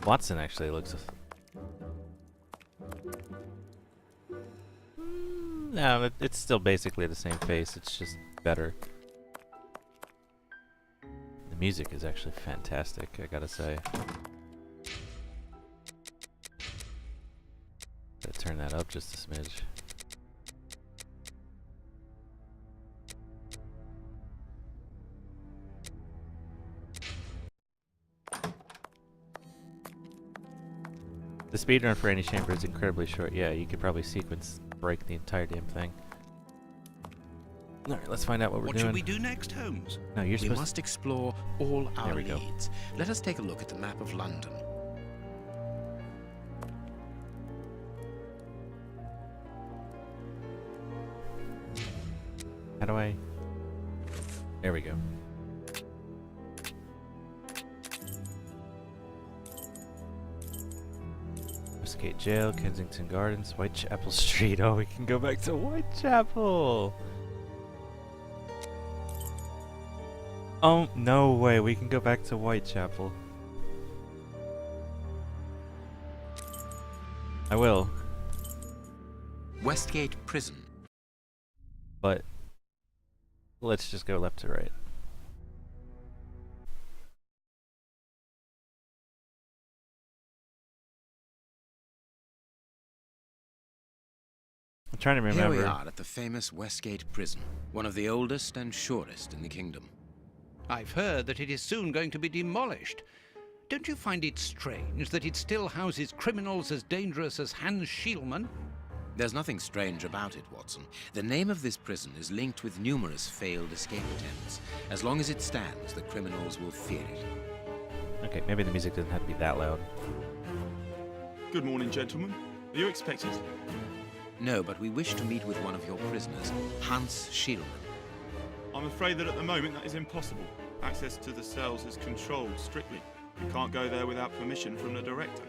Watson actually looks... No, it's still basically the same face, it's just better. The music is actually fantastic, I gotta say. Gotta turn that up just a smidge. The speedrun for any chamber is incredibly short. Yeah, you could probably sequence break the entire damn thing. Alright, let's find out what we're doing. What should we do next, Holmes? No, you're We supposed must explore all our There we go. leads. Let us take a look at the map of London. How do I... There we go. Westgate Jail, Kensington Gardens, Whitechapel Street. Oh, we can go back to Whitechapel! Oh, no way, we can go back to Whitechapel. I will, Westgate Prison. but let's just go left to right. I'm trying to remember. Here we are at the famous Westgate Prison, one of the oldest and surest in the kingdom. I've heard that it is soon going to be demolished. Don't you find it strange that it still houses criminals as dangerous as Hans Schielmann? There's nothing strange about it, Watson. The name of this prison is linked with numerous failed escape attempts. As long as it stands, the criminals will fear it. Okay, maybe the music doesn't have to be that loud. Good morning, gentlemen. Are you expected? No, but we wish to meet with one of your prisoners, Hans Schielmann. I'm afraid that at the moment that is impossible. Access to the cells is controlled strictly. You can't go there without permission from the director.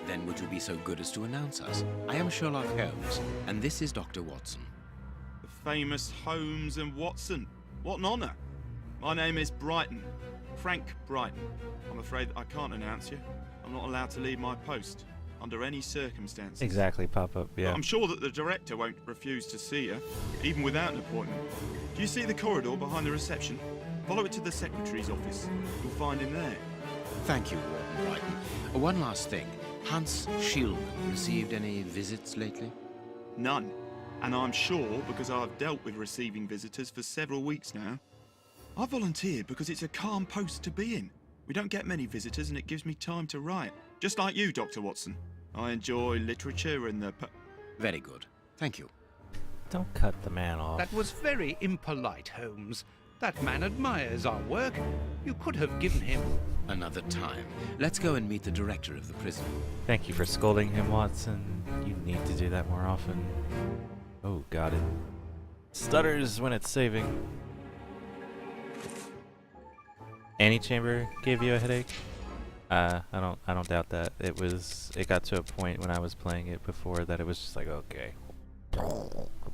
Then would you be so good as to announce us? I am Sherlock Holmes, and this is Dr. Watson. The famous Holmes and Watson. What an honour. My name is Brighton. Frank Brighton. I'm afraid I can't announce you. I'm not allowed to leave my post under any circumstances. Exactly, pop up, yeah. But I'm sure that the director won't refuse to see you, even without an appointment. Do you see the corridor behind the reception? Follow it to the secretary's office. You'll find him there. Thank you, Warden Brighton. One last thing. Hans Schielmann received any visits lately? None. And I'm sure because I've dealt with receiving visitors for several weeks now. I volunteered because it's a calm post to be in. We don't get many visitors and it gives me time to write. Just like you, Dr. Watson. I enjoy literature and the... Very good. Thank you. Don't cut the man off. That was very impolite, Holmes. That man admires our work. You could have given him... Another time. Let's go and meet the director of the prison. Thank you for scolding him, Watson. You need to do that more often. Oh, got it. Stutters when it's saving. Antechamber gave you a headache? I don't doubt that. It got to a point when I was playing it before that it was just like, okay.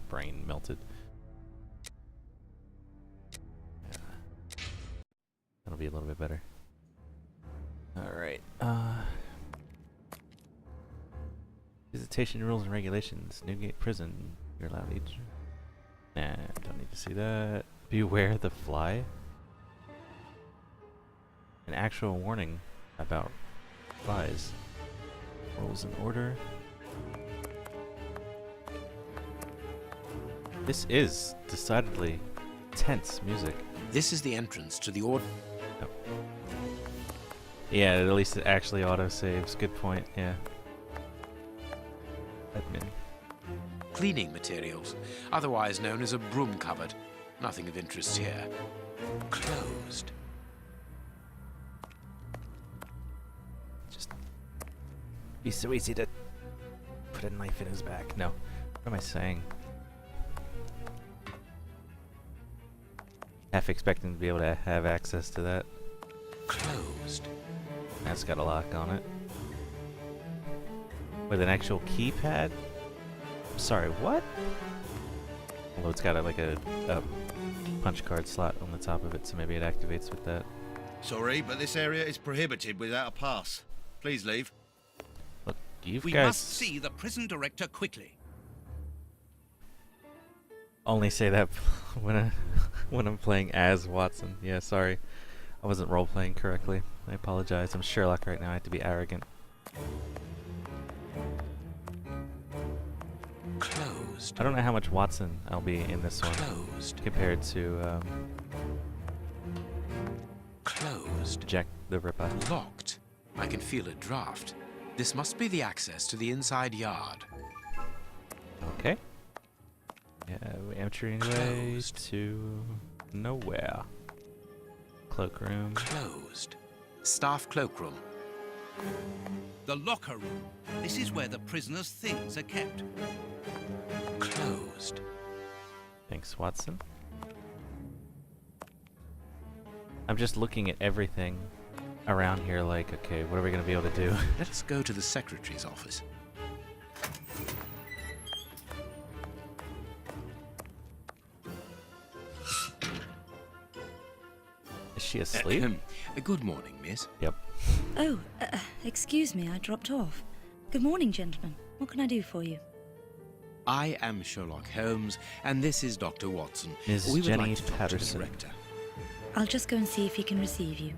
Brain melted. Yeah. That'll be a little bit better. Alright, visitation rules and regulations. Newgate Prison. You're allowed each... Nah, don't need to see that. Beware the fly. An actual warning about flies. Rules in order. This is decidedly tense music. This is the entrance to the ord... Oh. Yeah, at least it actually auto-saves. Good point, yeah. Admin. Cleaning materials, otherwise known as a broom cupboard. Nothing of interest here. Closed. Just be so easy to put a knife in his back. No. What am I saying? Half expecting to be able to have access to that. Closed. That's got a lock on it. With an actual keypad? Sorry, what? Although it's got like a punch card slot on the top of it, so maybe it activates with that. Sorry, but this area is prohibited without a pass. Please leave. Look, you We guys must see the prison director quickly. only say that when I'm playing as Watson. Yeah, sorry. I wasn't role-playing correctly. I apologize. I'm Sherlock right now. I have to be arrogant. Closed. I don't know how much Watson I'll be in this one Closed. compared to Closed. Jack the Ripper. Locked. I can feel a draft. This must be the access to the inside yard. Okay. Yeah, we entering way Closed. to nowhere. Cloakroom. Closed. Staff cloakroom. The locker room. This is where the prisoner's things are kept. Closed. Thanks, Watson. I'm just looking at everything around here like, okay, what are we going to be able to do? Let us go to the secretary's office. Is she asleep? Good morning, miss. Yep. Oh, excuse me, I dropped off. Good morning, gentlemen. What can I do for you? I am Sherlock Holmes, and this is Dr. Watson. Ms. We would Jenny like to talk to the Patterson. director. I'll just go and see if he can receive you.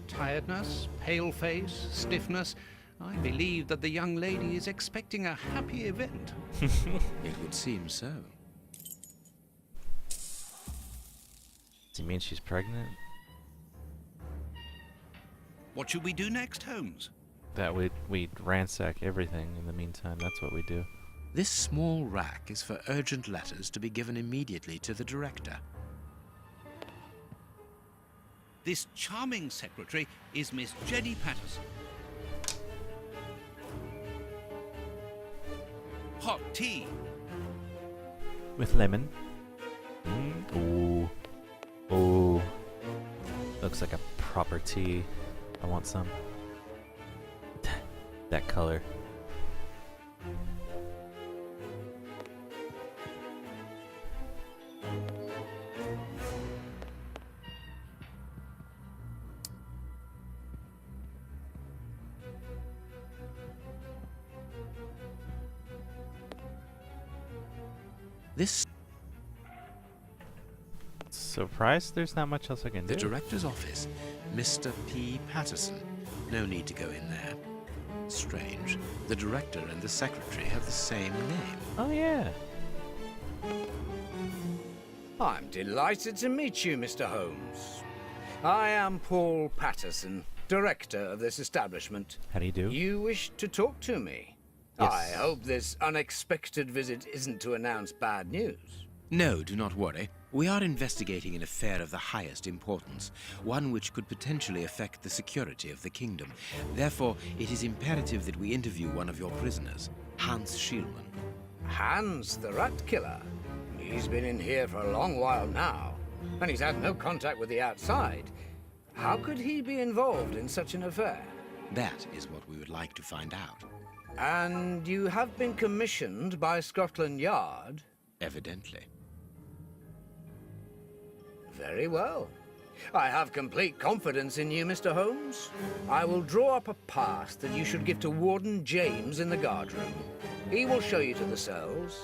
Tiredness, pale face, stiffness. I believe that the young lady is expecting a happy event. It would seem so. Does it mean she's pregnant? What should we do next, Holmes? That we'd ransack everything in the meantime. That's what we do. This small rack is for urgent letters to be given immediately to the director. This charming secretary is Miss Jenny Patterson. Hot tea. With lemon. Ooh. Ooh. Looks like a proper tea. I want some. That color. This Surprised there's not much else I can the do. director's office, Mr. P. Patterson. No need to go in there. Strange. The director and the secretary have the same name. Oh yeah. I'm delighted to meet you, Mr. Holmes. I am Paul Patterson, director of this establishment. How do you do? You wish to talk to me? Yes. I hope this unexpected visit isn't to announce bad news. No, do not worry. We are investigating an affair of the highest importance, one which could potentially affect the security of the kingdom. Therefore, it is imperative that we interview one of your prisoners, Hans Schielmann. Hans, the rat killer. He's been in here for a long while now, and he's had no contact with the outside. How could he be involved in such an affair? That is what we would like to find out. And you have been commissioned by Scotland Yard? Evidently. Very well. I have complete confidence in you, Mr. Holmes. I will draw up a pass that you should give to Warden James in the guardroom. He will show you to the cells.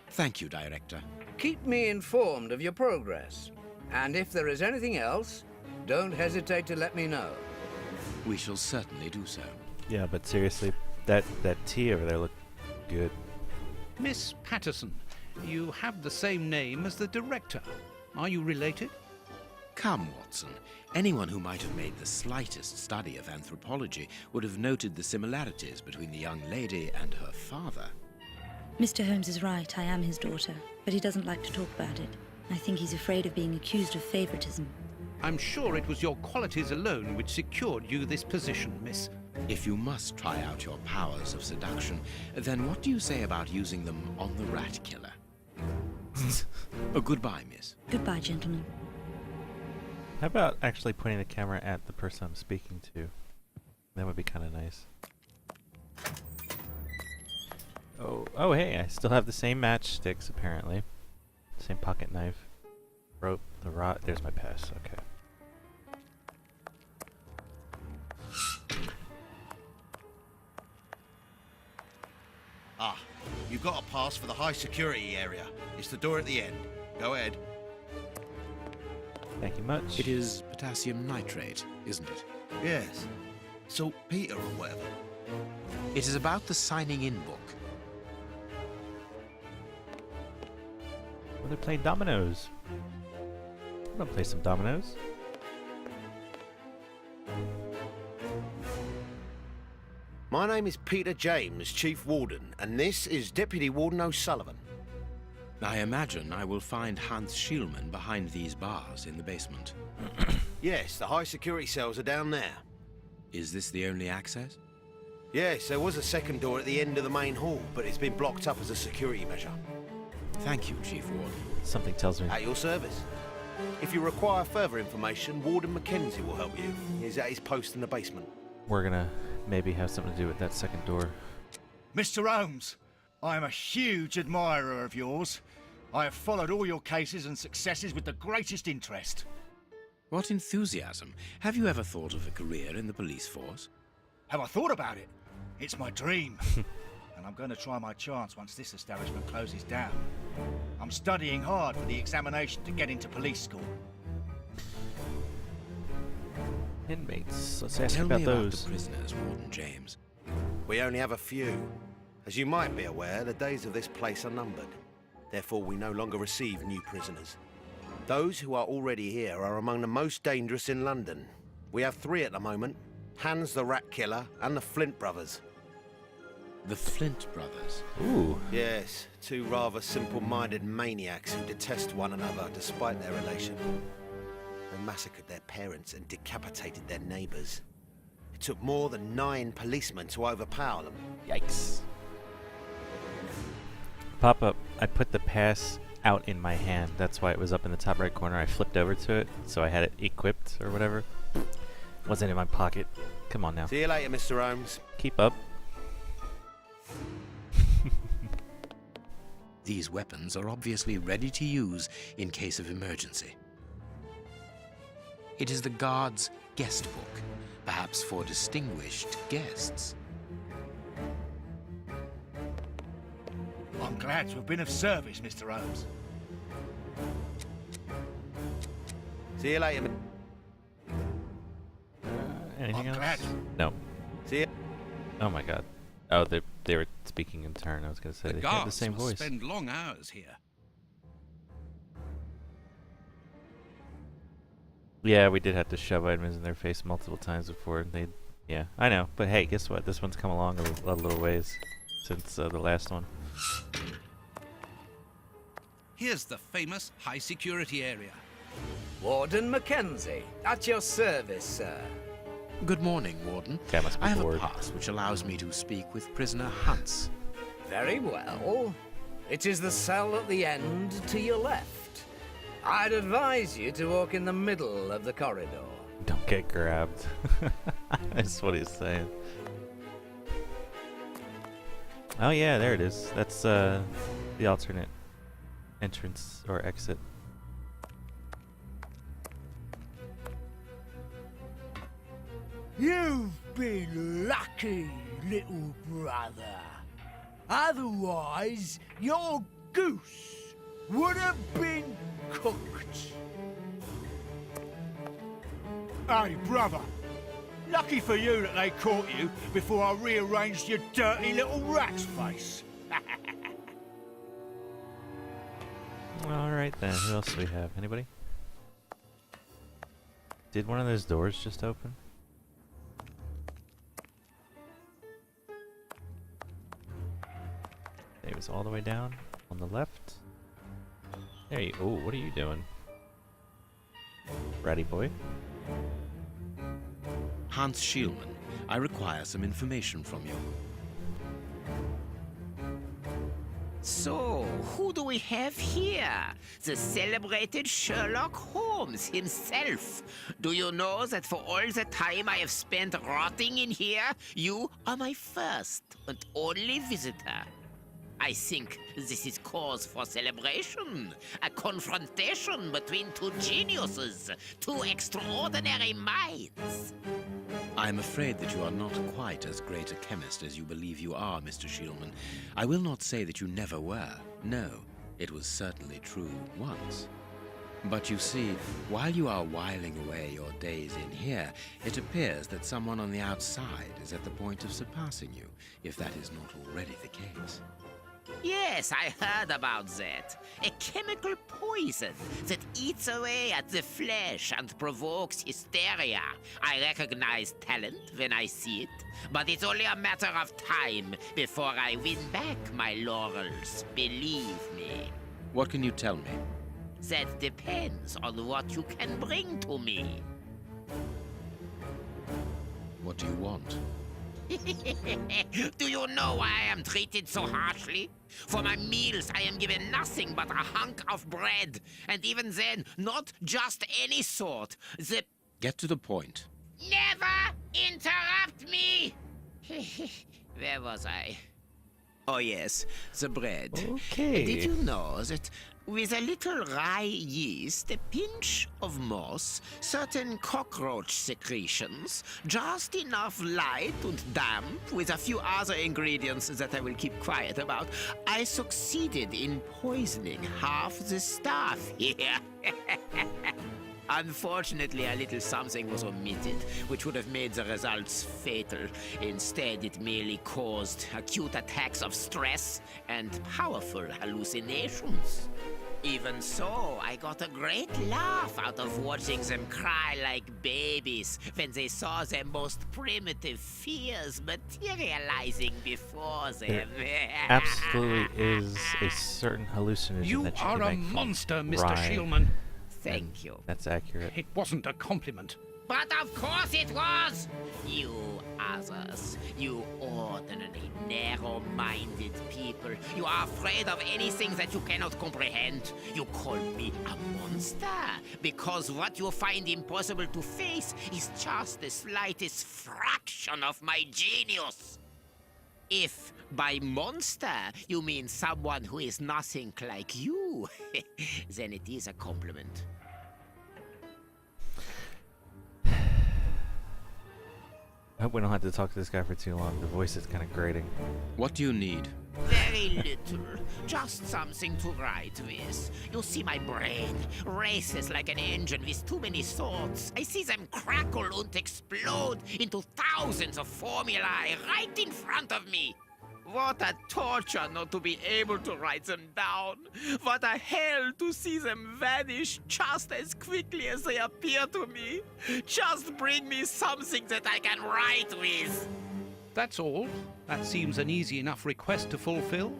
Thank you, Director. Keep me informed of your progress. And if there is anything else, don't hesitate to let me know. We shall certainly do so. Yeah, but seriously, that tea over there looked good. Miss Patterson, you have the same name as the director. Are you related? Come, Watson. Anyone who might have made the slightest study of anthropology would have noted the similarities between the young lady and her father. Mr. Holmes is right, I am his daughter, but he doesn't like to talk about it. I think he's afraid of being accused of favoritism. I'm sure it was your qualities alone which secured you this position, miss. If you must try out your powers of seduction, then what do you say about using them on the rat killer? Oh, goodbye, miss. Goodbye, gentlemen. How about actually pointing the camera at the person I'm speaking to? That would be kind of nice. Oh, hey, I still have the same matchsticks, apparently. Same pocket knife. Rope, the rod. There's my pass. Okay. Ah, you've got a pass for the high security area. It's the door at the end. Go ahead. Thank you much. It is potassium nitrate, isn't it? Yes. Saltpeter or whatever. It is about the signing in book. Oh, they're playing dominoes. I'm gonna play some dominoes. My name is Peter James, Chief Warden, and this is Deputy Warden O'Sullivan. I imagine I will find Hans Schielman behind these bars in the basement. Yes, the high security cells are down there. Is this the only access? Yes, there was a second door at the end of the main hall, but it's been blocked up as a security measure. Thank you, Chief Warden. Something tells me. At your service. If you require further information, Warden Mackenzie will help you. He's at his post in the basement. We're gonna maybe have something to do with that second door. Mr. Holmes, I am a huge admirer of yours. I have followed all your cases and successes with the greatest interest. What enthusiasm. Have you ever thought of a career in the police force? Have I thought about it? It's my dream. And I'm going to try my chance once this establishment closes down. I'm studying hard for the examination to get into police school. Inmates. Let's ask Tell about me those. about the prisoners, Warden James. We only have a few. As you might be aware, the days of this place are numbered. Therefore, we no longer receive new prisoners. Those who are already here are among the most dangerous in London. We have 3 at the moment. Hans the Rat Killer and the Flint Brothers. The Flint brothers. Ooh. Yes, 2 rather simple-minded maniacs who detest one another despite their relation. They massacred their parents and decapitated their neighbours. It took more than 9 policemen to overpower them. Yikes. Pop up. I put the pass out in my hand. That's why it was up in the top right corner. I flipped over to it, so I had it equipped or whatever. Wasn't in my pocket. Come on now. See you later, Mr. Holmes. Keep up. These weapons are obviously ready to use in case of emergency. It is the guard's guest book, perhaps for distinguished guests. I'm glad to have been of service, Mr. Holmes. See you later. Anything I'm else? glad. No. See you. Oh my god. Oh, they were speaking in turn. I was gonna say The they had the guards same must voice. spend long hours here. Yeah, we did have to shove items in their face multiple times before they. Yeah, I know. But hey, guess what? This one's come along a little ways since the last one. Here's the famous high security area. Warden Mackenzie, at your service, sir. Good morning, Warden. Guy must be I have bored. a pass which allows me to speak with prisoner Hans. Very well. It is the cell at the end to your left. I'd advise you to walk in the middle of the corridor. Don't get grabbed. That's what he's saying. Oh yeah, there it is. That's the alternate entrance or exit. You've been lucky, little brother. Otherwise, your goose would have been cooked. Hey, brother. Lucky for you that they caught you before I rearranged your dirty little rat's face. All right then. Who else do we have? Anybody? Did one of those doors just open? It was all the way down on the left. There you. Oh, what are you doing, bratty boy? Hans Schielman, I require some information from you. So, who do we have here? The celebrated Sherlock Holmes himself. Do you know that for all the time I have spent rotting in here, you are my first and only visitor? I think this is cause for celebration. A confrontation between two geniuses, two extraordinary minds. I'm afraid that you are not quite as great a chemist as you believe you are, Mr. Shielman. I will not say that you never were. No, it was certainly true once. But you see, while you are whiling away your days in here, it appears that someone on the outside is at the point of surpassing you, if that is not already the case. Yes, I heard about that. A chemical poison that eats away at the flesh and provokes hysteria. I recognize talent when I see it, but it's only a matter of time before I win back my laurels, believe me. What can you tell me? That depends on what you can bring to me. What do you want? Do you know why I am treated so harshly? For my meals, I am given nothing but a hunk of bread. And even then, not just any sort. Get to the point. Never interrupt me! Where was I? Oh, yes, the bread. Okay. Did you know that with a little rye yeast, a pinch of moss, certain cockroach secretions, just enough light and damp, with a few other ingredients that I will keep quiet about, I succeeded in poisoning half the staff here. Unfortunately, a little something was omitted, which would have made the results fatal. Instead, it merely caused acute attacks of stress and powerful hallucinations. Even so, I got a great laugh out of watching them cry like babies when they saw their most primitive fears materializing before them. There absolutely is a certain hallucinogen You that you are can a make from monster, Mr. rye. Shielman. Thank you. That's accurate. It wasn't a compliment. But of course it was! You others, you ordinary, narrow-minded people, you are afraid of anything that you cannot comprehend. You call me a monster because what you find impossible to face is just the slightest fraction of my genius. If by monster you mean someone who is nothing like you, then it is a compliment. I hope we don't have to talk to this guy for too long. The voice is kind of grating. What do you need? Very little. Just something to write with. You see, my brain races like an engine with too many thoughts. I see them crackle and explode into thousands of formulae right in front of me. What a torture not to be able to write them down. What a hell to see them vanish just as quickly as they appear to me. Just bring me something that I can write with. That's all. That seems an easy enough request to fulfill.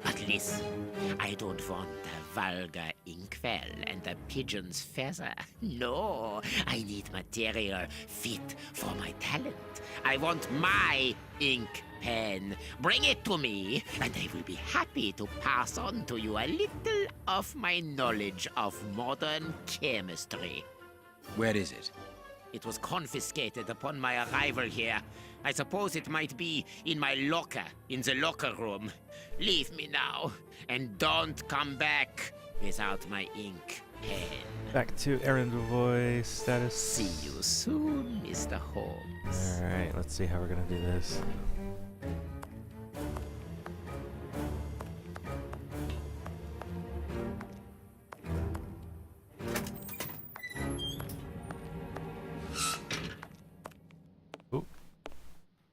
But listen, I don't want a vulgar inkwell and a pigeon's feather. No, I need material fit for my talent. I want my ink pen. Bring it to me, and I will be happy to pass on to you a little of my knowledge of modern chemistry. Where is it? It was confiscated upon my arrival here. I suppose it might be in my locker, in the locker room. Leave me now, and don't come back without my ink pen. Back to errand voice status. See you soon, Mr. Holmes. Alright, let's see how we're gonna do this. Ooh.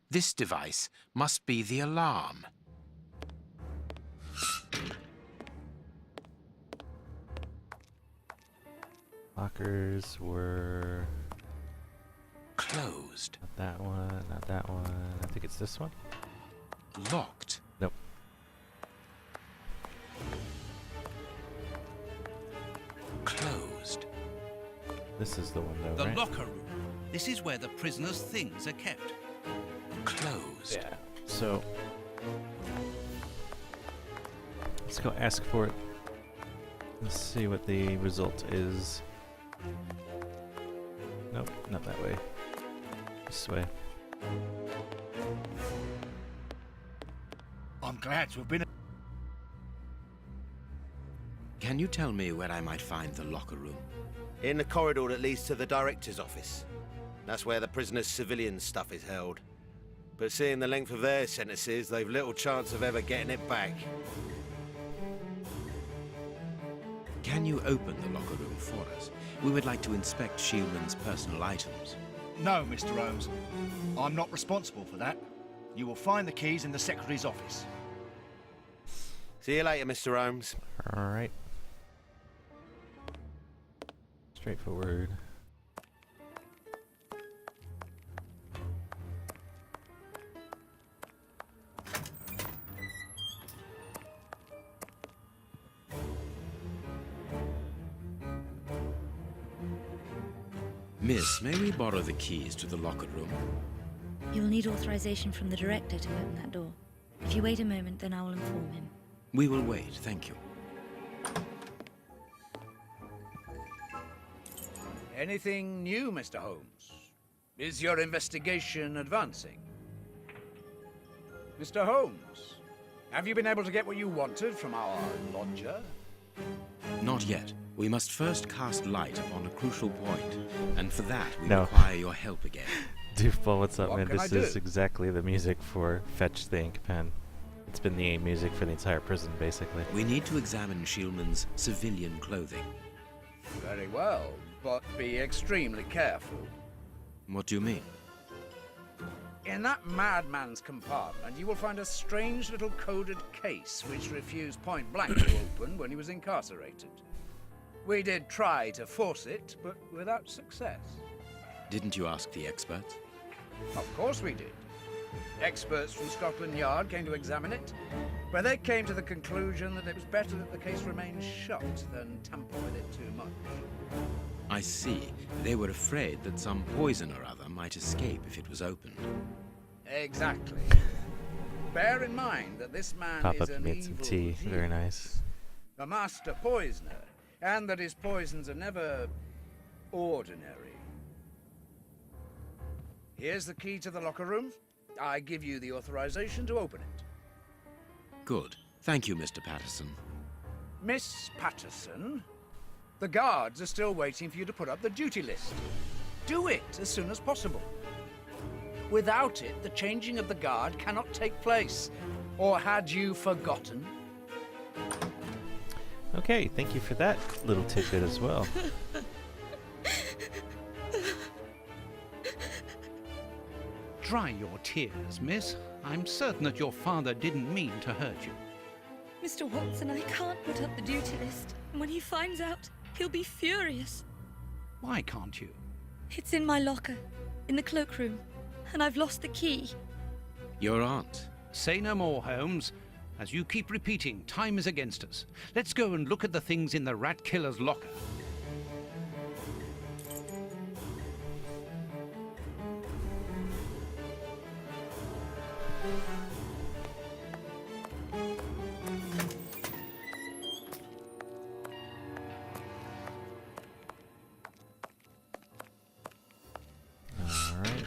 This device must be the alarm. Lockers were Closed. not that one, not that one. I think it's this one. Locked. Nope. Closed. This is the one though, The right? locker room. This is where the prisoner's things are kept. Closed. Yeah. So let's go ask for it. Let's see what the result is. Nope, not that way. This way. I'm glad to have been. Can you tell me where I might find the locker room? In the corridor that leads to the director's office. That's where the prisoners' civilian stuff is held. But seeing the length of their sentences, they've little chance of ever getting it back. Can you open the locker room for us? We would like to inspect Shieldman's personal items. No, Mr. Holmes. I'm not responsible for that. You will find the keys in the Secretary's office. See you later, Mr. Holmes. Alright. Straightforward. Miss, may we borrow the keys to the locker room? You'll need authorization from the director to open that door. If you wait a moment, then I will inform him. We will wait, thank you. Anything new, Mr. Holmes? Is your investigation advancing? Mr. Holmes, have you been able to get what you wanted from our lodger? Not yet. We must first cast light upon a crucial point, and for that we No. require your help again. Doofball, what's up, What man? can I This is do? exactly the music for Fetch the Ink Pen. It's been the music for the entire prison, basically. We need to examine Shieldman's civilian clothing. Very well, but be extremely careful. What do you mean? In that madman's compartment, you will find a strange little coded case which refused point blank to open when he was incarcerated. We did try to force it, but without success. Didn't you ask the experts? Of course we did. Experts from Scotland Yard came to examine it, but they came to the conclusion that it was better that the case remained shut than tamper with it too much. I see. They were afraid that some poison or other might escape if it was opened. Exactly. Bear in mind that this man Pop is up an and made some evil tea. Very genius, nice. a master poisoner, and that his poisons are never ordinary. Here's the key to the locker room. I give you the authorization to open it. Good. Thank you, Mr. Patterson. Miss Patterson, the guards are still waiting for you to put up the duty list. Do it as soon as possible. Without it, the changing of the guard cannot take place. Or had you forgotten? Okay, thank you for that little tidbit as well. Dry your tears, miss. I'm certain that your father didn't mean to hurt you. Mr. Watson, I can't put up the duty list. And when he finds out, he'll be furious. Why can't you? It's in my locker, in the cloakroom, and I've lost the key. Your aunt. Say no more, Holmes. As you keep repeating, time is against us. Let's go and look at the things in the rat killer's locker. Alright.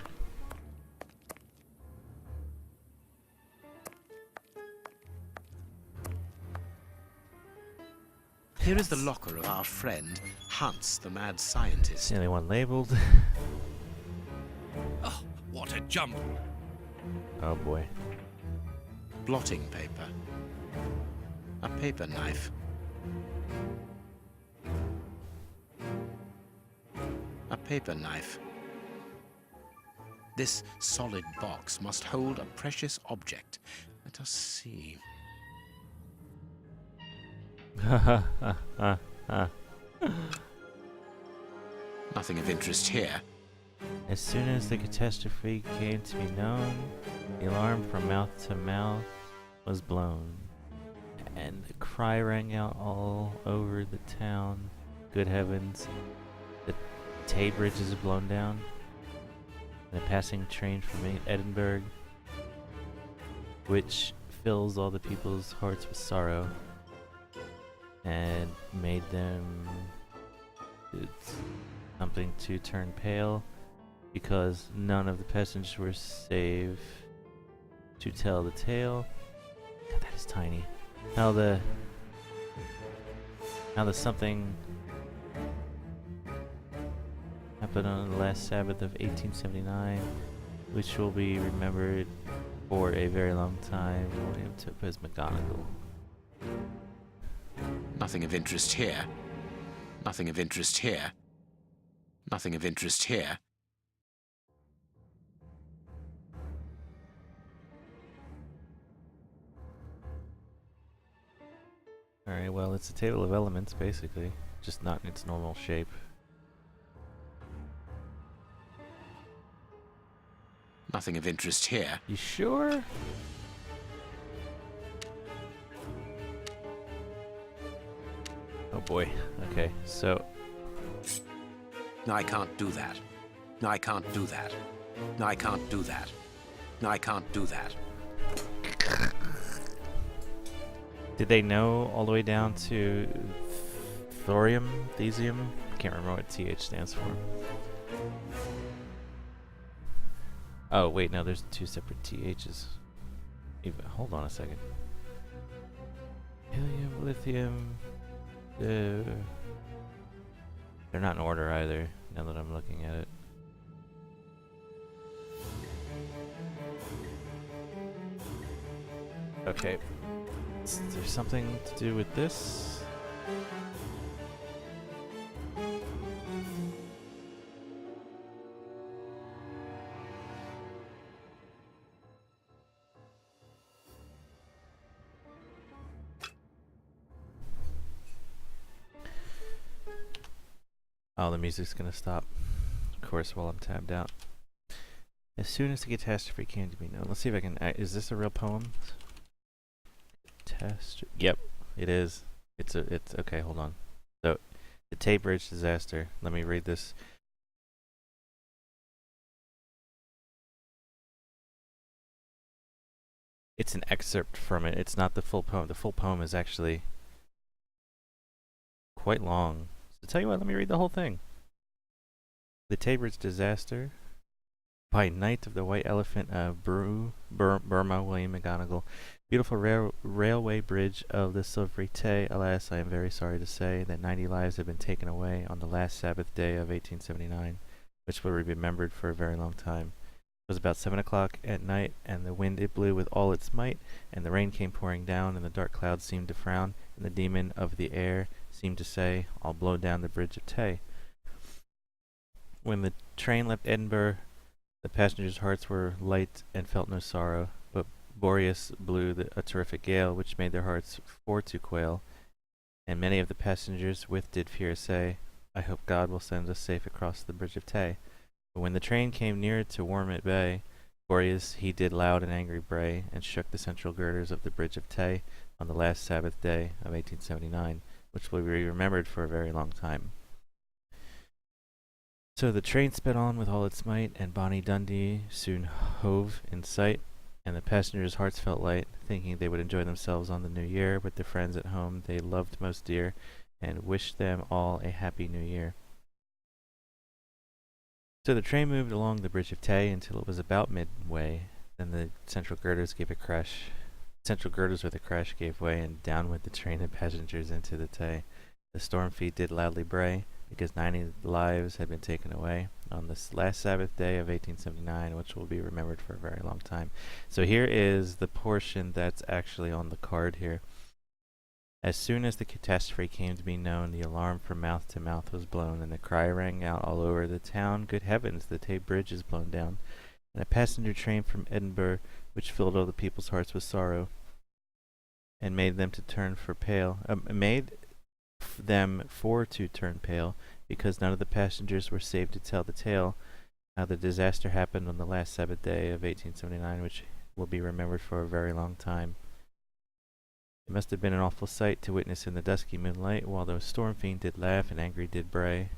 Here is the locker of our friend, Hans, the mad scientist. It's the only one labeled. Oh, what a jump! Oh boy. Blotting paper. A paper knife. A paper knife. This solid box must hold a precious object. Let us see. Nothing of interest here. As soon as the catastrophe came to be known, the alarm from mouth to mouth was blown, and the cry rang out all over the town. Good heavens, the Tay Bridge is blown down, and a passing train from Edinburgh, which fills all the people's hearts with sorrow, and made them something to turn pale, because none of the passengers were saved to tell the tale. God, that is tiny. How the Now there's something happened on the last Sabbath of 1879, which will be remembered for a very long time. William took as McGonagall. Nothing of interest here. Nothing of interest here. Nothing of interest here. Alright, well, it's a table of elements, basically. Just not in its normal shape. Nothing of interest here. You sure? Oh boy. Okay, so... I can't do that. I can't do that. I can't do that. I can't do that. Did they know all the way down to thorium, thesium? I can't remember what TH stands for. Oh, wait, no, there's two separate THs. Even, hold on a second. Helium, lithium. They're not in order either, now that I'm looking at it. Okay. Is there something to do with this? Oh, the music's gonna stop, of course, while I'm tabbed out. As soon as the catastrophe came to be known. Let's see if I can... is this a real poem? Yep, it is. It's okay, hold on. So, the Tay Bridge disaster. Let me read this. It's an excerpt from it. It's not the full poem. The full poem is actually quite long. So tell you what, let me read the whole thing. The Tay Bridge disaster by Knight of the White Elephant of Burma, William McGonagall. Beautiful railway bridge of the Silvery Tay. Alas, I am very sorry to say that 90 lives have been taken away on the last Sabbath day of 1879, which will be remembered for a very long time. It was about 7 o'clock at night, and the wind it blew with all its might, and the rain came pouring down, and the dark clouds seemed to frown, and the demon of the air seemed to say, "I'll blow down the bridge of Tay." When the train left Edinburgh, the passengers' hearts were light and felt no sorrow, but Boreas blew a terrific gale, which made their hearts for to quail, and many of the passengers with did fear say, "I hope God will send us safe across the bridge of Tay." But when the train came near to Wormit Bay, Boreas he did loud and angry bray, and shook the central girders of the bridge of Tay on the last Sabbath day of 1879, which will be remembered for a very long time. So the train sped on with all its might, and Bonnie Dundee soon hove in sight, and the passengers' hearts felt light, thinking they would enjoy themselves on the new year with the friends at home they loved most dear, and wished them all a happy new year. So the train moved along the bridge of Tay until it was about midway. Then the central girders gave a crash. Central girders with a crash gave way, and down went the train and passengers into the Tay. The storm feet did loudly bray, because 90 lives had been taken away on this last Sabbath day of 1879, which will be remembered for a very long time. So here is the portion that's actually on the card here. As soon as the catastrophe came to be known, the alarm from mouth to mouth was blown, and the cry rang out all over the town, "Good heavens, the Tay Bridge is blown down!" And a passenger train from Edinburgh, which filled all the people's hearts with sorrow, and made them to turn for pale, to turn pale, because none of the passengers were saved to tell the tale how the disaster happened on the last Sabbath day of 1879, which will be remembered for a very long time. It must have been an awful sight to witness in the dusky moonlight, while the storm fiend did laugh and angry did bray.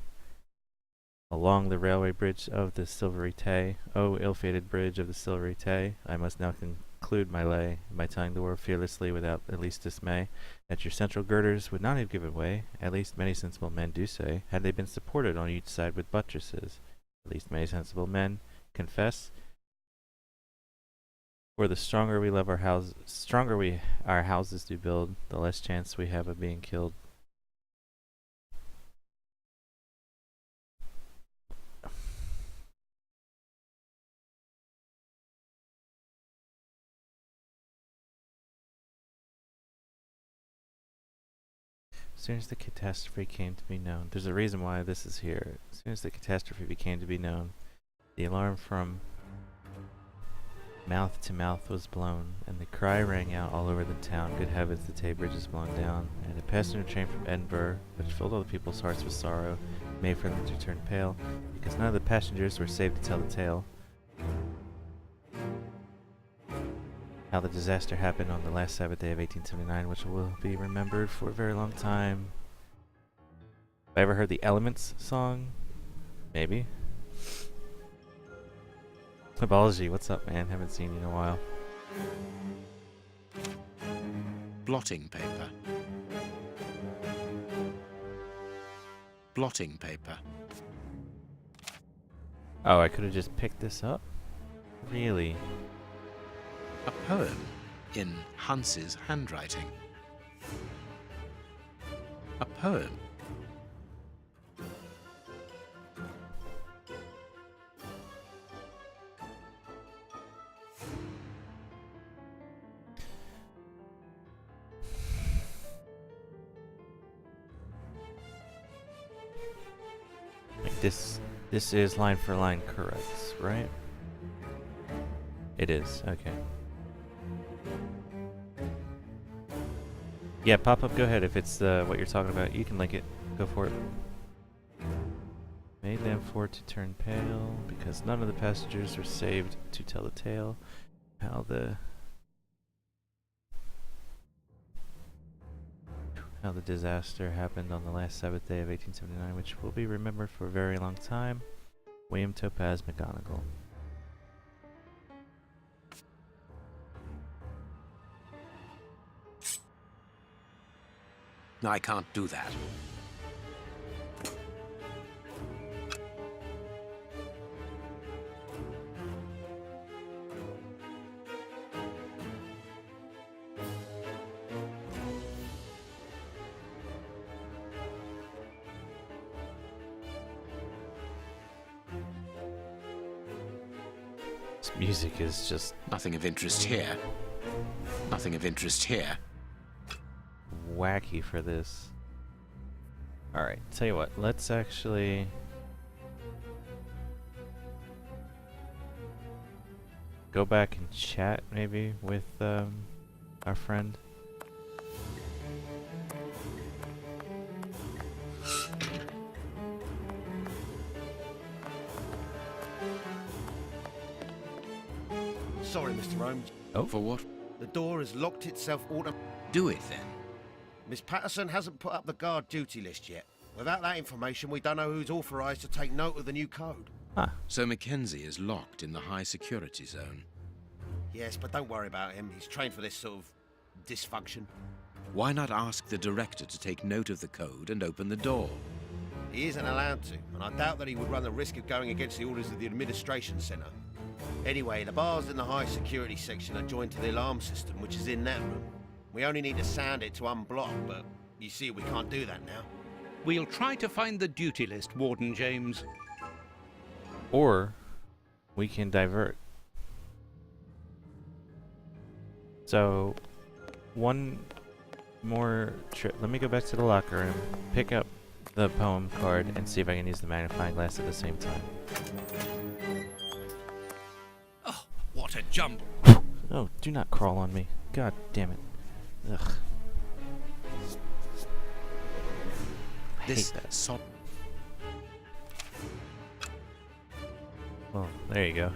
Along the railway bridge of the Silvery Tay, oh, ill-fated bridge of the Silvery Tay, I must now conclude my lay, by telling the world fearlessly without the least dismay, that your central girders would not have given way, at least many sensible men do say, had they been supported on each side with buttresses. At least many sensible men confess. For the stronger we love our houses do build, the less chance we have of being killed. As soon as the catastrophe came to be known, there's a reason why this is here. As soon as the catastrophe became to be known, the alarm from mouth to mouth was blown, and the cry rang out all over the town, good heavens, the Tay Bridge is blown down, and a passenger train from Edinburgh, which filled all the people's hearts with sorrow, made for them to turn pale, because none of the passengers were saved to tell the tale. How the disaster happened on the last Sabbath day of 1879, which will be remembered for a very long time. Have I ever heard the Elements song? Maybe. Apology, what's up, man? Haven't seen you in a while. Blotting paper. Blotting paper. Oh, I could have just picked this up? Really? A poem in Hans's handwriting. A poem. Like this is line for line correct, right? It is, okay. Yeah, pop up, go ahead if it's what you're talking about. You can link it. Go for it. Made them for to turn pale, because none of the passengers were saved to tell the tale. How the disaster happened on the last Sabbath day of 1879, which will be remembered for a very long time. William Topaz McGonagall. I can't do that. This music is just Nothing of interest here. Nothing of interest here. wacky for this. Alright, tell you what, let's actually go back and chat maybe with our friend. Sorry, Mr. Holmes. Oh, For what? The door has locked itself Do it then. Miss Patterson hasn't put up the guard duty list yet. Without that information, we don't know who's authorised to take note of the new code. So Mackenzie is locked in the high security zone. Yes, but don't worry about him. He's trained for this sort of dysfunction. Why not ask the director to take note of the code and open the door? He isn't allowed to, and I doubt that he would run the risk of going against the orders of the administration centre. Anyway, the bars in the high security section are joined to the alarm system, which is in that room. We only need to sound it to unblock, but you see we can't do that now. We'll try to find the duty list, Warden James. or we can divert. So, one more trip. Let me go back to the locker room, pick up the poem card, and see if I can use the magnifying glass at the same time. Oh, what a jump! Oh, do not crawl on me. God damn it. Ugh. I hate that. Well, there you go.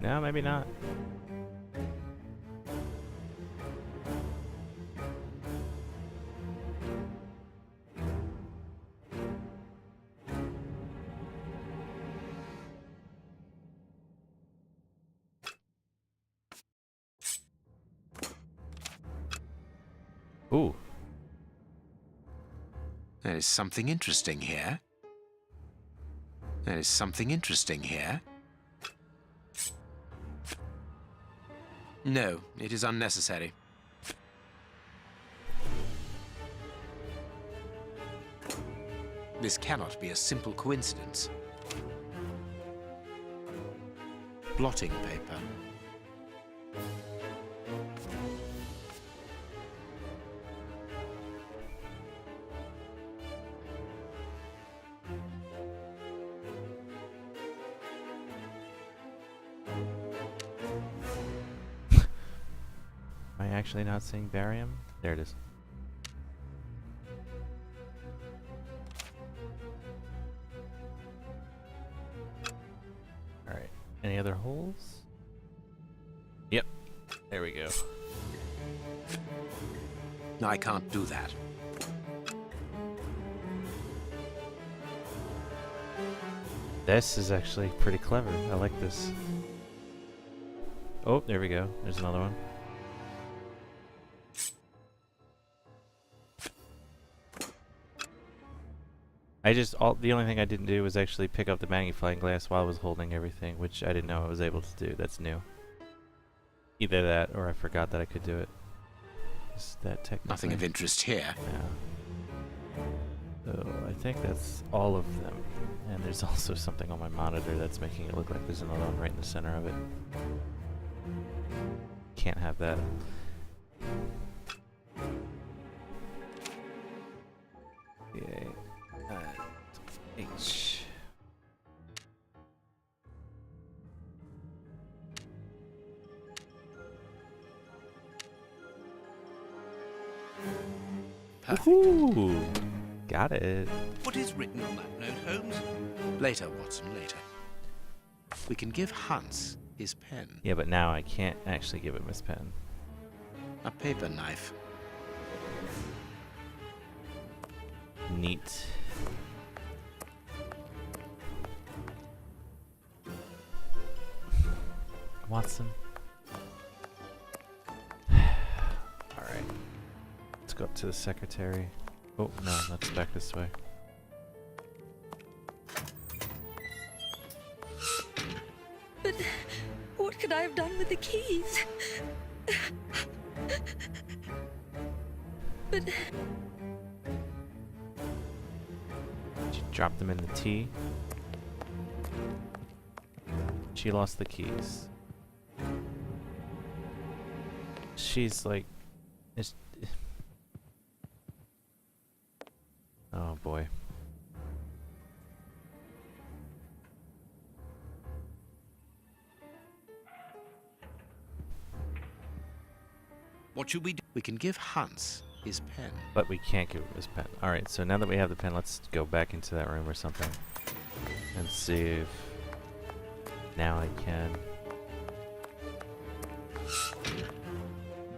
No, maybe not. Ooh. There is something interesting here. There is something interesting here. No, it is unnecessary. This cannot be a simple coincidence. Blotting paper. Am I actually not seeing barium? There it is. Alright. Any other holes? Yep. There we go. I can't do that. This is actually pretty clever. I like this. Oh, there we go. There's another one. The only thing I didn't do was actually pick up the magnifying glass while I was holding everything, which I didn't know I was able to do. That's new. Either that or I forgot that I could do it. Is that technically? Nothing of interest here. Yeah. So I think that's all of them. And there's also something on my monitor that's making it look like there's another one right in the center of it. Can't have that. Okay. H. Woohoo! Got it. What is written on that note, Holmes? Later, Watson, later. We can give Hans his pen. Yeah, but now I can't actually give him his pen. A paper knife. Neat. Watson. Alright. Let's go up to the secretary. Oh, no, let's back this way. But what could I have done with the keys? But She dropped them in the tea. She lost the keys. She's like... Oh boy. What should we do? We can give Hans his pen. But we can't give him his pen. Alright, so now that we have the pen, let's go back into that room or something. And see if... Now I can...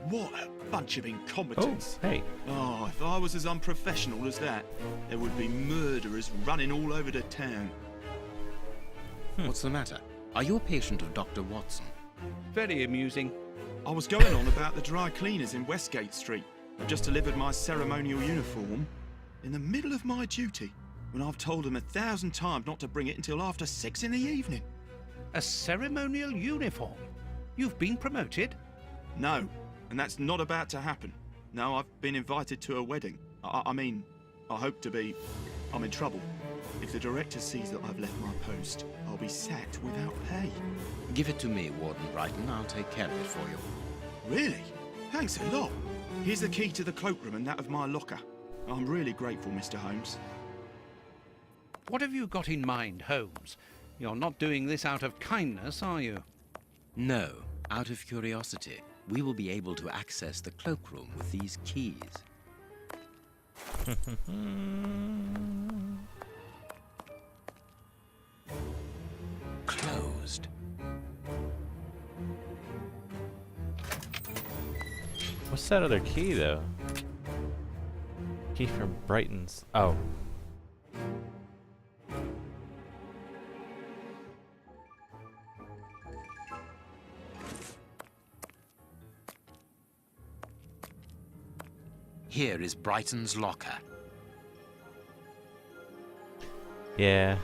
What a bunch of incompetents. Oh, hey. Oh, if I was as unprofessional as that, there would be murderers running all over the town. What's the matter? Are you a patient of Dr. Watson? Very amusing. I was going on about the dry cleaners in Westgate Street. I've just delivered my ceremonial uniform in the middle of my duty, when I've told them 1,000 times not to bring it until after 6 in the evening. A ceremonial uniform? You've been promoted? No, and that's not about to happen. No, I've been invited to a wedding. I mean, I hope to be... I'm in trouble. If the director sees that I've left my post, I'll be sacked without pay. Give it to me, Warden Brighton. I'll take care of it for you. Really? Thanks a lot. Here's the key to the cloakroom and that of my locker. I'm really grateful, Mr. Holmes. What have you got in mind, Holmes? You're not doing this out of kindness, are you? No, out of curiosity. We will be able to access the cloakroom with these keys. Closed. What's that other key, though? Key from Brighton's... Oh. Here is Brighton's locker. Yeah.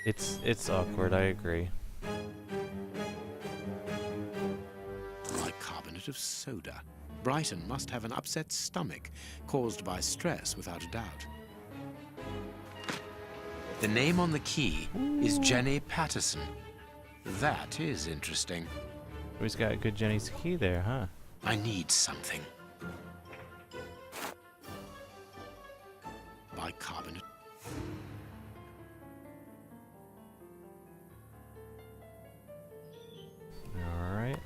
It's awkward, I agree. of soda. Brighton must have an upset stomach, caused by stress without a doubt. The name on the key is Jenny Patterson. That is interesting. Who's got a good Jenny's key there, huh? I need something. Bicarbonate. Alright.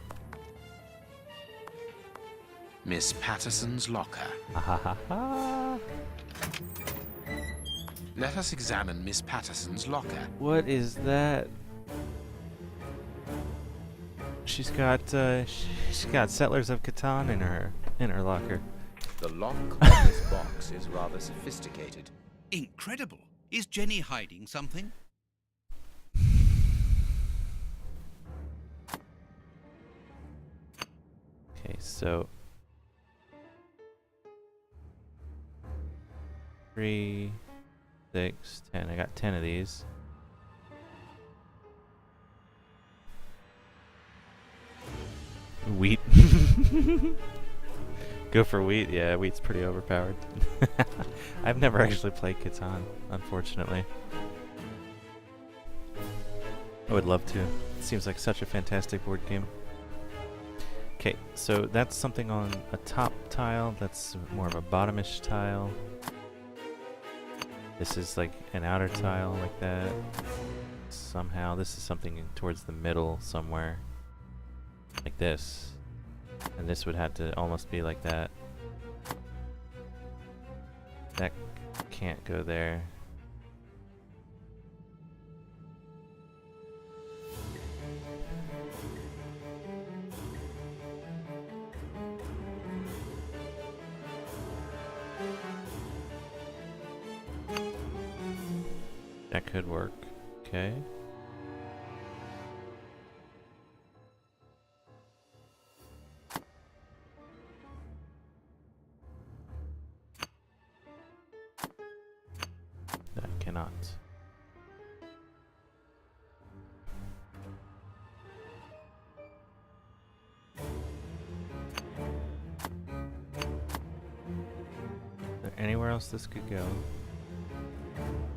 Miss Patterson's locker. Ha ha ha ha. Let us examine Miss Patterson's locker. What is that? She's got Settlers of Catan in her locker. The lock on this box is rather sophisticated. Incredible. Is Jenny hiding something? Okay, so 3, 6, 10. I got 10 of these. Wheat. Go for wheat. Yeah, wheat's pretty overpowered. I've never actually played Catan, unfortunately. I would love to. It seems like such a fantastic board game. Okay, so that's something on a top tile. That's more of a bottomish tile. This is like an outer tile like that. Somehow this is something towards the middle somewhere. Like this. And this would have to almost be like that. That can't go there. That could work. Okay. That cannot. Is there anywhere else this could go?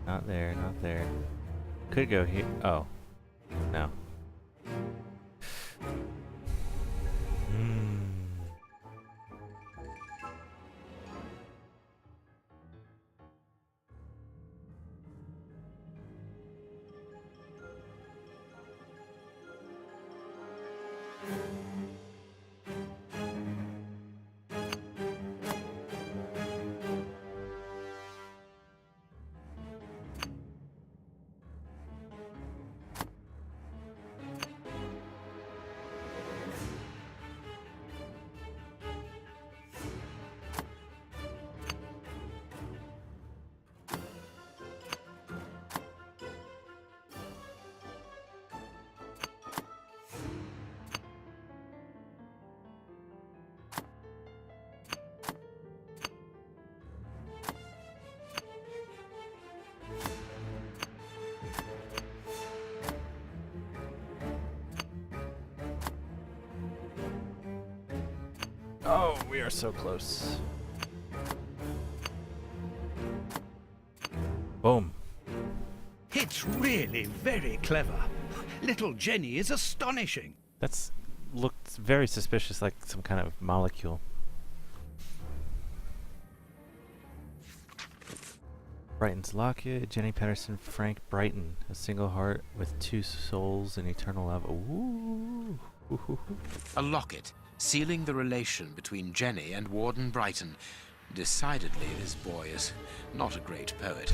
Not there, not there. Could go here. Oh. No. Oh, we are so close. Boom. It's really very clever. Little Jenny is astonishing. That's looked very suspicious, like some kind of molecule. Brighton's Locket, Jenny Patterson, Frank Brighton. A single heart with 2 souls in eternal love. Ooh. A locket, sealing the relation between Jenny and Warden Brighton. Decidedly, this boy is not a great poet.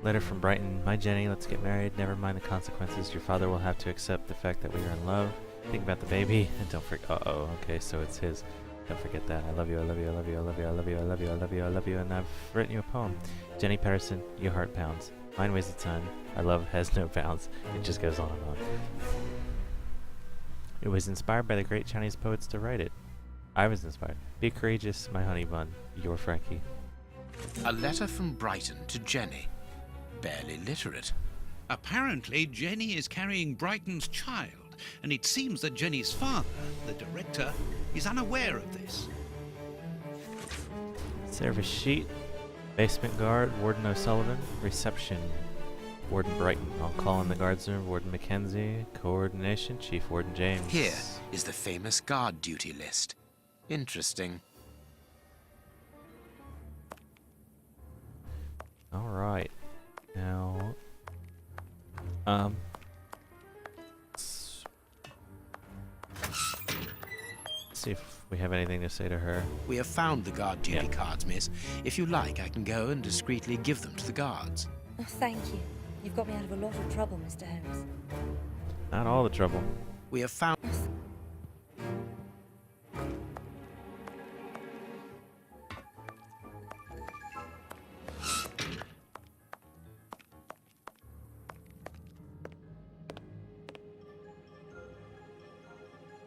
Letter from Brighton. My Jenny, let's get married. Never mind the consequences. Your father will have to accept the fact that we are in love. Think about the baby. And don't forget. Uh-oh. Okay, so it's his. Don't forget that. I love you, I love you, I love you, I love you, I love you, I love you, I love you, I love you. And I've written you a poem. Jenny Patterson, your heart pounds. Mine weighs a ton. Our love has no bounds. It just goes on and on. It was inspired by the great Chinese poets to write it. I was inspired. Be courageous, my honey bun. Your Frankie. A letter from Brighton to Jenny. Barely literate. Apparently, Jenny is carrying Brighton's child. and it seems that Jenny's father, the director, is unaware of this. Service sheet. Basement guard, Warden O'Sullivan. Reception, Warden Brighton. On call in the guards room, Warden Mackenzie. Coordination, Chief Warden James. Here is the famous guard duty list. Interesting. Alright. Now... let's see if we have anything to say to her. We have found the guard duty Yeah. cards, miss. If you like, I can go and discreetly give them to the guards. Oh, thank you. You've got me out of a lot of trouble, Mr. Holmes. Not all the trouble. We have found...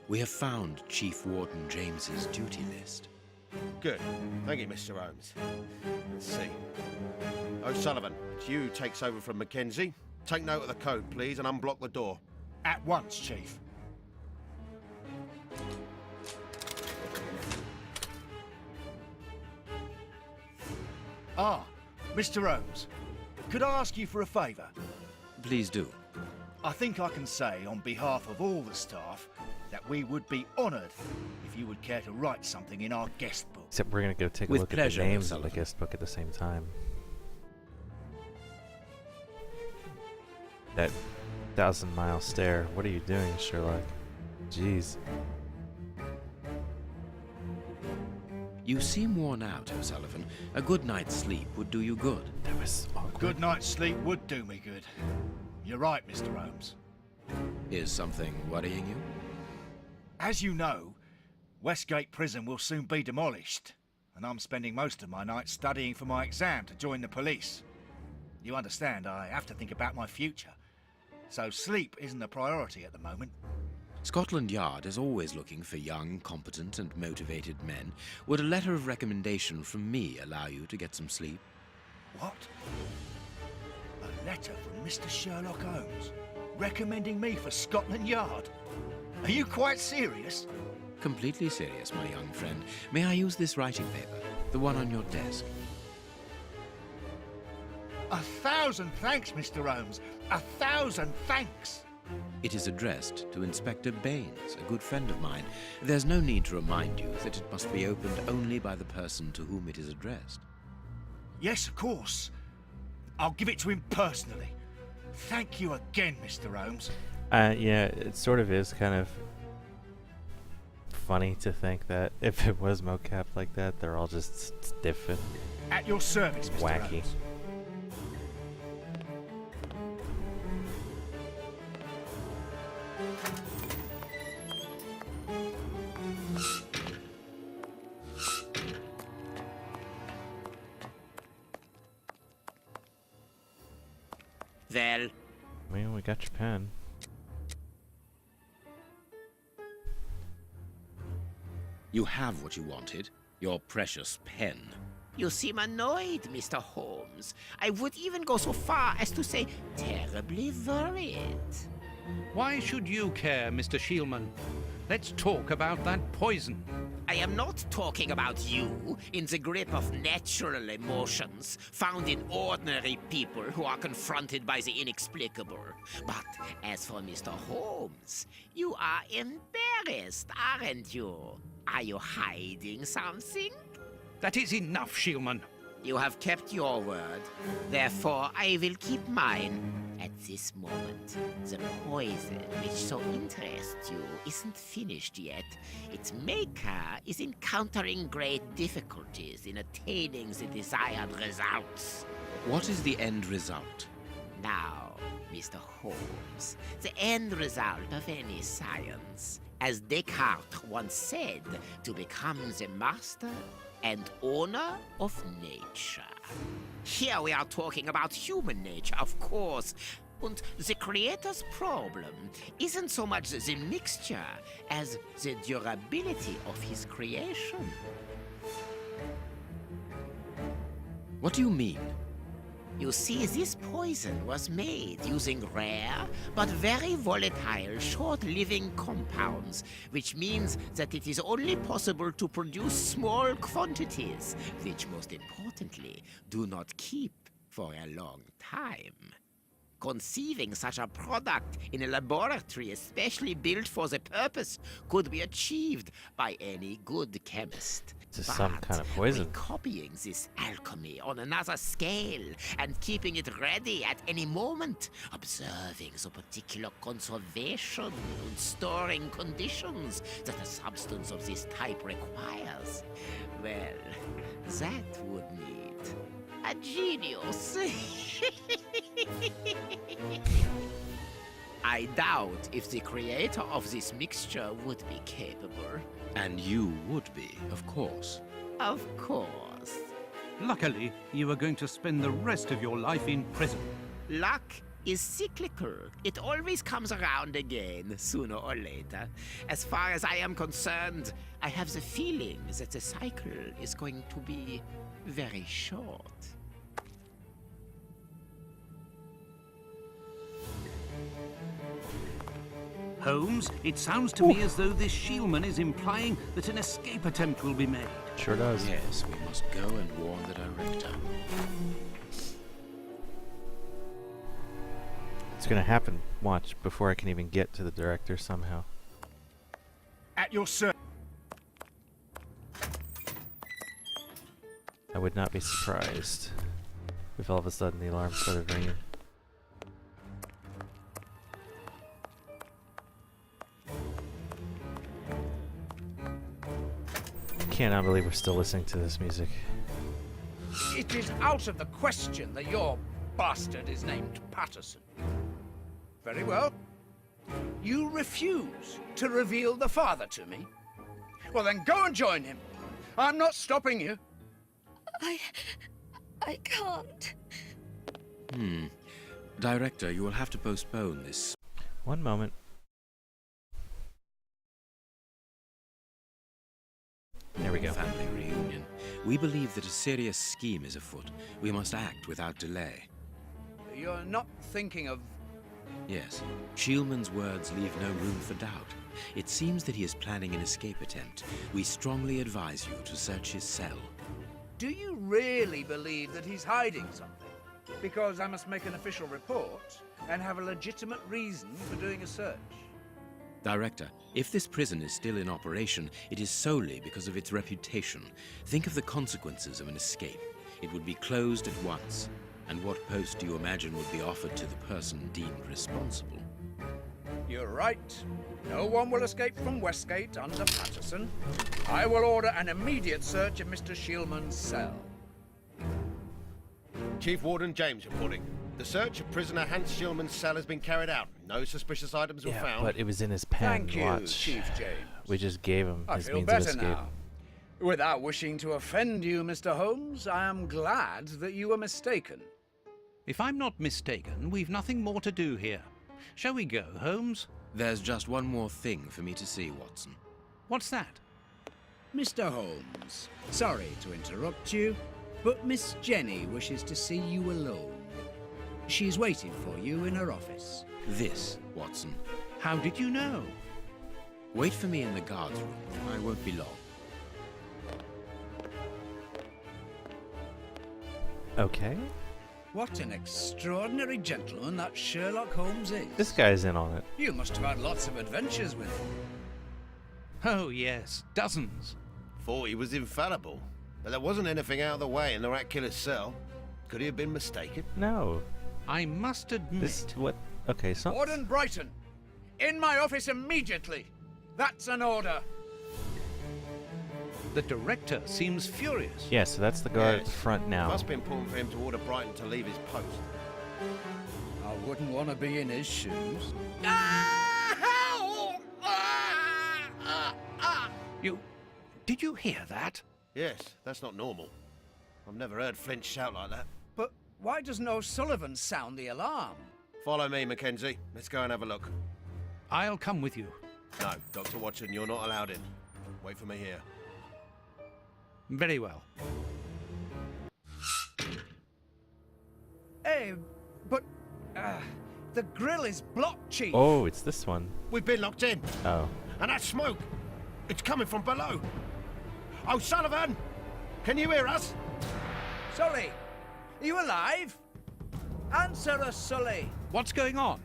We have found Chief Warden James's duty list. Good. Thank you, Mr. Holmes. Let's see. O'Sullivan, it's you who takes over from Mackenzie. Take note of the code, please, and unblock the door. At once, Chief. Ah, Mr. Holmes, could I ask you for a favour? Please do. I think I can say on behalf of all the staff that we would be honoured if you would care to write something in our guest book. Except we're gonna go take a With look pleasure, at the names of the O'Sullivan. guest book at the same time. That 1,000-mile stare. What are you doing, Sherlock? Jeez. You seem worn out, O'Sullivan. A good night's sleep would do you good. That was awkward. Good night's sleep would do me good. You're right, Mr. Holmes. Is something worrying you? As you know, Westgate Prison will soon be demolished, and I'm spending most of my nights studying for my exam to join the police. You understand, I have to think about my future, so sleep isn't a priority at the moment. Scotland Yard is always looking for young, competent, and motivated men. Would a letter of recommendation from me allow you to get some sleep? What? A letter from Mr. Sherlock Holmes, recommending me for Scotland Yard? Are you quite serious? Completely serious, my young friend. May I use this writing paper? The one on your desk. 1,000 thanks, Mr. Holmes. 1,000 thanks. It is addressed to Inspector Baines, a good friend of mine. There's no need to remind you that it must be opened only by the person to whom it is addressed. Yes, of course. I'll give it to him personally. Thank you again, Mr. Holmes. Yeah, it sort of is kind of funny to think that if it was mocap like that, they're all just stiff and At your service, Mr. wacky. Holmes. Well, Well, we got your pen. You have what you wanted, your precious pen. you seem annoyed, Mr. Holmes. I would even go so far as to say terribly worried. Why should you care, Mr. Shielman? Let's talk about that poison. I am not talking about you in the grip of natural emotions found in ordinary people who are confronted by the inexplicable. But as for Mr. Holmes, you are embarrassed, aren't you? Are you hiding something? That is enough, Shielman. You have kept your word. Therefore, I will keep mine. At this moment, the poison which so interests you isn't finished yet. Its maker is encountering great difficulties in attaining the desired results. What is the end result? Now, Mr. Holmes, the end result of any science, as Descartes once said, to become the master and owner of nature. Here we are talking about human nature, of course. And the creator's problem isn't so much the mixture as the durability of his creation. What do you mean? You see, this poison was made using rare but very volatile short-living compounds, which means that it is only possible to produce small quantities, which most importantly do not keep for a long time. Conceiving such a product in a laboratory especially built for the purpose could be achieved by any good chemist. This is some kind of poison. By copying this alchemy on another scale and keeping it ready at any moment, observing the particular conservation and storing conditions that a substance of this type requires, well, that would need a genius. I doubt if the creator of this mixture would be capable. And you would be, of course. Of course. Luckily, you are going to spend the rest of your life in prison. Luck is cyclical. It always comes around again, sooner or later. As far as I am concerned, I have the feeling that the cycle is going to be very short. Holmes, it sounds to me as though this Shielman is implying that an escape attempt will be made. Sure does. Yes, we must go and warn the director. It's gonna happen. Watch, before I can even get to the director somehow. At your service. I would not be surprised if all of a sudden the alarm started ringing. I cannot believe we're still listening to this music. It is out of the question that your bastard is named Patterson. Very well. You refuse to reveal the father to me? Well, then go and join him. I'm not stopping you. I can't. Director, you will have to postpone this. One moment. There we go. Family reunion. We believe that a serious scheme is afoot. We must act without delay. You're not thinking of... Yes. Shielman's words leave no room for doubt. It seems that he is planning an escape attempt. We strongly advise you to search his cell. Do you really believe that he's hiding something? Because I must make an official report and have a legitimate reason for doing a search. Director, if this prison is still in operation, it is solely because of its reputation. Think of the consequences of an escape. It would be closed at once. And what post do you imagine would be offered to the person deemed responsible? You're right. No one will escape from Westgate under Patterson. I will order an immediate search of Mr. Shielman's cell. Chief Warden James reporting. The search of prisoner Hans Shielman's cell has been carried out. No suspicious items were found. But it was in his pen. Thank you, Watch. Chief James. We just gave him I his feel means of better escape. now. Without wishing to offend you, Mr. Holmes, I am glad that you were mistaken. If I'm not mistaken, we've nothing more to do here. Shall we go, Holmes? There's just one more thing for me to see, Watson. What's that? Mr. Holmes, sorry to interrupt you, but Miss Jenny wishes to see you alone. She's waiting for you in her office. This, Watson. How did you know? Wait for me in the guard's room. I won't be long. Okay. What an extraordinary gentleman that Sherlock Holmes is. This guy's in on it. You must have had lots of adventures with him. Oh, yes, dozens. Thought he was infallible. But there wasn't anything out of the way in the rat killer's cell. Could he have been mistaken? No. I must admit... This what? Okay, so Warden Brighton, in my office immediately. That's an order. The director seems furious. yeah. So that's the guard at the Yes. front now. Must be important for him to order Brighton to leave his post. I wouldn't want to be in his shoes. Did you hear that? Yes, that's not normal. I've never heard Flint shout like that. But why doesn't O'Sullivan sound the alarm? Follow me, Mackenzie. Let's go and have a look. I'll come with you. No, Dr. Watson, you're not allowed in. Wait for me here. Very well. okay, but the grill is blocked, Chief. Oh, it's this one. We've been locked in, Oh. and that smoke, it's coming from below. Oh, Sullivan! Can you hear us? Sully, are you alive? Answer us, Sully. What's going on?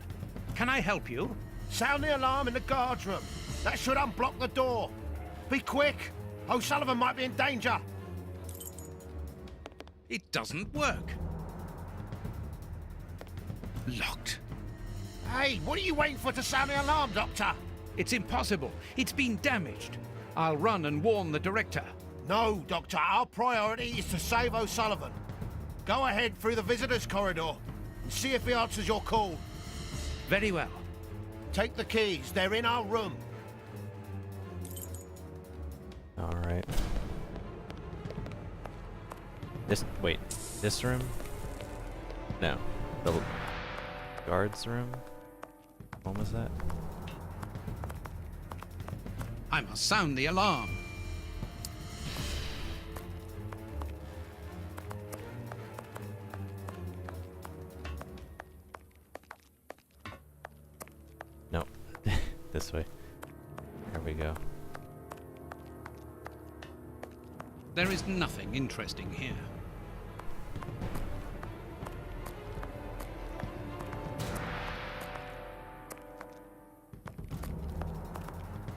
Can I help you? Sound the alarm in the guard's room. That should unblock the door. Be quick. O'Sullivan might be in danger. It doesn't work. Locked. Hey, what are you waiting for to sound the alarm, Doctor? It's impossible. It's been damaged. I'll run and warn the director. No, Doctor. Our priority is to save O'Sullivan. Go ahead through the visitors' corridor and see if he answers your call. Very well. Take the keys. They're in our room. Alright. Wait, this room? No. The guard's room? What was that? I must sound the alarm. No. This way. There we go. There is nothing interesting here.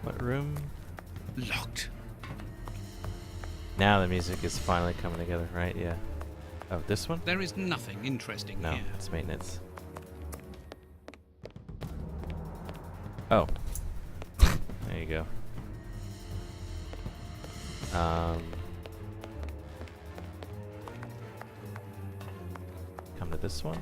What room? Locked. Now the music is finally coming together, right? Yeah. Oh, this one? There is nothing interesting No, here. it's maintenance. Oh. There you go. Come to this one?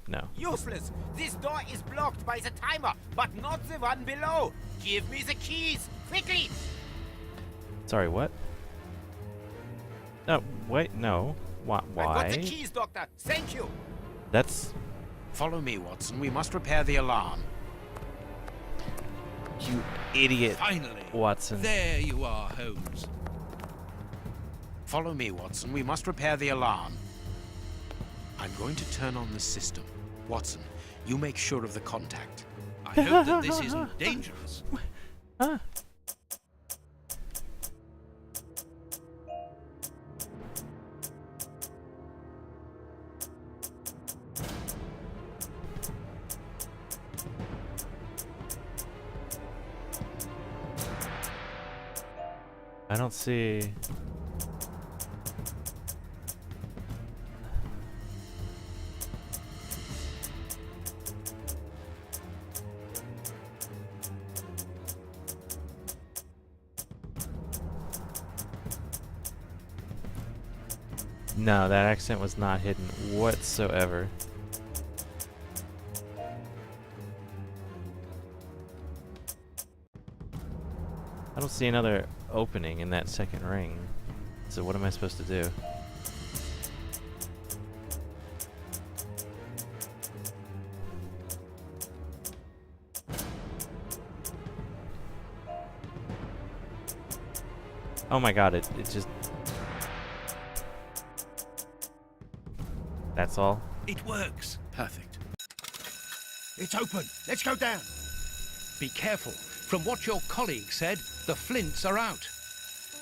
No. Useless! This door is blocked by the timer, but not the one below! Give me the keys! Quickly! Sorry, what? No, wait, no. Why? I got the keys, Doctor! Thank you! That's... Follow me, Watson. We must repair the alarm. You idiot, Finally! Watson. There you are, Holmes. Follow me, Watson. We must repair the alarm. I'm going to turn on the system. Watson, you make sure of the contact. I hope that this isn't dangerous. Huh? I don't see... No, that accent was not hidden whatsoever. I don't see another opening in that second ring. So what am I supposed to do? Oh my god, it just... That's all? It works. Perfect. It's open. Let's go down. Be careful. From what your colleague said, the flints are out.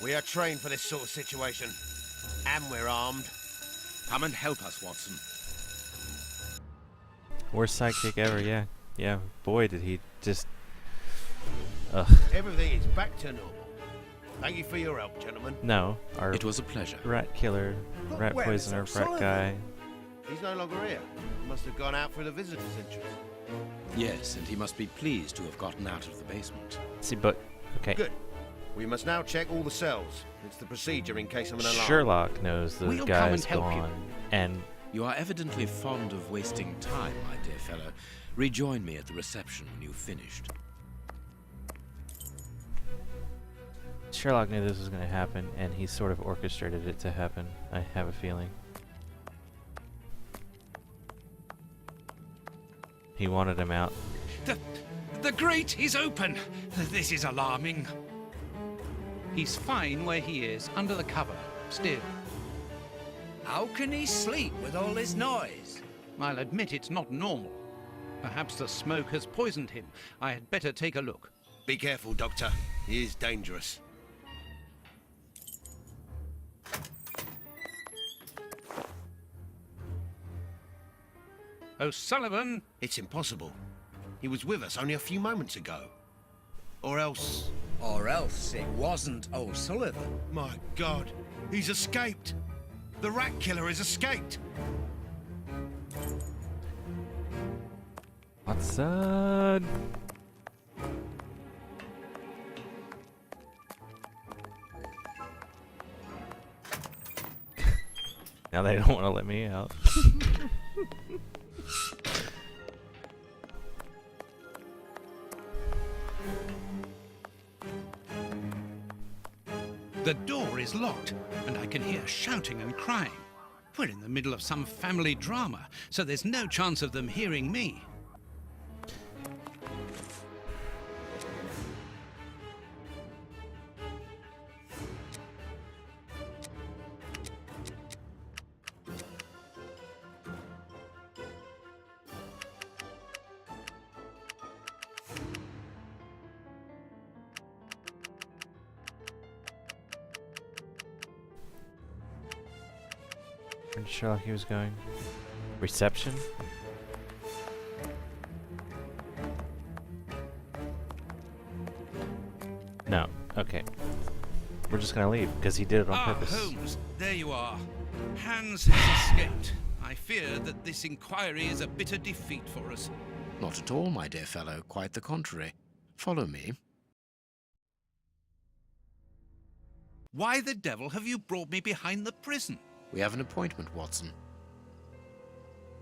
We are trained for this sort of situation. And we're armed. Come and help us, Watson. Worst sidekick ever, yeah. Yeah, boy did he just... Ugh. Everything is back to normal. Thank you for your help, gentlemen. No, our It was a pleasure. rat killer, rat where is poisoner, rat O'Sullivan? guy. He's no longer here. He must have gone out for the visitors' entrance. Yes, and he must be pleased to have gotten out of the basement. See, but... Okay. Good. We must now check all the cells. It's the procedure in case of an alarm. Sherlock knows those We'll come guys and help you. gone. And You are evidently fond of wasting time, my dear fellow. Rejoin me at the reception when you've finished. Sherlock knew this was going to happen, and he sort of orchestrated it to happen. I have a feeling. He wanted him out. The grate is open. This is alarming. He's fine where he is, under the cover, still. How can he sleep with all this noise? I'll admit it's not normal. Perhaps the smoke has poisoned him. I had better take a look. Be careful, Doctor. He is dangerous. O'Sullivan! It's impossible. He was with us only a few moments ago. Or else... Or else it wasn't O'Sullivan. My God, he's escaped! The rat killer has escaped! Watson! Now they don't want to let me out. The door is locked, and I can hear shouting and crying. We're in the middle of some family drama, so there's no chance of them hearing me. Where did Sherlock he was going? Reception? No. Okay. We're just gonna leave, because he did it on purpose. Holmes, there you are. Hans has escaped. I fear that this inquiry is a bitter defeat for us. Not at all, my dear fellow. Quite the contrary. Follow me. Why the devil have you brought me behind the prison? We have an appointment, Watson.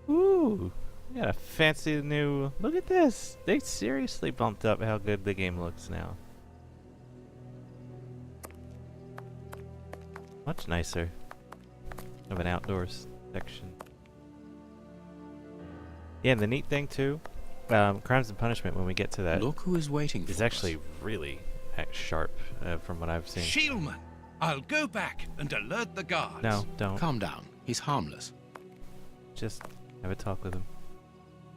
Ooh, we got a fancy new... Look at this! They seriously bumped up how good the game looks now. Much nicer. Of an outdoors section. Yeah, and the neat thing too, Crimes and Punishment, when we get to that, Look who is waiting for is actually really sharp from what I've seen. Shieldman! I'll go back and alert the guards. No, don't. Calm down. He's harmless. Just have a talk with him.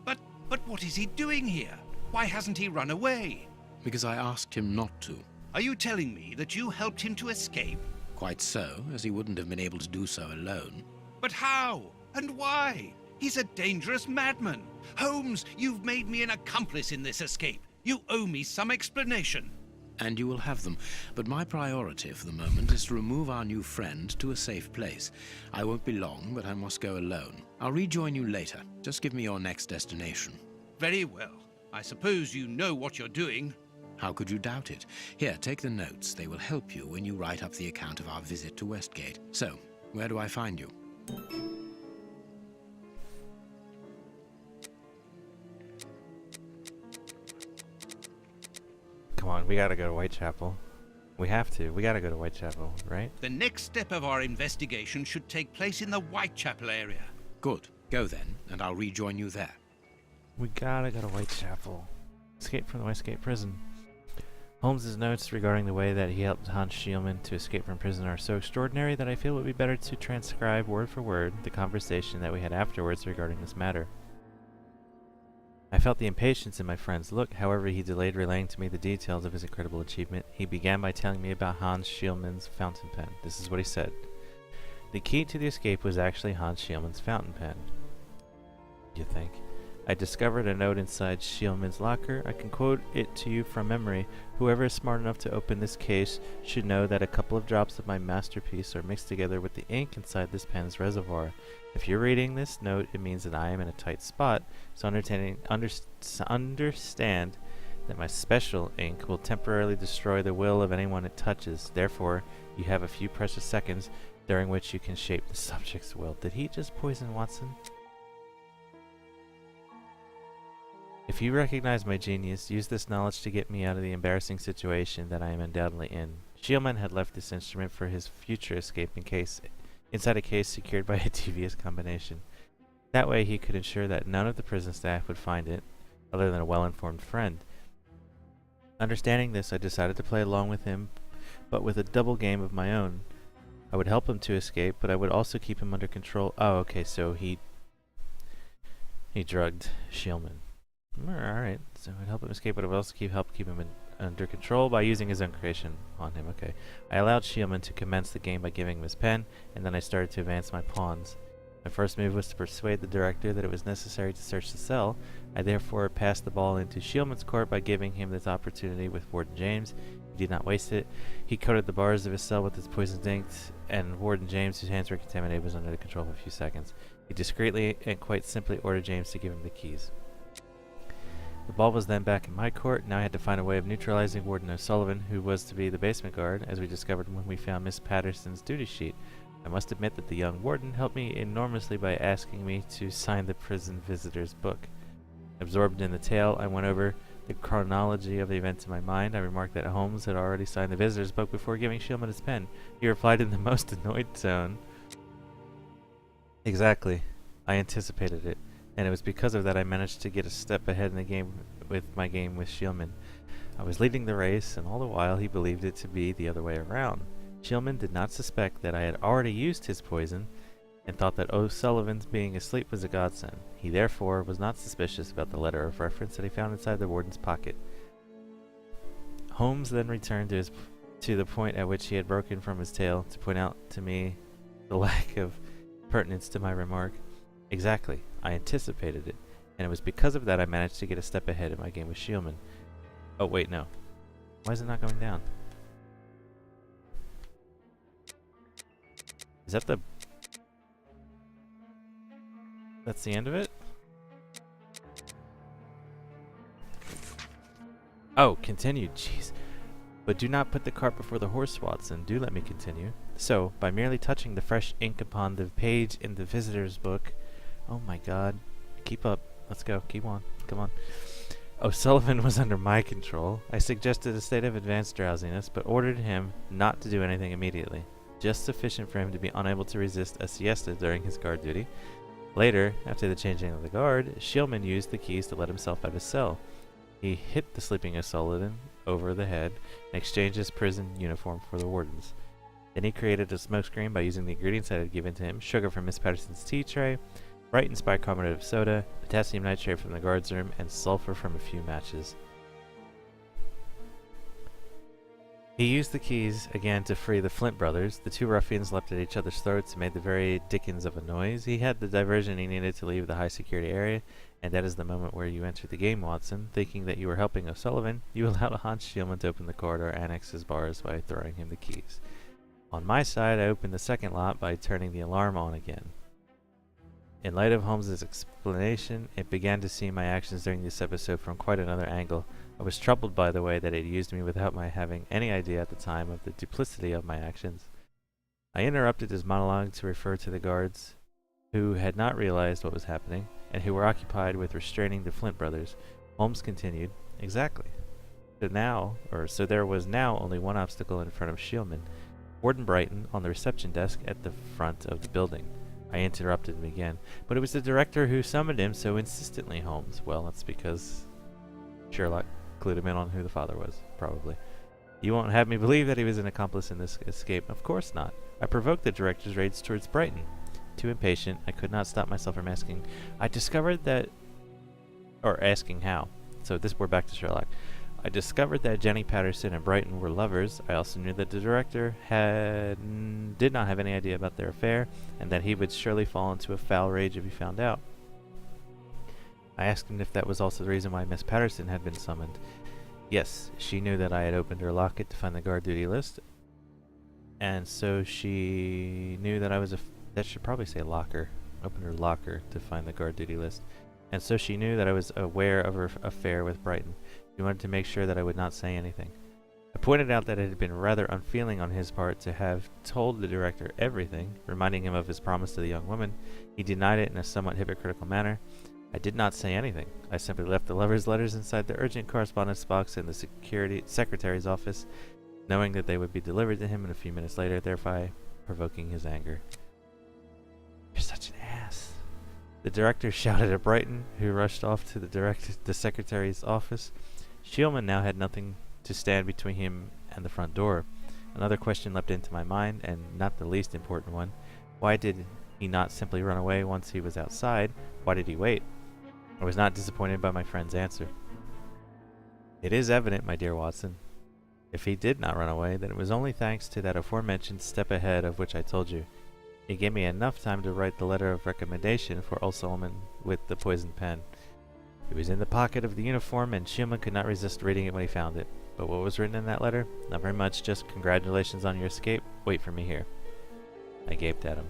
But what is he doing here? Why hasn't he run away? Because I asked him not to. Are you telling me that you helped him to escape? Quite so, as he wouldn't have been able to do so alone. But how? And why? He's a dangerous madman. Holmes, you've made me an accomplice in this escape. You owe me some explanation. And you will have them. But my priority for the moment is to remove our new friend to a safe place. I won't be long, but I must go alone. I'll rejoin you later. Just give me your next destination. Very well. I suppose you know what you're doing. How could you doubt it? Here, take the notes. They will help you when you write up the account of our visit to Westgate. So, where do I find you? Come on, we gotta go to Whitechapel. We have to. We gotta go to Whitechapel, right? The next step of our investigation should take place in the Whitechapel area. Good. Go then, and I'll rejoin you there. We gotta go to Whitechapel. Escape from the Westgate prison. Holmes's notes regarding the way that he helped Hans Schielman to escape from prison are so extraordinary that I feel it would be better to transcribe word for word the conversation that we had afterwards regarding this matter. I felt the impatience in my friend's look, however he delayed relaying to me the details of his incredible achievement. He began by telling me about Hans Schielman's fountain pen. This is what he said. The key to the escape was actually Hans Schielman's fountain pen. You think? I discovered a note inside Schielman's locker. I can quote it to you from memory. Whoever is smart enough to open this case should know that a couple of drops of my masterpiece are mixed together with the ink inside this pen's reservoir. If you're reading this note, it means that I am in a tight spot, so understand that my special ink will temporarily destroy the will of anyone it touches. Therefore, you have a few precious seconds during which you can shape the subject's will. Did he just poison Watson? If you recognize my genius, use this knowledge to get me out of the embarrassing situation that I am undoubtedly in. Schielman had left this instrument for his future escape inside a case secured by a devious combination. That way he could ensure that none of the prison staff would find it, other than a well-informed friend. Understanding this, I decided to play along with him, but with a double game of my own. I would help him to escape, but I would also keep him under control. Oh, okay, so he He drugged Shielman. Alright, so I'd help him escape, but I would also help keep him under control by using his own creation on him. Okay. I allowed Shielman to commence the game by giving him his pen, and then I started to advance my pawns. My first move was to persuade the director that it was necessary to search the cell. I therefore passed the ball into Shielman's court by giving him this opportunity with Warden James. He did not waste it. He coated the bars of his cell with his poisoned ink, and Warden James, whose hands were contaminated, was under the control for a few seconds. He discreetly and quite simply ordered James to give him the keys. The ball was then back in my court. Now I had to find a way of neutralizing Warden O'Sullivan, who was to be the basement guard, as we discovered when we found Miss Patterson's duty sheet. I must admit that the young warden helped me enormously by asking me to sign the prison visitor's book. Absorbed in the tale, I went over the chronology of the events in my mind. I remarked that Holmes had already signed the visitor's book before giving Shielman his pen. He replied in the most annoyed tone. Exactly. I anticipated it, and it was because of that I managed to get a step ahead in the game with my game with Shielman. I was leading the race, and all the while he believed it to be the other way around. Shielman did not suspect that I had already used his poison, and thought that O'Sullivan's being asleep was a godsend. He therefore was not suspicious about the letter of reference that he found inside the warden's pocket. Holmes then returned to the point at which he had broken from his tale to point out to me the lack of pertinence to my remark. Exactly. I anticipated it, and it was because of that I managed to get a step ahead in my game with Shielman. Oh, wait, no. Why is it not going down? Is that the... That's the end of it? Oh, continue. Jeez. But do not put the cart before the horse, Watson. Do let me continue. So, by merely touching the fresh ink upon the page in the visitor's book... Oh my god. Keep up. Let's go. Keep on. Come on. O'Sullivan was under my control. I suggested a state of advanced drowsiness, but ordered him not to do anything immediately. Just sufficient for him to be unable to resist a siesta during his guard duty. Later, after the changing of the guard, Shielman used the keys to let himself out of his cell. He hit the sleeping O'Sullivan over the head and exchanged his prison uniform for the warden's. Then he created a smokescreen by using the ingredients I had given to him: sugar from Miss Patterson's tea tray, Brighton's bicarbonate of soda, potassium nitrate from the guard's room, and sulfur from a few matches. He used the keys again to free the Flint brothers. The two ruffians leapt at each other's throats and made the very dickens of a noise. He had the diversion he needed to leave the high-security area, and that is the moment where you entered the game, Watson. Thinking that you were helping O'Sullivan, you allowed Hans Shielman to open the corridor annex's bars by throwing him the keys. On my side, I opened the second lot by turning the alarm on again. In light of Holmes's explanation, it began to see my actions during this episode from quite another angle. I was troubled by the way that it used me without my having any idea at the time of the duplicity of my actions. I interrupted his monologue to refer to the guards, who had not realized what was happening, and who were occupied with restraining the Flint brothers. Holmes continued, "Exactly. So there was now only one obstacle in front of Shielman, Warden Brighton on the reception desk at the front of the building." I interrupted him again. "But it was the director who summoned him so insistently, Holmes." Well, that's because Sherlock clued him in on who the father was, probably. "You won't have me believe that he was an accomplice in this escape." "Of course not. I provoked the director's raids towards Brighton." Too impatient, I could not stop myself from asking. "I discovered that..." Or asking how. So we're back to Sherlock. "I discovered that Jenny Patterson and Brighton were lovers. I also knew that the director did not have any idea about their affair, and that he would surely fall into a foul rage if he found out." I asked him if that was also the reason why Miss Patterson had been summoned. "Yes, she knew that I had opened her locket to find the guard duty list, and so she knew that I was that should probably say locker. Opened her locker to find the guard duty list. And so she knew that I was aware of her affair with Brighton. She wanted to make sure that I would not say anything. I pointed out that it had been rather unfeeling on his part to have told the director everything, reminding him of his promise to the young woman. He denied it in a somewhat hypocritical manner. I did not say anything. I simply left the lovers' letters inside the urgent correspondence box in the secretary's office, knowing that they would be delivered to him in a few minutes later, thereby provoking his anger. "You're such an ass." The director shouted at Brighton, who rushed off to the secretary's office. Shielman now had nothing to stand between him and the front door. Another question leapt into my mind, and not the least important one. Why did he not simply run away once he was outside? Why did he wait? I was not disappointed by my friend's answer. It is evident, my dear Watson, if he did not run away, then it was only thanks to that aforementioned step ahead of which I told you. He gave me enough time to write the letter of recommendation for O'Sullivan with the poisoned pen. It was in the pocket of the uniform, and Schumann could not resist reading it when he found it. But what was written in that letter? Not very much, just congratulations on your escape. Wait for me here. I gaped at him.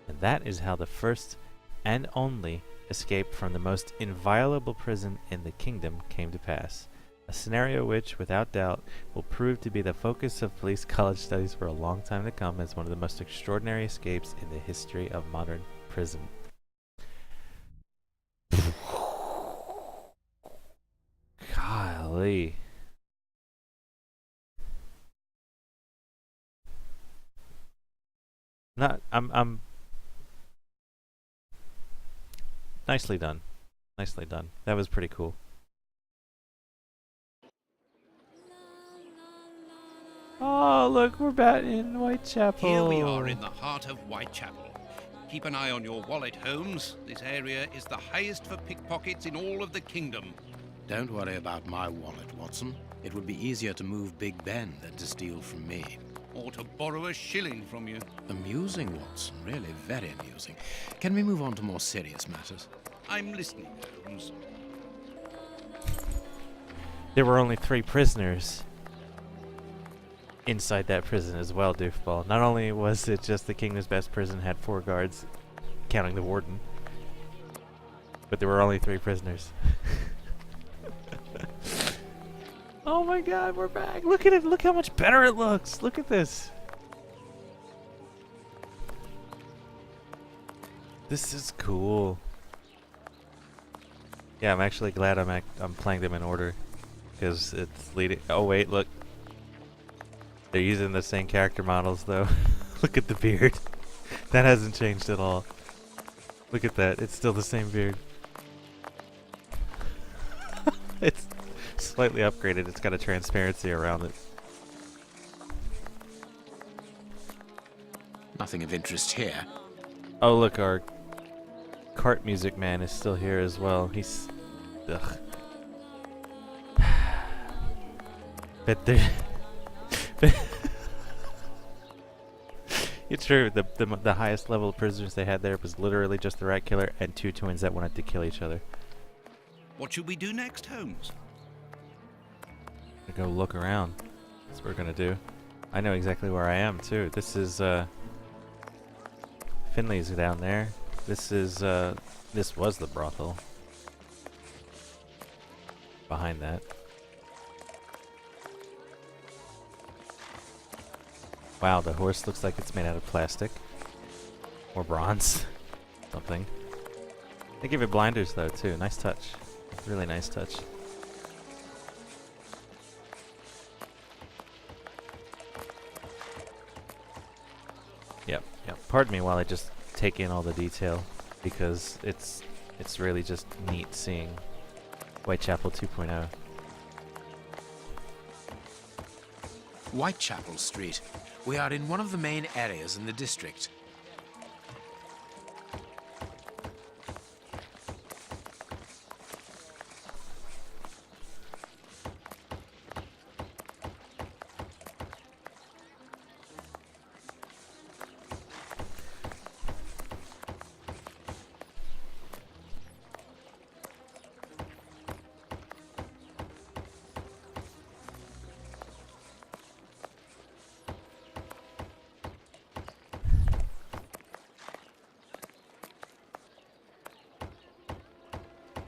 And that is how the first and only escape from the most inviolable prison in the kingdom came to pass. A scenario which, without doubt, will prove to be the focus of police college studies for a long time to come as one of the most extraordinary escapes in the history of modern prison. Golly. I'm nicely done. Nicely done. That was pretty cool. Oh, look, we're back in Whitechapel. Here we are in the heart of Whitechapel. Keep an eye on your wallet, Holmes. This area is the highest for pickpockets in all of the kingdom. Don't worry about my wallet, Watson. It would be easier to move Big Ben than to steal from me. Or to borrow a shilling from you. Amusing, Watson. Really very amusing. Can we move on to more serious matters? I'm listening, Holmes. There were only 3 prisoners inside that prison as well, doofball. Not only was it just the kingdom's best prison, had 4 guards, counting the warden, but there were only 3 prisoners. Oh my god, we're back! Look at it! Look how much better it looks! Look at this! This is cool. Yeah, I'm actually glad I'm playing them in order, because it's leading. Oh wait, look. They're using the same character models though. Look at the beard. That hasn't changed at all. Look at that. It's still the same beard. It's slightly upgraded. It's got a transparency around it. Nothing of interest here. Oh look, our cart music man is still here as well. He's... Ugh. But there... It's true, the highest level of prisoners they had there was literally just the rat killer and 2 twins that wanted to kill each other. What should we do next, Holmes? Go look around. That's what we're gonna do. I know exactly where I am too. This is Finley's down there. This is this was the brothel. Behind that. Wow, the horse looks like it's made out of plastic. Or bronze. Something. They give it blinders though too. Nice touch. Really nice touch. Yep. Pardon me while I just take in all the detail, because it's really just neat seeing Whitechapel 2.0. Whitechapel Street. We are in one of the main areas in the district.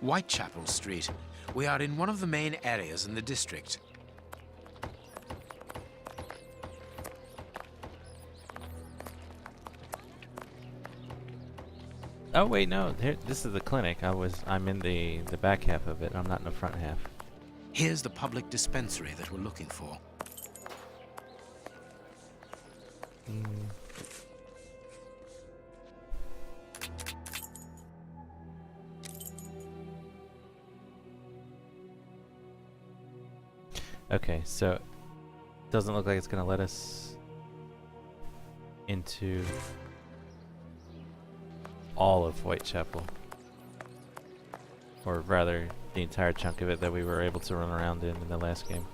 Whitechapel Street. We are in one of the main areas in the district. Oh wait, no. Here, this is the clinic. I'm in the back half of it. I'm not in the front half. Here's the public dispensary that we're looking for. Okay, so doesn't look like it's gonna let us into all of Whitechapel. Or rather, the entire chunk of it that we were able to run around in the last game.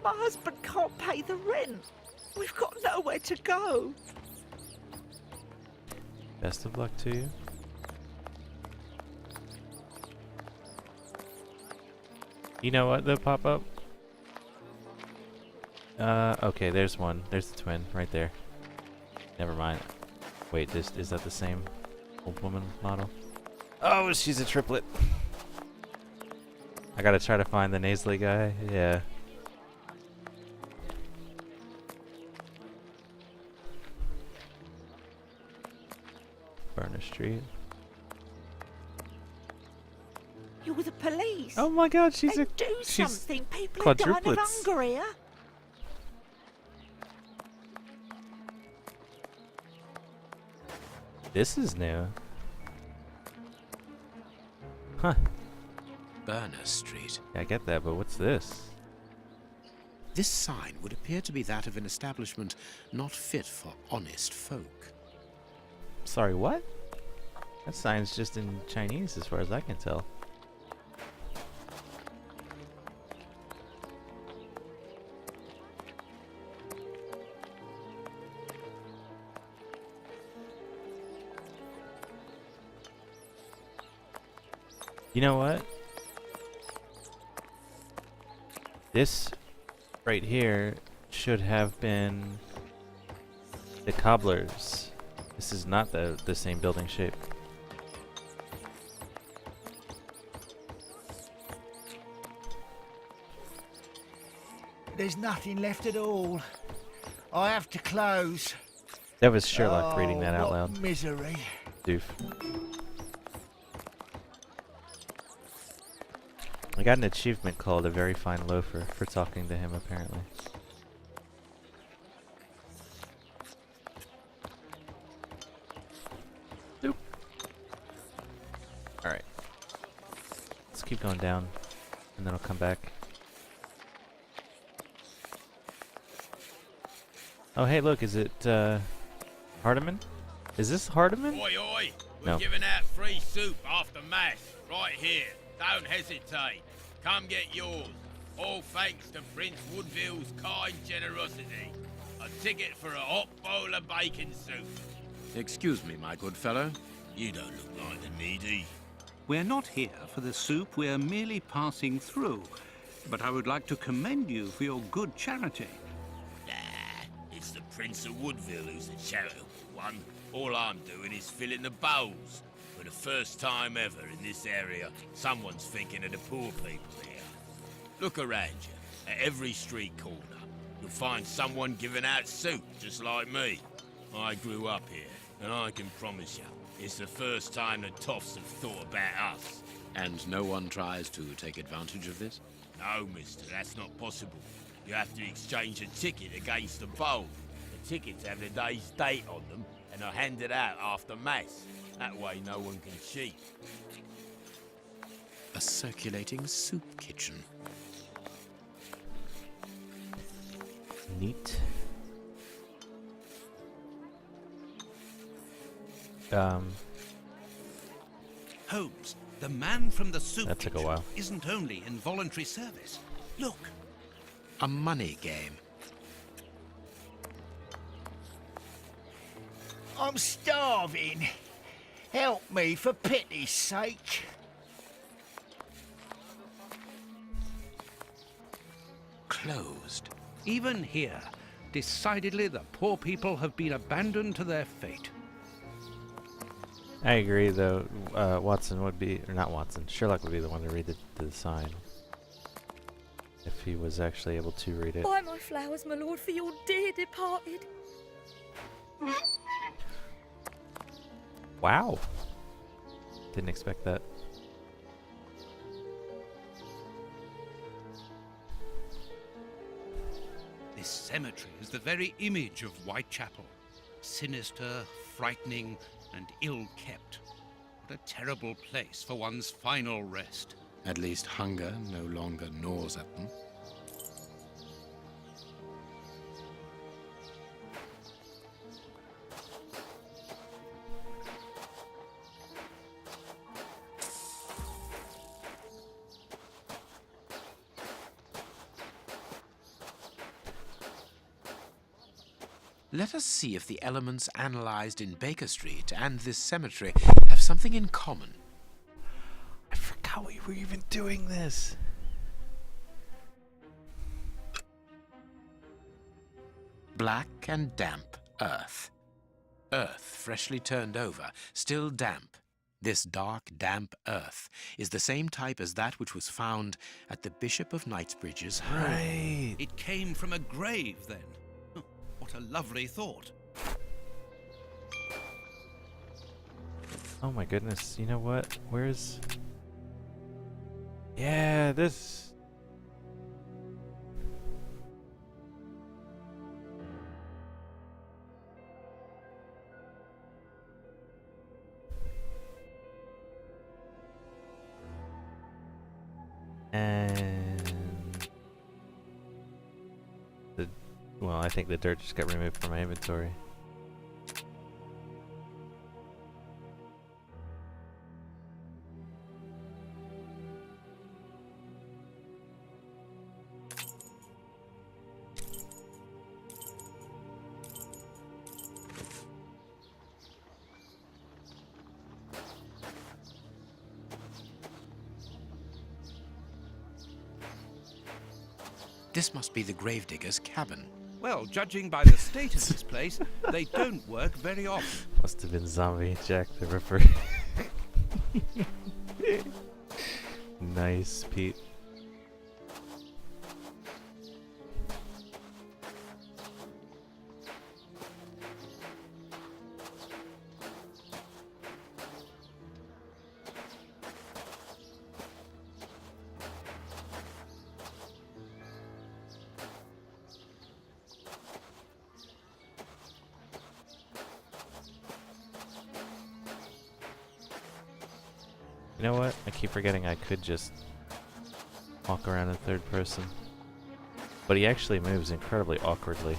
My husband can't pay the rent. We've got nowhere to go. Best of luck to you. You know what, though, pop up? Okay, there's one. There's the twin, right there. Never mind. Wait, is that the same old woman model? Oh, she's a triplet. I gotta try to find the nasally guy. Yeah. Burner Street. You're with the police. Oh my god, she's Then a... do she's something. People are dying of quadruplets. hunger here. This is new. Huh. Burner Street. Yeah, I get that, but what's this? This sign would appear to be that of an establishment not fit for honest folk. Sorry, what? That sign's just in Chinese as far as I can tell. You know what? This right here should have been the cobblers. This is not the same building shape. There's nothing left at all. I have to close. That was Sherlock reading that out what loud. Misery. Doof. I got an achievement called a very fine loafer for talking to him, apparently. Doop. Alright. Let's keep going down, and then I'll come back. Oh, hey, look, is it, Hardiman? Is this Hardiman? Oi, oi! We're No. giving out free soup after mass, right here. Don't hesitate. Come get yours. All thanks to Prince Woodville's kind generosity. A ticket for a hot bowl of bacon soup. Excuse me, my good fellow. You don't look like the needy. We're not here for the soup, we're merely passing through. But I would like to commend you for your good charity. Nah, it's the Prince of Woodville who's the charitable one. All I'm doing is filling the bowls. For the first time ever in this area, someone's thinking of the poor people here. Look around you. At every street corner, you'll find someone giving out soup, just like me. I grew up here, and I can promise you, it's the first time the toffs have thought about us. And no one tries to take advantage of this? No, mister, that's not possible. You have to exchange a ticket against a bowl. The tickets have the day's date on them, and are handed out after mass. That way no one can cheat. A circulating soup kitchen. Neat. Holmes, the man from the soup That took a kitchen while. isn't only in voluntary service. Look, A money game. I'm starving. Help me, for pity's sake. Closed. even here, decidedly the poor people have been abandoned to their fate. I agree, though. Watson would be, or not Watson, Sherlock would be the one to read the sign. If he was actually able to read it. Buy my flowers, my lord, for your dear departed. Wow. Didn't expect that. This cemetery is the very image of Whitechapel. Sinister, frightening, and ill-kept. What a terrible place for one's final rest. At least hunger no longer gnaws at them. Let us see if the elements analyzed in Baker Street and this cemetery have something in common. I forgot we were even doing this. Black and damp earth. Earth freshly turned over, still damp. This dark, damp earth is the same type as that which was found at the Bishop of Knightsbridge's home. Right. It came from a grave, then. Oh, what a lovely thought. Oh my goodness. You know what? Where's... Yeah, this... And... Well, I think the dirt just got removed from my inventory. This must be the gravedigger's cabin. Well, judging by the state of this place, they don't work very often. Must have been Zombie Jack the Ripper. Nice, Pete. You know what? I keep forgetting I could just walk around in third person. But he actually moves incredibly awkwardly.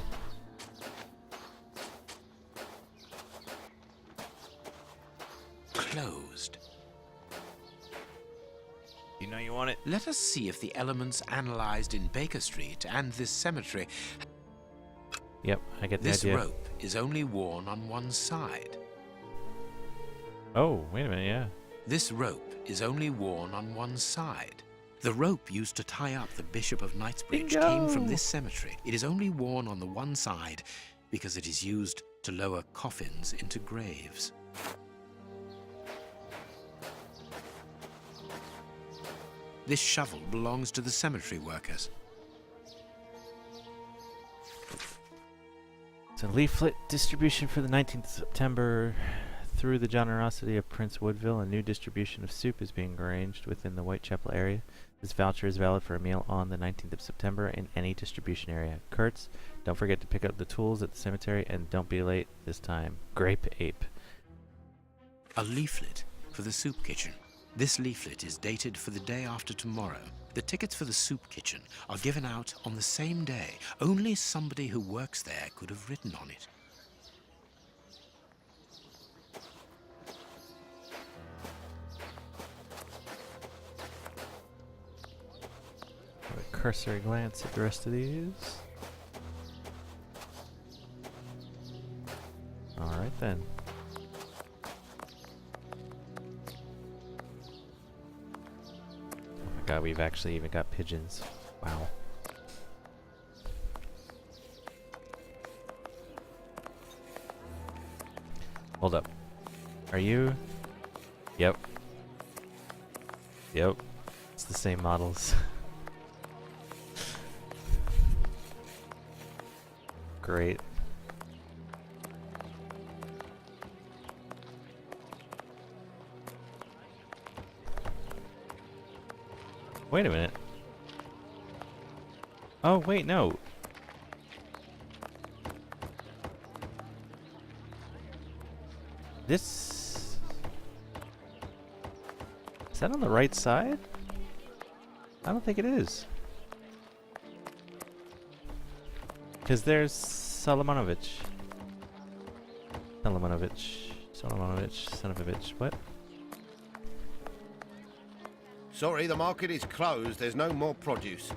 Closed. You know you want it? Let us see if the elements analyzed in Baker Street and this cemetery. Yep, I get the This idea. rope is only worn on one side. Oh, wait a minute, yeah. This rope is only worn on one side. The rope used to tie up the Bishop of Knightsbridge came from this cemetery. It is only worn on the one side because it is used to lower coffins into graves. This shovel belongs to the cemetery workers. It's a leaflet distribution for the 19th of September. Through the generosity of Prince Woodville, a new distribution of soup is being arranged within the Whitechapel area. This voucher is valid for a meal on the 19th of September in any distribution area. Kurtz, don't forget to pick up the tools at the cemetery and don't be late this time. Grape Ape. A leaflet for the soup kitchen. This leaflet is dated for the day after tomorrow. The tickets for the soup kitchen are given out on the same day. Only somebody who works there could have written on it. A cursory glance at the rest of these. Alright then. Oh my god, we've actually even got pigeons. Wow. Hold up. Are you? Yep. Yep. It's the same models. Great. Wait a minute. Oh, wait, no. This... Is that on the right side? I don't think it is. Because there's Solomonovich. Solomonovich, son of a bitch. What? Sorry, the market is closed. There's no more produce.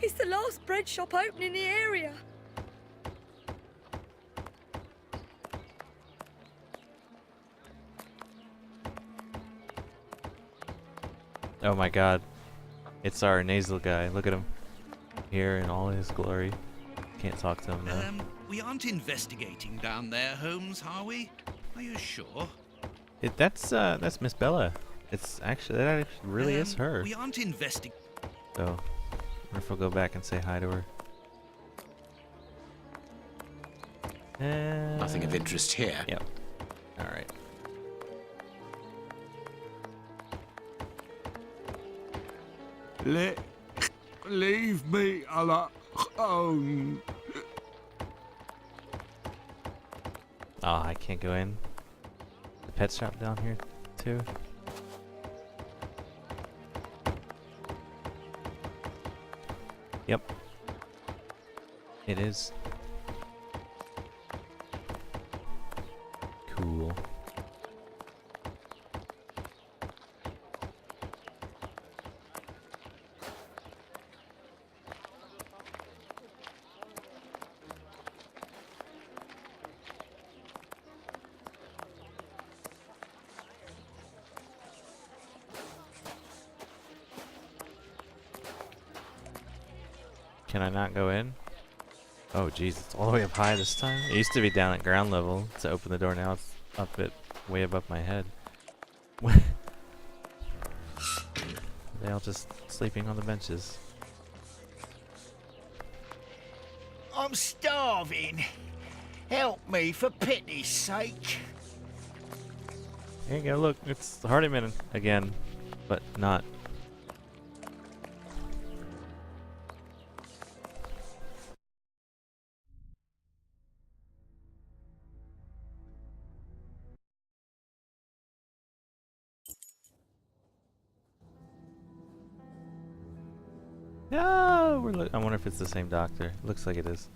It's the last bread shop open in the area. Oh my god. It's our nasal guy. Look at him. Here in all his glory. Can't talk to him though. We aren't investigating down there, Holmes, are we? Are you sure? That's Miss Bella. It's actually, that actually really is her. We aren't investigating. So, I wonder if we'll go back and say hi to her. Nothing of interest here. Yep. Alright. Leave me alone. Oh, I can't go in. The pet shop down here, too. Yep. It is. Cool. Can I not go in? Oh jeez, it's all the way up high this time. It used to be down at ground level to open the door. Now it's up at way above my head. They all just sleeping on the benches. I'm starving. Help me for pity's sake. There you go, look, it's Hardiman again, but not. No, I wonder if it's the same doctor. Looks like it is.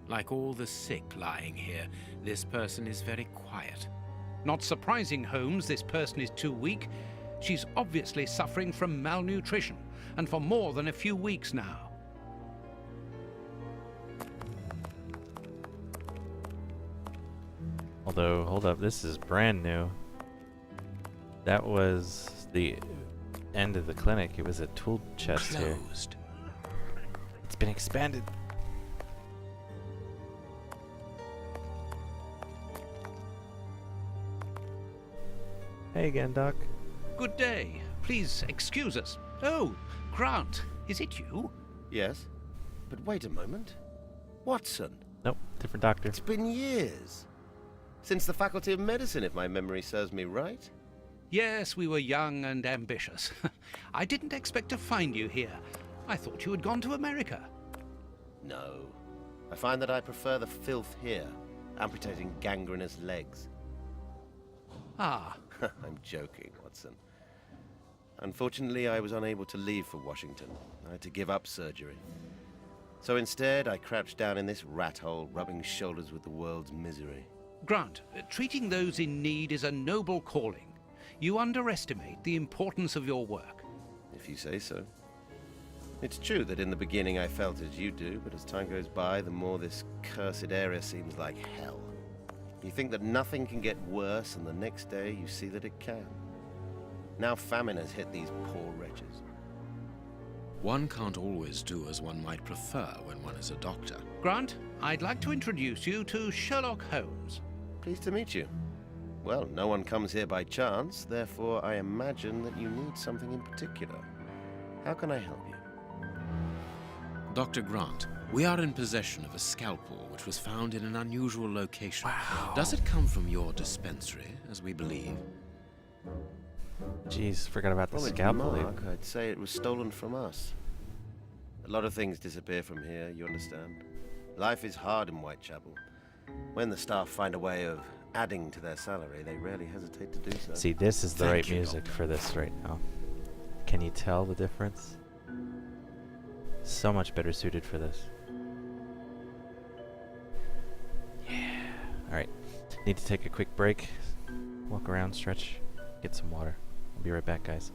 Like all the sick lying here, this person is very quiet. Not surprising, Holmes, this person is too weak. She's obviously suffering from malnutrition, and for more than a few weeks now. Although, hold up, this is brand new. That was the end of the clinic. It was a tool chest here. It's been expanded. Hey again, Doc. Good day. Please excuse us. Oh, Grant, is it you? Yes, but wait a moment. Watson. Nope, different doctor. It's been years. Since the Faculty of Medicine, if my memory serves me right. Yes, we were young and ambitious. I didn't expect to find you here. I thought you had gone to America. No. I find that I prefer the filth here, amputating gangrenous legs. Ah. I'm joking, Watson. Unfortunately, I was unable to leave for Washington. I had to give up surgery. So instead, I crouched down in this rat hole, rubbing shoulders with the world's misery. Grant, treating those in need is a noble calling. You underestimate the importance of your work. If you say so. It's true that in the beginning I felt as you do, but as time goes by, the more this cursed area seems like hell. You think that nothing can get worse, and the next day you see that it can. Now famine has hit these poor wretches. One can't always do as one might prefer when one is a doctor. Grant, I'd like to introduce you to Sherlock Holmes. Pleased to meet you. Well, no one comes here by chance, therefore I imagine that you need something in particular. How can I help you? Dr. Grant, we are in possession of a scalpel which was found in an unusual location. Wow. Does it come from your dispensary, as we believe? Jeez, forgot about the Well, scalpel. Mark, I'd say it was stolen from us. A lot of things disappear from here, you understand. Life is hard in Whitechapel. When the staff find a way of adding to their salary, they rarely hesitate to do so. See, this is the right music for this right now. Can you tell the difference? So much better suited for this. Yeah. Alright. Need to take a quick break. Walk around, stretch, get some water. I'll be right back, guys.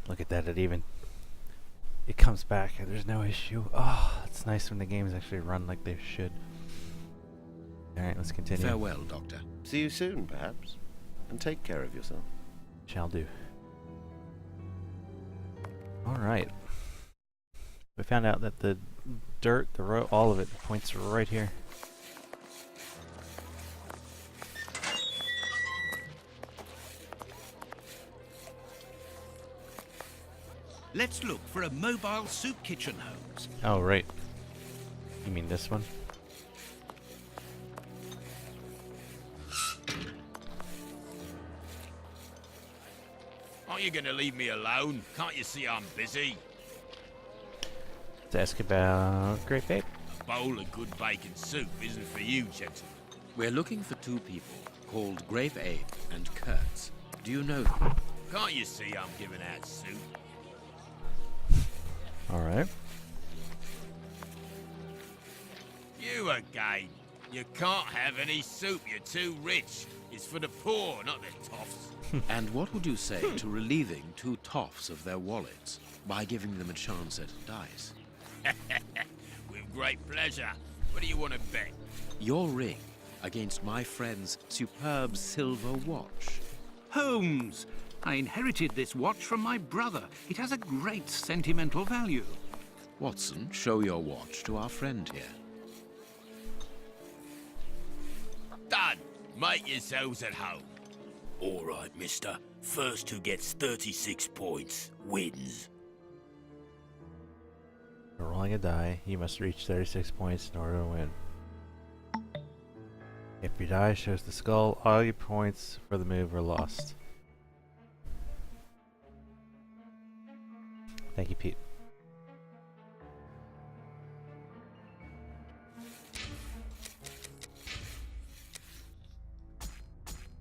Look at that, it comes back, there's no issue. Oh, it's nice when the games actually run like they should. Alright, let's continue. Farewell, Doctor. See you soon, perhaps. And take care of yourself. Shall do. Alright. We found out that the dirt, the road, all of it points right here. Let's look for a mobile soup kitchen, Holmes. Oh, right. You mean this one? Aren't you gonna leave me alone? Can't you see I'm busy? Let's ask about Great Babe. A bowl of good bacon soup isn't for you, gentlemen. We're looking for two people called Grave Abe and Kurtz. Do you know them? Can't you see I'm giving out soup? Alright. You again. You can't have any soup, you're too rich. It's for the poor, not the toffs. And what would you say to relieving two toffs of their wallets by giving them a chance at dice? With great pleasure. What do you want to bet? Your ring against my friend's superb silver watch. Holmes! I inherited this watch from my brother. It has a great sentimental value. Watson, show your watch to our friend here. Done. Make yourselves at home. All right, mister. First who gets 36 points wins. For rolling a die, you must reach 36 points in order to win. If your die shows the skull, all your points for the move are lost. Thank you, Pete.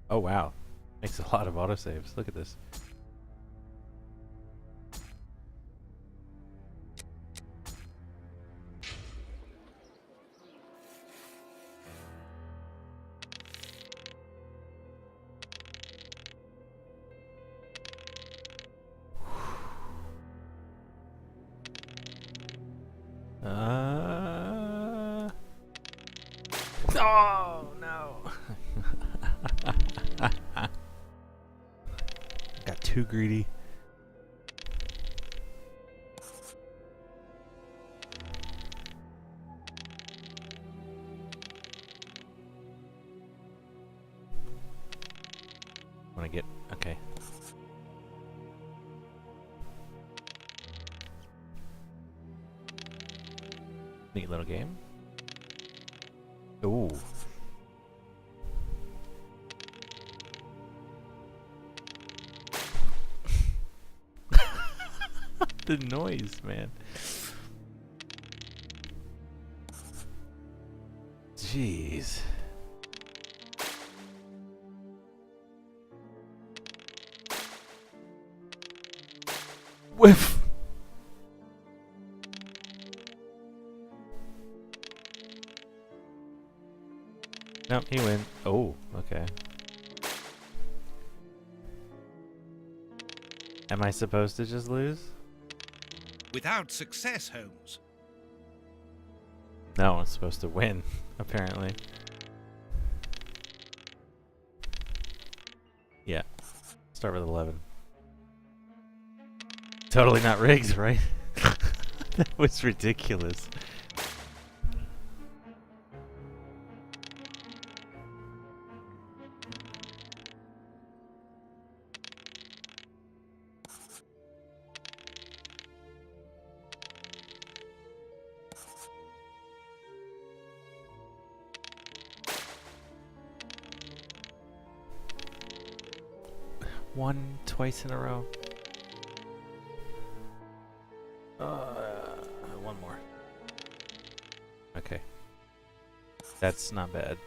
Oh wow, makes a lot of autosaves. Look at this. Oh no. Got too greedy. Wanna get okay. Neat little game. Ooh. The noise, man. Jeez. Whiff. Nope, he wins. Oh, okay. Am I supposed to just lose? Without success, Holmes. No, I'm supposed to win, apparently. Yeah. Start with 11. Totally not rigged, right? That was ridiculous. One twice in a row. One more. Okay. That's not bad.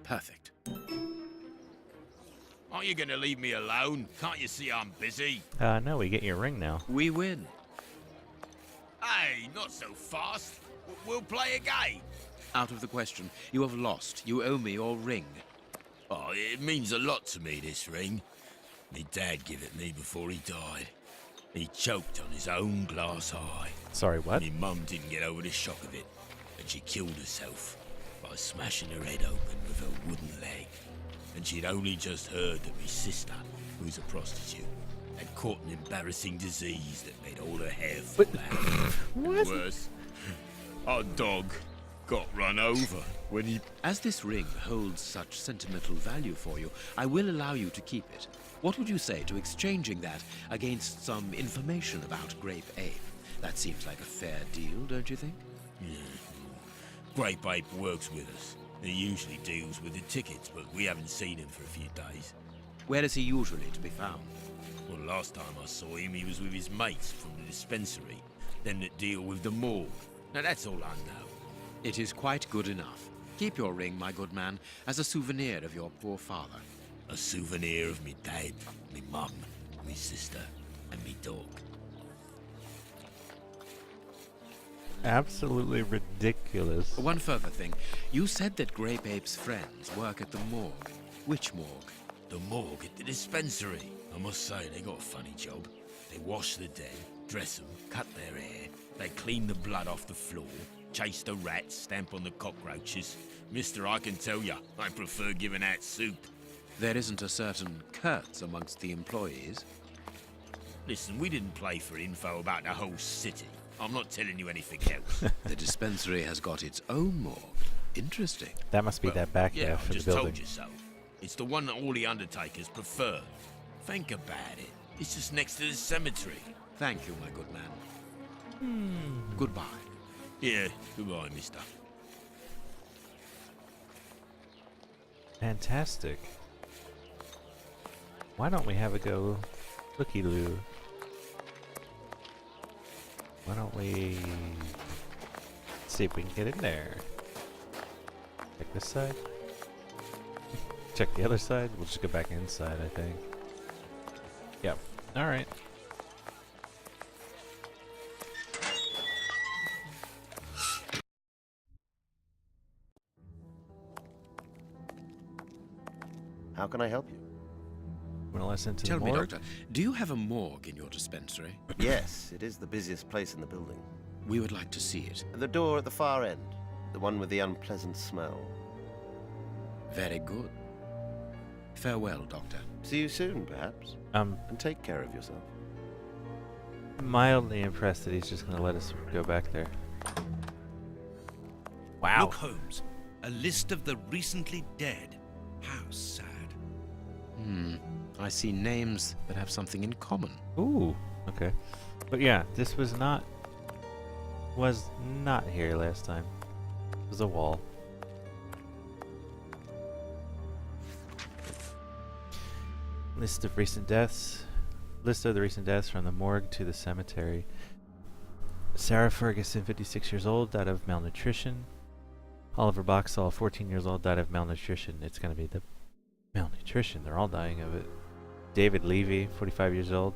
Perfect. Aren't you gonna leave me alone? Can't you see I'm busy? No, we get your ring now. We win. Hey, not so fast. We'll play again. Out of the question. You have lost. You owe me your ring. Oh, it means a lot to me, this ring. Me dad gave it me before he died. He choked on his own glass eye. Sorry, what? Me mum didn't get over the shock of it, and she killed herself by smashing her head open with her wooden leg. And she'd only just heard that me sister, who's a prostitute, had caught an embarrassing disease that made all her hair fall out. What? Worse, our dog got run over when he... As this ring holds such sentimental value for you, I will allow you to keep it. What would you say to exchanging that against some information about Grape Ape? That seems like a fair deal, don't you think? Yeah. Grape Ape works with us. He usually deals with the tickets, but we haven't seen him for a few days. Where is he usually to be found? Well, last time I saw him, he was with his mates from the dispensary, them that deal with the morgue. Now, that's all I know. It is quite good enough. Keep your ring, my good man, as a souvenir of your poor father. A souvenir of me dad, me mum, me sister, and me dog. Absolutely ridiculous. One further thing. You said that Grape Ape's friends work at the morgue. Which morgue? The morgue at the dispensary. I must say, they got a funny job. They wash the dead, dress them, cut their hair, they clean the blood off the floor, chase the rats, stamp on the cockroaches. Mister, I can tell ya, I prefer giving out soup. There isn't a certain Kurtz amongst the employees. Listen, we didn't play for info about the whole city. I'm not telling you anything else. The dispensary has got its own morgue. Interesting. That must be that back yeah, there I for the just building. told you so. It's the one that all the undertakers prefer. Think about it. It's just next to the cemetery. Thank you, my good man. Goodbye. Yeah, goodbye, mister. Fantastic. Why don't we have a go looky-loo? Why don't we see if we can get in there? Check this side. Check the other side. We'll just go back inside, I think. Yep. Alright. How can I help you? Wanna listen to Tell the me, morgue? Doctor, do you have a morgue in your dispensary? Yes, it is the busiest place in the building. We would like to see it. The door at the far end. The one with the unpleasant smell. Very good. Farewell, Doctor. See you soon, perhaps. And take care of yourself. Mildly impressed that he's just gonna let us go back there. Wow. Look, Holmes, a list of the recently dead. How sad. I see names that have something in common. Ooh. Okay. But yeah, this was not here last time. It was a wall. List of the recent deaths from the morgue to the cemetery. Sarah Ferguson, 56 years old, died of malnutrition. Oliver Boxall, 14 years old, died of malnutrition. It's going to be the malnutrition. They're all dying of it. David Levy, 45 years old.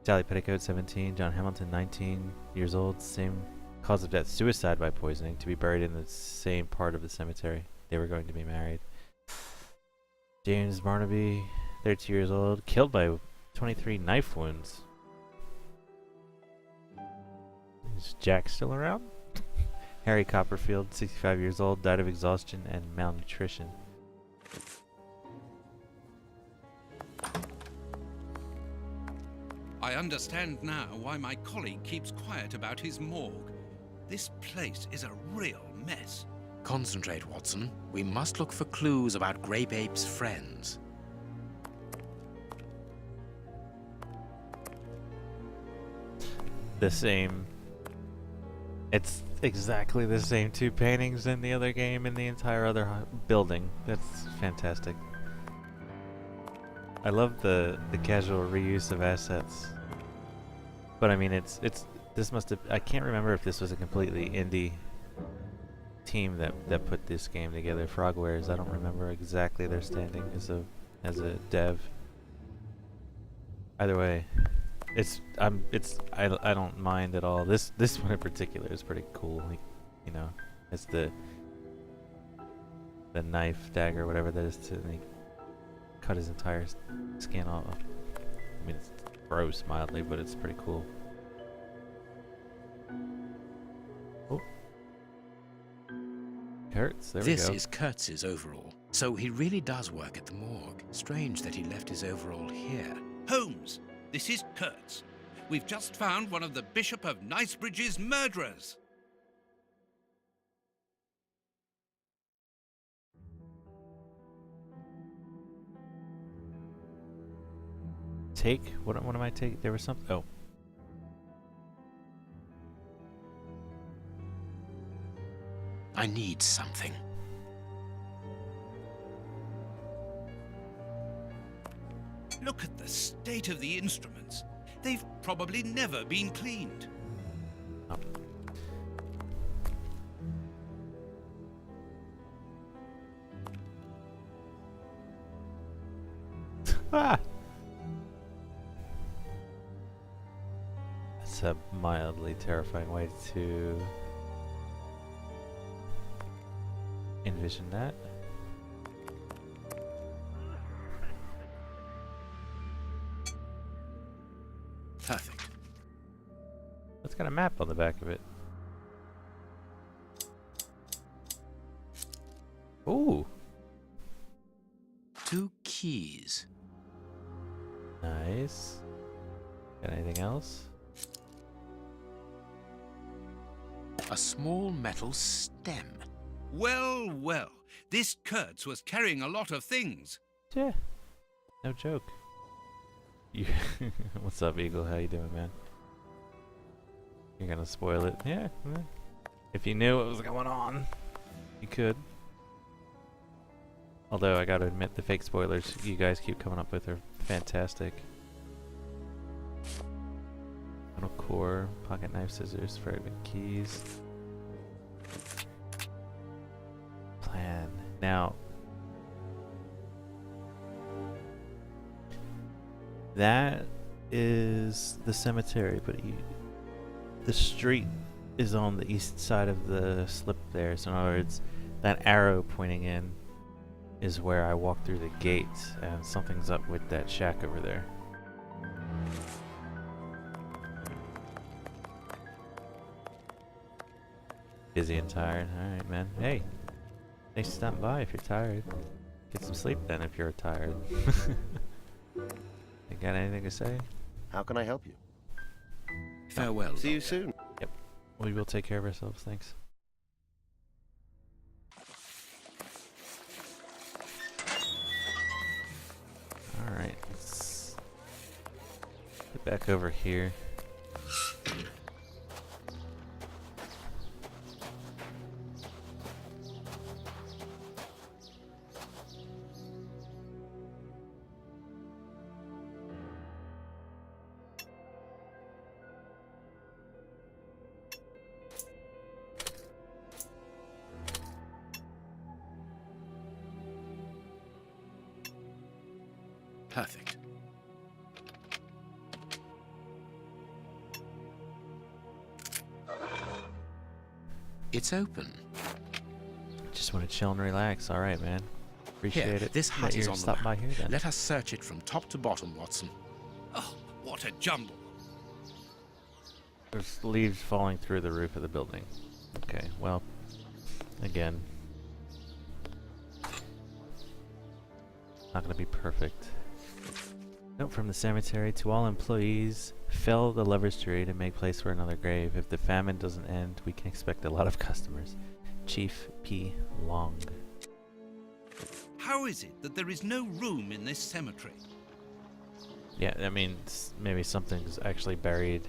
Sally Petticoat, 17. John Hamilton, 19 years old. Same cause of death, suicide by poisoning, to be buried in the same part of the cemetery. They were going to be married. James Barnaby, 32 years old, killed by 23 knife wounds. Is Jack still around? Harry Copperfield, 65 years old, died of exhaustion and malnutrition. I understand now why my colleague keeps quiet about his morgue. This place is a real mess. Concentrate, Watson. We must look for clues about Grape Ape's friends. The same. It's exactly the same two paintings in the other game in the entire other building. That's fantastic. I love the casual reuse of assets. But I mean, this must have. I can't remember if this was a completely indie team that put this game together, Frogwares. I don't remember exactly their standing as a dev. Either way, I don't mind at all. This one in particular is pretty cool. Like, you know, it's the knife, dagger, whatever that is, to like, cut his entire skin off. I mean, it's gross mildly, but it's pretty cool. Oh. Kurtz, there we go. This is Kurtz's overall, so he really does work at the morgue. Strange that he left his overall here. Holmes, this is Kurtz. We've just found one of the Bishop of Nicebridge's murderers. Take? What am I taking? There was something. Oh. I need something. Look at the state of the instruments. They've probably never been cleaned. Oh. Ah! That's a mildly terrifying way to envision that. Perfect. It's got a map on the back of it. Ooh. 2 keys. Nice. Got anything else? A small metal stem. Well, well, this Kurtz was carrying a lot of things. Yeah. No joke. You What's up, Eagle? How you doing, man? You're gonna spoil it? Yeah. If you knew what was going on, you could. Although I gotta admit, the fake spoilers you guys keep coming up with are fantastic. Metal core, pocket knife, scissors, fragment keys. Plan. Now, that is the cemetery, but the street is on the east side of the slip there. So in other words, that arrow pointing in is where I walk through the gate, and something's up with that shack over there. Busy and tired. Alright, man. Hey, thanks for stopping by if you're tired. Get some sleep then if you're tired. You got anything to say? How can I help you? Farewell. See you soon. Yep. We will take care of ourselves, thanks. Alright, let's get back over here. Perfect. It's open. Just want to chill and relax. Alright, man. Appreciate Here, it. this hut that is you on the stopped by map. here then. Let us search it from top to bottom, Watson. Oh, what a jumble. There's leaves falling through the roof of the building. Okay, well, again, not gonna be perfect. Note from the cemetery to all employees: fell the lover's tree to make place for another grave. If the famine doesn't end, we can expect a lot of customers. Chief P. Long. How is it that there is no room in this cemetery? Yeah, I mean, maybe something's actually buried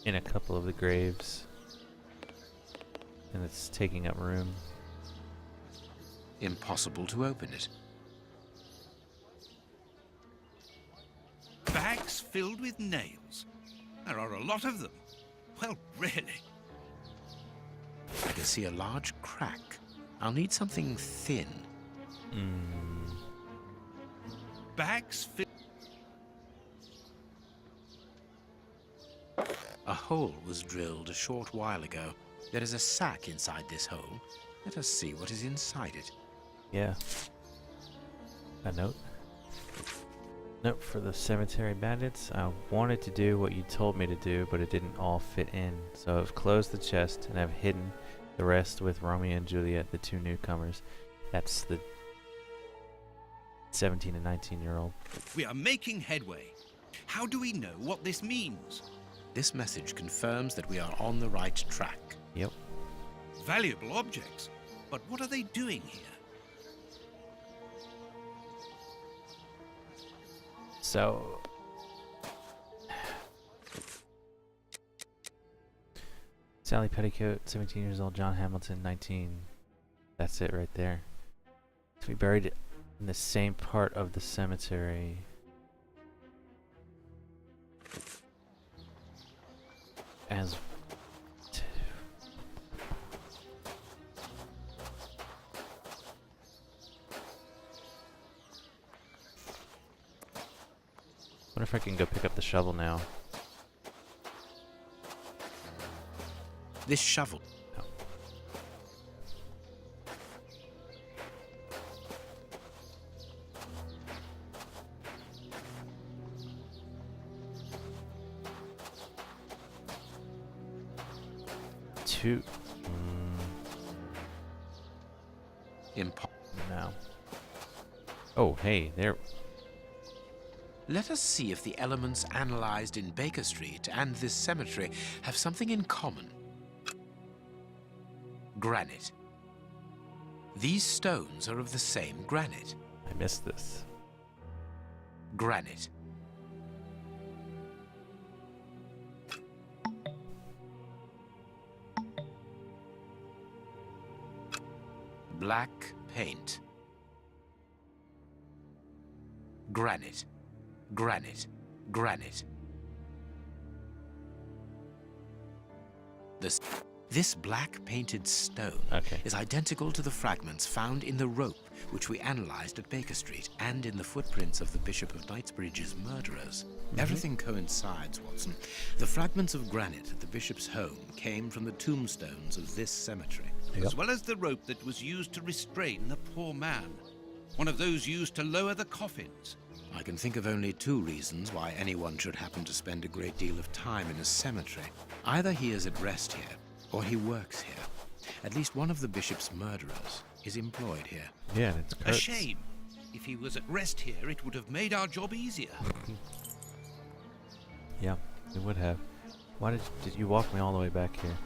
in a couple of the graves, and it's taking up room. Impossible to open it. Bags filled with nails. There are a lot of them. Well, really. I can see a large crack. I'll need something thin. Bags fit. A hole was drilled a short while ago. There is a sack inside this hole. Let us see what is inside it. Yeah. A note. Note for the cemetery bandits. I wanted to do what you told me to do, but it didn't all fit in. So I've closed the chest and I've hidden the rest with Romeo and Juliet, the two newcomers. That's the 17 and 19-year-old. We are making headway. How do we know what this means? This message confirms that we are on the right track. Yep. Valuable objects. But what are they doing here? So... Sally Petticoat, 17 years old. John Hamilton, 19. That's it right there. To be buried in the same part of the cemetery. As... Wonder if I can go pick up the shovel now. This shovel. No. Two. No. Oh, hey, there. Let us see if the elements analyzed in Baker Street and this cemetery have something in common. Granite. These stones are of the same granite. I missed this. Granite. Black paint. Granite. Granite. Granite. This black painted stone is identical to the fragments found in the rope which we analyzed at Baker Street and in the footprints of the Bishop of Knightsbridge's murderers. Everything coincides, Watson. The fragments of granite at the bishop's home came from the tombstones of this cemetery. As well as the rope that was used to restrain the poor man. One of those used to lower the coffins. I can think of only two reasons why anyone should happen to spend a great deal of time in a cemetery. Either he is at rest here, or he works here. At least one of the bishop's murderers is employed here. Yeah, and it's a shame. If he was at rest here, it would have made our job easier. Yeah, it would have. Why did you walk me all the way back here?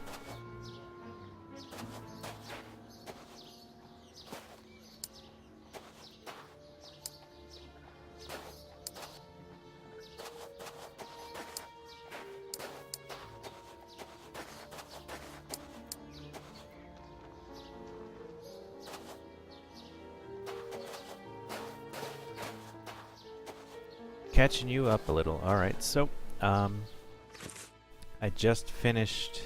Catching you up a little. Alright, so I just finished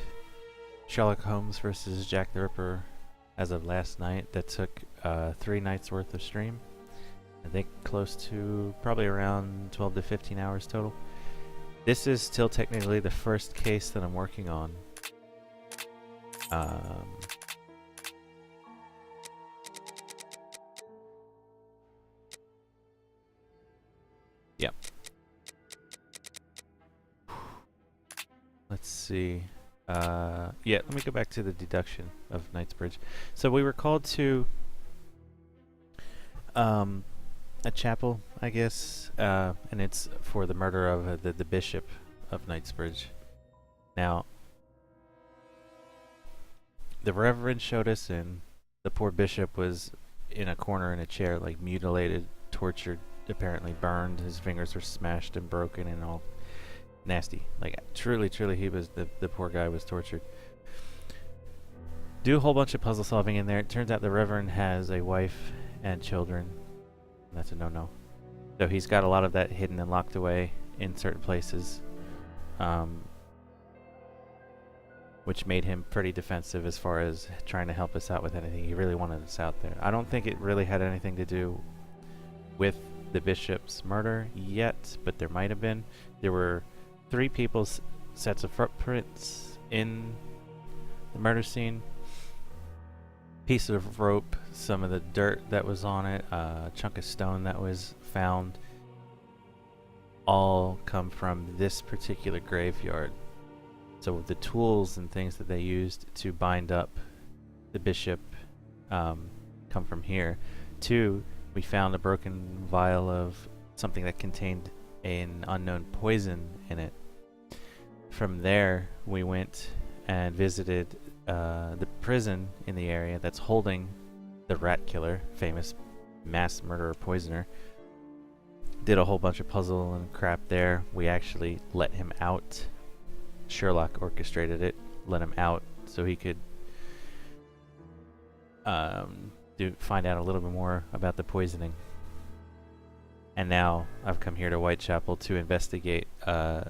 Sherlock Holmes versus Jack the Ripper as of last night. That took 3 nights worth of stream. I think close to probably around 12 to 15 hours total. This is still technically the first case that I'm working on. Yep. Let's see. Yeah, let me go back to the deduction of Knightsbridge. So we were called to a chapel, I guess, and it's for the murder of the bishop of Knightsbridge. Now, the reverend showed us in. The poor bishop was in a corner in a chair, like mutilated, tortured, apparently burned. His fingers were smashed and broken and all nasty. Like truly he was, the poor guy was tortured. Do a whole bunch of puzzle solving in there. It turns out the reverend has a wife and children. That's a no-no. So he's got a lot of that hidden and locked away in certain places. which made him pretty defensive as far as trying to help us out with anything. He really wanted us out there. I don't think it really had anything to do with the bishop's murder yet, but there might have been. There were 3 people's sets of footprints in the murder scene. Piece of rope, some of the dirt that was on it, a chunk of stone that was found, all come from this particular graveyard. So the tools and things that they used to bind up the bishop come from here. 2, we found a broken vial of something that contained an unknown poison in it. From there, we went and visited the prison in the area that's holding the rat killer, famous mass murderer poisoner. Did a whole bunch of puzzle and crap there. We actually let him out. Sherlock orchestrated it, let him out so he could find out a little bit more about the poisoning. And now I've come here to Whitechapel to investigate the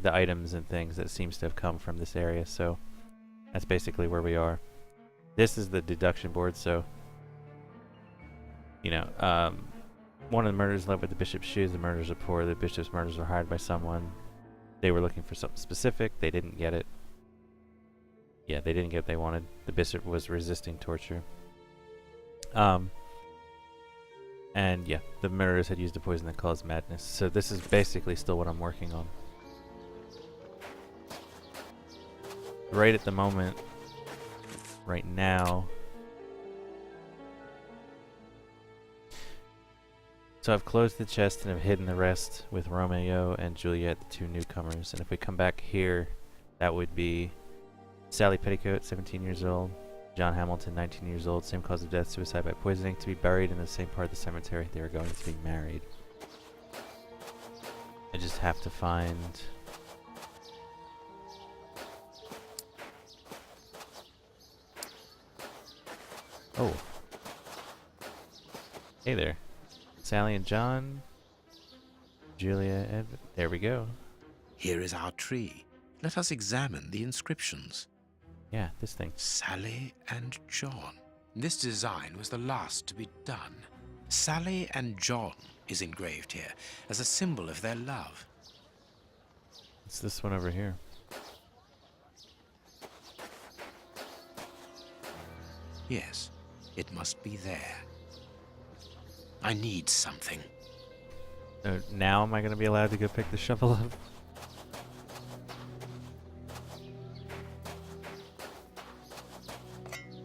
items and things that seems to have come from this area. So that's basically where we are. This is the deduction board, so you know, one of the murders led with the bishop's shoes. The murders are poor. The bishop's murders were hired by someone. They were looking for something specific. They didn't get it. Yeah, they didn't get what they wanted. The bishop was resisting torture. And yeah, the murderers had used a poison that caused madness. So this is basically still what I'm working on. Right at the moment, right now. So I've closed the chest and have hidden the rest with Romeo and Juliet, the 2 newcomers. And if we come back here, that would be Sally Petticoat, 17 years old. John Hamilton, 19 years old. Same cause of death, suicide by poisoning. To be buried in the same part of the cemetery. They were going to be married. I just have to find... Oh. Hey there. Sally and John. Julia and... There we go. Here is our tree. Let us examine the inscriptions. Yeah, this thing. Sally and John. This design was the last to be done. Sally and John is engraved here as a symbol of their love. It's this one over here. Yes, it must be there. I need something. Now am I going to be allowed to go pick the shovel up?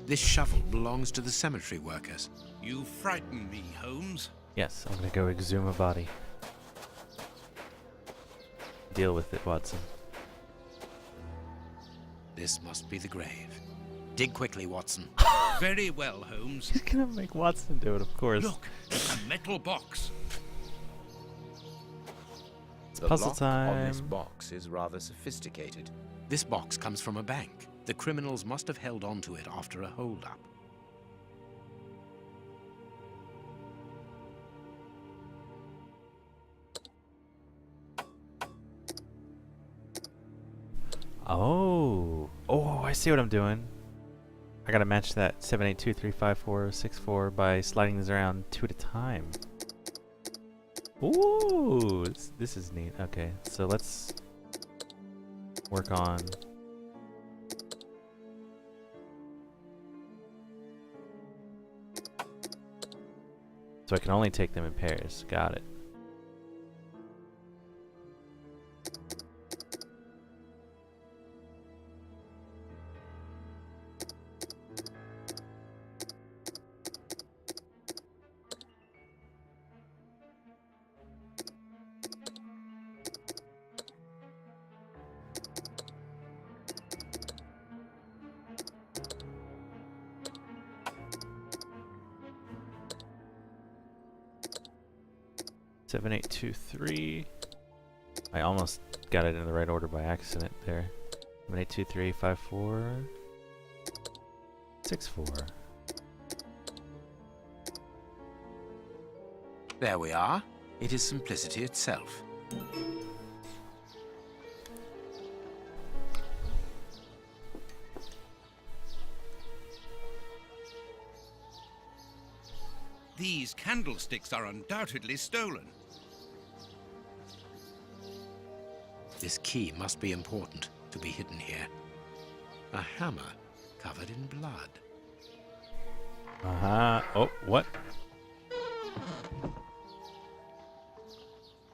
This shovel belongs to the cemetery workers. You frighten me, Holmes. Yes, I'm going to go exhume a body. Deal with it, Watson. This must be the grave. Dig quickly, Watson. Very well, Holmes. He's going to make Watson do it, of course. Look, a metal box. It's puzzle time. On this box is rather sophisticated. This box comes from a bank. The criminals must have held onto it after a hold-up. Oh, I see what I'm doing. I gotta match that 7823546 by sliding these around 2 at a time. Ooh, this is neat. Okay, so let's work on. So I can only take them in pairs. Got it. Seven, 8, 2, 3. I almost got it in the right order by accident there. 7, 8, 2, 3, 5, 4, 6, 4. There we are. It is simplicity itself. These candlesticks are undoubtedly stolen. This key must be important to be hidden here. A hammer covered in blood. Uh-huh. Oh, what?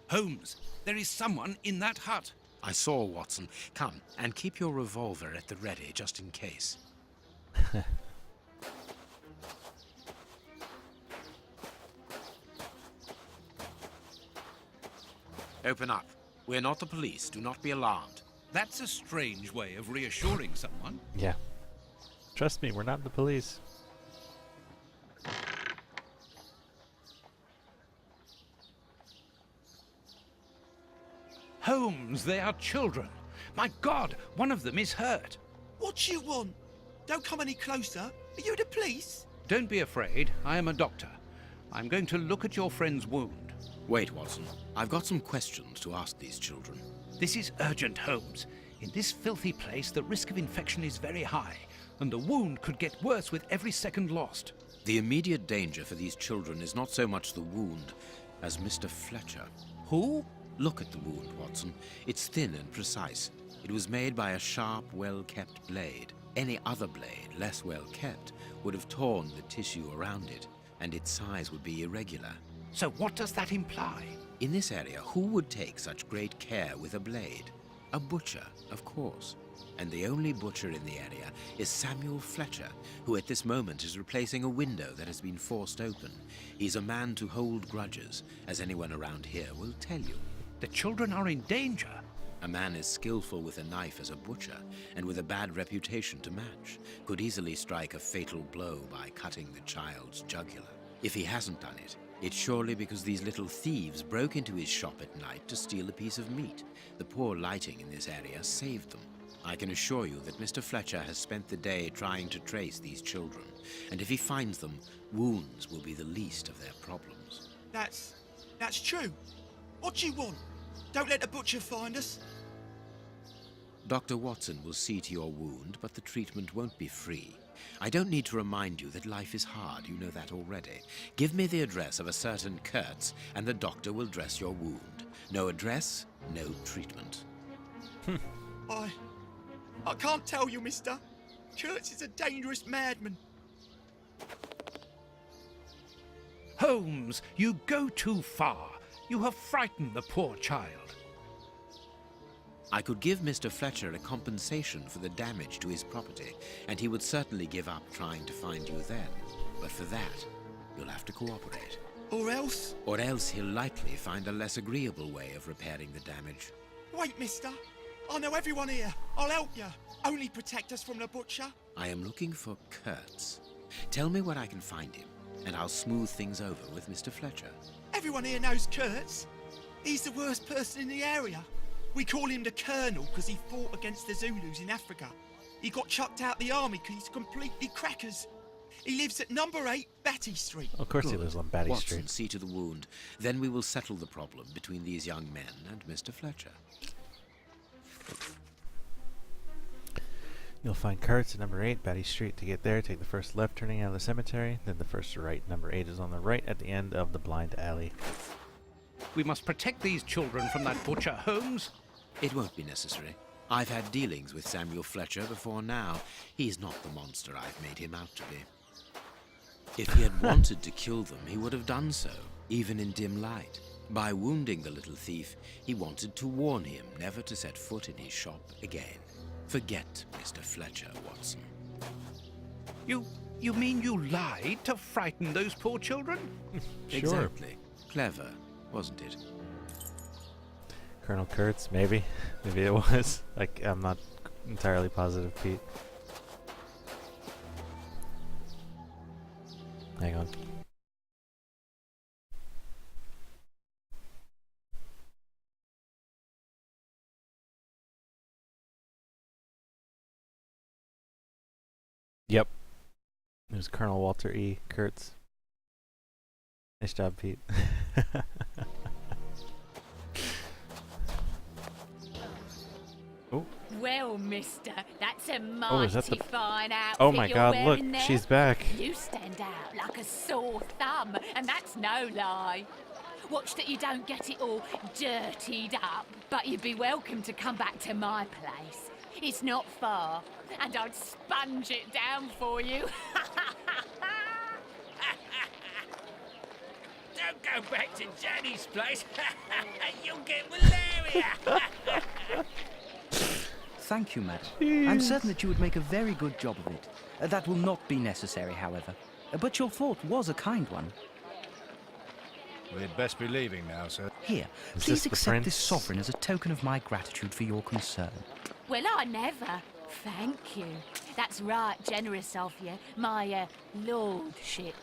Holmes, there is someone in that hut. I saw, Watson. Come, and keep your revolver at the ready, just in case. Open up. We're not the police. Do not be alarmed. That's a strange way of reassuring someone. Yeah. Trust me, we're not the police. Holmes, they are children. My God, one of them is hurt. What do you want? Don't come any closer. Are you the police? Don't be afraid. I am a doctor. I'm going to look at your friend's wound. Wait, Watson. I've got some questions to ask these children. This is urgent, Holmes. In this filthy place, the risk of infection is very high, and the wound could get worse with every second lost. The immediate danger for these children is not so much the wound as Mr. Fletcher. Who? Look at the wound, Watson. It's thin and precise. It was made by a sharp, well-kept blade. Any other blade, less well-kept, would have torn the tissue around it, and its size would be irregular. So what does that imply? In this area, who would take such great care with a blade? A butcher, of course. And the only butcher in the area is Samuel Fletcher, who at this moment is replacing a window that has been forced open. He's a man to hold grudges, as anyone around here will tell you. The children are in danger. A man as skillful with a knife as a butcher, and with a bad reputation to match, could easily strike a fatal blow by cutting the child's jugular. If he hasn't done it, it's surely because these little thieves broke into his shop at night to steal a piece of meat. The poor lighting in this area saved them. I can assure you that Mr. Fletcher has spent the day trying to trace these children, and if he finds them, wounds will be the least of their problems. That's true. What do you want? Don't let the butcher find us. Dr. Watson will see to your wound, but the treatment won't be free. I don't need to remind you that life is hard, you know that already. Give me the address of a certain Kurtz, and the doctor will dress your wound. No address, no treatment. I can't tell you, mister. Kurtz is a dangerous madman. Holmes, you go too far. You have frightened the poor child. I could give Mr. Fletcher a compensation for the damage to his property, and he would certainly give up trying to find you then. But for that, you'll have to cooperate. Or else? Or else he'll likely find a less agreeable way of repairing the damage. Wait, mister. I know everyone here. I'll help you. Only protect us from the butcher. I am looking for Kurtz. Tell me where I can find him, and I'll smooth things over with Mr. Fletcher. Everyone here knows Kurtz. He's the worst person in the area. We call him the Colonel because he fought against the Zulus in Africa. He got chucked out the army because he's completely crackers. He lives at number 8 Batty Street. Of course he lives on Batty Watson, Street. see to the wound. Then we will settle the problem between these young men and Mr. Fletcher. You'll find Kurtz at number 8 Batty Street. To get there, take the first left turning out of the cemetery, then the first right. Number 8 is on the right at the end of the blind alley. We must protect these children from that butcher, Holmes. It won't be necessary. I've had dealings with Samuel Fletcher before now. He's not the monster I've made him out to be. If he had wanted to kill them, he would have done so, even in dim light. By wounding the little thief, he wanted to warn him never to set foot in his shop again. Forget Mr. Fletcher, Watson. You mean you lied to frighten those poor children? Sure. Exactly. Clever, wasn't it? Colonel Kurtz, maybe. Maybe it was. I'm not entirely positive, Pete. Hang on. Yep. It was Colonel Walter E. Kurtz. Nice job, Pete. Oh. Well, mister, that's a Oh, is mighty that the... fine outfit Oh my you're god, look, wearing there. she's back. You stand out like a sore thumb, and that's no lie. Watch that you don't get it all dirtied up, but you'd be welcome to come back to my place. It's not far, and I'd sponge it down for you. Don't go back to Jenny's place. You'll get malaria. Thank you, madam. I'm certain that you would make a very good job of it. That will not be necessary, however. But your thought was a kind one. We'd best be leaving now, sir. Here, Is please this the accept this prince? sovereign as a token of my gratitude for your concern. Well, I never. Thank you. That's right, generous of you, my lordship.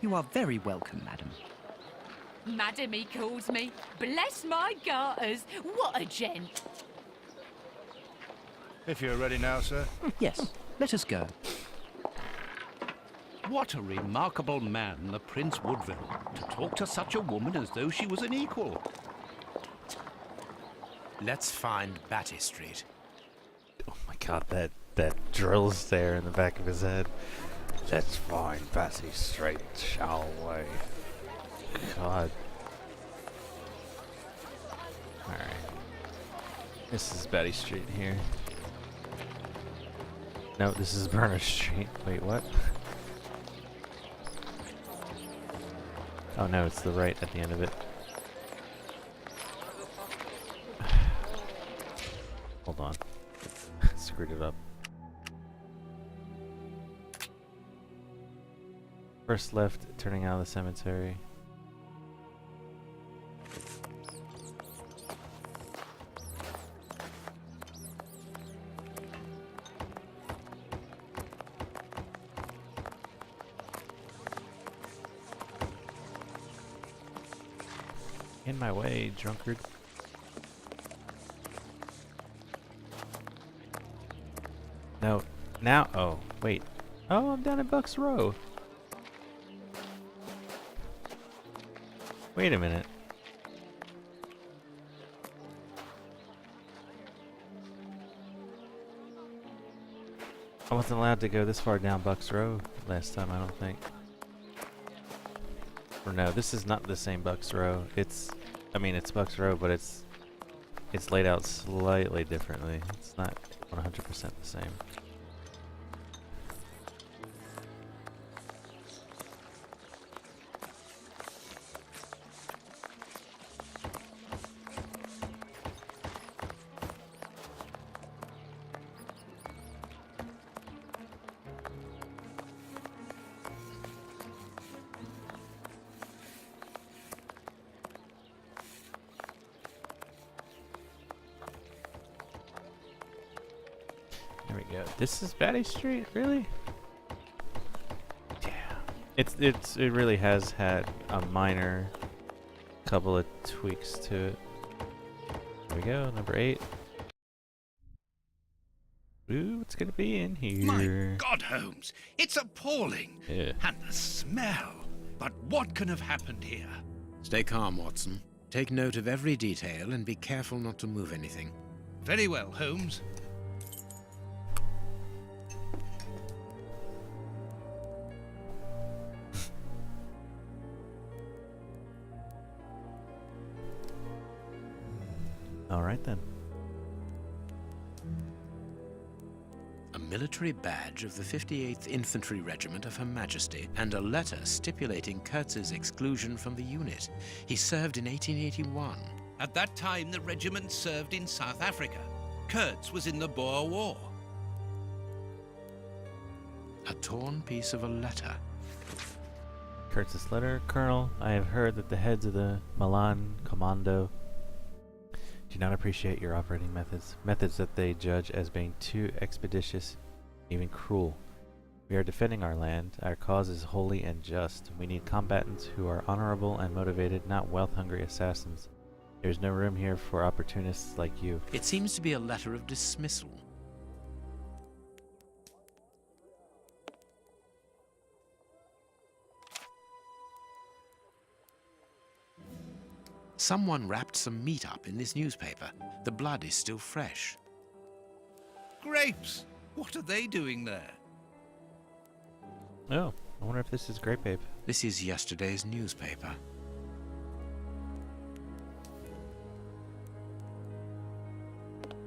You are very welcome, madam. Madam, he calls me. Bless my garters. What a gent. If you're ready now, sir. Yes, let us go. What a remarkable man, the Prince Woodville, to talk to such a woman as though she was an equal. Let's find Batty Street. Oh my god, that drill stare in the back of his head. Let's find Batty Street, shall we? God. Alright. This is Batty Street here. No, this is Burner Street. Wait, what? Oh no, it's the right at the end of it. Hold on. Screwed it up. First left, turning out of the cemetery. In my way, drunkard. No, now, oh, wait. Oh, I'm down at Bucks Row. Wait a minute. I wasn't allowed to go this far down Bucks Row last time, I don't think. Or no, this is not the same Bucks Row. It's, I mean, it's Bucks Row, but it's laid out slightly differently. It's not 100% the same. There we go. This is Batty Street, really? Yeah. It really has had a minor couple of tweaks to it. There we go, number 8. Ooh, what's gonna be in here? My God, Holmes, it's appalling. Yeah. And the smell. But what can have happened here? Stay calm, Watson. Take note of every detail and be careful not to move anything. Very well, Holmes. All right, then. A military badge of the 58th Infantry Regiment of Her Majesty and a letter stipulating Kurtz's exclusion from the unit. He served in 1881. At that time, the regiment served in South Africa. Kurtz was in the Boer War. A torn piece of a letter. Kurtz's letter. Colonel, I have heard that the heads of the Milan Commando do not appreciate your operating methods that they judge as being too expeditious, even cruel. We are defending our land. Our cause is holy and just. We need combatants who are honorable and motivated, not wealth-hungry assassins. There is no room here for opportunists like you. It seems to be a letter of dismissal. Someone wrapped some meat up in this newspaper. The blood is still fresh. Grapes! What are they doing there? Oh, I wonder if this is Grape Ape. This is yesterday's newspaper.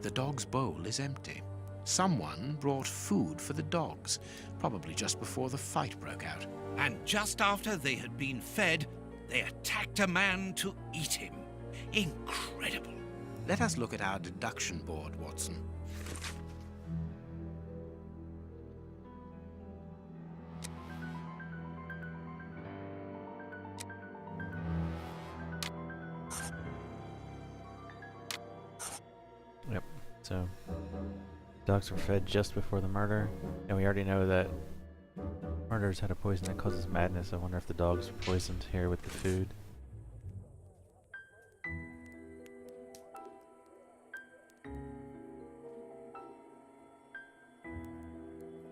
The dog's bowl is empty. Someone brought food for the dogs, probably just before the fight broke out. And just after they had been fed, they attacked a man to eat him. Incredible. Let us look at our deduction board, Watson. Yep, so dogs were fed just before the murder, and we already know that murderers had a poison that causes madness. I wonder if the dogs were poisoned here with the food.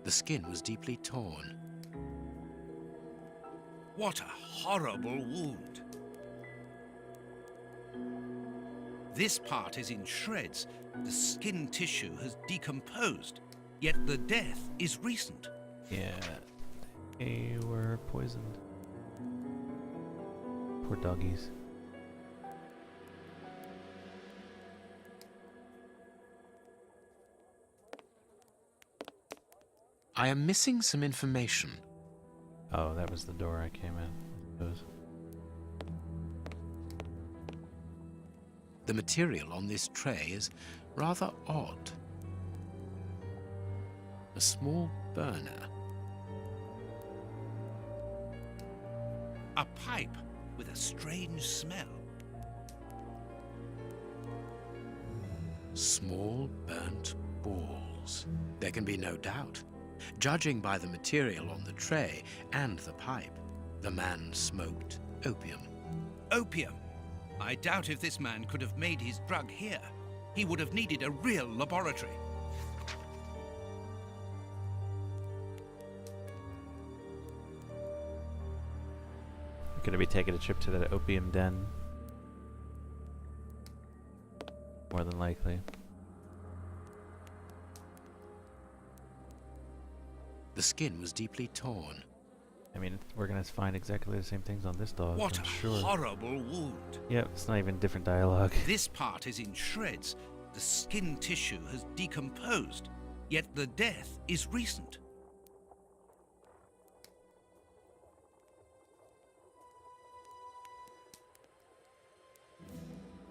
The skin was deeply torn. What a horrible wound. This part is in shreds. The skin tissue has decomposed, yet the death is recent. Yeah, they were poisoned. Poor doggies. I am missing some information. Oh, that was the door I came in, I suppose. The material on this tray is rather odd. A small burner. A pipe with a strange smell. Small burnt balls. There can be no doubt. Judging by the material on the tray and the pipe, the man smoked opium. Opium? I doubt if this man could have made his drug here. He would have needed a real laboratory. We're gonna be taking a trip to that opium den. More than likely. The skin was deeply torn. I mean, we're gonna find exactly the same things on this dog, What I'm a sure. horrible wound. Yep, it's not even different dialogue. This part is in shreds. The skin tissue has decomposed, yet the death is recent.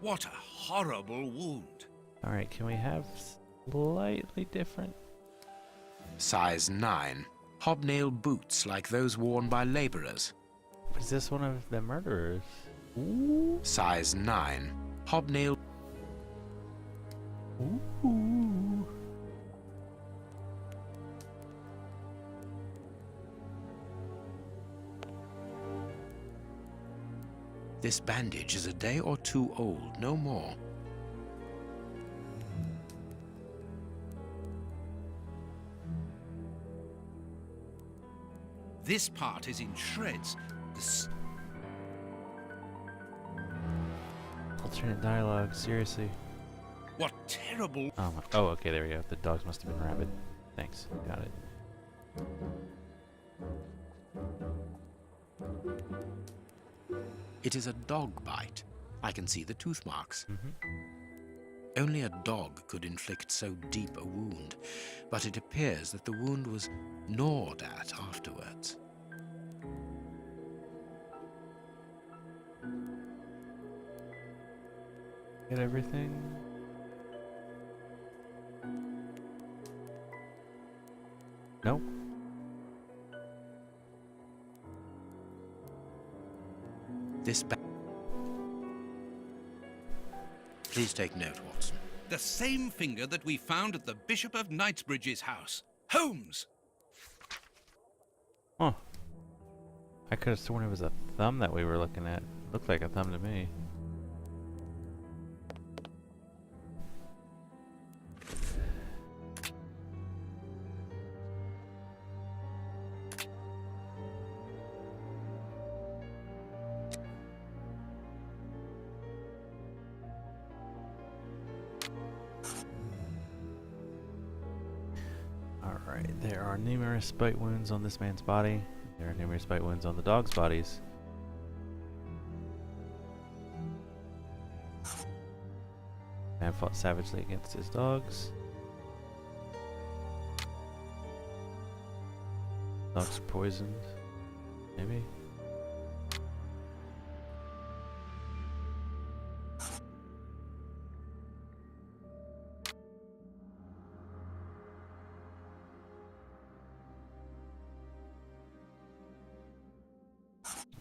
What a horrible wound. Alright, can we have slightly different? Size 9. Hobnail boots like those worn by laborers. Is this one of the murderers? Size 9. Hobnail. Ooh. This bandage is a day or two old, no more. This part is in shreds. Alternate dialogue, seriously. What terrible... Oh, oh, okay, there we go. The dogs must have been rabid. Thanks, got it. It is a dog bite. I can see the tooth marks. Only a dog could inflict so deep a wound, but it appears that the wound was gnawed at afterwards. Get everything? Nope. This Please take note, Watson. The same finger that we found at the Bishop of Knightsbridge's house. Holmes! Huh. I could have sworn it was a thumb that we were looking at. Looked like a thumb to me. Alright, there are numerous bite wounds on this man's body. There are numerous bite wounds on the dog's bodies. Man fought savagely against his dogs. Dogs are poisoned. Maybe?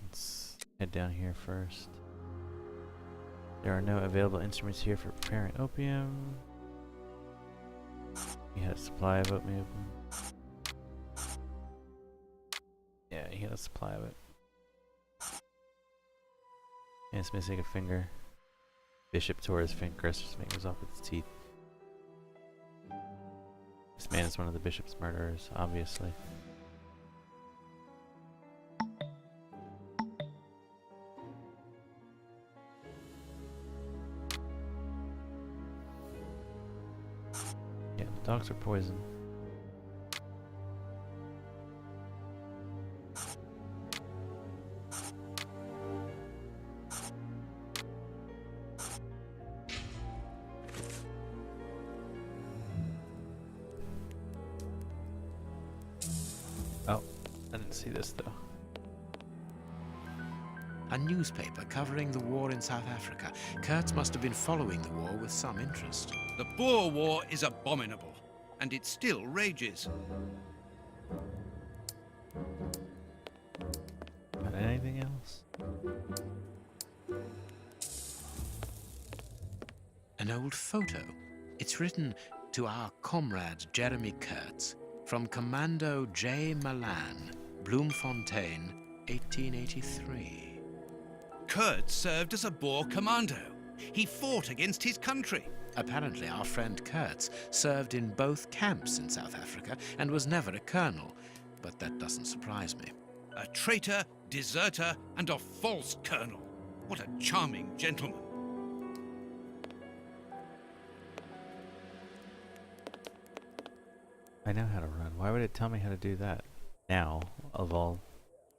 Let's head down here first. There are no available instruments here for preparing opium. He had a supply of opium. Yeah, he had a supply of it. And it's missing a finger. Bishop tore his fingers off with his teeth. This man is one of the bishop's murderers, obviously. Yeah, the dogs are poisoned. Oh, I didn't see this though. A newspaper covering the war in South Africa. Kurtz must have been following the war with some interest. The Boer War is abominable, and it still rages. Got anything else? An old photo. It's written to our comrade Jeremy Kurtz from Commando J. Malan, Bloemfontein, 1883. Kurtz served as a Boer commando. He fought against his country. Apparently, our friend Kurtz served in both camps in South Africa and was never a colonel, but that doesn't surprise me. A traitor, deserter, and a false colonel. What a charming gentleman. I know how to run. Why would it tell me how to do that? Now, of all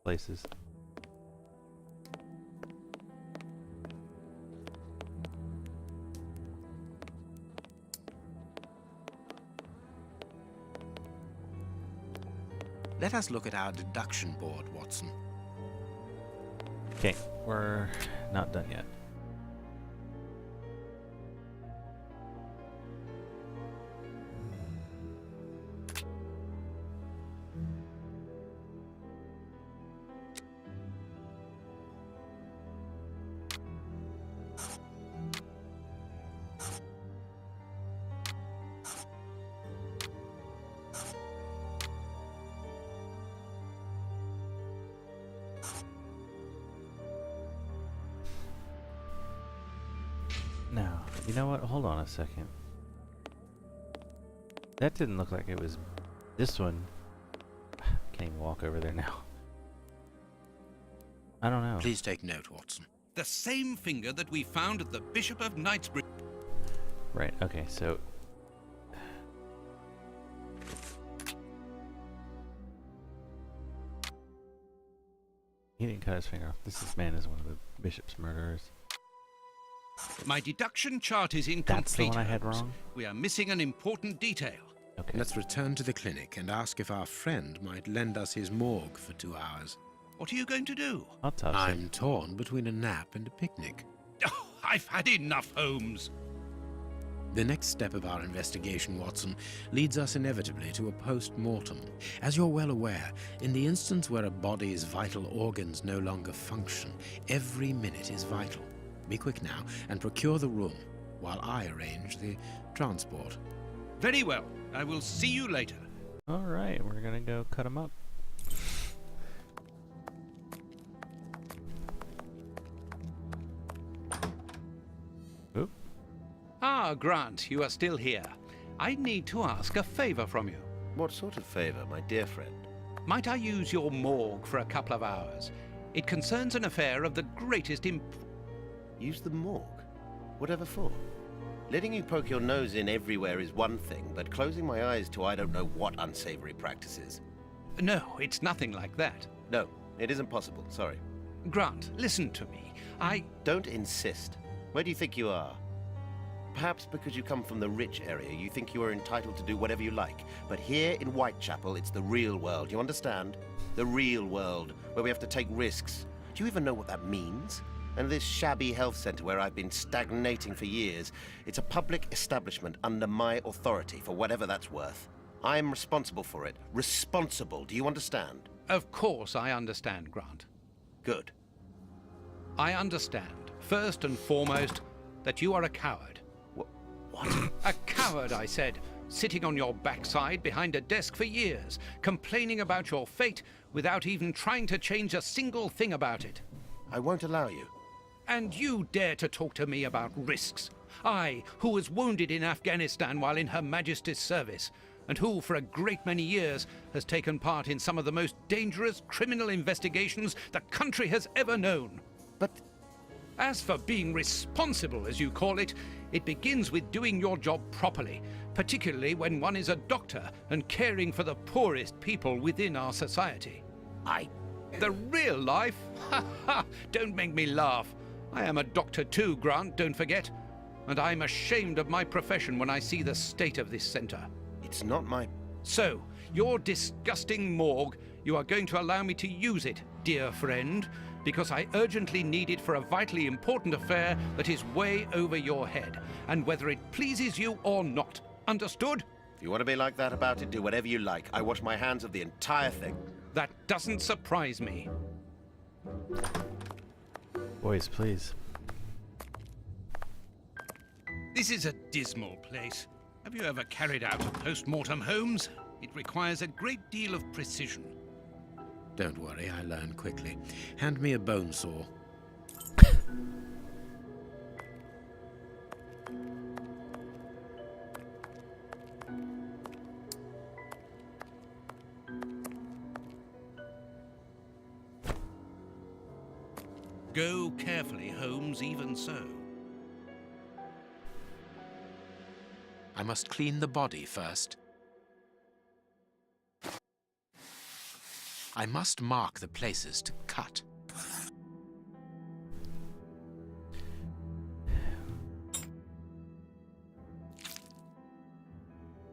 places. Let us look at our deduction board, Watson. Okay, we're not done yet. Now, you know what? Hold on a second. That didn't look like it was this one. Can't even walk over there now. I don't know. Please take note, Watson. The same finger that we found at the Bishop of Knightsbridge. Right, okay, so... He didn't cut his finger off. This man is one of the bishop's murderers. My deduction chart is incomplete. That's the one I had wrong? We are missing an important detail. Okay. Let's return to the clinic and ask if our friend might lend us his morgue for 2 hours. What are you going to do? I'll toss I'm torn between a nap and a picnic. Oh, I've had enough, Holmes. The next step of our investigation, Watson, leads us inevitably to a post-mortem. As you're well aware, in the instance where a body's vital organs no longer function, every minute is vital. Be quick now and procure the room while I arrange the transport. Very well. I will see you later. Alright, we're gonna go cut him up. Oop. Ah, Grant, you are still here. I need to ask a favor from you. What sort of favor, my dear friend? Might I use your morgue for a couple of hours? It concerns an affair of the greatest Use the morgue? Whatever for? Letting you poke your nose in everywhere is one thing, but closing my eyes to I don't know what unsavory practices. No, it's nothing like that. No, it isn't possible, sorry. Grant, listen to me. Don't insist. Where do you think you are? Perhaps because you come from the rich area, you think you are entitled to do whatever you like. But here in Whitechapel, it's the real world, you understand? The real world, where we have to take risks. Do you even know what that means? And this shabby health centre where I've been stagnating for years, it's a public establishment under my authority, for whatever that's worth. I'm responsible for it. Responsible, do you understand? Of course I understand, Grant. Good. I understand, first and foremost, that you are a coward. What? A coward, I said, sitting on your backside behind a desk for years, complaining about your fate without even trying to change a single thing about it. I won't allow you. And you dare to talk to me about risks? I, who was wounded in Afghanistan while in Her Majesty's service, and who, for a great many years, has taken part in some of the most dangerous criminal investigations the country has ever known. But as for being responsible, as you call it, it begins with doing your job properly, particularly when one is a doctor and caring for the poorest people within our society. The real life? Ha ha! Don't make me laugh. I am a doctor too, Grant, don't forget. And I'm ashamed of my profession when I see the state of this centre. It's not my... So, your disgusting morgue, you are going to allow me to use it, dear friend, because I urgently need it for a vitally important affair that is way over your head, and whether it pleases you or not. Understood? If you want to be like that about it, do whatever you like. I wash my hands of the entire thing. That doesn't surprise me. Boys, please. This is a dismal place. Have you ever carried out a post-mortem, Holmes? It requires a great deal of precision. Don't worry, I learn quickly. Hand me a bone saw. Go carefully, Holmes, even so. I must clean the body first. I must mark the places to cut.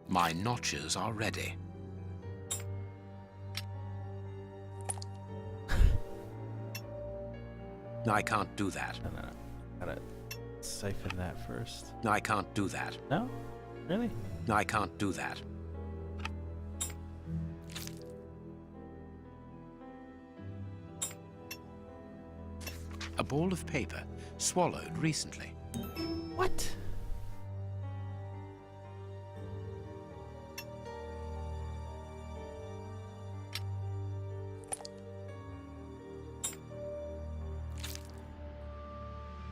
My notches are ready. I can't do that. No. Gotta siphon that first. I can't do that. No? Really? I can't do that. A ball of paper swallowed recently. What?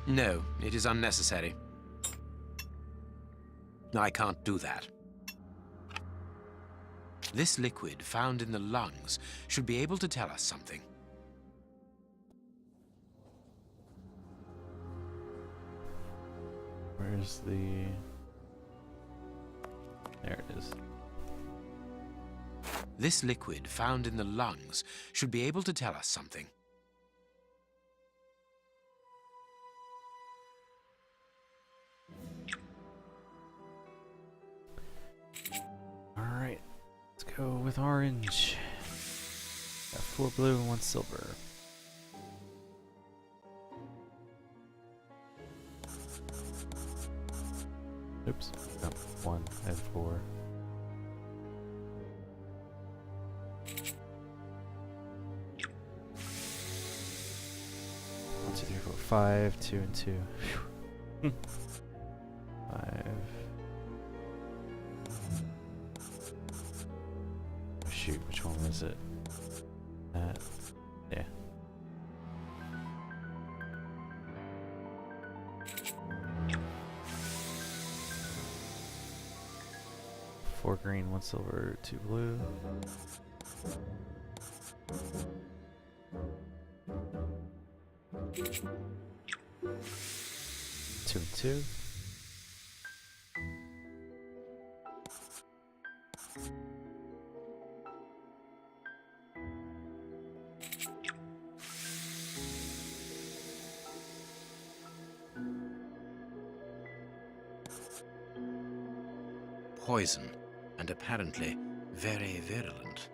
No, it is unnecessary. I can't do that. This liquid found in the lungs should be able to tell us something. Where's the... There it is. This liquid found in the lungs should be able to tell us something. Alright, let's go with orange. Got 4 blue and 1 silver. Oops, no, 1 and 4. 1, 2, 3, 4, 5, 2 and 2. 5. Oh, shoot, which one was it? That. Yeah. Four green, 1 silver, 2 blue. Two and 2. poison, and apparently very virulent.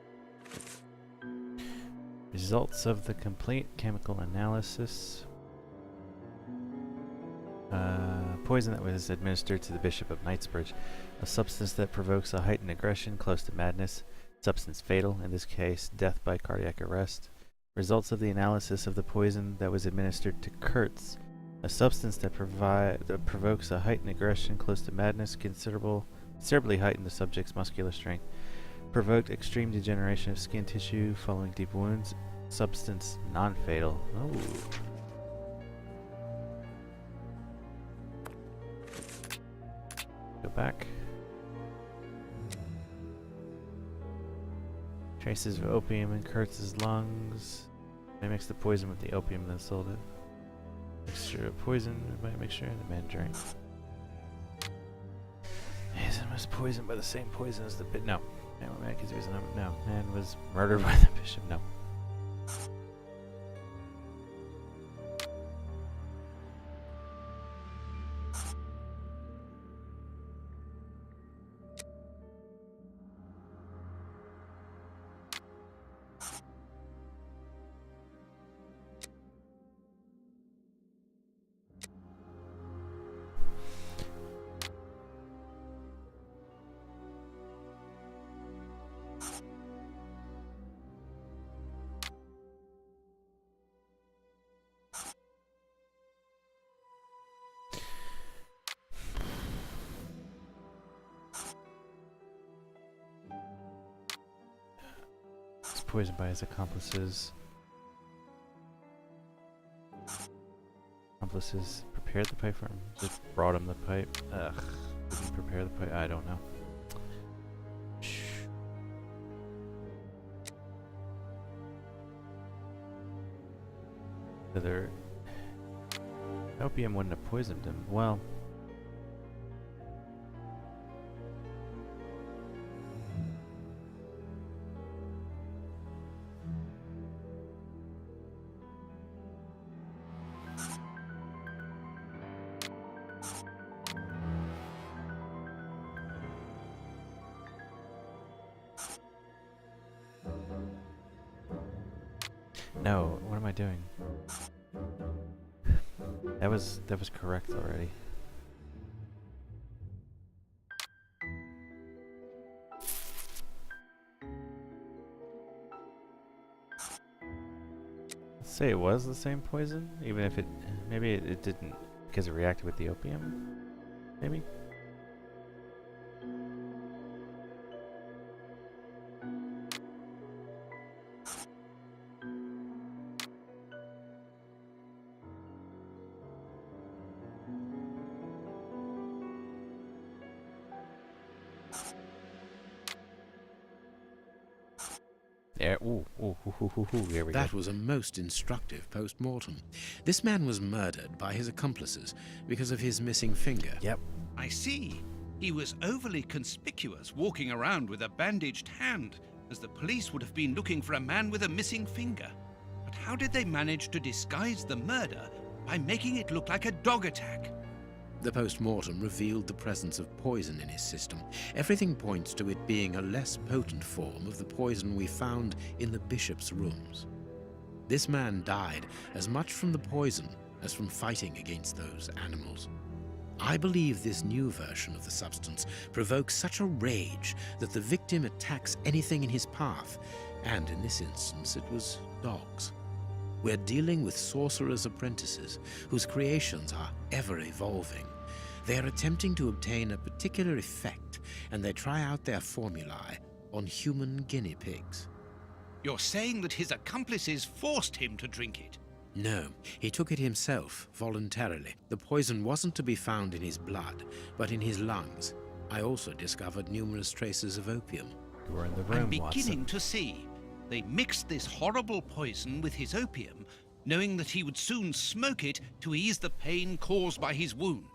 Results of the complete chemical analysis. Poison that was administered to the Bishop of Knightsbridge. A substance that provokes a heightened aggression close to madness. Substance fatal, in this case, death by cardiac arrest. Results of the analysis of the poison that was administered to Kurtz. A substance that provokes a heightened aggression close to madness, considerably heightened the subject's muscular strength. Provoked extreme degeneration of skin tissue following deep wounds. Substance non-fatal. Oh. Go back. Traces of opium in Kurtz's lungs. They mixed the poison with the opium and then sold it. Mixture of poison by mixture, the man drank. Mason was poisoned by the same poison as the bit. No. Man was murdered by the bishop. No. Poisoned by his accomplices. Accomplices prepared the pipe for him. Just brought him the pipe. Ugh. Didn't prepare the pipe. I don't know. Whether opium wouldn't have poisoned him. Well. No, what am I doing? That was correct already. Let's say it was the same poison, even if maybe it didn't because it reacted with the opium. Maybe. There, here we go. That was a most instructive post-mortem. This man was murdered by his accomplices because of his missing finger. Yep. I see. He was overly conspicuous, walking around with a bandaged hand, as the police would have been looking for a man with a missing finger. But how did they manage to disguise the murder by making it look like a dog attack? The post-mortem revealed the presence of poison in his system. Everything points to it being a less potent form of the poison we found in the bishop's rooms. This man died as much from the poison as from fighting against those animals. I believe this new version of the substance provokes such a rage that the victim attacks anything in his path, and in this instance it was dogs. We're dealing with sorcerers' apprentices whose creations are ever-evolving. They are attempting to obtain a particular effect, and they try out their formulae on human guinea pigs. You're saying that his accomplices forced him to drink it? No, he took it himself, voluntarily. The poison wasn't to be found in his blood, but in his lungs. I also discovered numerous traces of opium. You were in the room, I'm beginning Watson. to see. They mixed this horrible poison with his opium, knowing that he would soon smoke it to ease the pain caused by his wound.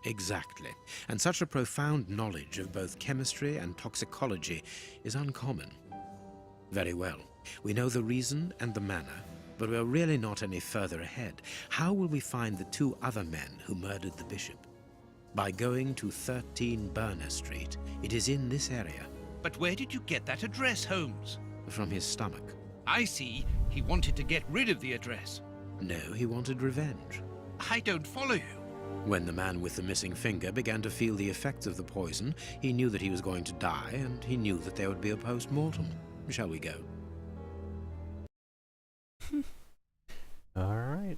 Exactly. And such a profound knowledge of both chemistry and toxicology is uncommon. Very well. We know the reason and the manner, but we're really not any further ahead. How will we find the two other men who murdered the bishop? By going to 13 Burner Street. It is in this area. But where did you get that address, Holmes? From his stomach. I see. He wanted to get rid of the address. No, he wanted revenge. I don't follow you. When the man with the missing finger began to feel the effects of the poison, he knew that he was going to die, and he knew that there would be a post-mortem. Shall we go? All right.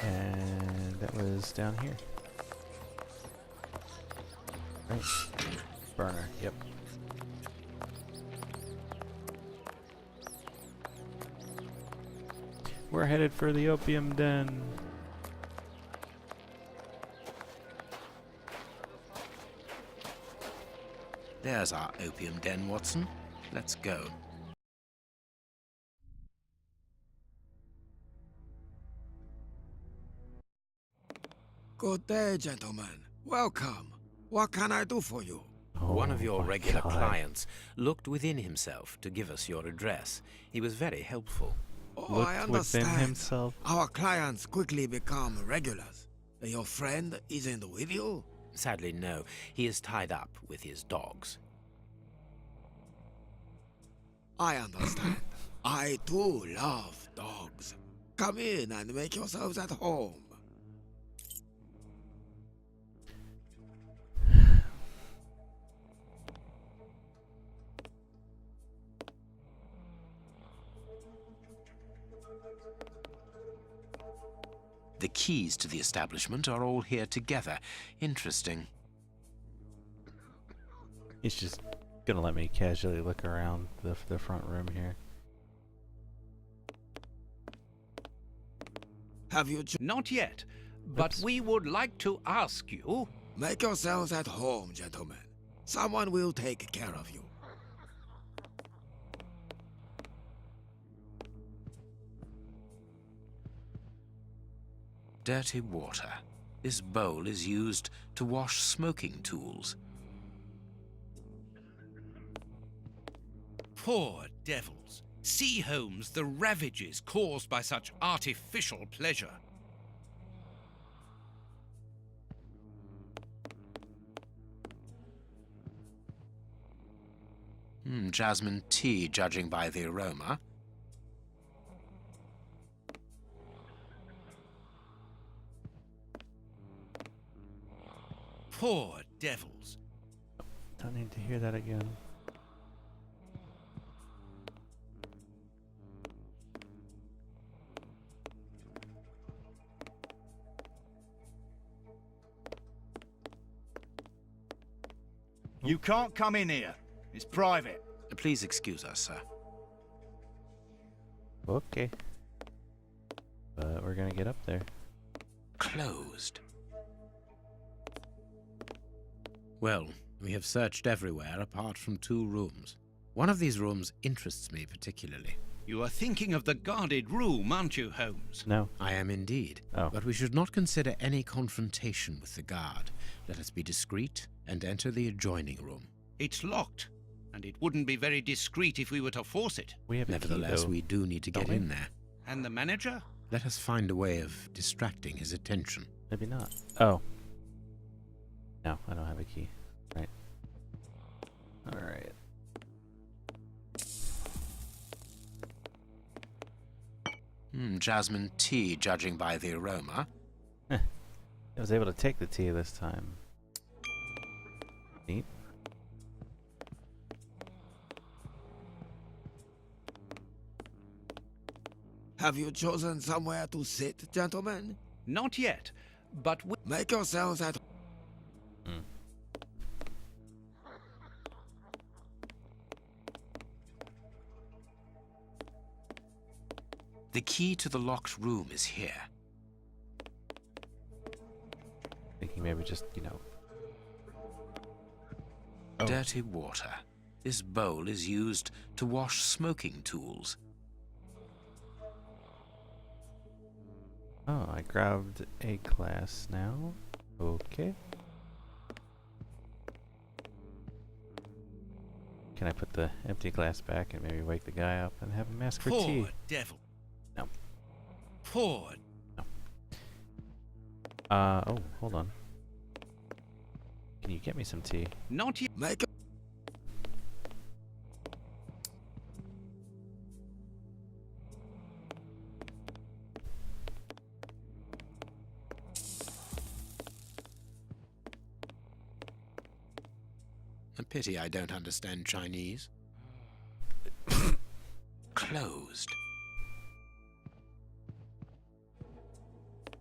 And that was down here. Right. Burner, yep. We're headed for the opium den. There's our opium den, Watson. Let's go. Good day, gentlemen. Welcome. What can I do for you? One of your regular God. clients looked within himself to give us your address. He was very helpful. Oh, Looked I within understand. himself. Our clients quickly become regulars. Your friend isn't with you? Sadly, no. He is tied up with his dogs. I understand. I too love dogs. Come in and make yourselves at home. The keys to the establishment are all here together. Interesting. He's just gonna let me casually look around the front room here. Have you... Not yet, but Oops. we would like to ask you... Make yourselves at home, gentlemen. Someone will take care of you. Dirty water. This bowl is used to wash smoking tools. Poor devils. See, Holmes, the ravages caused by such artificial pleasure. Jasmine tea, judging by the aroma. Poor devils. Don't need to hear that again. You can't come in here. It's private. Please excuse us, sir. Okay. But we're gonna get up there. Closed. Well, we have searched everywhere apart from 2 rooms. One of these rooms interests me particularly. You are thinking of the guarded room, aren't you, Holmes? No. I am indeed. Oh. But we should not consider any confrontation with the guard. Let us be discreet and enter the adjoining room. It's locked, and it wouldn't be very discreet if we were to force it. We have a key, Nevertheless, though. we do need to Don't get we? in there. And the manager? Let us find a way of distracting his attention. Maybe not. Oh. No, I don't have a key. Right. Alright. Jasmine tea, judging by the aroma. I was able to take the tea this time. Neat. Have you chosen somewhere to sit, gentlemen? Not yet, but we... Make yourselves at... The key to the locked room is here. Thinking maybe just, you know... Oh. Dirty water. This bowl is used to wash smoking tools. Oh, I grabbed a glass now. Okay. Can I put the empty glass back and maybe wake the guy up and have him ask for tea? Poor devil. No. poor. Oh, hold on. Can you get me some tea? Not yet. Make a A pity I don't understand Chinese. Closed.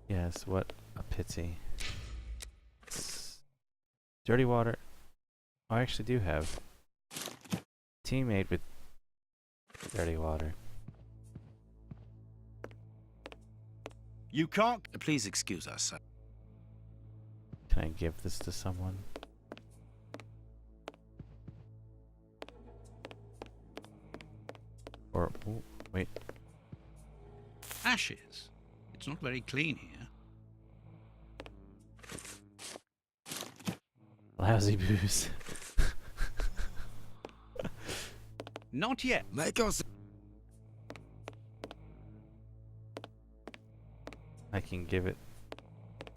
Yes, what a pity. Dirty water. I actually do have tea made with dirty water. You can't... Please excuse us, sir. Can I give this to someone? Or, oh, wait. Ashes. It's not very clean here. Lousy booze. Not yet. make us. I can give it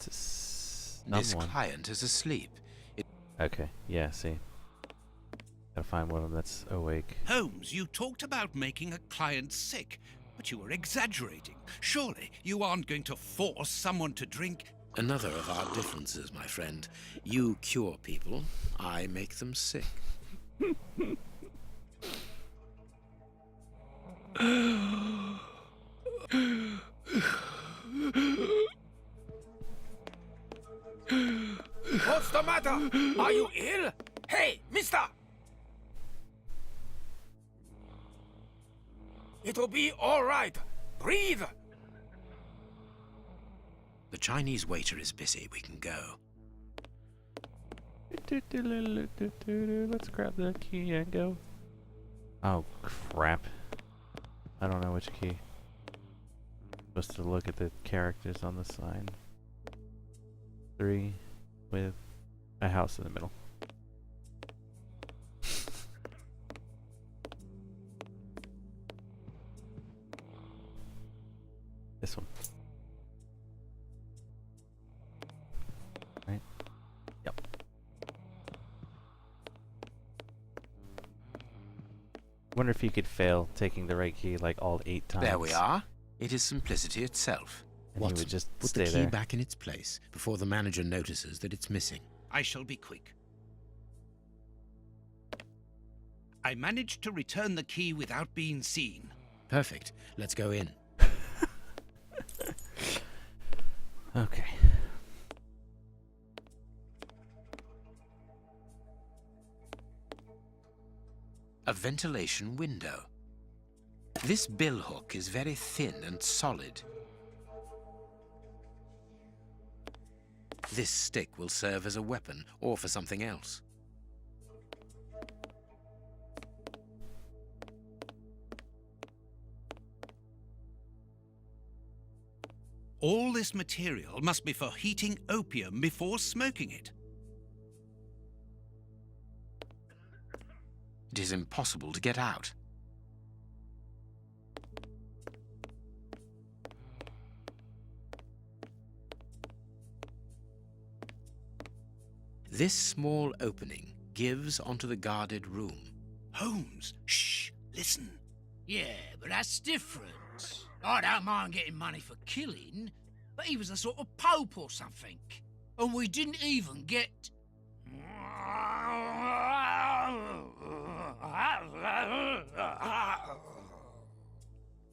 to someone. This client is asleep. Okay, yeah, see. Gotta find one of them that's awake. Holmes, you talked about making a client sick, but you were exaggerating. Surely you aren't going to force someone to drink. Another of our differences, my friend. You cure people, I make them sick. What's the matter? Are you ill? Hey, mister! It'll be all right. Breathe. The Chinese waiter is busy. We can go. Let's grab the key and go. Oh, crap. I don't know which key. Supposed to look at the characters on the sign. 3 with a house in the middle. This one. Right? Yep. Wonder if you could fail taking the right key like all 8 times. There we are. It is simplicity itself. And he would just put stay the key there. back in its place before the manager notices that it's missing. I shall be quick. I managed to return the key without being seen. Perfect. Let's go in. Okay. A ventilation window. This billhook is very thin and solid. This stick will serve as a weapon or for something else. All this material must be for heating opium before smoking it. It is impossible to get out. This small opening gives onto the guarded room. Holmes, shh, listen. Yeah, but that's different. I don't mind getting money for killing, but he was a sort of pope or something. And we didn't even get...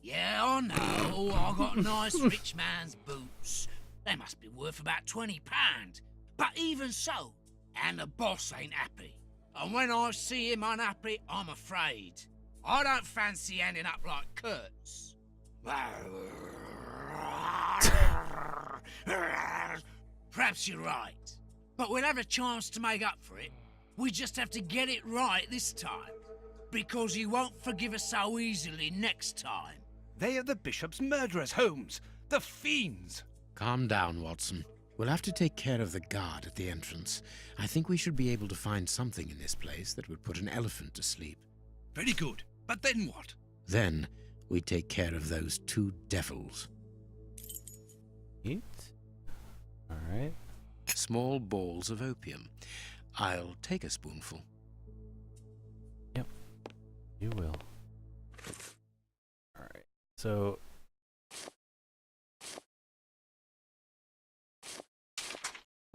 Yeah, I know. I got nice rich man's boots. They must be worth about £20. But even so, and the boss ain't happy. And when I see him unhappy, I'm afraid. I don't fancy ending up like Kurtz. Perhaps you're right. But we'll have a chance to make up for it. We just have to get it right this time. Because he won't forgive us so easily next time. They are the bishop's murderers, Holmes. The fiends. Calm down, Watson. We'll have to take care of the guard at the entrance. I think we should be able to find something in this place that would put an elephant to sleep. Very good. But then what? Then we take care of those 2 devils. Eat. Alright. Small balls of opium. I'll take a spoonful. Yep. You will. Alright. So...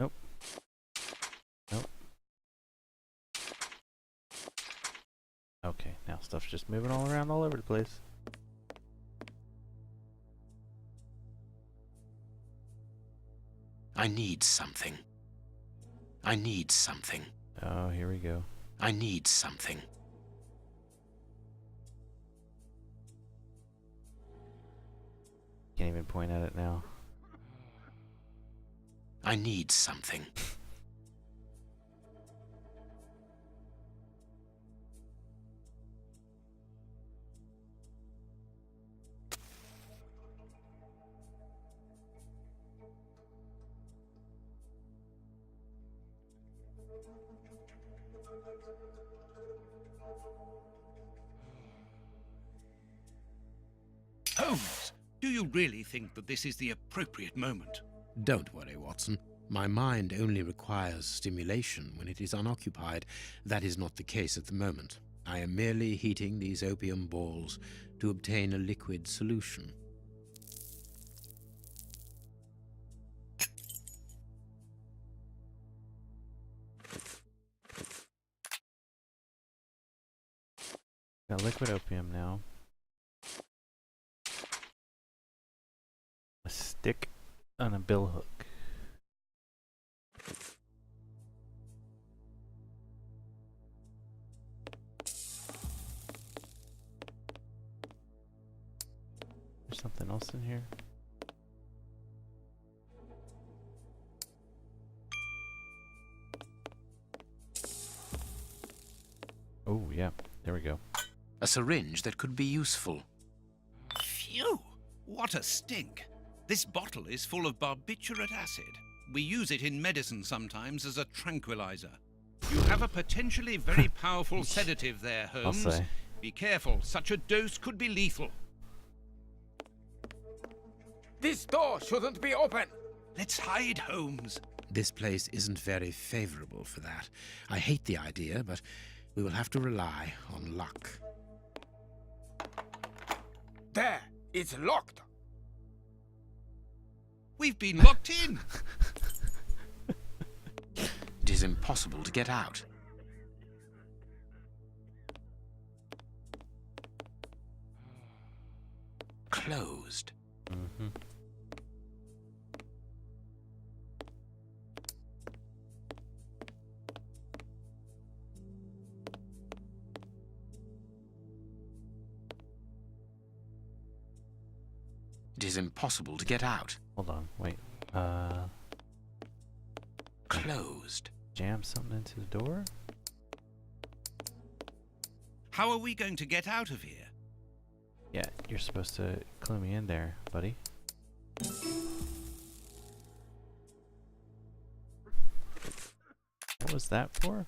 Nope. Nope. Okay, now stuff's just moving all around all over the place. I need something. I need something. Oh, here we go. I need something. Can't even point at it now. I need something. Holmes, do you really think that this is the appropriate moment? Don't worry, Watson. My mind only requires stimulation when it is unoccupied. That is not the case at the moment. I am merely heating these opium balls to obtain a liquid solution. Got liquid opium now. A stick on a billhook. There's something else in here. Oh, yeah. There we go. A syringe that could be useful. Phew! What a stink! This bottle is full of barbiturate acid. We use it in medicine sometimes as a tranquilizer. You have a potentially very powerful sedative there, Holmes. I'll say. Be careful, such a dose could be lethal. This door shouldn't be open. Let's hide, Holmes. This place isn't very favorable for that. I hate the idea, but we will have to rely on luck. There, it's locked. We've been locked in. It is impossible to get out. Closed. Mm-hmm. It is impossible to get out. Hold on, wait. Closed. Jam something into the door? How are we going to get out of here? Yeah, you're supposed to clue me in there, buddy. What was that for?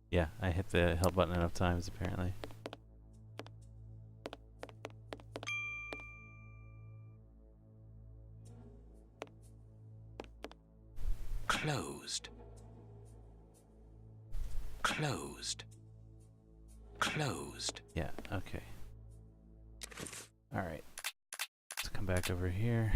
Yeah, I hit the help button enough times, apparently. Closed. Closed. Closed. Yeah, okay. Alright. Let's come back over here.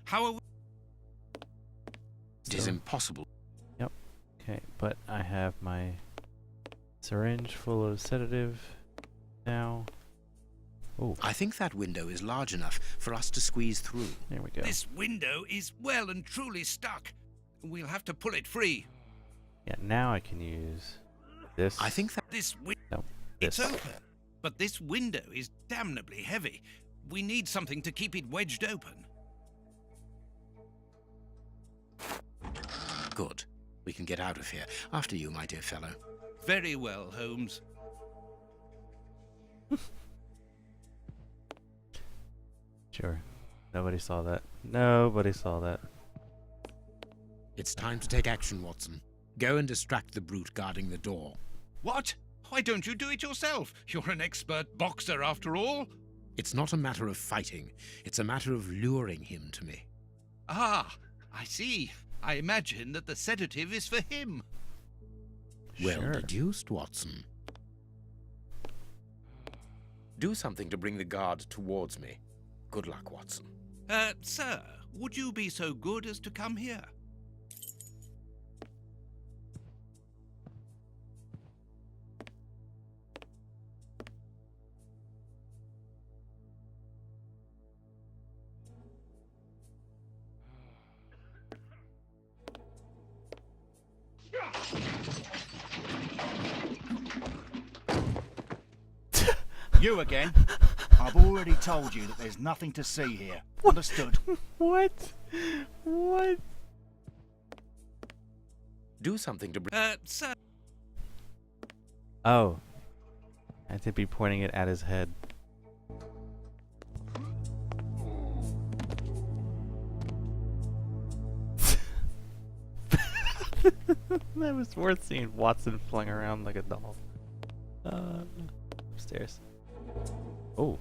How are we? It is impossible. Yep. Okay, but I have my syringe full of sedative. Now. Oh. I think that window is large enough for us to squeeze through. There we go. This window is well and truly stuck. We'll have to pull it free. Yeah, now I can use this. I think that this window. No, It's this. open, but this window is damnably heavy. We need something to keep it wedged open. Good. We can get out of here. After you, my dear fellow. Very well, Holmes. Sure. Nobody saw that. Nobody saw that. It's time to take action, Watson. Go and distract the brute guarding the door. What? Why don't you do it yourself? You're an expert boxer, after all. It's not a matter of fighting. It's a matter of luring him to me. Ah, I see. I imagine that the sedative is for him. Well deduced, Watson. Do something to bring the guard towards me. Good luck, Watson. Sir, would you be so good as to come here? You again? I've already told you that there's nothing to see here. Understood? What? What? Do something to bring... Sir. Oh. I had to be pointing it at his head. That was worth seeing Watson flung around like a doll. Upstairs. Oh.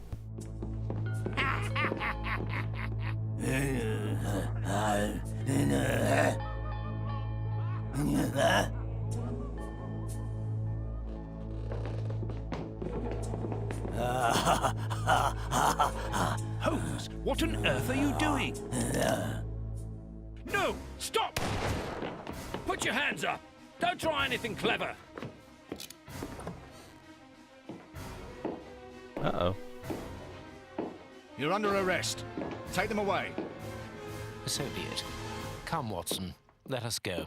Holmes, what on earth are you doing? No! Stop! Put your hands up! Don't try anything clever! Uh-oh. You're under arrest. Take them away. So be it. Come, Watson. Let us go.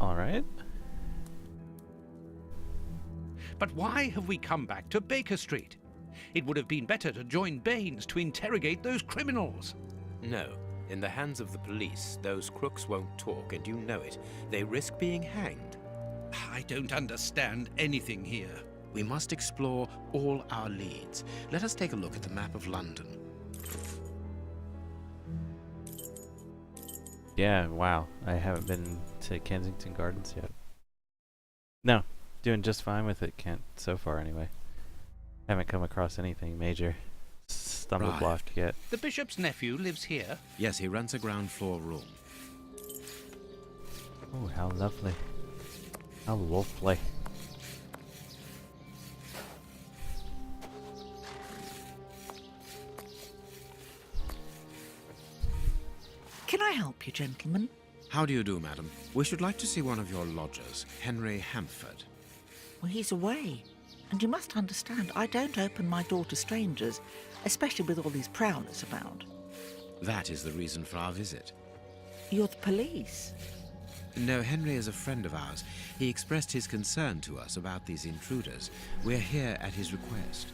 All right. But why have we come back to Baker Street? It would have been better to join Baines to interrogate those criminals. No. In the hands of the police, those crooks won't talk, and you know it. They risk being hanged. I don't understand anything here. We must explore all our leads. Let us take a look at the map of London. Yeah, wow. I haven't been to Kensington Gardens yet. No, doing just fine with it, Kent, so far anyway. Haven't come across anything major stumble block yet. The bishop's nephew lives here. Yes, he rents a ground floor room. Oh, how lovely. How lovely. Can I help you, gentlemen? How do you do, madam? We should like to see one of your lodgers, Henry Hampford. Well, he's away. And you must understand, I don't open my door to strangers, especially with all these prowlers about. That is the reason for our visit. You're the police. No, Henry is a friend of ours. He expressed his concern to us about these intruders. We're here at his request.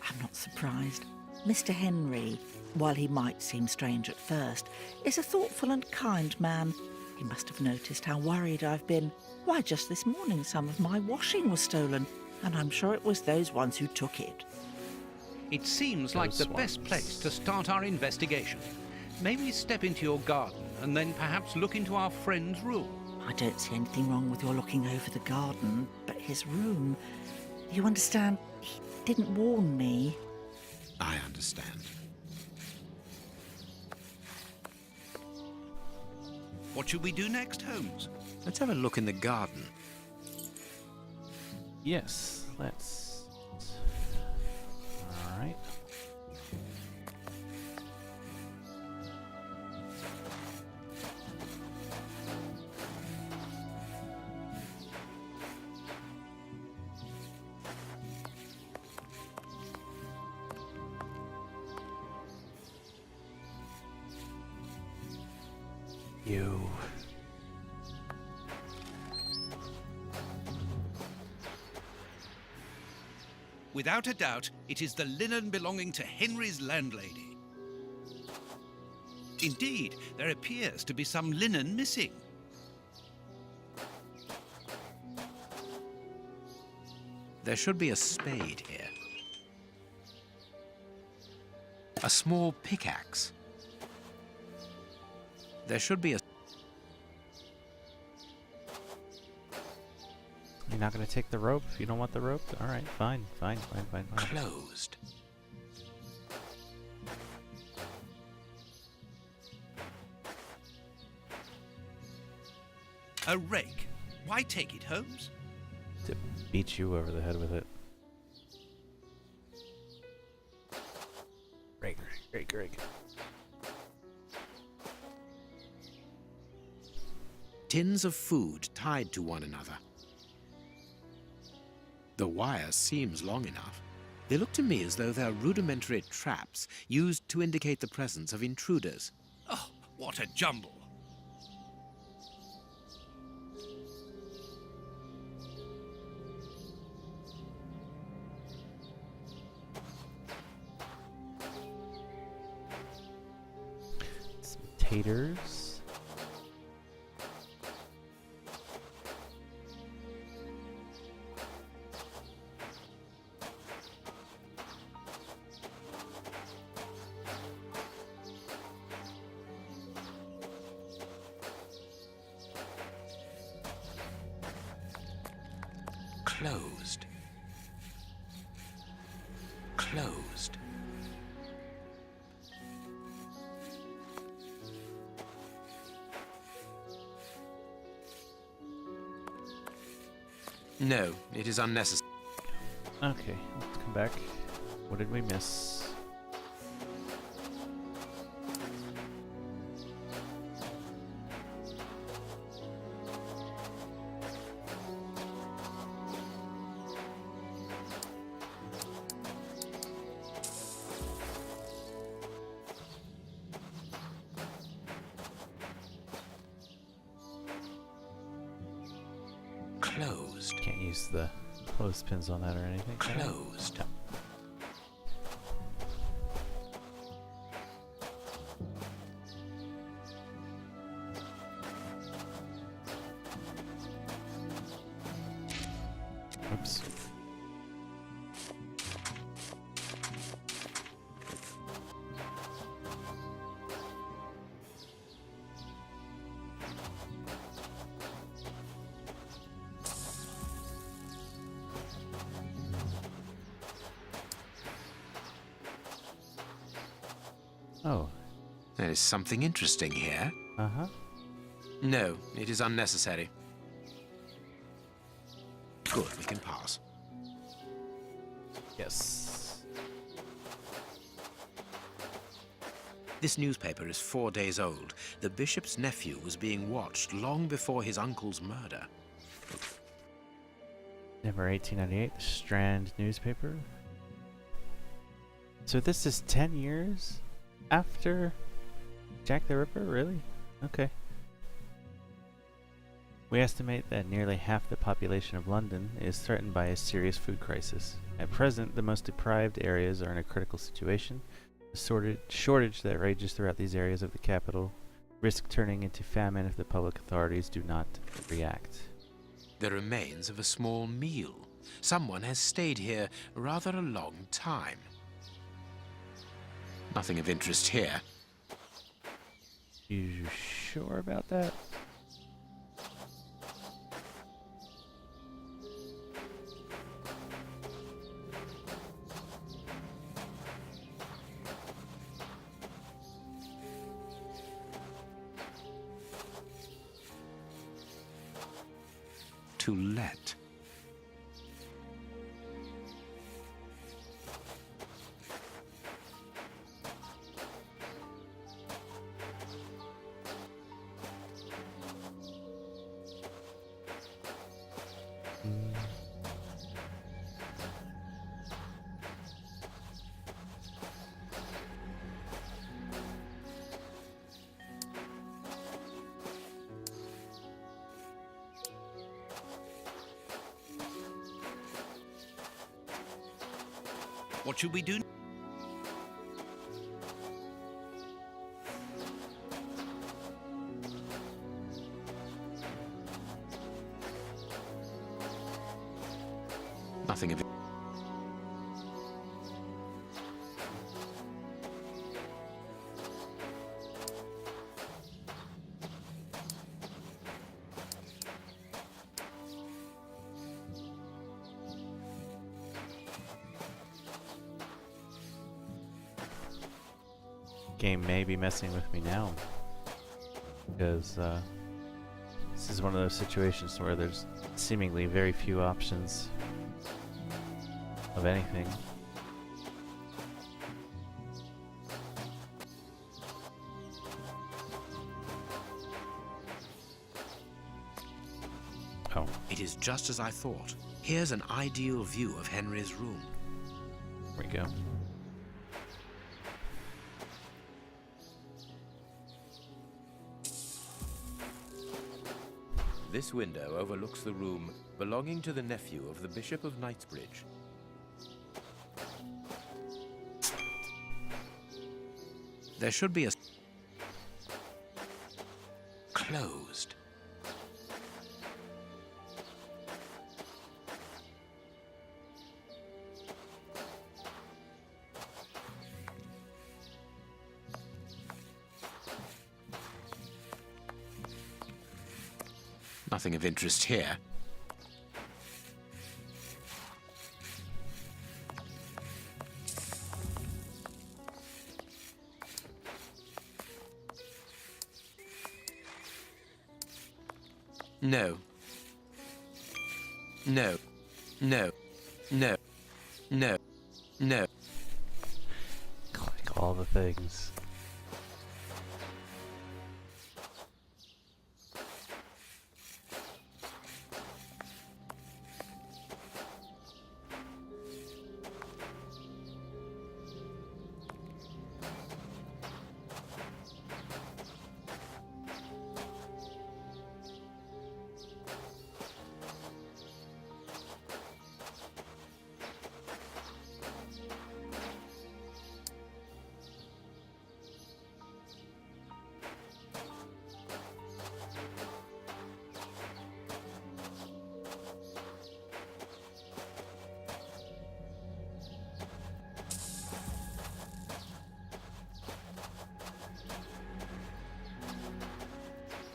I'm not surprised. Mr. Henry, while he might seem strange at first, is a thoughtful and kind man. He must have noticed how worried I've been. Why, just this morning some of my washing was stolen, and I'm sure it was those ones who took it. It seems like the best place to start our investigation. May we step into your garden and then perhaps look into our friend's room? I don't see anything wrong with your looking over the garden, but his room... You understand, he didn't warn me. I understand. What should we do next, Holmes? Let's have a look in the garden. Yes, let's... Alright. You. Without a doubt, it is the linen belonging to Henry's landlady. Indeed, there appears to be some linen missing. There should be a spade here. A small pickaxe. There should be a... You're not gonna take the rope? You don't want the rope? Alright, fine. Closed. A rake. Why take it, Holmes? To beat you over the head with it. Rake. Tins of food tied to one another. The wire seems long enough. They look to me as though they're rudimentary traps used to indicate the presence of intruders. Oh, what a jumble! Some taters. Closed. Closed. No, it is unnecessary. Okay, let's come back. What did we miss? Closed. Can't use the clothespins on that or anything. Closed. No. Oops. Oh. There is something interesting here. Uh-huh. No, it is unnecessary. Good, we can pass. Yes. This newspaper is 4 days old. The bishop's nephew was being watched long before his uncle's murder. November 1898, the Strand newspaper. So this is 10 years after Jack the Ripper? Really? Okay. We estimate that nearly half the population of London is threatened by a serious food crisis. At present, the most deprived areas are in a critical situation. The shortage that rages throughout these areas of the capital risk turning into famine if the public authorities do not react. The remains of a small meal. Someone has stayed here rather a long time. Nothing of interest here. You sure about that? To let. What should we do? Nothing of it. Game may be messing with me now, because this is one of those situations where there's seemingly very few options of anything. Oh. It is just as I thought. Here's an ideal view of Henry's room. There we go. This window overlooks the room belonging to the nephew of the Bishop of Knightsbridge. There should be a... closed. Nothing of interest here. No. No. No. No. No. No. Click all the things.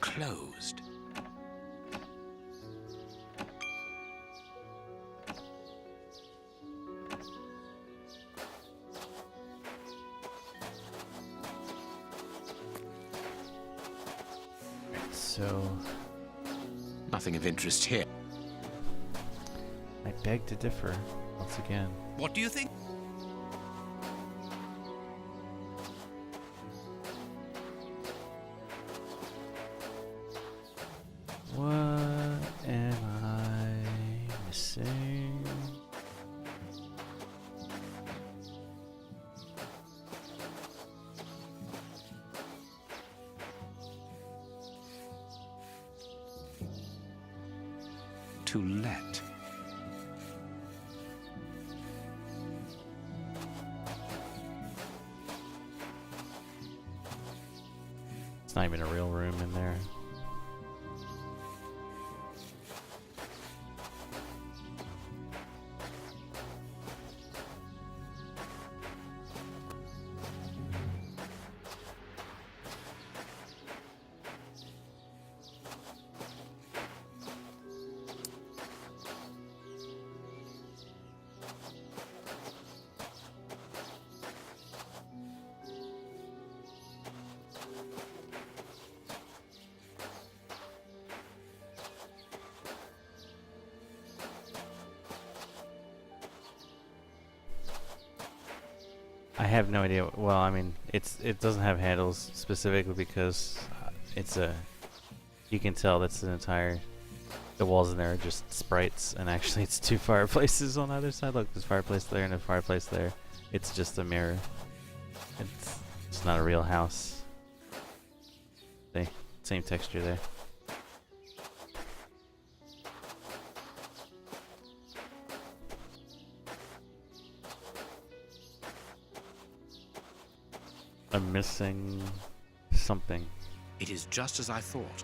Closed. So... nothing of interest here. I beg to differ, once again. What do you think? What am I missing? To let. It's not even a real room in there. I have no idea. Well, I mean, it doesn't have handles specifically because it's a. You can tell that's an entire. The walls in there are just sprites, and actually, it's two fireplaces on either side. Look, there's a fireplace there and a fireplace there. It's just a mirror. It's not a real house. See, same texture there. I'm missing something. It is just as I thought.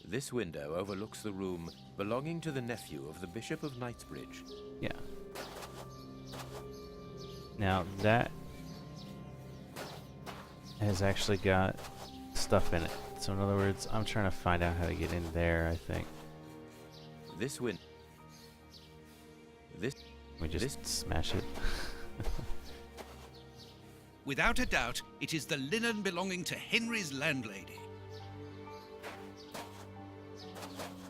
This window overlooks the room belonging to the nephew of the Bishop of Knightsbridge. Yeah. Now that has actually got stuff in it. So in other words, I'm trying to find out how to get in there, I think. This win. We just smash it. Without a doubt, it is the linen belonging to Henry's landlady.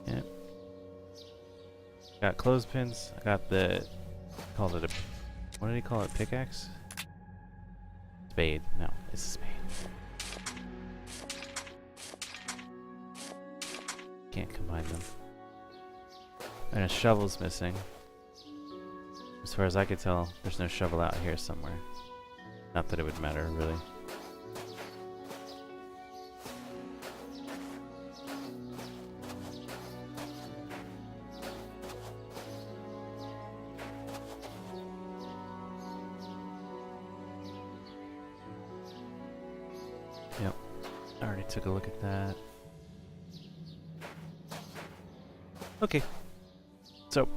Yep. Got clothespins. I got the... Called it a... What did he call it? Pickaxe? Spade. No, it's a spade. Can't combine them. And a shovel's missing. As far as I could tell, there's no shovel out here somewhere. Not that it would matter, really. Yep, I already took a look at that. Okay, so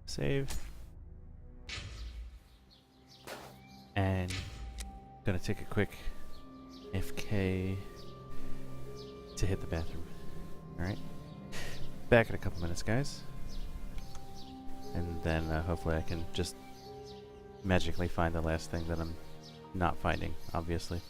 save, and gonna take a quick FK to hit the bathroom. All right, back in a couple minutes, guys, and then hopefully I can just magically find the last thing that I'm not finding, obviously.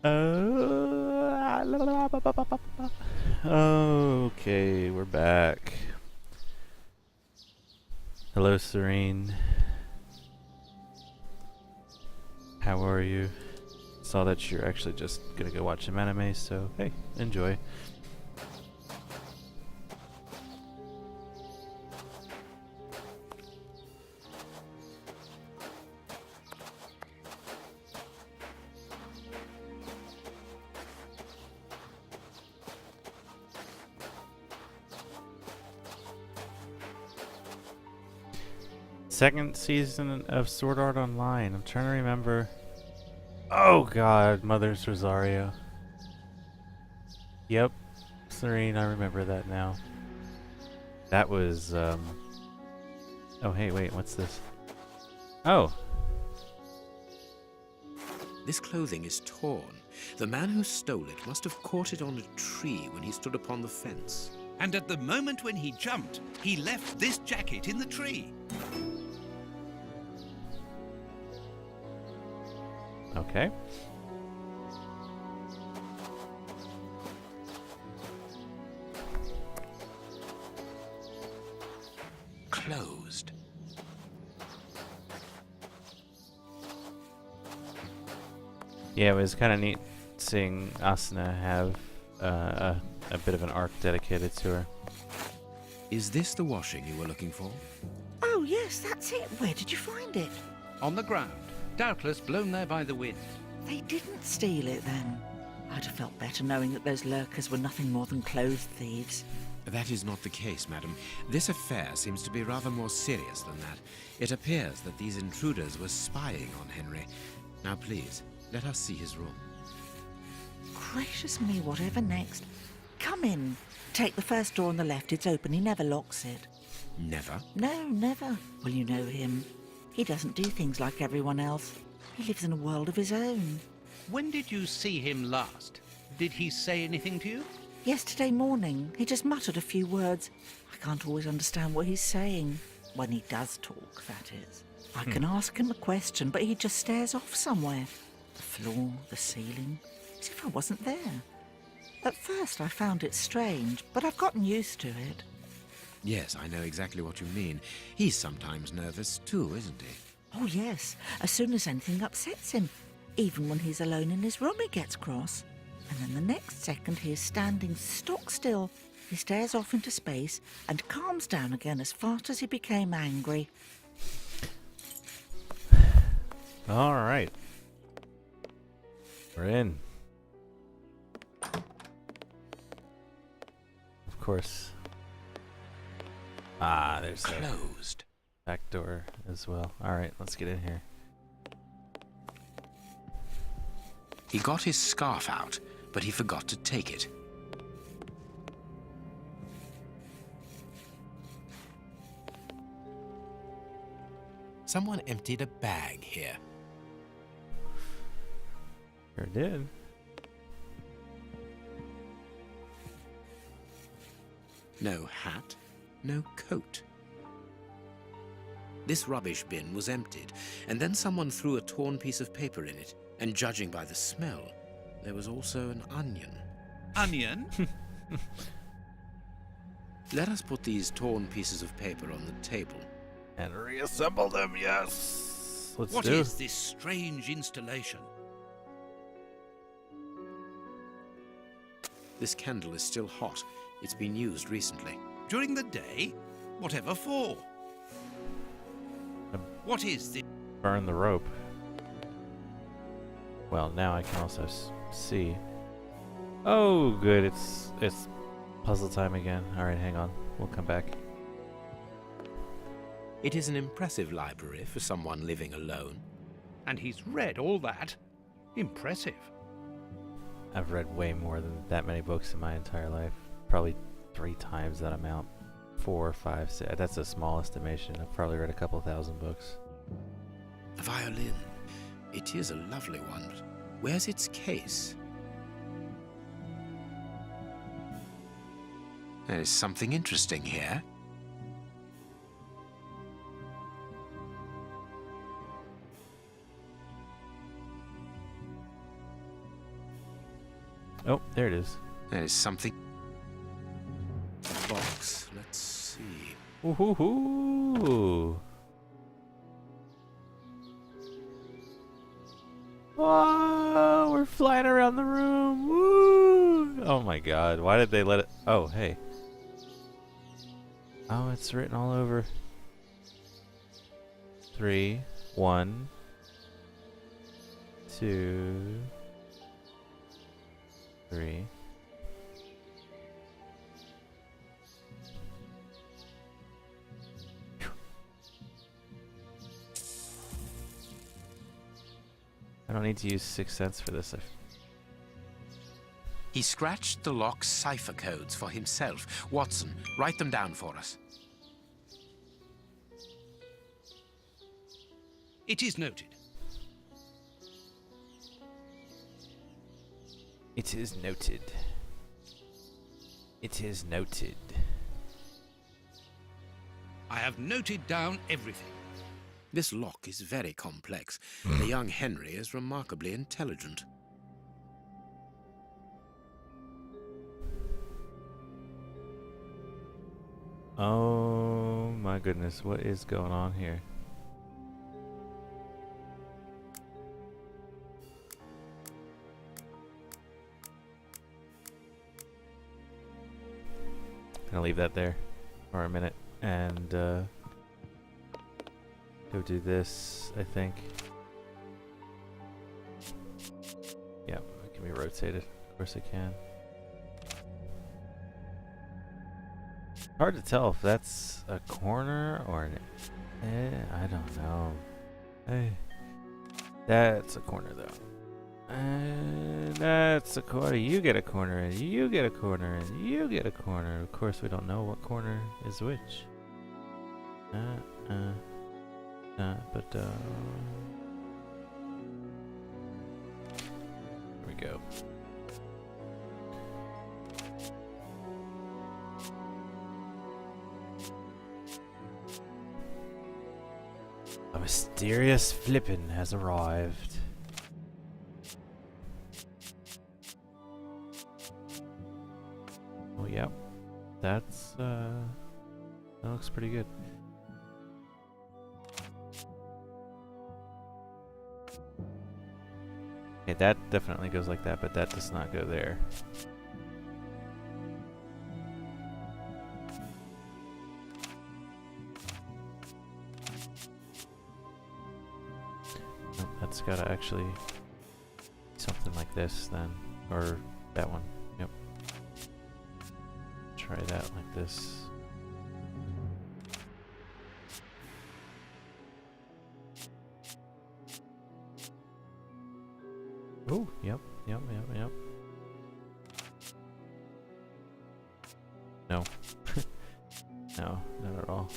Okay, we're back. Hello, Serene. How are you? Saw that you're actually just gonna go watch some anime, so hey, enjoy. Second season of Sword Art Online. I'm trying to remember. Oh god, Mother's Rosario. Yep. Serene, I remember that now. That was, Oh, hey, wait, what's this? Oh. This clothing is torn. The man who stole it must have caught it on a tree when he stood upon the fence. And at the moment when he jumped, he left this jacket in the tree. Okay. Closed. Yeah, it was kind of neat seeing Asuna have a bit of an arc dedicated to her. Is this the washing you were looking for? Oh, yes, that's it. Where did you find it? On the ground, doubtless blown there by the wind. They didn't steal it then. I'd have felt better knowing that those lurkers were nothing more than clothes thieves. That is not the case, madam. This affair seems to be rather more serious than that. It appears that these intruders were spying on Henry. Now, please, let us see his room. Gracious me, whatever next? Come in. Take the first door on the left. It's open. He never locks it. Never? No, never. Well, you know him. He doesn't do things like everyone else. He lives in a world of his own. When did you see him last? Did he say anything to you? Yesterday morning, he just muttered a few words. I can't always understand what he's saying. When he does talk, that is. I can ask him a question, but he just stares off somewhere. The floor, the ceiling, as if I wasn't there. At first I found it strange, but I've gotten used to it. Yes, I know exactly what you mean. He's sometimes nervous too, isn't he? Oh, yes. As soon as anything upsets him. Even when he's alone in his room, he gets cross. And then the next second he is standing stock still. He stares off into space and calms down again as fast as he became angry. All right. We're in. Of course. Ah, there's closed. Back door as well. All right, let's get in here. He got his scarf out, but he forgot to take it. Someone emptied a bag here. Sure did. No hat, no coat. This rubbish bin was emptied, and then someone threw a torn piece of paper in it, and judging by the smell, there was also an onion. Onion? Let us put these torn pieces of paper on the table. And reassemble them, yes! What is this strange installation? This candle is still hot. It's been used recently. During the day? Whatever for? What is this? Burn the rope. Well, now I can also see. Oh, good. It's puzzle time again. All right, hang on. We'll come back. It is an impressive library for someone living alone. And he's read all that? Impressive. I've read way more than that many books in my entire life. Probably 3 times that amount. 4, 5, 6. That's a small estimation. I've probably read a couple thousand books. A violin. It is a lovely one, but where's its case? There is something interesting here. Oh, there it is. There is something. A box. Let's see. Ooh. Oh, we're flying around the room. Woo! Oh my god, why did they let it? Oh, hey. Oh, it's written all over. 3, 1, 2, 3. I don't need to use 6 cents for this. He scratched the lock's cipher codes for himself. Watson, write them down for us. It is noted. It is noted. It is noted. I have noted down everything. This lock is very complex. The young Henry is remarkably intelligent. Oh my goodness, what is going on here? Gonna leave that there for a minute and go do this, I think. Yeah, it can be rotated. Of course it can. Hard to tell if that's a corner or an... I don't know. That's a corner though. And that's a corner. You get a corner, and you get a corner, and you get a corner. Of course, we don't know what corner is which. But here we go. A mysterious flippin' has arrived. Oh, yep. That's, that looks pretty good. Okay, that definitely goes like that, but that does not go there. Nope, that's gotta actually be something like this then, or that one. Yep. Try that like this. Oh, yep. No. No, not at all.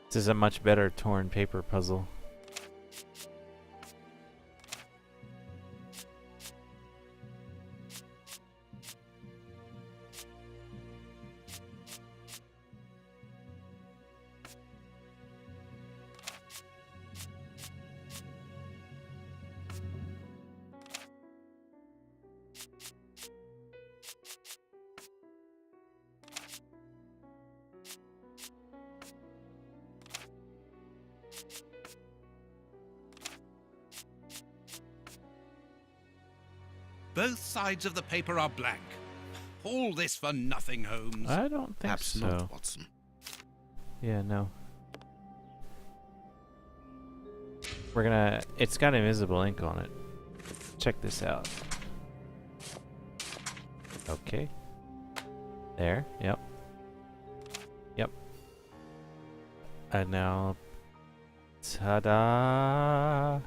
This is a much better torn paper puzzle. Both sides of the paper are blank. All this for nothing, Holmes. I don't think Perhaps so. not, Watson. Yeah, no. We're gonna... It's got invisible ink on it. Check this out. Okay. There, yep. Yep. And now... Ta-da!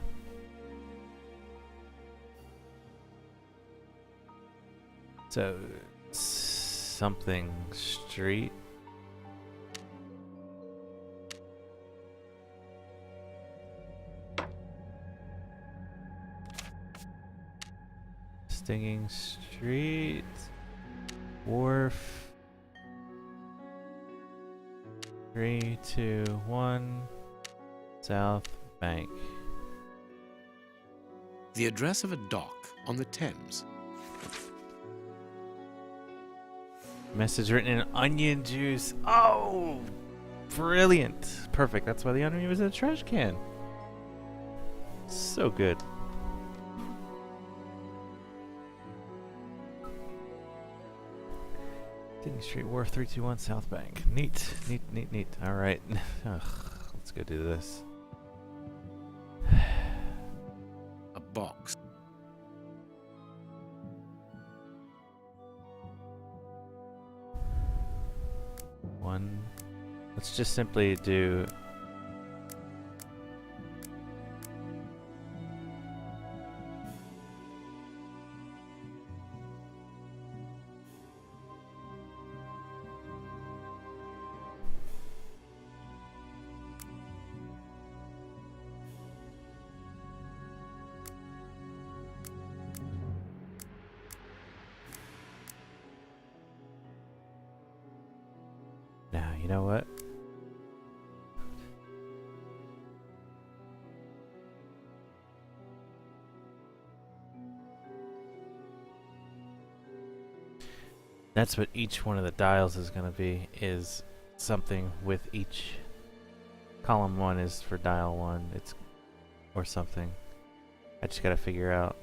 So... Something street. Stinging Street, Wharf, 3, 2, 1. South Bank. The address of a dock on the Thames. Message written in onion juice. Oh, brilliant. Perfect. That's why the onion was in a trash can. So good. Sydney Street, Wharf 321 South Bank. Neat. Neat. All right. Let's go do this. A box. One. Let's just simply do. Now, you know what? That's what each one of the dials is going to be, is something with each. Column 1 is for dial 1, it's or something. I just got to figure out.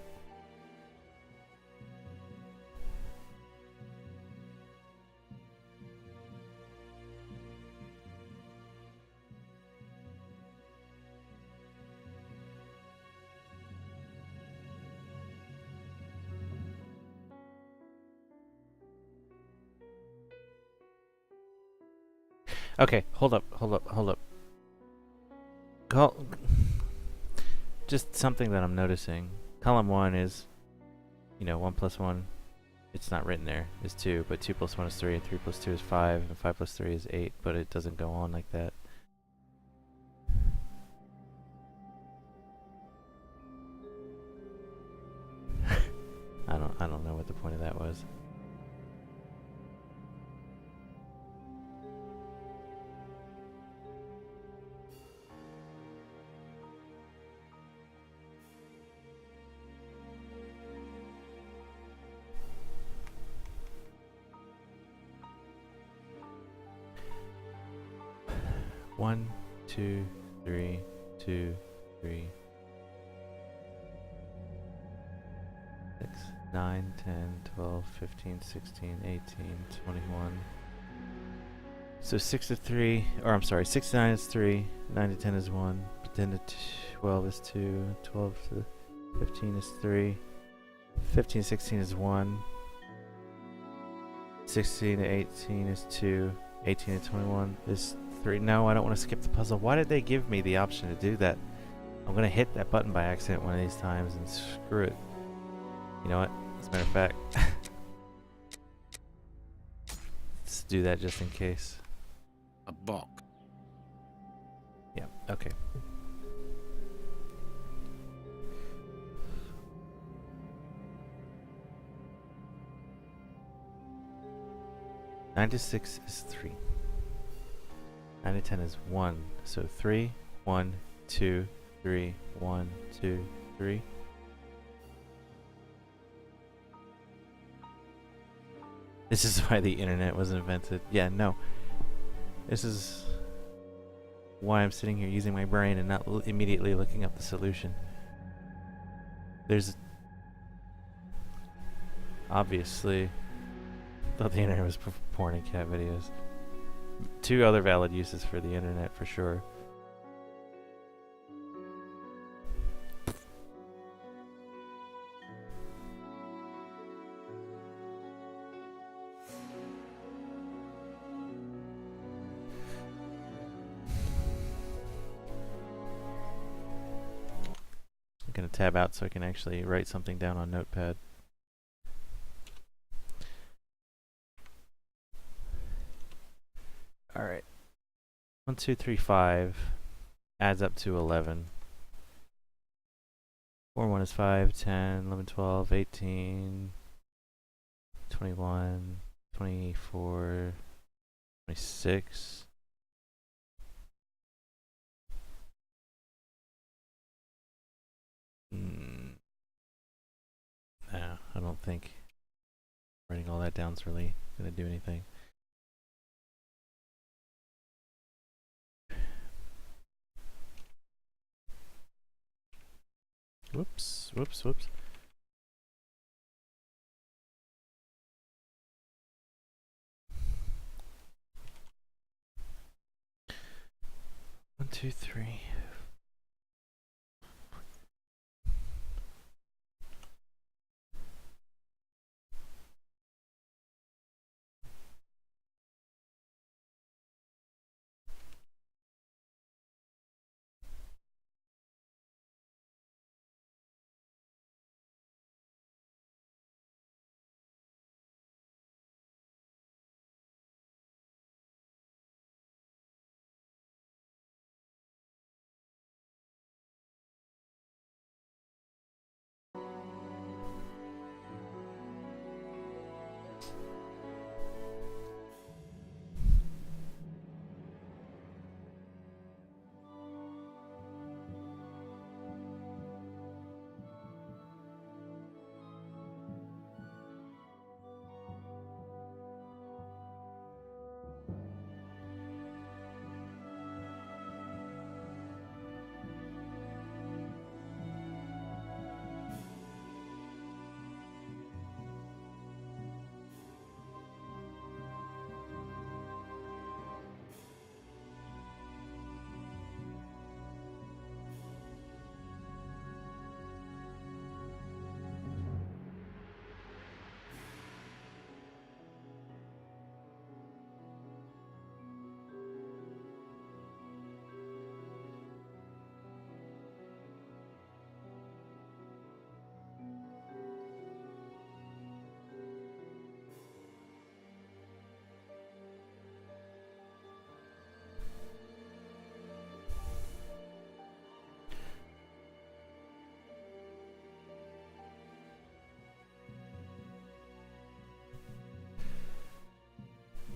Okay, hold up. Just something that I'm noticing. Column 1 is, 1 plus 1. It's not written there, is 2, but 2 plus 1 is 3, and 3 plus 2 is 5, and 5 plus 3 is 8, but it doesn't go on like that. I don't know what the point of that was. One, 2, 3, 2, 3, 6, 9, 10, 12, 15, 16, 18, 21. So 6 to 3, or I'm sorry, 6 to 9 is 3, 9 to 10 is 1, but 10 to 12 is 2, 12 to 15 is 3, 15 to 16 is 1, 16 to 18 is 2, 18 to 21 is 3. No, I don't want to skip the puzzle. Why did they give me the option to do that? I'm going to hit that button by accident one of these times and screw it. You know what? As a matter of fact, let's do that just in case. A box. Yeah, okay. Nine to 6 is 3. 9 to 10 is 1. So 3, 1, 2, 3, 1, 2, 3. This is why the internet was invented. Yeah, no. This is why I'm sitting here using my brain and not immediately looking up the solution. There's obviously thought the internet was for porn and cat videos. 2 other valid uses for the internet for sure. I'm gonna tab out so I can actually write something down on Notepad. Alright. 1, 2, 3, 5 adds up to 11. 4, 1 is 5, 10, 11, 12, 18, 21, 24, 26, I don't think writing all that down's really gonna do anything. Whoops, whoops, whoops. One, two, three.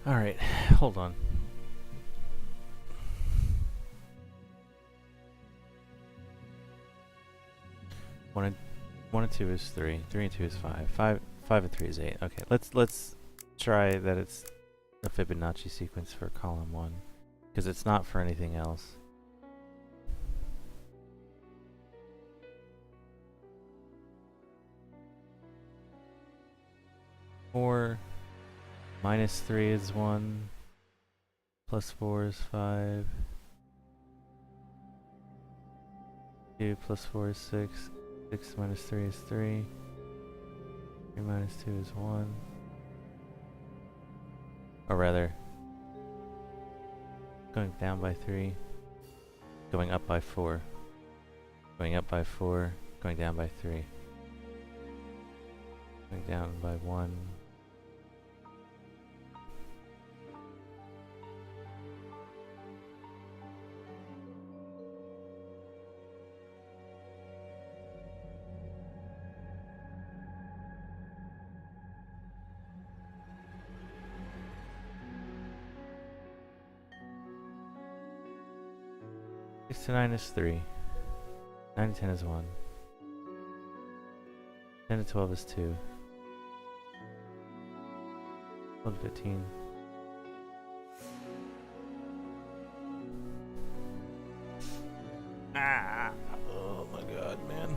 All right, hold on. One and two is 3. 3 and 2 is 5. 5 and 3 is 8. Okay, let's try that it's a Fibonacci sequence for column 1, because it's not for anything else. Four minus 3 is 1. Plus 4 is 5. 2 plus 4 is 6. 6 minus 3 is 3. 3 minus 2 is 1. Or rather, going down by 3. Going up by 4. Going up by 4. Going down by 3. Going down by 1. Six to 9 is 3. 9 to 10 is 1. 10 to 12 is 2. 12 to 15. Ah! Oh my god, man.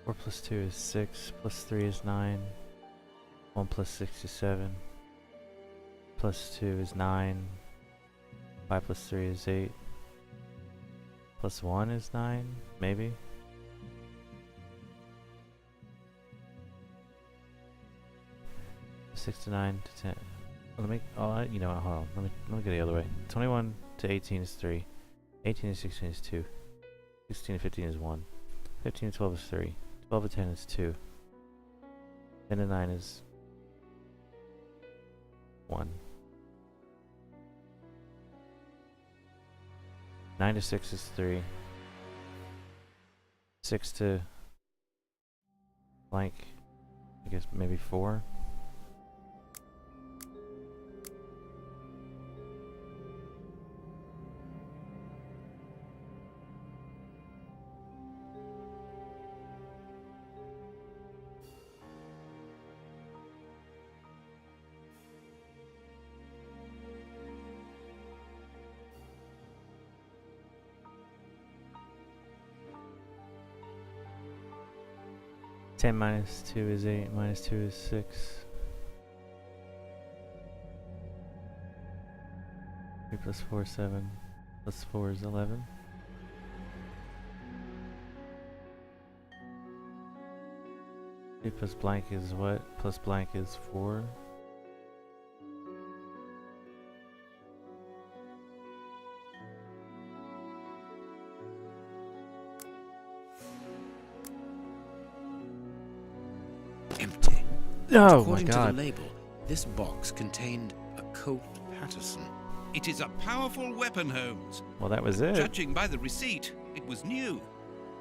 4 plus 2 is 6, plus 3 is 9, 1 plus 6 is 7, plus 2 is 9, 5 plus 3 is 8, plus 1 is 9, maybe? Six to 9 to 10. Let me. Oh, you know what? Hold on. Let me get the other way. 21 to 18 is 3. 18 to 16 is 2. 16 to 15 is 1. 15 to 12 is 3. 12 to 10 is 2. 10 to 9 is 1. 9 to 6 is 3. 6 to blank. I guess maybe 4. Ten minus 2 is 8, minus 2 is 6. 3 plus 4 is 7, plus 4 is 11. Three plus blank is what? Plus blank is 4. Empty. Oh According my God. to the label, this box contained a Colt Patterson. It is a powerful weapon, Holmes. Well, that was it. Judging by the receipt, it was new.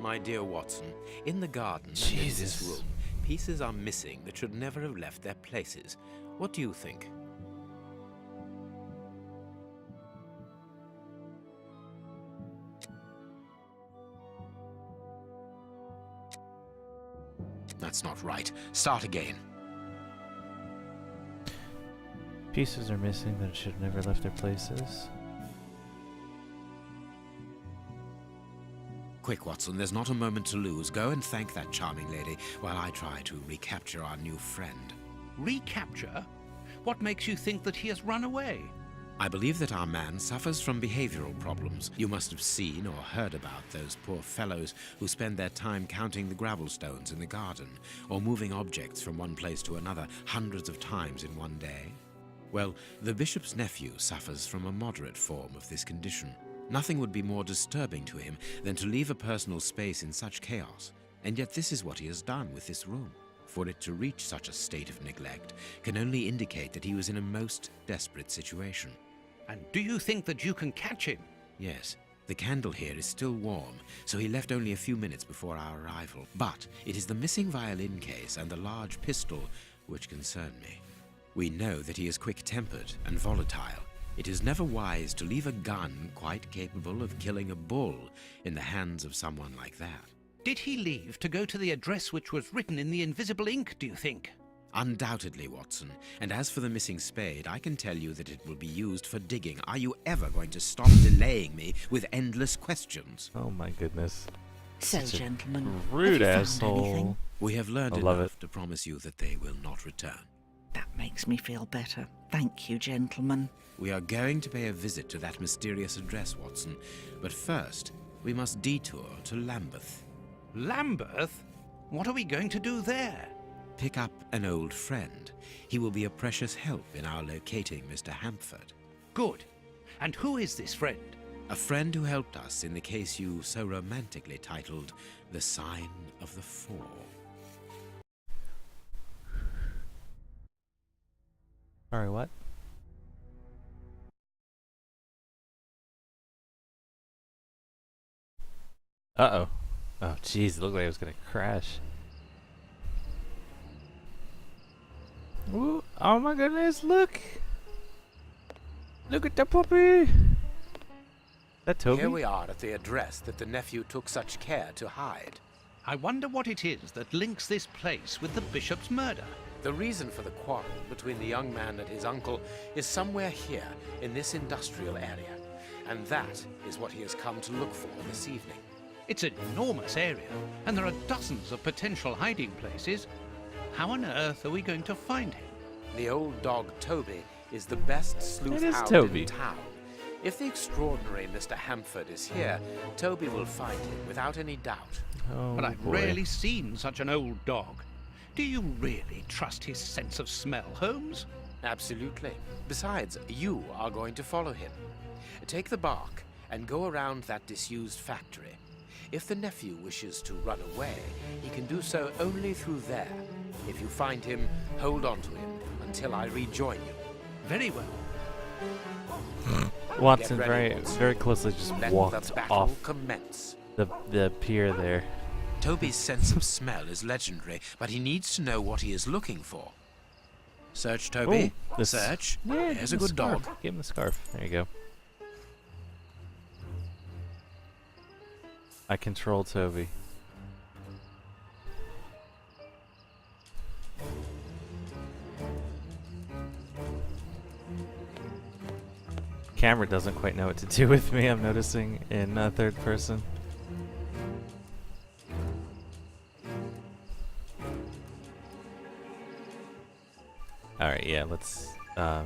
My dear Watson, in the garden and in this room, pieces are missing that should never have left their places. What do you think? That's not right. Start again. Pieces are missing that should have never left their places. Quick, Watson, there's not a moment to lose. Go and thank that charming lady while I try to recapture our new friend. Recapture? What makes you think that he has run away? I believe that our man suffers from behavioral problems. You must have seen or heard about those poor fellows who spend their time counting the gravel stones in the garden, or moving objects from one place to another hundreds of times in one day. Well, the bishop's nephew suffers from a moderate form of this condition. Nothing would be more disturbing to him than to leave a personal space in such chaos, and yet this is what he has done with this room. For it to reach such a state of neglect can only indicate that he was in a most desperate situation. And do you think that you can catch him? Yes. The candle here is still warm, so he left only a few minutes before our arrival. But it is the missing violin case and the large pistol which concern me. We know that he is quick-tempered and volatile. It is never wise to leave a gun quite capable of killing a bull in the hands of someone like that. Did he leave to go to the address which was written in the invisible ink, do you think? Undoubtedly, Watson. And as for the missing spade, I can tell you that it will be used for digging. Are you ever going to stop delaying me with endless questions? Oh my goodness. So, Such a gentlemen, rude have you found asshole. anything? We have learned I love enough to promise you that they will not return. That makes me feel better. Thank you, gentlemen. We are going to pay a visit to that mysterious address, Watson. But first, we must detour to Lambeth. Lambeth? What are we going to do there? Pick up an old friend. He will be a precious help in our locating Mr. Hampford. Good. And who is this friend? A friend who helped us in the case you so romantically titled The Sign of the Four. Sorry, what? Uh-oh. Oh, jeez, it looked like it was gonna crash. Ooh, oh my goodness, look! Look at the puppy! That Toby? Here we are at the address that the nephew took such care to hide. I wonder what it is that links this place with the bishop's murder. The reason for the quarrel between the young man and his uncle is somewhere here in this industrial area, and that is what he has come to look for this evening. It's an enormous area, and there are dozens of potential hiding places. How on earth are we going to find him? The old dog Toby is the best sleuth It is hound Toby. in town. If the extraordinary Mr. Hamford is here, Toby will find him without any doubt. Oh, But I've rarely seen such an old dog. Do you really trust his sense of smell, Holmes? Absolutely. Besides, you are going to follow him. Take the bark and go around that disused factory. If the nephew wishes to run away, he can do so only through there. If you find him, hold on to him until I rejoin you. Very well. Watson Get ready, very closely just Let walked the battle off commence. the pier there. Toby's sense of smell is legendary, but he needs to know what he is looking for. Search, Toby. Ooh, this- Search. Yeah, There's give a him good scarf. dog. Give him the scarf. There you go. I control Toby. Camera doesn't quite know what to do with me, I'm noticing, in third person. Alright, yeah, let's go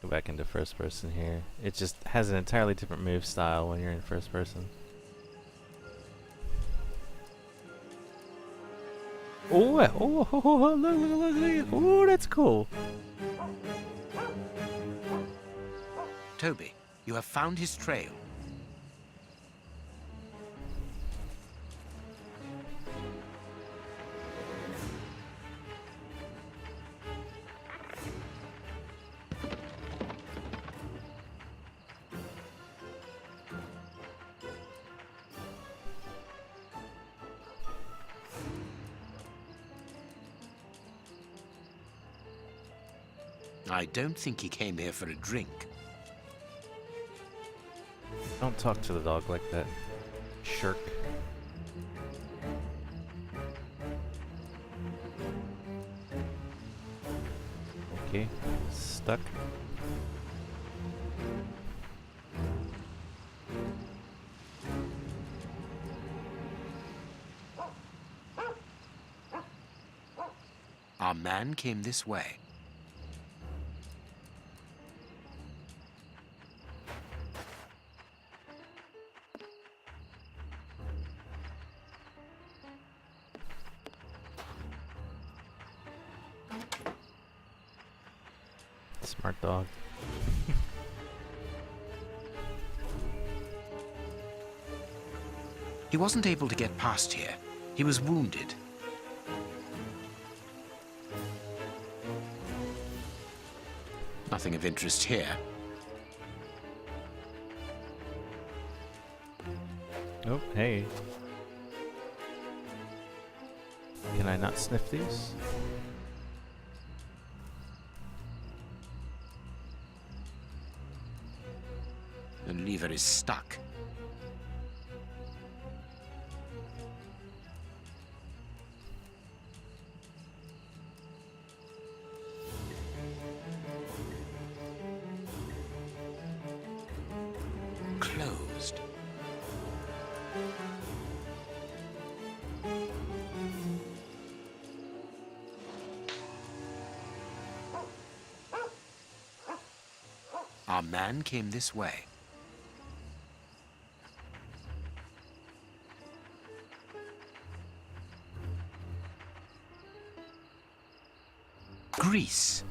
back into first person here. It just has an entirely different move style when you're in first person. Oh, look, oh, that's cool. Toby, you have found his trail. I don't think he came here for a drink. Don't talk to the dog like that, shirk. Okay, stuck. Our man came this way. Smart dog. He wasn't able to get past here. He was wounded. Nothing of interest here. Oh, hey. Can I not sniff these? The lever is stuck. Closed. Our man came this way. Grease.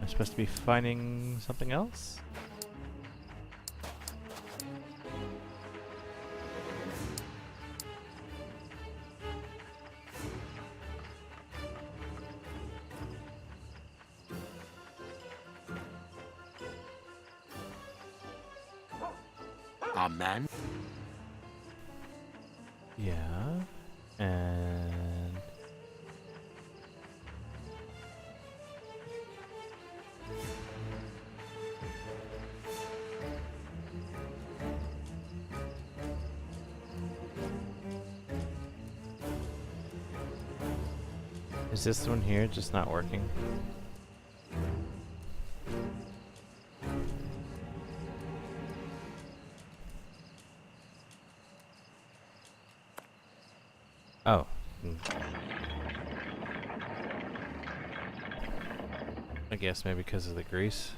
I'm supposed to be finding something else? Our man? Yeah. And... is this one here just not working? Oh. I guess maybe because of the grease.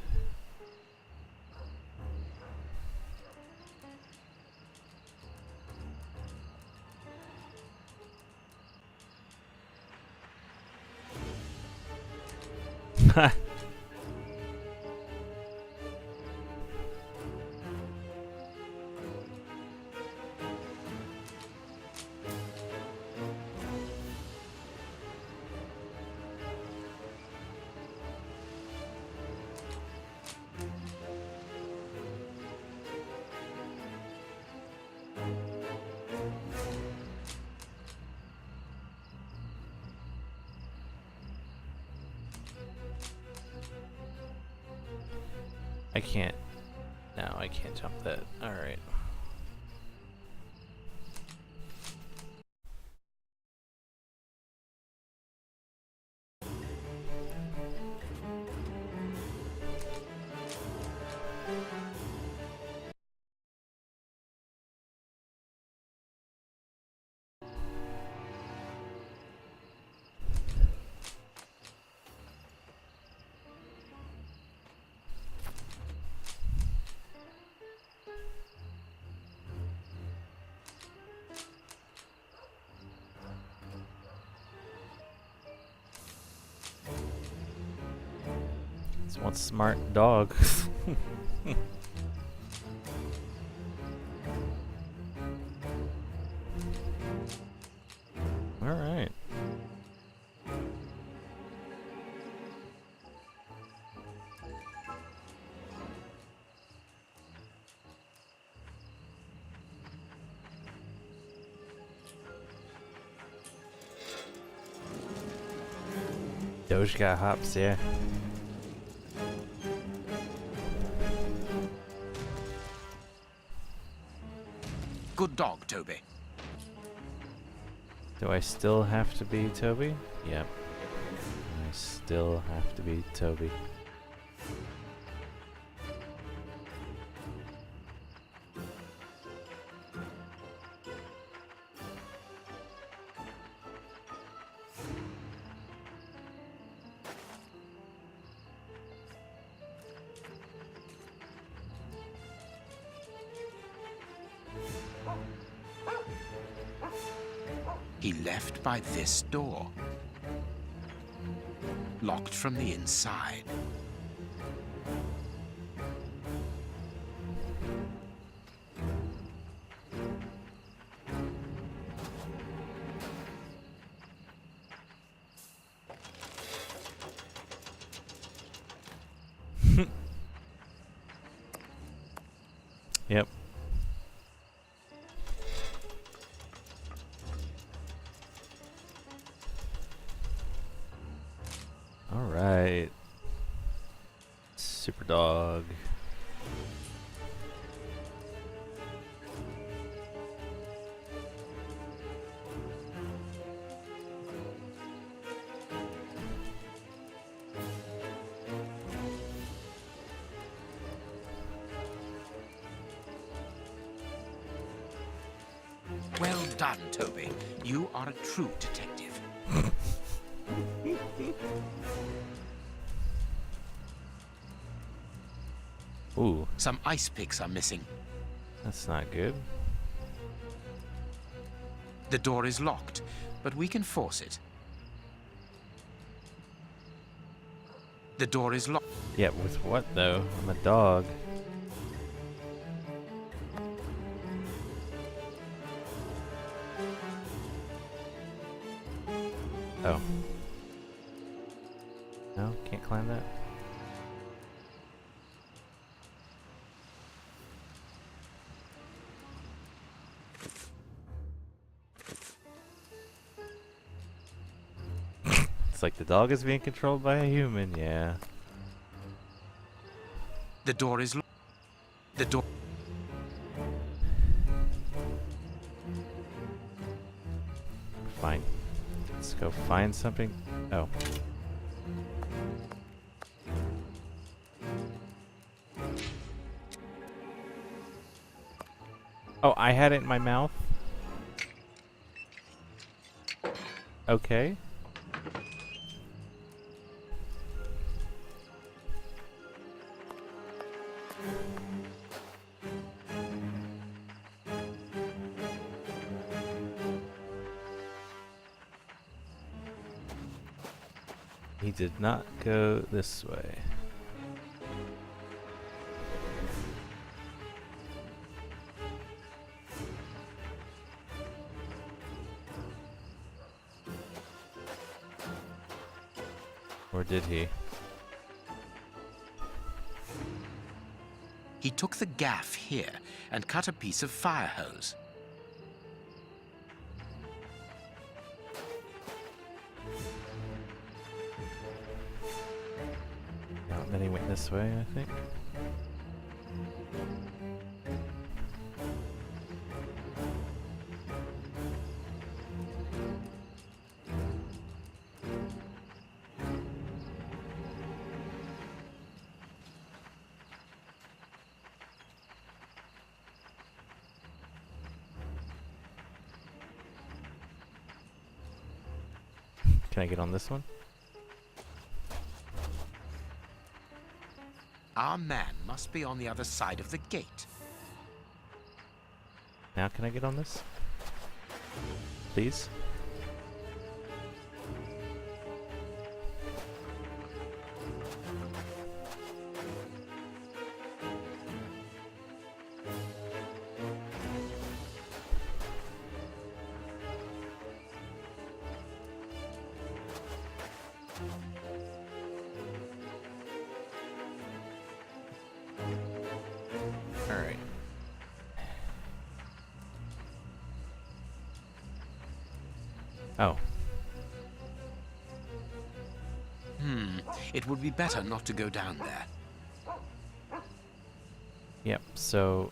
I can't. No, I can't jump that. Alright. It's one smart dog. All right. Doge got hops, yeah. Good dog, Toby. Do I still have to be Toby? Yep. I still have to be Toby. He left by this door. Locked from the inside. Yep. All right. Super dog. Well done, Toby. You are a true detective. Ooh. Some ice picks are missing. That's not good. The door is locked, but we can force it. The door is locked. Yeah, with what though? I'm a dog. Oh. No, can't climb that. It's like the dog is being controlled by a human, yeah. The door is locked. The door... Fine. Let's go find something. Oh. Oh, I had it in my mouth? Okay. He did not go this way. Or did he? He took the gaff here and cut a piece of fire hose. And then he went this way, I think. Can I get on this one? Our man must be on the other side of the gate. Now can I get on this? Please? Alright. Oh. It would be better not to go down there. Yep, so...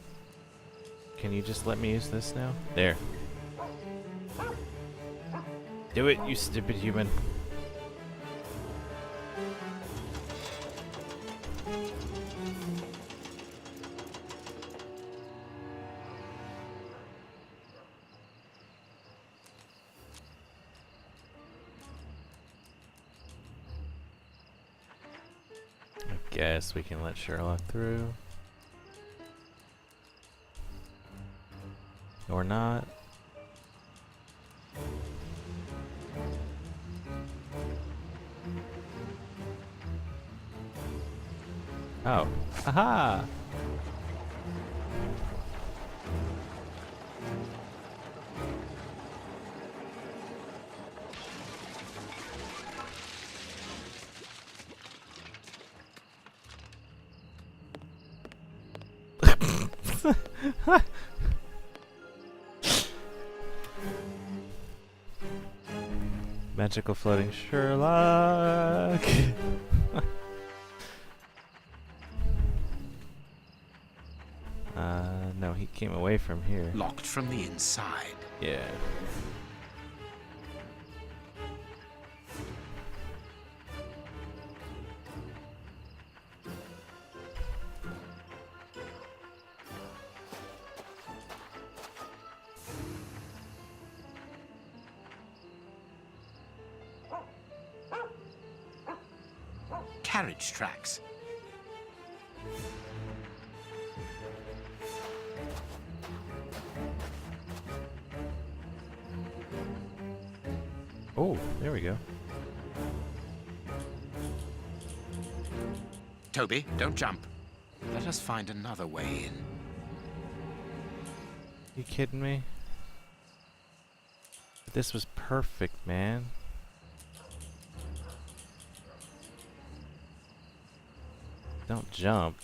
Can you just let me use this now? There. Do it, you stupid human. Guess we can let Sherlock through. Or not. Oh. Aha! Magical floating Sherlock. No, he came away from here. Locked from the inside. Yeah. Carriage tracks. Oh, there we go. Toby, don't jump. Let us find another way in. You kidding me? This was perfect, man. Don't jump.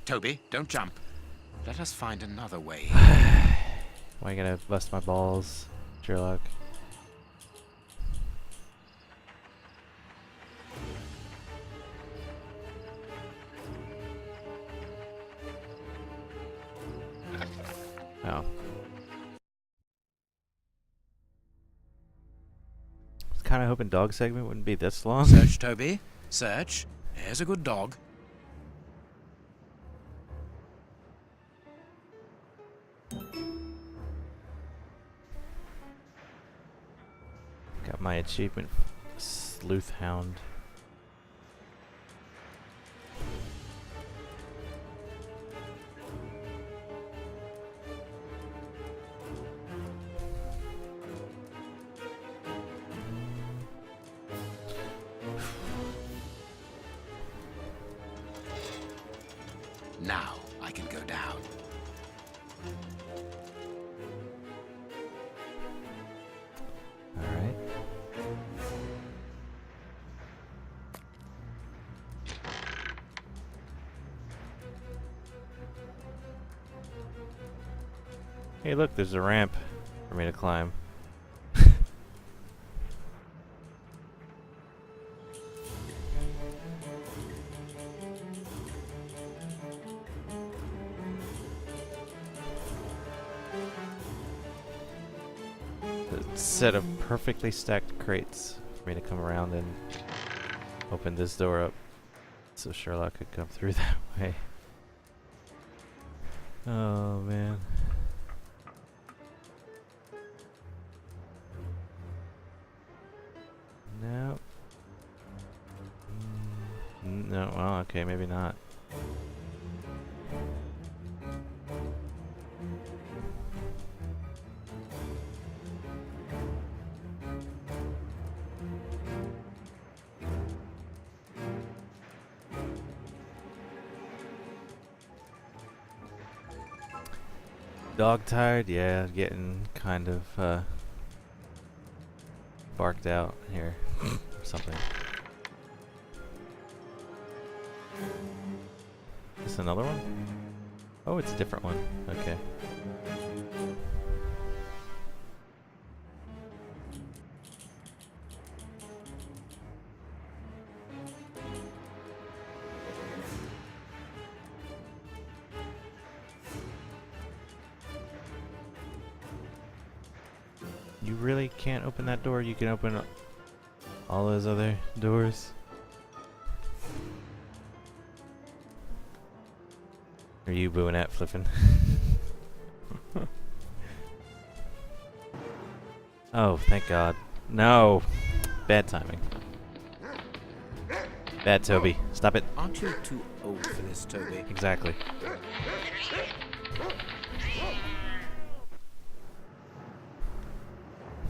Toby, don't jump. Let us find another way. Why you gotta bust my balls, Sherlock? Oh. I was kind of hoping dog segment wouldn't be this long. Search, Toby. Search. Here's a good dog. Got my achievement, Sleuth Hound. Now I can go down. All right. Hey, look, there's a ramp for me to climb. A set of perfectly stacked crates for me to come around and open this door up so Sherlock could come through that way. Oh man. No. No, well, okay, maybe not. Dog tired? Yeah, getting kind of barked out here or something. Is this another one? Oh, it's a different one. Okay. You really can't open that door? You can open all those other doors? Are you booing at flipping? Oh, thank God. No! Bad timing. Bad Toby. Stop it. Aren't you too old for this, Toby? Exactly.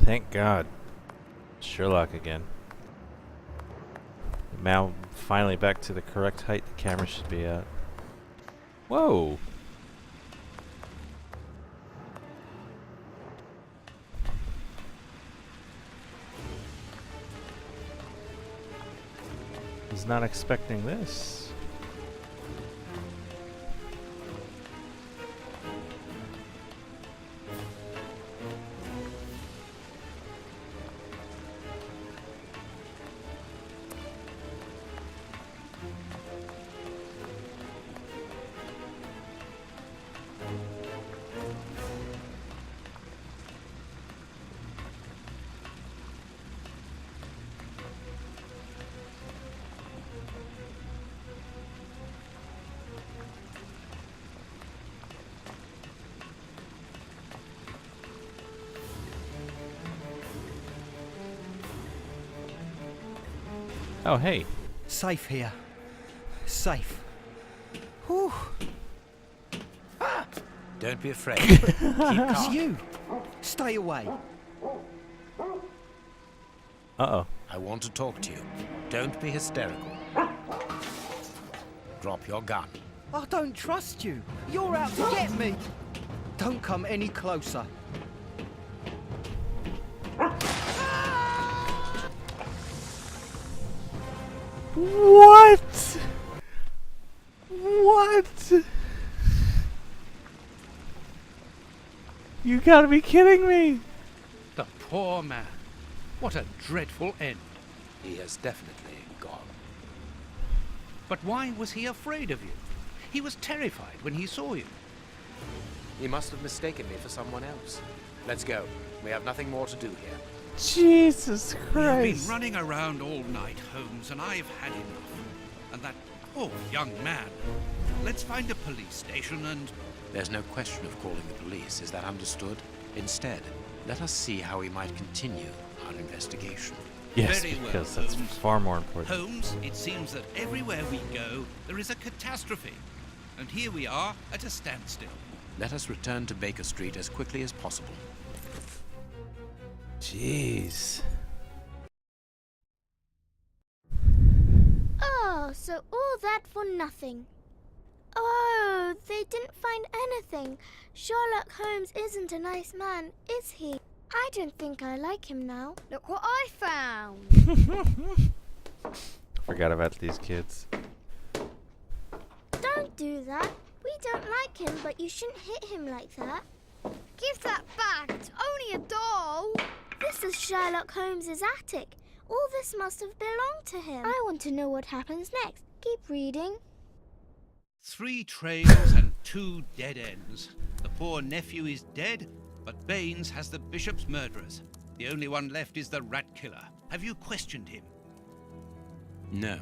Thank God. Sherlock again. Now finally back to the correct height the camera should be at. Whoa! Was not expecting this. Oh, hey. Safe here. Safe. Whew. Don't be afraid. Keep It's calm. you. Stay away. Uh-oh. I want to talk to you. Don't be hysterical. Drop your gun. I don't trust you. You're out to get me. Don't come any closer. What? What? You gotta be kidding me! The poor man. What a dreadful end. He has definitely gone. But why was he afraid of you? He was terrified when he saw you. He must have mistaken me for someone else. Let's go. We have nothing more to do here. Jesus Christ. We've been running around all night, Holmes, and I've had enough. And that poor young man. Let's find a police station and... There's no question of calling the police, is that understood? Instead, let us see how we might continue our investigation. Yes, Very well, because that's Holmes. far more important. Holmes, it seems that everywhere we go, there is a catastrophe. And here we are at a standstill. Let us return to Baker Street as quickly as possible. Jeez. Oh, so all that for nothing. Oh, they didn't find anything. Sherlock Holmes isn't a nice man, is he? I don't think I like him now. Look what I found. Forgot about these kids. Don't do that. We don't like him, but you shouldn't hit him like that. Give that back. It's only a doll. This is Sherlock Holmes's attic. All this must have belonged to him. I want to know what happens next. Keep reading. 3 trails and 2 dead ends. The poor nephew is dead, but Baines has the bishop's murderers. The only one left is the rat killer. Have you questioned him? No.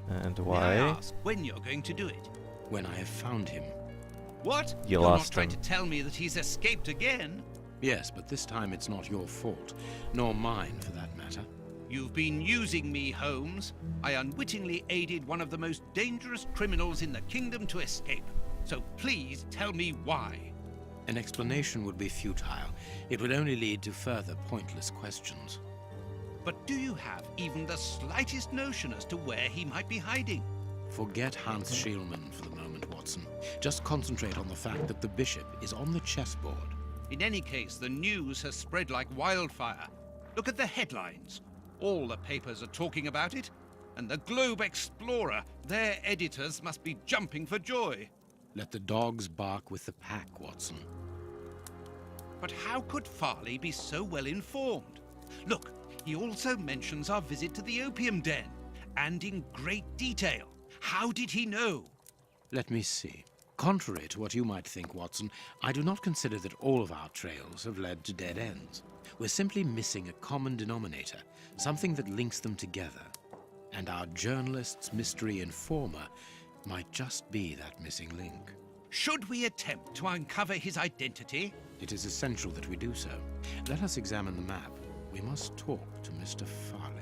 And May why? I ask when you're going to do it? When I have found him. What? You You're lost not trying him. to tell me that he's escaped again? Yes, but this time it's not your fault, nor mine for that matter. You've been using me, Holmes. I unwittingly aided one of the most dangerous criminals in the kingdom to escape. So please tell me why. An explanation would be futile. It would only lead to further pointless questions. But do you have even the slightest notion as to where he might be hiding? Forget Hans Schielmann for the moment, Watson. Just concentrate on the fact that the bishop is on the chessboard. In any case, the news has spread like wildfire. Look at the headlines. All the papers are talking about it. And the Globe Explorer, their editors must be jumping for joy. Let the dogs bark with the pack, Watson. But how could Farley be so well informed? Look, he also mentions our visit to the opium den, and in great detail. How did he know? Let me see. Contrary to what you might think, Watson, I do not consider that all of our trails have led to dead ends. We're simply missing a common denominator, something that links them together. And our journalist's mystery informer might just be that missing link. Should we attempt to uncover his identity? It is essential that we do so. Let us examine the map. We must talk to Mr. Farley.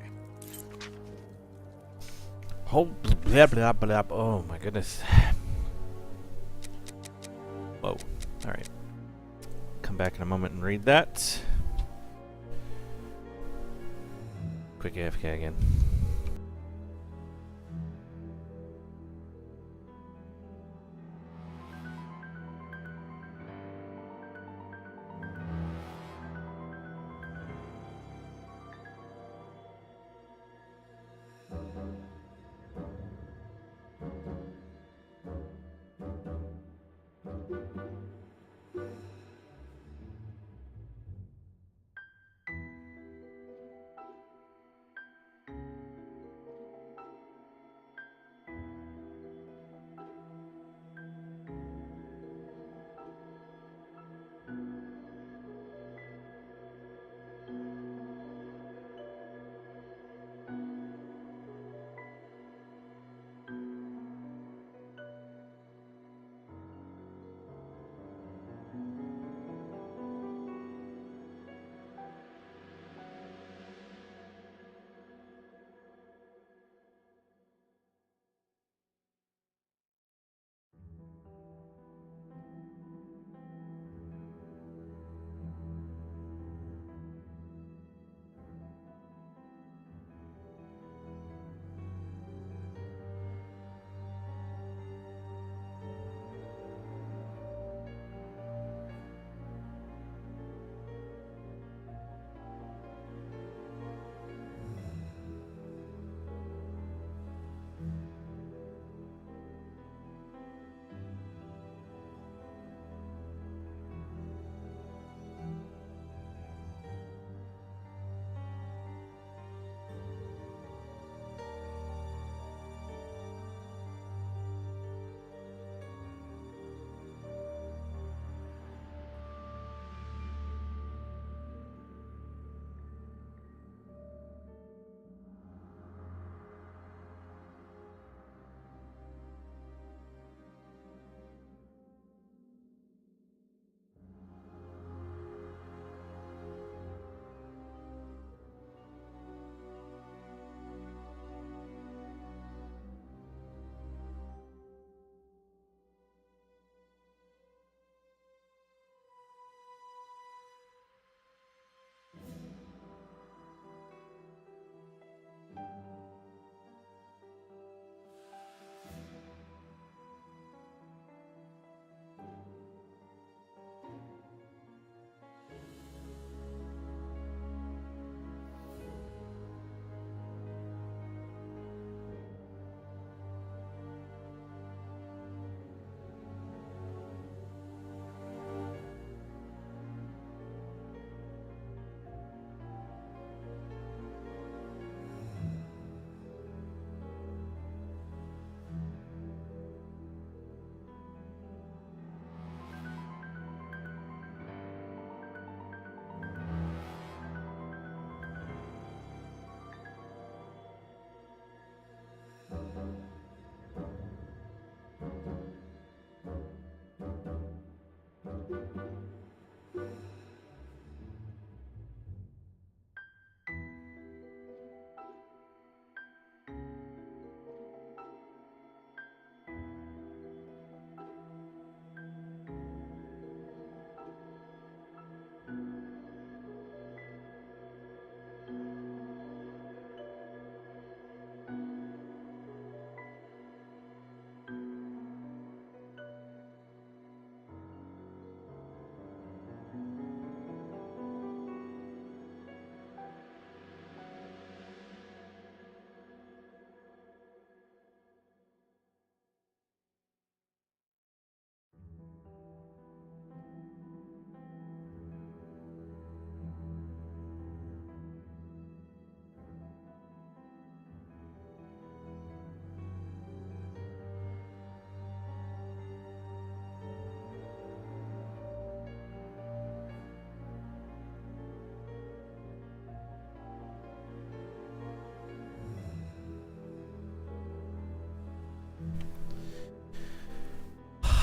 Oh, blah, blah, blah. Oh my goodness. Whoa. Alright. Come back in a moment and read that. Quick AFK again.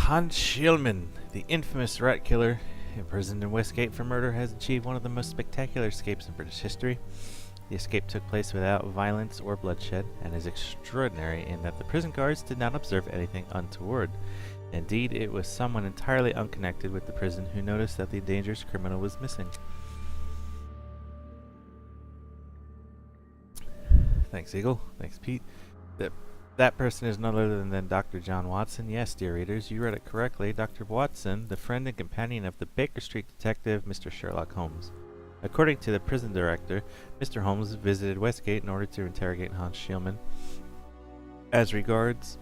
Hans Schielman, the infamous rat killer imprisoned in Westgate for murder, has achieved one of the most spectacular escapes in British history. The escape took place without violence or bloodshed, and is extraordinary in that the prison guards did not observe anything untoward. Indeed, it was someone entirely unconnected with the prison who noticed that the dangerous criminal was missing. Thanks, Eagle. Thanks, Pete. That person is none other than Dr. John Watson. Yes, dear readers, you read it correctly. Dr. Watson, the friend and companion of the Baker Street detective, Mr. Sherlock Holmes. According to the prison director, Mr. Holmes visited Westgate in order to interrogate Hans Schielman. As regards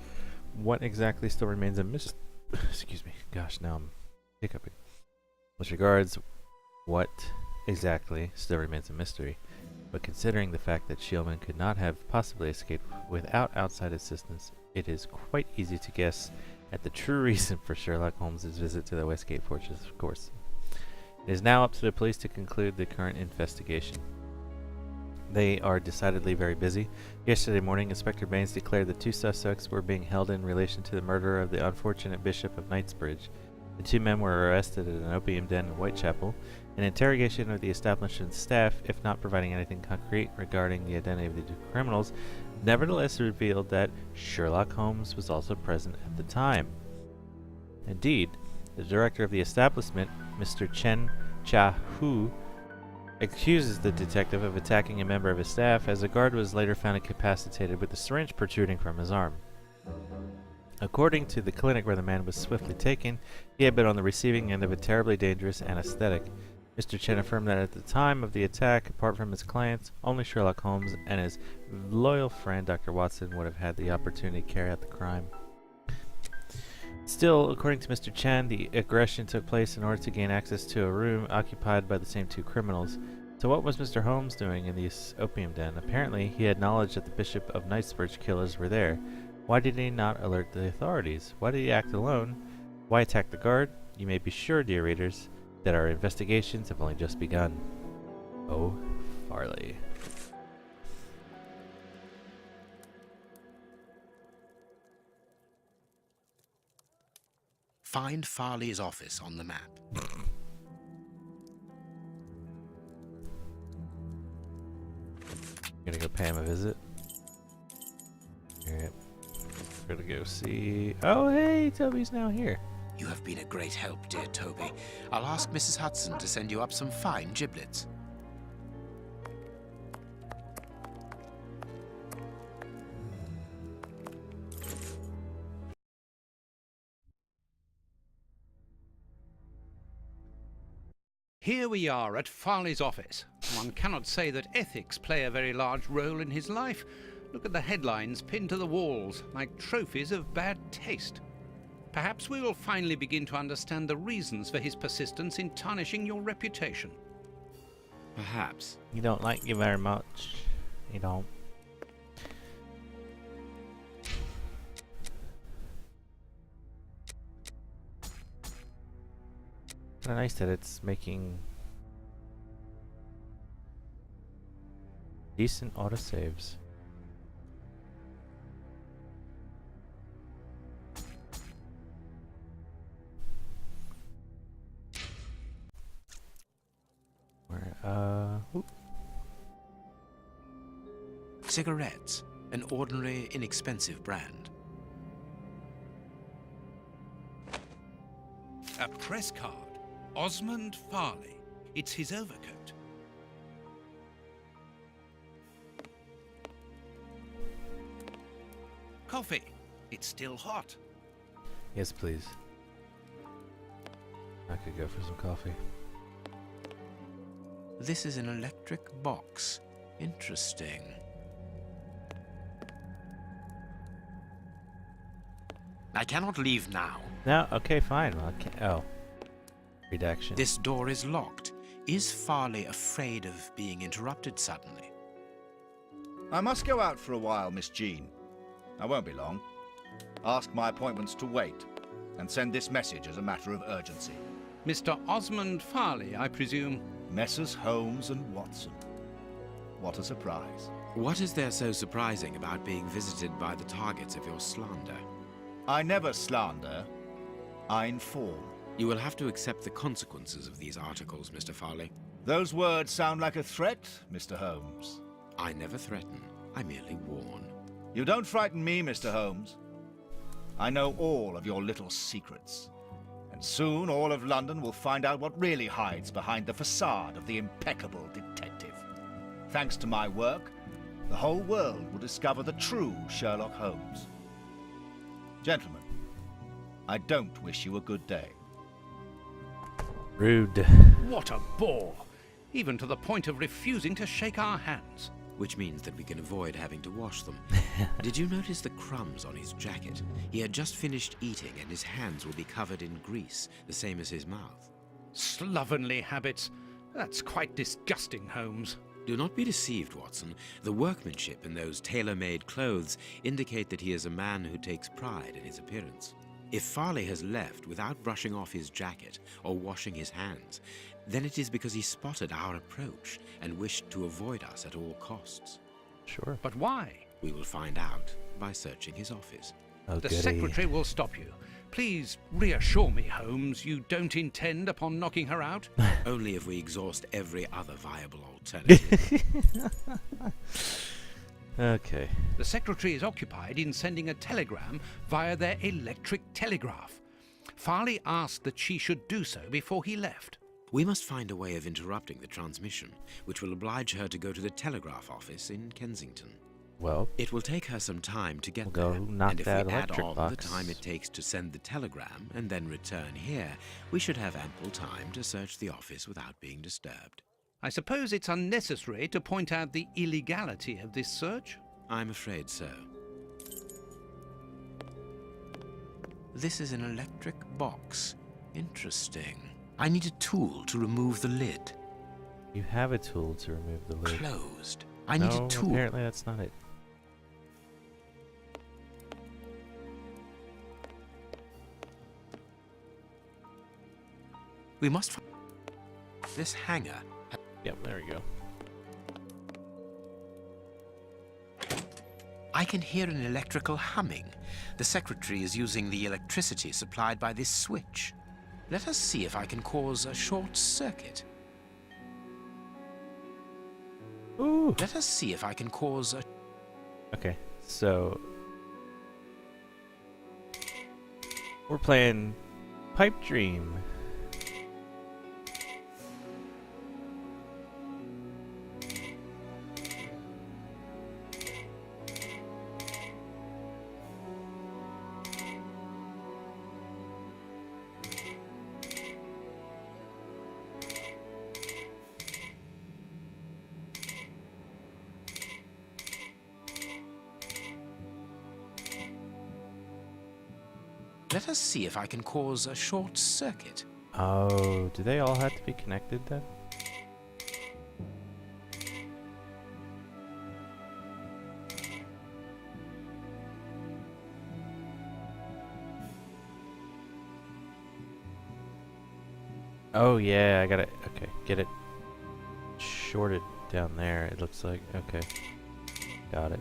what exactly still remains a mystery... Excuse me. Gosh, now I'm hiccuping. As regards what exactly still remains a mystery, but considering the fact that Schielman could not have possibly escaped without outside assistance, it is quite easy to guess at the true reason for Sherlock Holmes' visit to the Westgate Fortress, of course. It is now up to the police to conclude the current investigation. They are decidedly very busy. Yesterday morning, Inspector Baines declared the 2 suspects were being held in relation to the murder of the unfortunate Bishop of Knightsbridge. The 2 men were arrested at an opium den in Whitechapel. An interrogation of the establishment's staff, if not providing anything concrete regarding the identity of the 2 criminals, nevertheless revealed that Sherlock Holmes was also present at the time. Indeed, the director of the establishment, Mr. Chen Cha-Hu, accuses the detective of attacking a member of his staff, as a guard was later found incapacitated with a syringe protruding from his arm. According to the clinic where the man was swiftly taken, he had been on the receiving end of a terribly dangerous anesthetic. Mr. Chen affirmed that at the time of the attack, apart from his clients, only Sherlock Holmes and his loyal friend Dr. Watson would have had the opportunity to carry out the crime. Still, according to Mr. Chen, the aggression took place in order to gain access to a room occupied by the same 2 criminals. So what was Mr. Holmes doing in this opium den? Apparently, he had knowledge that the Bishop of Knightsbridge killers were there. Why did he not alert the authorities? Why did he act alone? Why attack the guard? You may be sure, dear readers, that our investigations have only just begun. Oh, Farley. Find Farley's office on the map. Gonna go pay him a visit. Alright. Gonna go see... Oh, hey, Toby's now here. You have been a great help, dear Toby. I'll ask Mrs. Hudson to send you up some fine giblets. Here we are at Farley's office. One cannot say that ethics play a very large role in his life. Look at the headlines pinned to the walls, like trophies of bad taste. Perhaps we will finally begin to understand the reasons for his persistence in tarnishing your reputation. Perhaps. You don't like you very much. You don't. Kinda nice that it's making decent autosaves. Where, Cigarettes, an ordinary, inexpensive brand. A press card. Osmond Farley. It's his overcoat. Coffee. It's still hot. Yes, please. I could go for some coffee. This is an electric box. Interesting. I cannot leave now. No? Okay, fine. Well, I can't. Oh. Redaction. This door is locked. Is Farley afraid of being interrupted suddenly? I must go out for a while, Miss Jean. I won't be long. Ask my appointments to wait, and send this message as a matter of urgency. Mr. Osmond Farley, I presume? Messrs. Holmes and Watson. What a surprise. What is there so surprising about being visited by the targets of your slander? I never slander. I inform. You will have to accept the consequences of these articles, Mr. Farley. Those words sound like a threat, Mr. Holmes. I never threaten. I merely warn. You don't frighten me, Mr. Holmes. I know all of your little secrets. And soon all of London will find out what really hides behind the facade of the impeccable detective. Thanks to my work, the whole world will discover the true Sherlock Holmes. Gentlemen, I don't wish you a good day. Rude. What a bore! Even to the point of refusing to shake our hands. Which means that we can avoid having to wash them. Did you notice the crumbs on his jacket? He had just finished eating and his hands will be covered in grease, the same as his mouth. Slovenly habits. That's quite disgusting, Holmes. Do not be deceived, Watson. The workmanship in those tailor-made clothes indicate that he is a man who takes pride in his appearance. If Farley has left without brushing off his jacket or washing his hands, then it is because he spotted our approach and wished to avoid us at all costs. Sure. But why? We will find out by searching his office. Oh, The goody. secretary will stop you. Please reassure me, Holmes, you don't intend upon knocking her out? Only if we exhaust every other viable alternative. Okay. The secretary is occupied in sending a telegram via their electric telegraph. Farley asked that she should do so before he left. We must find a way of interrupting the transmission, which will oblige her to go to the telegraph office in Kensington. Well, it will take her some time to get we'll there, go knock and if that we add electric on box. the time it takes to send the telegram and then return here, we should have ample time to search the office without being disturbed. I suppose it's unnecessary to point out the illegality of this search? I'm afraid so. This is an electric box. Interesting. I need a tool to remove the lid. You have a tool to remove the lid. Closed. I need a tool. Apparently that's not it. We must find this hanger. Yep, there we go. I can hear an electrical humming. The secretary is using the electricity supplied by this switch. Let us see if I can cause a short circuit. Ooh. Let us see if I can cause a... Okay, so... we're playing Pipe Dream. Let us see if I can cause a short circuit. Oh, do they all have to be connected then? Oh yeah, I gotta, okay, get it shorted down there, it looks like. Okay, got it.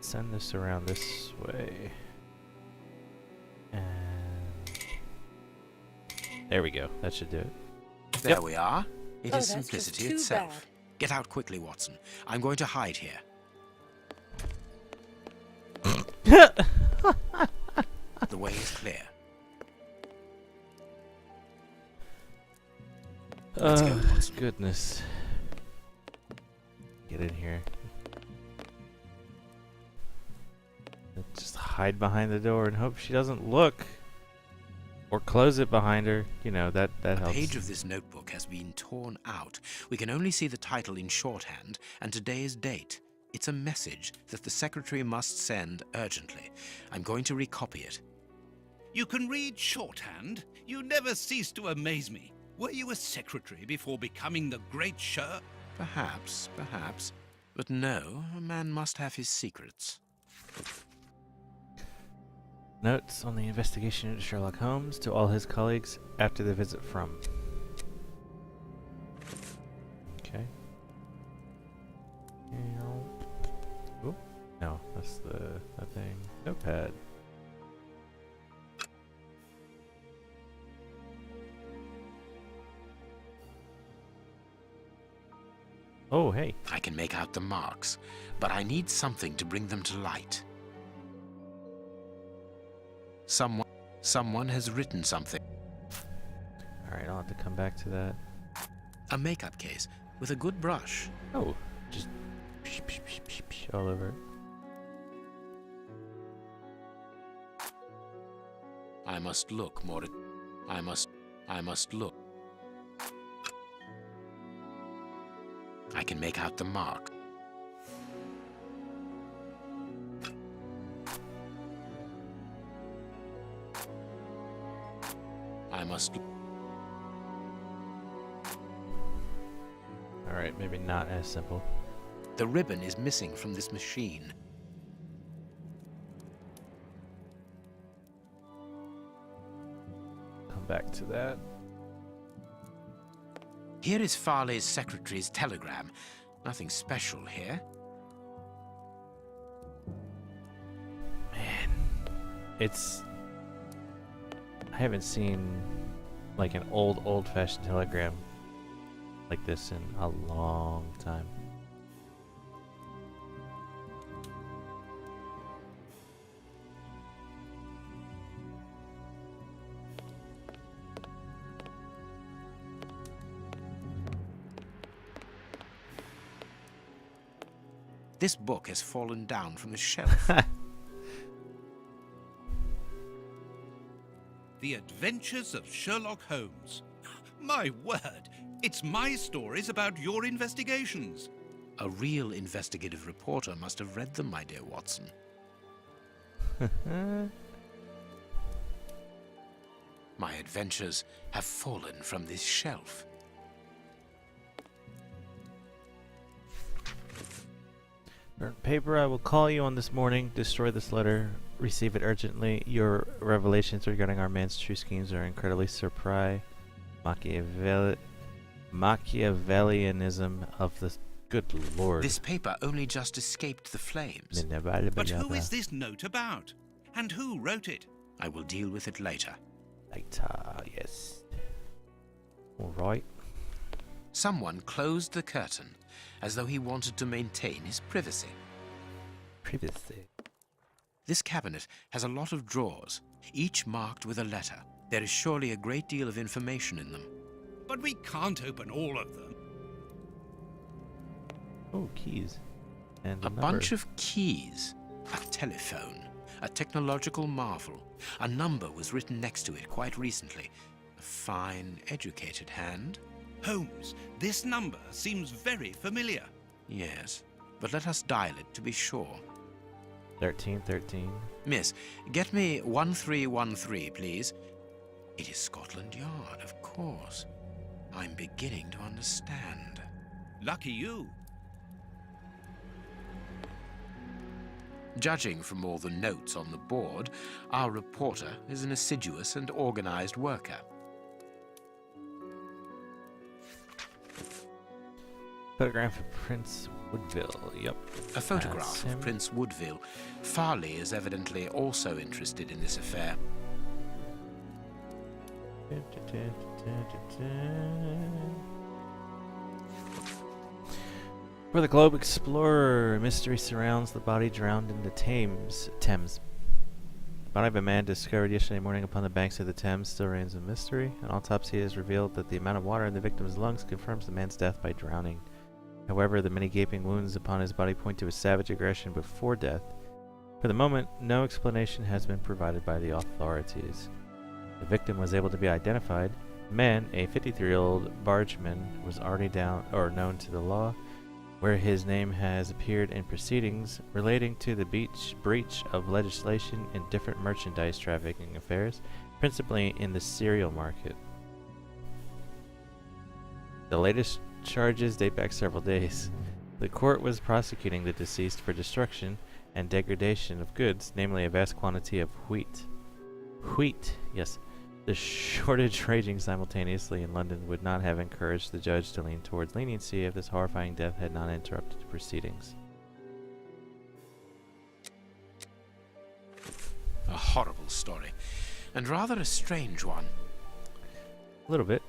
Send this around this way. And there we go. That should do it. There we are. It Oh, is that's just simplicity too itself. bad. Get out quickly, Watson. I'm going to hide here. The way is clear. Let's go, Watson. Goodness. Get in here. Just hide behind the door and hope she doesn't look. Or close it behind her. You know, that helps. A page of this notebook has been torn out. We can only see the title in shorthand and today's date. It's a message that the secretary must send urgently. I'm going to recopy it. You can read shorthand? You never cease to amaze me. Were you a secretary before becoming the great Sher? Perhaps, perhaps. But no, a man must have his secrets. Notes on the investigation into Sherlock Holmes to all his colleagues after the visit from. Okay. Oop. No, that's that thing. Notepad. Oh, hey. I can make out the marks, but I need something to bring them to light. Someone has written something. Alright, I'll have to come back to that. A makeup case with a good brush. Oh, just all over it. I must look more at... I must look. I can make out the mark. I must... Alright, maybe not as simple. The ribbon is missing from this machine. Come back to that. Here is Farley's secretary's telegram. Nothing special here. Man, it's... I haven't seen like an old-fashioned telegram like this in a long time. This book has fallen down from the shelf. The Adventures of Sherlock Holmes. My word, it's my stories about your investigations. A real investigative reporter must have read them, my dear Watson. My adventures have fallen from this shelf. Burnt paper, I will call you on this morning. Destroy this letter. Receive it urgently. Your revelations regarding our man's true schemes are incredibly surprise. Machiavellianism of the good Lord. This paper only just escaped the flames. But who is this note about? And who wrote it? I will deal with it later. Later, yes. Alright. Someone closed the curtain as though he wanted to maintain his privacy. Privacy? This cabinet has a lot of drawers, each marked with a letter. There is surely a great deal of information in them. But we can't open all of them. Oh, keys. And a bunch of keys. A telephone. A technological marvel. A number was written next to it quite recently. A fine, educated hand. Holmes, this number seems very familiar. Yes, but let us dial it to be sure. 1313. Miss, get me 1313, please. It is Scotland Yard, of course. I'm beginning to understand. Lucky you. Judging from all the notes on the board, our reporter is an assiduous and organized worker. Photograph of Prince Woodville, yep. A photograph of Prince Woodville. Farley is evidently also interested in this affair. For the Globe Explorer, mystery surrounds the body drowned in the Thames. The body of a man discovered yesterday morning upon the banks of the Thames still reigns a mystery. An autopsy has revealed that the amount of water in the victim's lungs confirms the man's death by drowning. However, the many gaping wounds upon his body point to a savage aggression before death. For the moment, no explanation has been provided by the authorities. The victim was able to be identified. The man, a 53-year-old bargeman, was already known to the law, where his name has appeared in proceedings relating to the breach of legislation in different merchandise trafficking affairs, principally in the cereal market. The latest charges date back several days. The court was prosecuting the deceased for destruction and degradation of goods, namely a vast quantity of wheat. wheat. Yes. The shortage raging simultaneously in London would not have encouraged the judge to lean towards leniency if this horrifying death had not interrupted the proceedings. A horrible story, and rather a strange one. A little bit.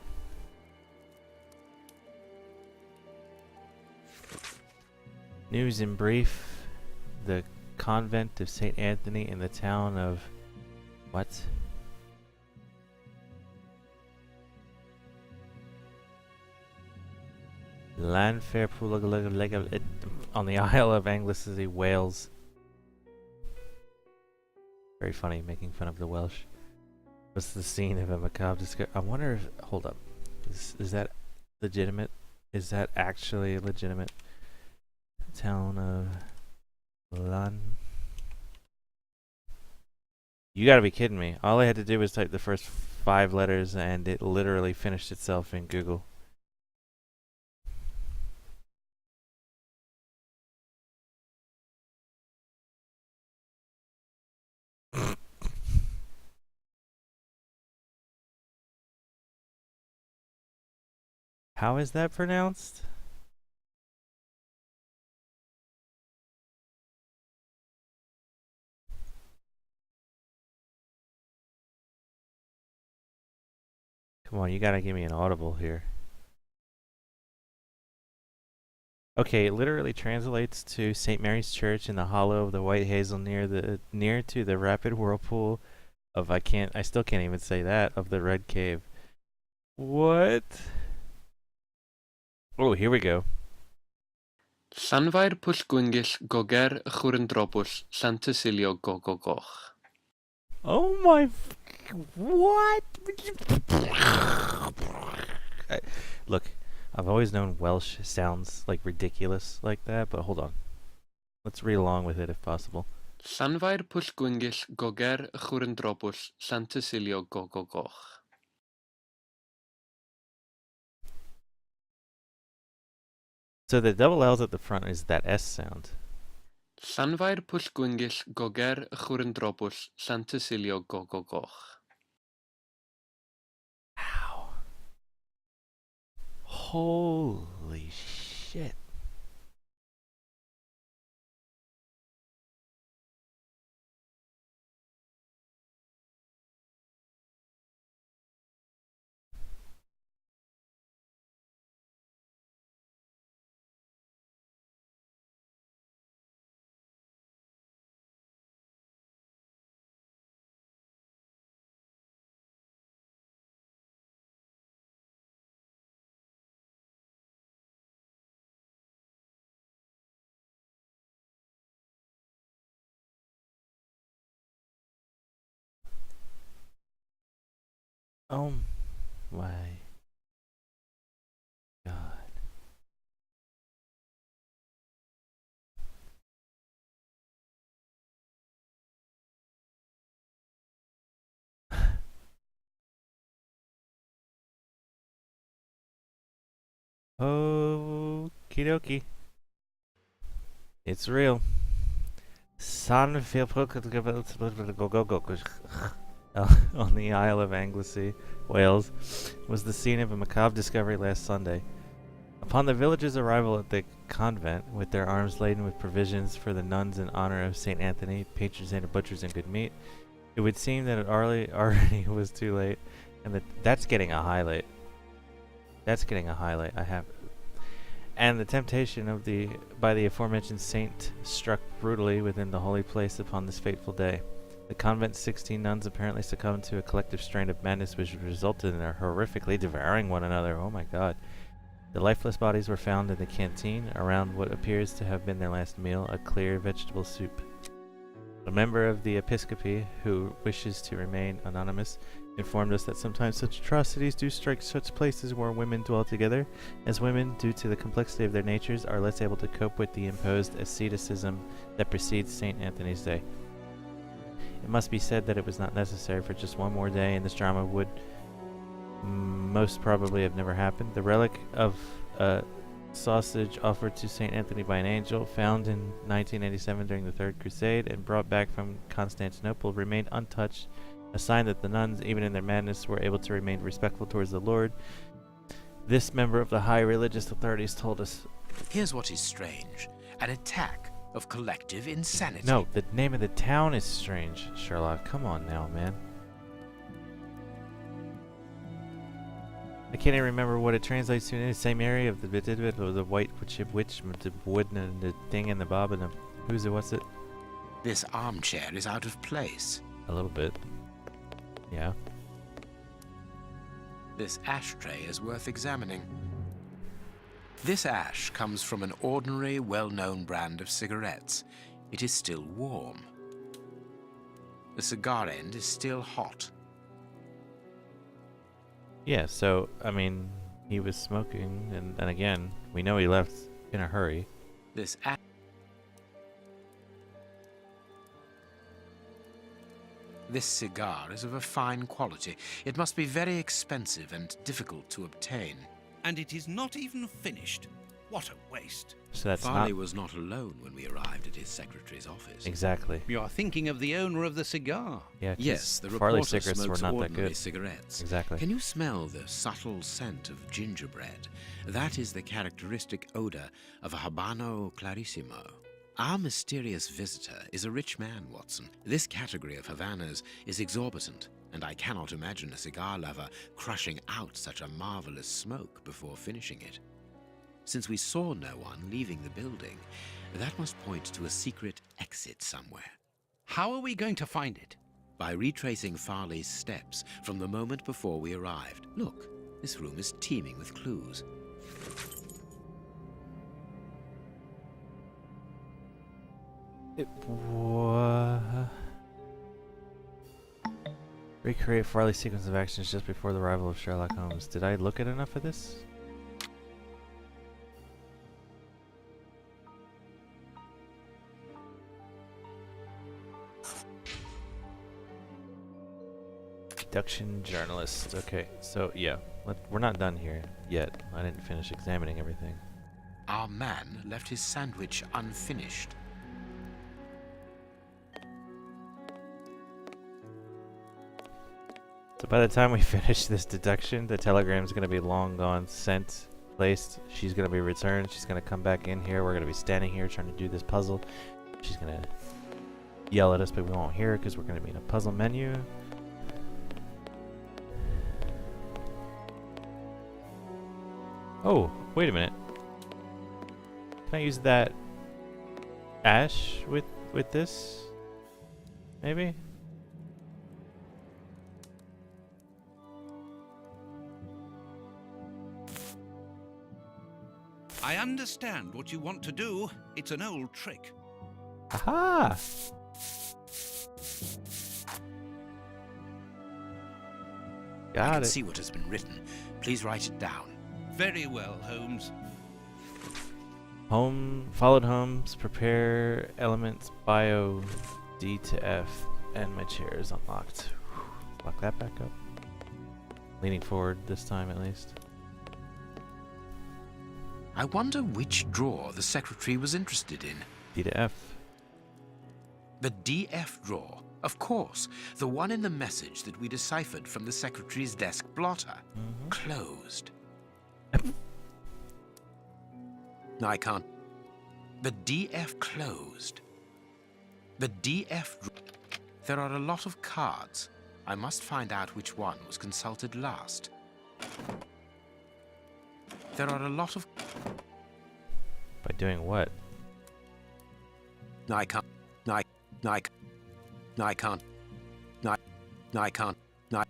News in brief. The convent of St. Anthony in the town of... what? Llanfairpwll on the Isle of Anglesey, Wales. Very funny, making fun of the Welsh. Was the scene of a macabre discovery. I wonder if... hold up. Is that legitimate? Is that actually legitimate? Town of Lan... You gotta be kidding me. All I had to do was type the first 5 letters and it literally finished itself in Google. How is that pronounced? Come on, you gotta give me an audible here. Okay, it literally translates to St. Mary's Church in the hollow of the White Hazel near to the rapid whirlpool of I still can't even say that, of the Red Cave. What? Oh, here we go. Llanfair Pwllgwyngyll Goger Chwrndrobwll Llantysilio Gogogoch. Oh my... what? Look, I've always known Welsh sounds like ridiculous like that, but hold on. Let's read along with it if possible. Llanfair Pwllgwyngyll Goger Chwrndrobwll Llantysilio Gogogoch. So the double L's at the front is that S sound. Llanfair Pwllgwyngyll Goger Chwrndrobwll Llantysilio Gogogoch. Ow. Holy shit. Oh my god. Okie dokie. It's real. On the Isle of Anglesey, Wales, was the scene of a macabre discovery last Sunday. Upon the villagers' arrival at the convent, with their arms laden with provisions for the nuns in honor of St. Anthony, patron saint of butchers and good meat, it would seem that it already was too late, and that's getting a highlight. That's getting a highlight. And the temptation by the aforementioned saint struck brutally within the holy place upon this fateful day. The convent's 16 nuns apparently succumbed to a collective strain of madness which resulted in their horrifically devouring one another. Oh my god. The lifeless bodies were found in the canteen around what appears to have been their last meal, a clear vegetable soup. A member of the episcopacy, who wishes to remain anonymous, informed us that sometimes such atrocities do strike such places where women dwell together, as women, due to the complexity of their natures, are less able to cope with the imposed asceticism that precedes St. Anthony's Day. It must be said that it was not necessary for just one more day, and this drama would most probably have never happened. The relic of a sausage offered to St. Anthony by an angel, found in 1987 during the Third Crusade and brought back from Constantinople, remained untouched a sign that the nuns, even in their madness, were able to remain respectful towards the Lord. This member of the high religious authorities told us. Here's what is strange. An attack of collective insanity. No, the name of the town is strange, Sherlock. Come on now, man. I can't even remember what it translates to in the same area of the white witch, the wood and the thing and the bob and the who's it, what's it? This armchair is out of place. A little bit. Yeah. This ashtray is worth examining. This ash comes from an ordinary, well-known brand of cigarettes. It is still warm. The cigar end is still hot. Yeah, so, I mean, he was smoking, and again, we know he left in a hurry. This cigar is of a fine quality. It must be very expensive and difficult to obtain. And it is not even finished. What a waste. So that's Farley was not alone when we arrived at his secretary's office. Exactly. You're thinking of the owner of the cigar. Yeah, yes, the Farley reporter cigarettes smokes were not that ordinary good. cigarettes. Exactly. Can you smell the subtle scent of gingerbread? That is the characteristic odor of a Habano Clarissimo. Our mysterious visitor is a rich man, Watson. This category of Havanas is exorbitant, and I cannot imagine a cigar lover crushing out such a marvelous smoke before finishing it. Since we saw no one leaving the building, that must point to a secret exit somewhere. How are we going to find it? By retracing Farley's steps from the moment before we arrived. Look, this room is teeming with clues. Recreate Farley's sequence of actions just before the arrival of Sherlock Holmes. Did I look at enough of this? Deduction journalist. Okay, so yeah, we're not done here yet. I didn't finish examining everything. Our man left his sandwich unfinished. So by the time we finish this deduction, the telegram's going to be long gone, sent, placed. She's going to be returned. She's going to come back in here. We're going to be standing here trying to do this puzzle. She's going to yell at us, but we won't hear her because we're going to be in a puzzle menu. Oh, wait a minute. Can I use that ash with this? Maybe? I understand what you want to do. It's an old trick. Aha! I can see what has been written. Please write it down. Very well, Holmes. Followed Holmes, prepare elements bio D to F, and my chair is unlocked. Lock that back up. Leaning forward this time at least. I wonder which drawer the secretary was interested in. D to F. The DF drawer, of course. The one in the message that we deciphered from the secretary's desk blotter. Closed. No, I can't. The DF closed. The DF... There are a lot of cards. I must find out which one was consulted last. There are a lot of... By doing what? No, I can't. No, I can't. No, I can't. No.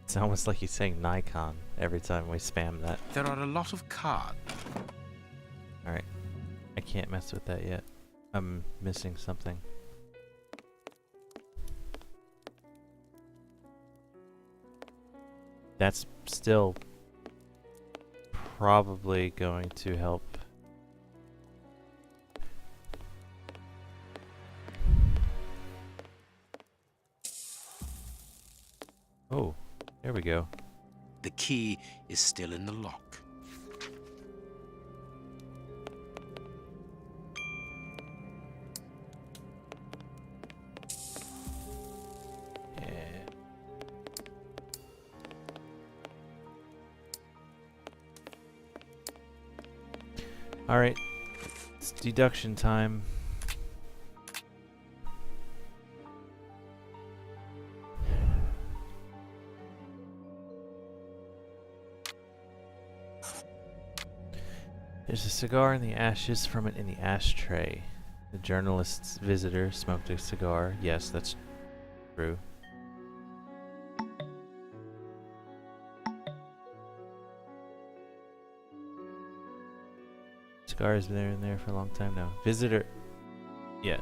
It's almost like he's saying Nikon every time we spam that. There are a lot of cards. Alright. I can't mess with that yet. I'm missing something. That's still probably going to help. Oh, there we go. The key is still in the lock. Alright, it's deduction time. There's a cigar in the ashes from it in the ashtray. The journalist's visitor smoked a cigar. Yes, that's true. Cigar has been in there for a long time now. Visitor. Yeah.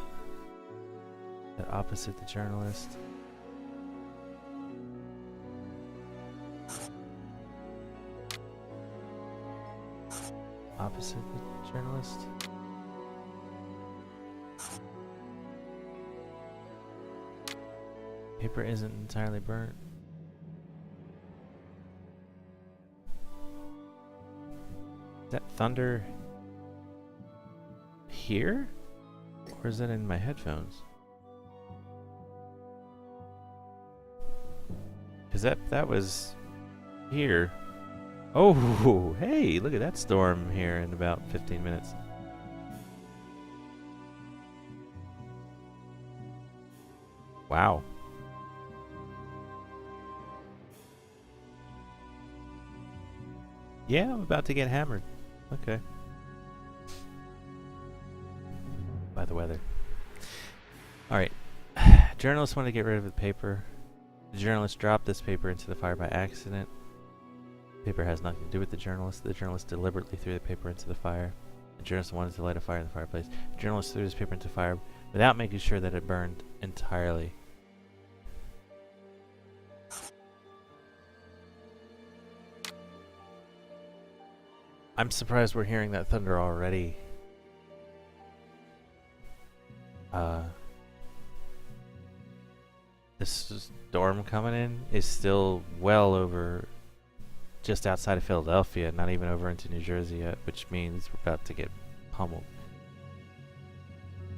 That opposite the journalist. Opposite the journalist. Paper isn't entirely burnt. Is that thunder here? Or is that in my headphones? Because that was here. Oh, hey, look at that storm here in about 15 minutes. Wow. Yeah, I'm about to get hammered. Okay. By the weather. Alright. Journalist wanted to get rid of the paper. The journalist dropped this paper into the fire by accident. Paper has nothing to do with the journalist. The journalist deliberately threw the paper into the fire. The journalist wanted to light a fire in the fireplace. The journalist threw this paper into the fire without making sure that it burned entirely. I'm surprised we're hearing that thunder already. This storm coming in is still well over just outside of Philadelphia, not even over into New Jersey yet, which means we're about to get pummeled.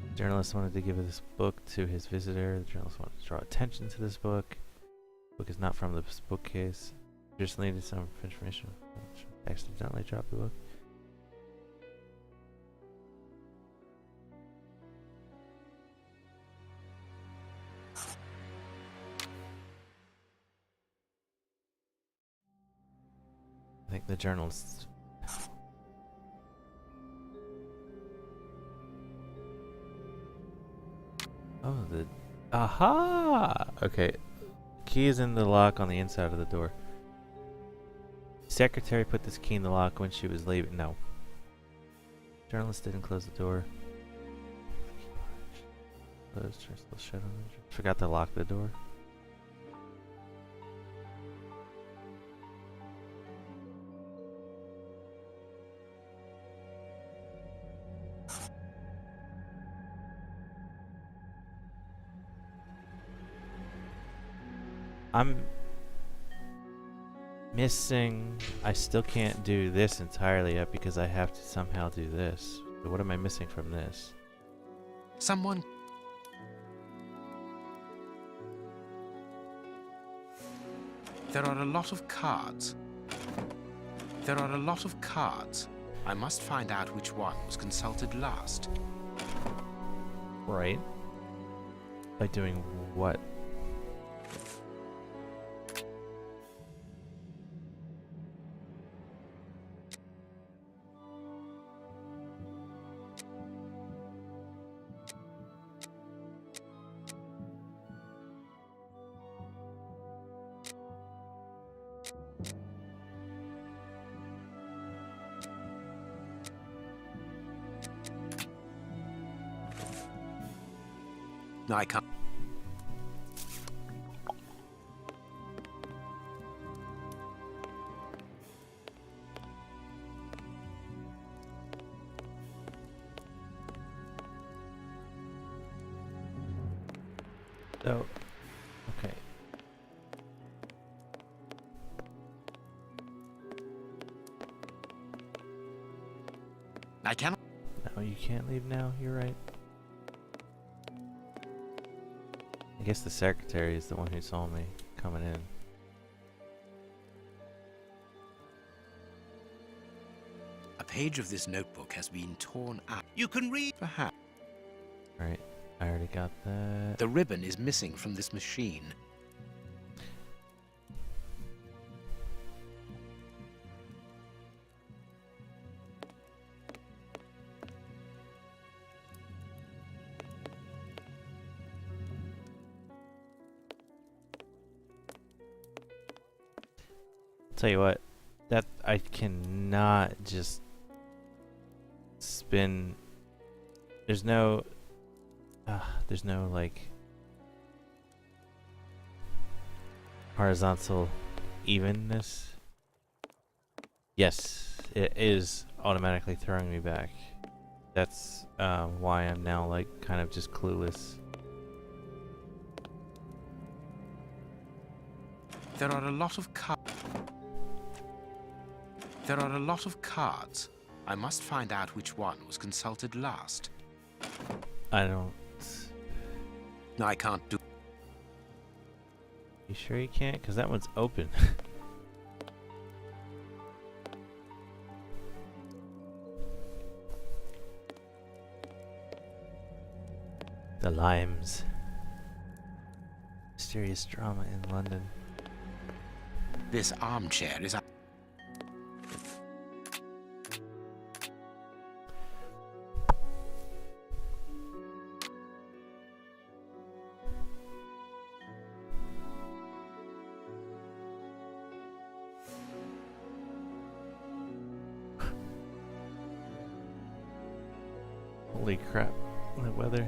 The journalist wanted to give this book to his visitor. The journalist wanted to draw attention to this book. The book is not from this bookcase. Just needed some information. Accidentally dropped the book. I think the journalist. Oh, the. Aha! Okay. Key is in the lock on the inside of the door. Secretary put this key in the lock when she was leaving. No. Journalist didn't close the door. Closed or still shut on the. Forgot to lock the door. I'm missing. I still can't do this entirely yet because I have to somehow do this. So what am I missing from this? Someone. There are a lot of cards. There are a lot of cards. I must find out which one was consulted last. Right. By doing what? No, I can't. Oh, okay. I cannot. No, you can't leave now. You're right. I guess the secretary is the one who saw me coming in. page of this notebook has been torn out. You can read. Perhaps. Right, I already got that. The ribbon is missing from this machine. Tell you what, that I cannot just spin. There's no like horizontal evenness. Yes, it is automatically throwing me back. That's why I'm now like kind of just clueless. There are a lot of cards. I must find out which one was consulted last. I don't. I can't do. You sure you can't? Because that one's open. The Limes. Mysterious drama in London. This armchair is. Holy crap, the weather.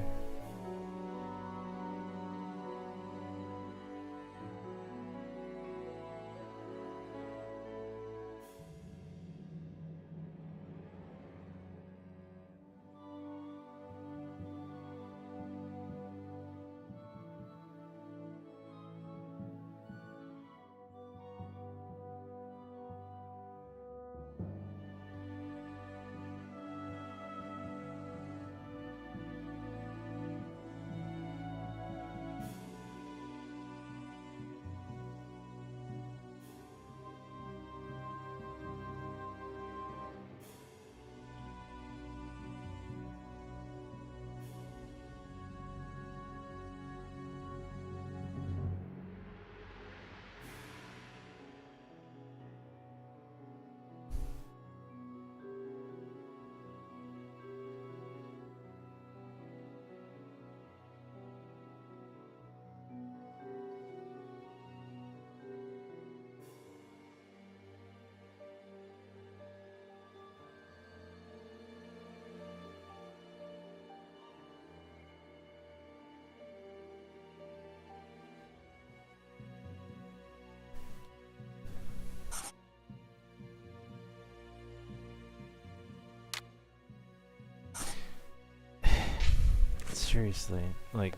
Seriously, like...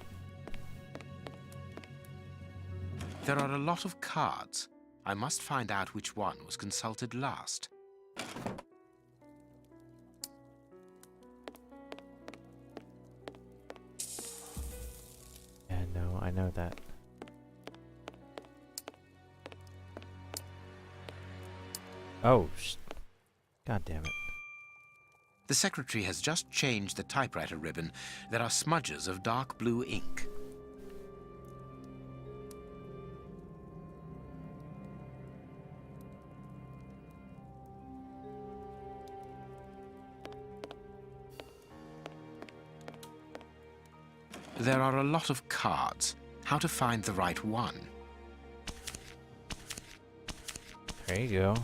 There are a lot of cards. I must find out which one was consulted last. Yeah, no, I know that. Oh, God damn it. The secretary has just changed the typewriter ribbon. There are smudges of dark blue ink. There are a lot of cards. How to find the right one? There you go.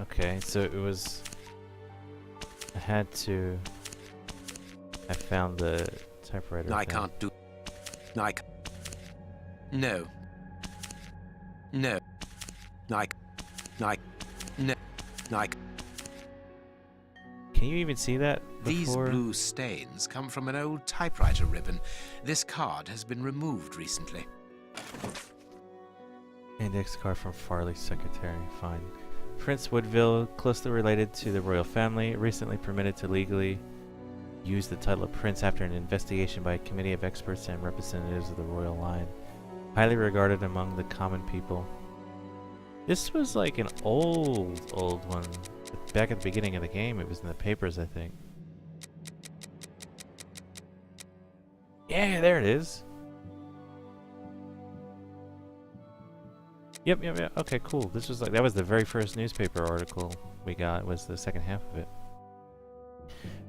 Okay, so it was... I found the typewriter. I can't do... No. No. No. Can you even see that These before? blue stains come from an old typewriter ribbon. This card has been removed recently. Index card from Farley's secretary. Fine. Prince Woodville, closely related to the royal family, recently permitted to legally use the title of prince after an investigation by a committee of experts and representatives of the royal line. Highly regarded among the common people. This was like an old one. back at the beginning of the game. It was in the papers, I think. Yeah, there it is. Yep. Okay, cool. This was like, that was the very first newspaper article we got, was the second half of it.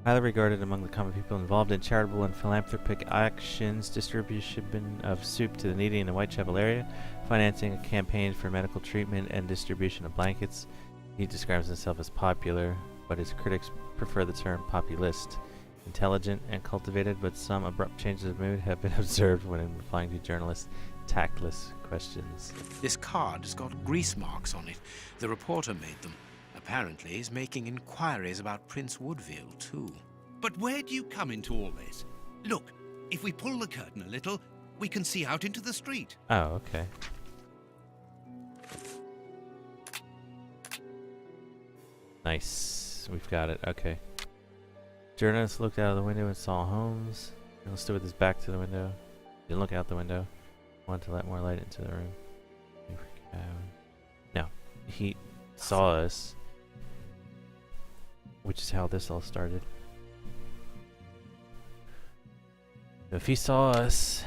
Highly regarded among the common people involved in charitable and philanthropic actions, distribution of soup to the needy in the Whitechapel area, financing a campaign for medical treatment, and distribution of blankets. He describes himself as popular, but his critics prefer the term populist. Intelligent and cultivated, but some abrupt changes of mood have been observed when replying to journalists' tactless questions. This card has got grease marks on it. The reporter made them. Apparently he's making inquiries about Prince Woodville, too. But where do you come into all this? Look, if we pull the curtain a little, we can see out into the street. Oh, okay. Nice. We've got it. Okay. Journalist looked out of the window and saw Holmes. Journalist stood with his back to the window. Didn't look out the window. Wanted to let more light into the room. No. He saw us. Which is how this all started. If he saw us...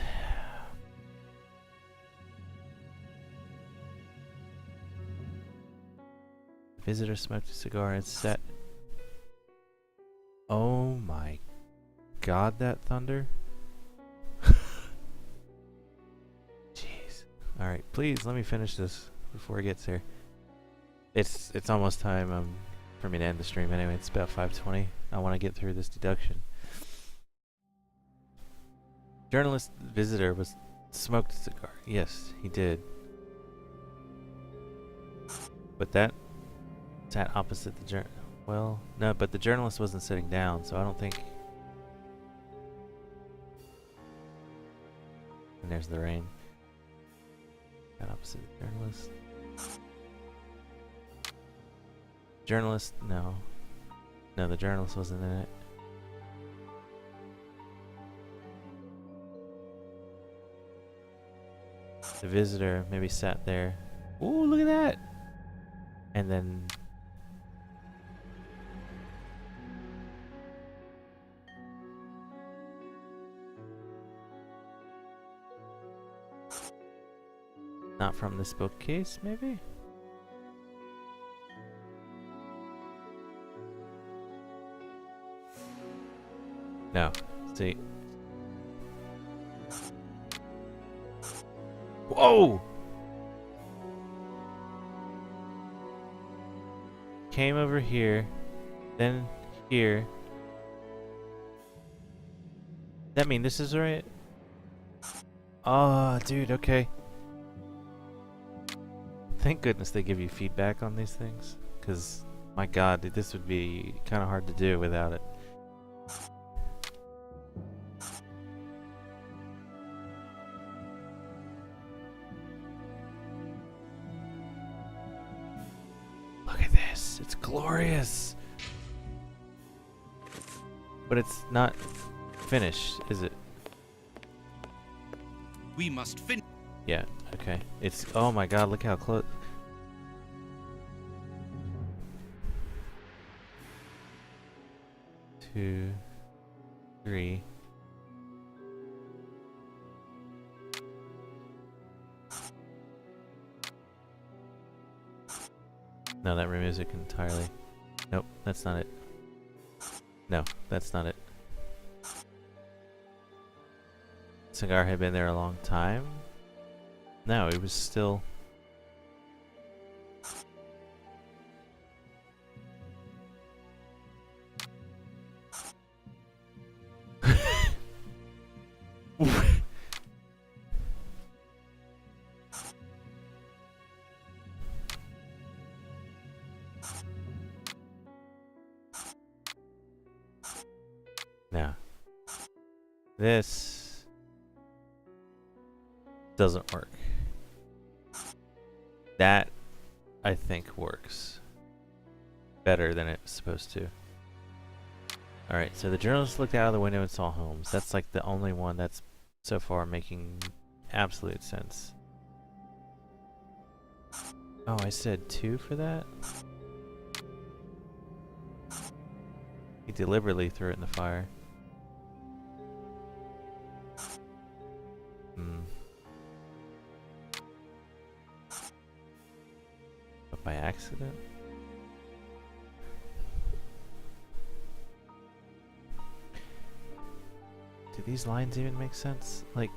The visitor smoked a cigar and sat... Oh my god, that thunder. Jeez. Alright, please let me finish this before it gets here. It's almost time for me to end the stream anyway. It's about 5:20. I want to get through this deduction. Journalist visitor was smoked a cigar. Yes, he did. But that sat opposite the well, no, but the journalist wasn't sitting down, so I don't think... And there's the rain. Sat opposite the journalist. Journalist, no. No, the journalist wasn't in it. The visitor maybe sat there. Ooh, look at that! And then... Not from this bookcase, maybe? No. See. Whoa! Came over here, then here. That mean this is right? Oh, dude, okay. Thank goodness they give you feedback on these things, because my god, dude, this would be kind of hard to do without it. Look at this, it's glorious. But it's not finished, is it? We must finish. Yeah, okay. It's, oh my god, look how close. Two, three. No, that removes it entirely. Nope, that's not it. No, that's not it. Cigar had been there a long time. No, it was still... No. This doesn't work. That, I think, works better than it's supposed to. Alright, so the journalist looked out of the window and saw Holmes. That's like the only one that's so far making absolute sense. Oh, I said 2 for that? He deliberately threw it in the fire. But by accident? Do these lines even make sense? Like...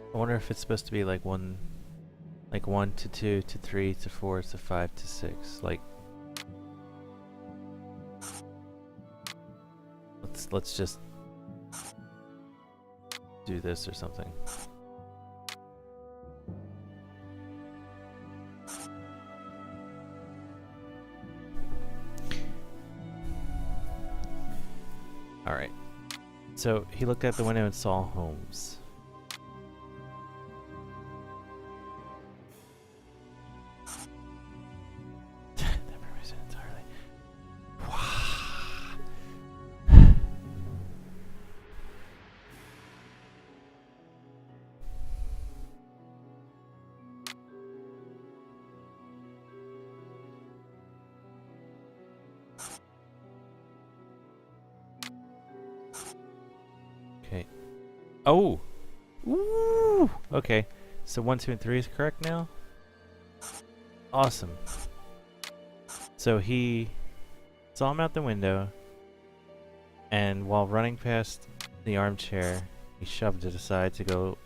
I wonder if it's supposed to be like 1 to 2 to 3 to 4 to 5 to 6. Like, let's just do this or something. All right. So he looked out the window and saw Holmes. Okay. Oh! Woo! Okay. So 1, 2, and 3 is correct now? Awesome. So he saw him out the window, and while running past the armchair, he shoved it aside to go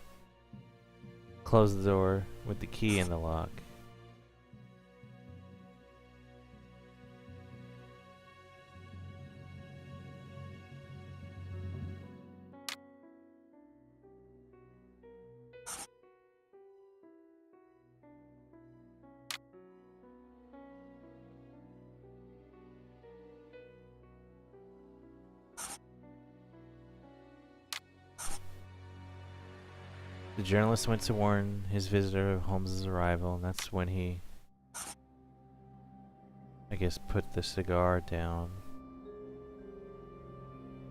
close the door with the key in the lock. The journalist went to warn his visitor of Holmes's arrival, and that's when he, I guess, put the cigar down.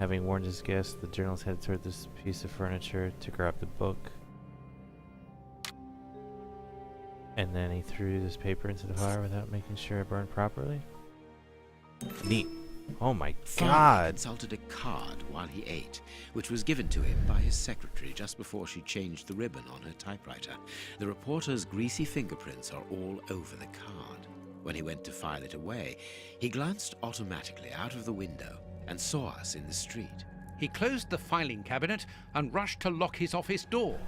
Having warned his guest, the journalist headed toward this piece of furniture to grab the book. And then he threw this paper into the fire without making sure it burned properly. Neat. Oh my god! Consulted a card while he ate, which was given to him by his secretary just before she changed the ribbon on her typewriter. The reporter's greasy fingerprints are all over the card. When he went to file it away, he glanced automatically out of the window and saw us in the street. He closed the filing cabinet and rushed to lock his office door.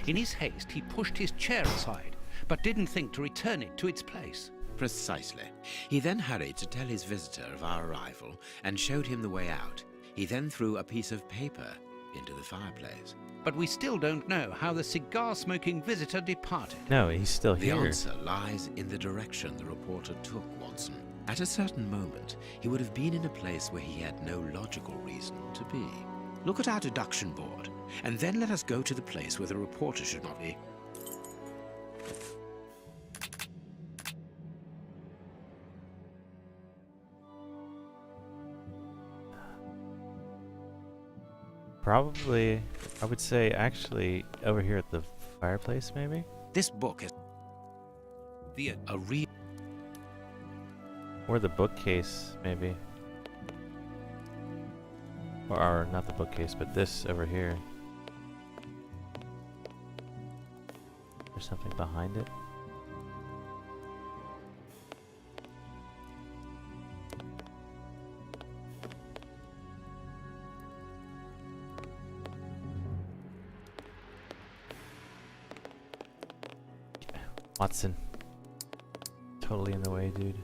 In his haste, he pushed his chair aside, but didn't think to return it to its place. Precisely. He then hurried to tell his visitor of our arrival and showed him the way out. He then threw a piece of paper into the fireplace. But we still don't know how the cigar-smoking visitor departed. No, he's still The here. answer lies in the direction the reporter took, Watson. At a certain moment, he would have been in a place where he had no logical reason to be. Look at our deduction board, and then let us go to the place where the reporter should not be. Probably, I would say, actually, over here at the fireplace, maybe? This book is a real... Or the bookcase, maybe. Or not the bookcase, but this over here. There's something behind it. Watson. Totally in the way, dude.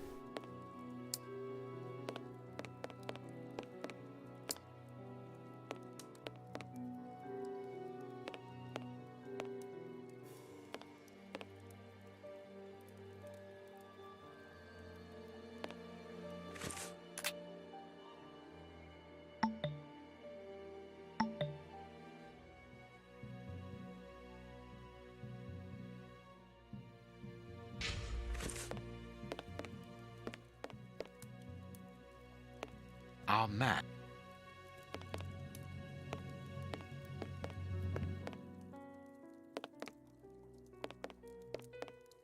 Our man.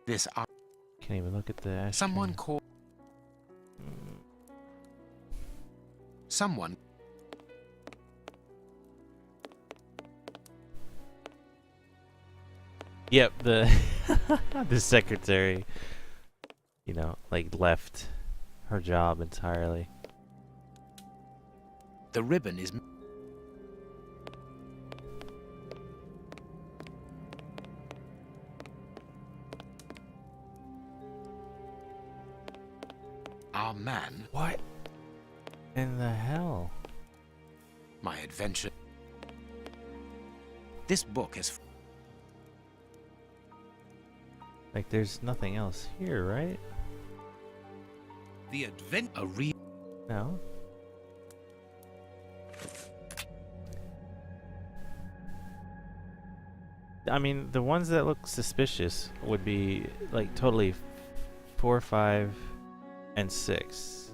This Can't even look at the ashtray. someone called. Someone. Yep, the the secretary, you know, like left her job entirely. The ribbon is. Our man. What in the hell? My adventure. This book has. Like, there's nothing else here, right? The advent. A real. No. I mean, the ones that look suspicious would be like totally 4, 5, and 6.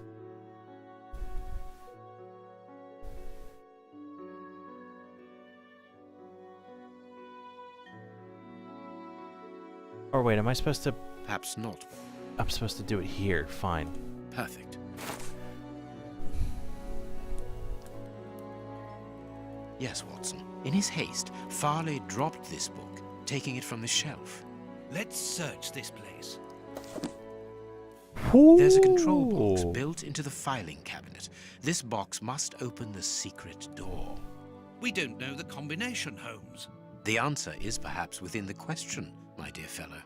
Or wait, am I supposed to? Perhaps not. I'm supposed to do it here. Fine. Perfect. Yes, Watson. In his haste, Farley dropped this book, taking it from the shelf. Let's search this place. There's a control box built into the filing cabinet. This box must open the secret door. We don't know the combination, Holmes. The answer is perhaps within the question, my dear fellow.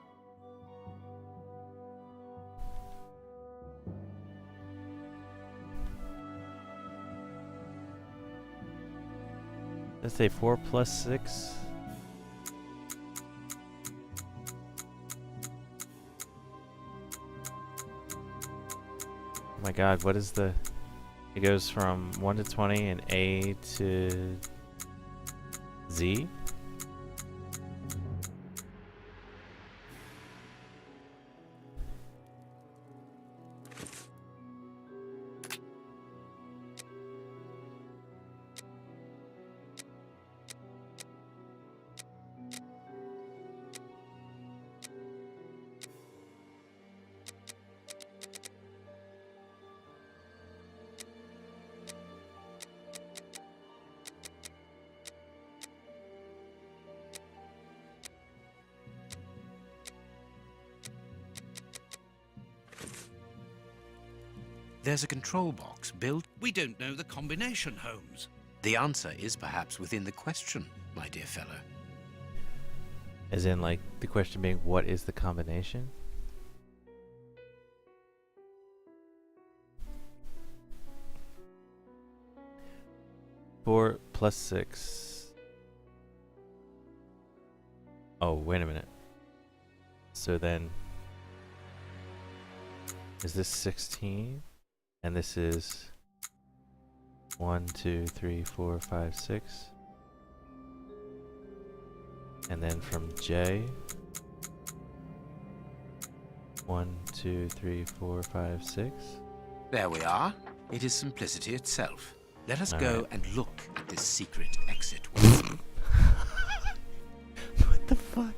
Let's say 4 plus 6. Oh my god, what is the... It goes from 1 to 20 and A to Z? There's a control box built... We don't know the combination, Holmes. The answer is perhaps within the question, my dear fellow. As in, like, the question being, what is the combination? Four plus 6. Oh, wait a minute. So then... Is this 16? And this is 1, 2, 3, 4, 5, 6. And then from J, 1, 2, 3, 4, 5, 6. There we are. It is simplicity itself. Let us All go right. and look at this secret exit. What the fuck?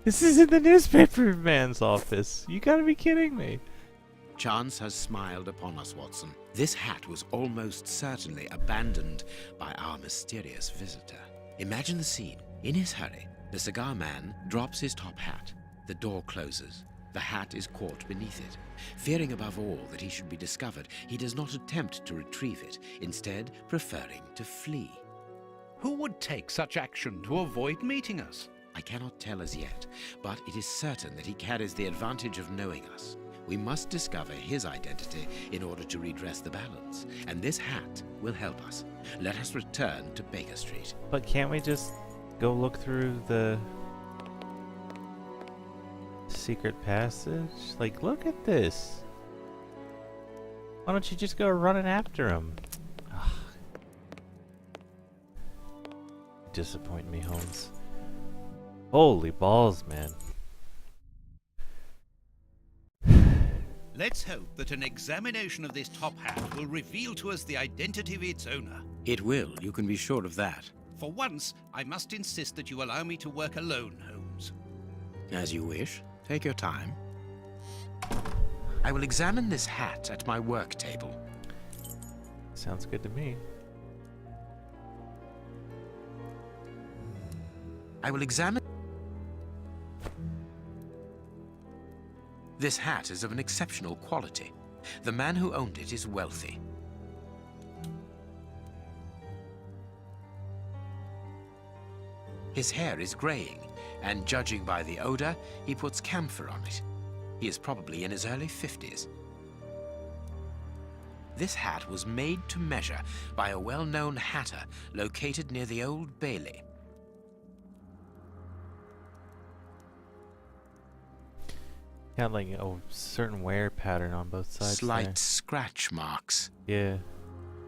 This is in the newspaper man's office. You gotta be kidding me. Chance has smiled upon us, Watson. This hat was almost certainly abandoned by our mysterious visitor. Imagine the scene. In his hurry, the cigar man drops his top hat. The door closes. The hat is caught beneath it. Fearing above all that he should be discovered, he does not attempt to retrieve it, instead preferring to flee. Who would take such action to avoid meeting us? I cannot tell as yet, but it is certain that he carries the advantage of knowing us. We must discover his identity in order to redress the balance, and this hat will help us. Let us return to Baker Street. But can't we just go look through the secret passage? Like, look at this. Why don't you just go running after him? Ugh. Disappoint me, Holmes. Holy balls, man. Let's hope that an examination of this top hat will reveal to us the identity of its owner. It will, you can be sure of that. For once, I must insist that you allow me to work alone, Holmes. As you wish. Take your time. I will examine this hat at my work table. Sounds good to me. I will examine... This hat is of an exceptional quality. The man who owned it is wealthy. His hair is graying, and judging by the odor, he puts camphor on it. He is probably in his early 50s. This hat was made to measure by a well-known hatter located near the Old Bailey. Got like a certain wear pattern on both sides. Slight there. scratch marks. Yeah.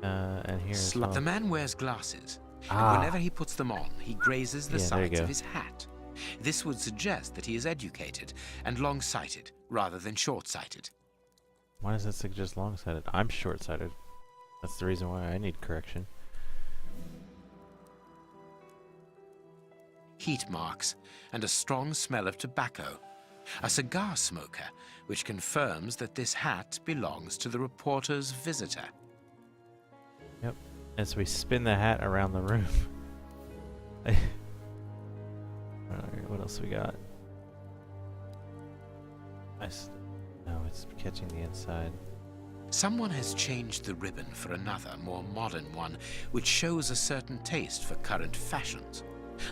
And here as well. The man wears glasses. Ah. And whenever he puts them on, he grazes the Yeah, there you sides go. of his hat. This would suggest that he is educated and long-sighted rather than short-sighted. Why does that suggest long-sighted? I'm short-sighted. That's the reason why I need correction. Heat marks and a strong smell of tobacco. A cigar smoker, which confirms that this hat belongs to the reporter's visitor. Yep. As we spin the hat around the room. Alright, what else we got? No, it's catching the inside. Someone has changed the ribbon for another, more modern one, which shows a certain taste for current fashions.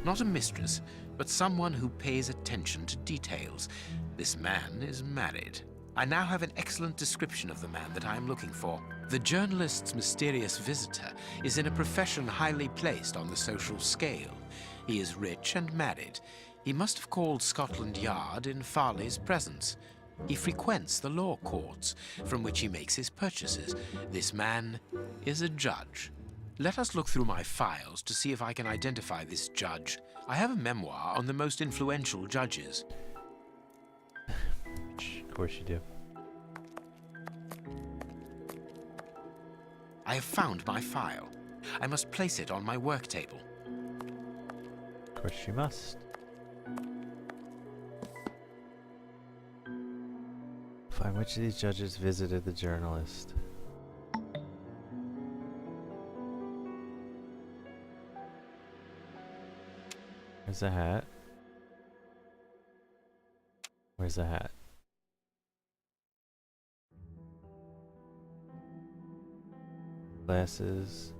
Not a mistress, but someone who pays attention to details. This man is married. I now have an excellent description of the man that I am looking for. The journalist's mysterious visitor is in a profession highly placed on the social scale. He is rich and married. He must have called Scotland Yard in Farley's presence. He frequents the law courts, from which he makes his purchases. This man is a judge. Let us look through my files to see if I can identify this judge. I have a memoir on the most influential judges. Of course you do. I have found my file. I must place it on my work table. Of course you must. Find which of these judges visited the journalist. Where's the hat? Where's the hat? Glasses.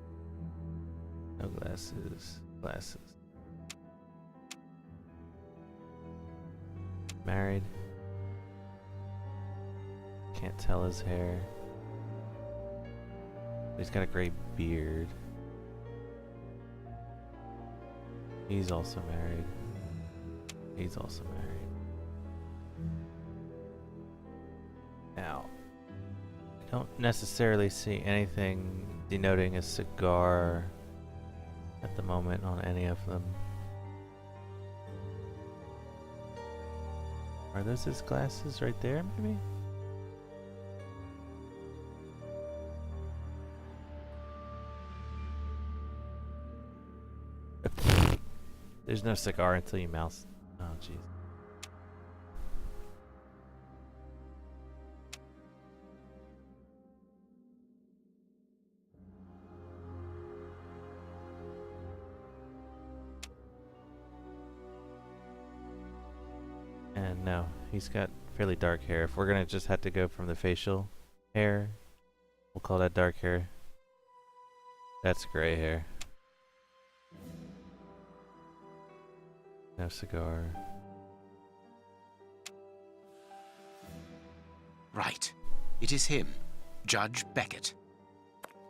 No glasses. Glasses. Married. Can't tell his hair. He's got a gray beard. He's also married. He's also married. Now, I don't necessarily see anything denoting a cigar at the moment on any of them. Are those his glasses right there, maybe? There's no cigar until you mouse. Oh, jeez. And no, he's got fairly dark hair. If we're gonna just have to go from the facial hair, we'll call that dark hair. That's gray hair. No cigar. Right. It is him, Judge Beckett.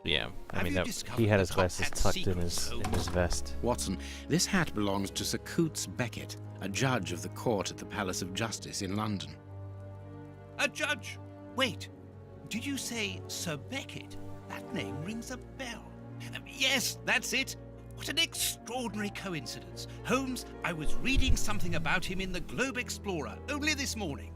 Yeah, I mean, he had his glasses tucked in his vest. Watson, this hat belongs to Sir Coots Beckett, a judge of the court at the Palace of Justice in London. A judge? Wait, did you say Sir Beckett? That name rings a bell. Yes, that's it. What an extraordinary coincidence. Holmes, I was reading something about him in the Globe Explorer only this morning.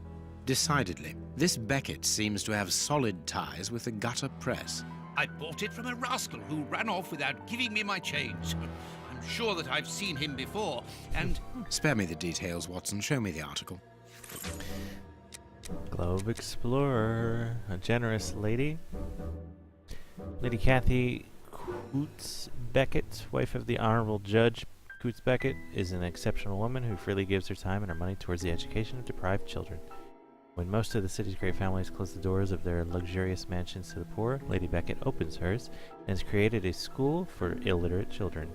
Decidedly. This Beckett seems to have solid ties with the gutter press. I bought it from a rascal who ran off without giving me my change. I'm sure that I've seen him before, and... Spare me the details, Watson. Show me the article. Globe Explorer. A generous lady. Lady Kathy Coots Beckett, wife of the Honorable Judge Coots Beckett, is an exceptional woman who freely gives her time and her money towards the education of deprived children. When most of the city's great families close the doors of their luxurious mansions to the poor, Lady Beckett opens hers and has created a school for illiterate children.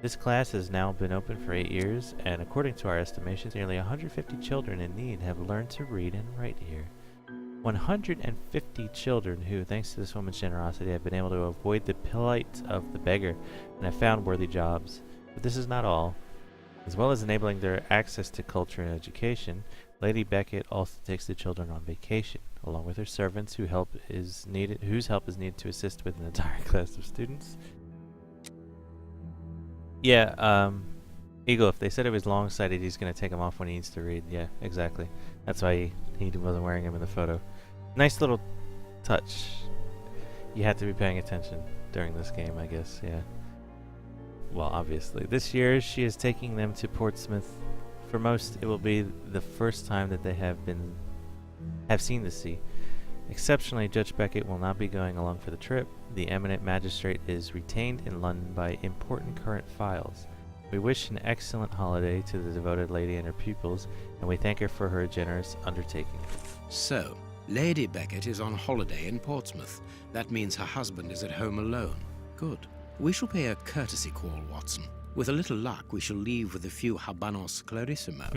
This class has now been open for 8 years, and according to our estimations, nearly 150 children in need have learned to read and write here. 150 children who, thanks to this woman's generosity, have been able to avoid the plight of the beggar and have found worthy jobs. But this is not all. As well as enabling their access to culture and education, Lady Beckett also takes the children on vacation, along with her servants whose help is needed to assist with an entire class of students. Yeah, Eagle, if they said it was long-sighted, he's going to take them off when he needs to read. Yeah, exactly. That's why he wasn't wearing them in the photo. Nice little touch. You had to be paying attention during this game, I guess, yeah. Well, obviously. This year, she is taking them to Portsmouth. For most, it will be the first time that they have seen the sea. Exceptionally, Judge Beckett will not be going along for the trip. The eminent magistrate is retained in London by important current files. We wish an excellent holiday to the devoted lady and her pupils, and we thank her for her generous undertaking. So, Lady Beckett is on holiday in Portsmouth. That means her husband is at home alone. Good. We shall pay a courtesy call, Watson. With a little luck, we shall leave with a few habanos clarissimo.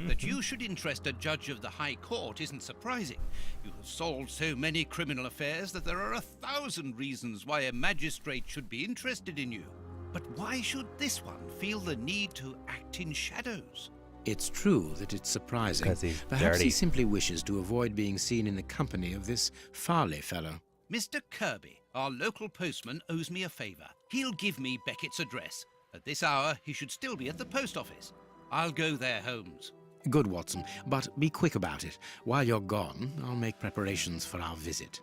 That you should interest a judge of the High Court isn't surprising. You have solved so many criminal affairs that there are 1,000 reasons why a magistrate should be interested in you. But why should this one feel the need to act in shadows? It's true that it's surprising. 'Cause he's Perhaps dirty. he simply wishes to avoid being seen in the company of this Farley fellow. Mr. Kirby, our local postman, owes me a favour. He'll give me Beckett's address. At this hour, he should still be at the post office. I'll go there, Holmes. Good, Watson, but be quick about it. While you're gone, I'll make preparations for our visit.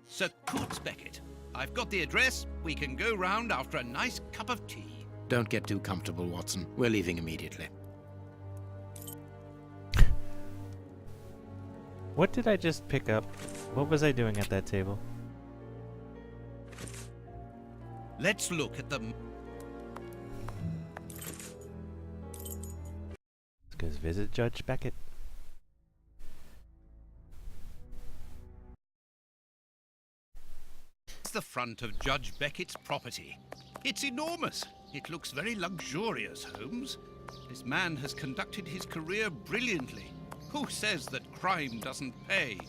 Sir Coots Beckett, I've got the address. We can go round after a nice cup of tea. Don't get too comfortable, Watson. We're leaving immediately. What did I just pick up? What was I doing at that table? Let's look at them. Let's go visit Judge Beckett. It's the front of Judge Beckett's property. It's enormous. It looks very luxurious, Holmes. This man has conducted his career brilliantly. Who says that crime doesn't pay?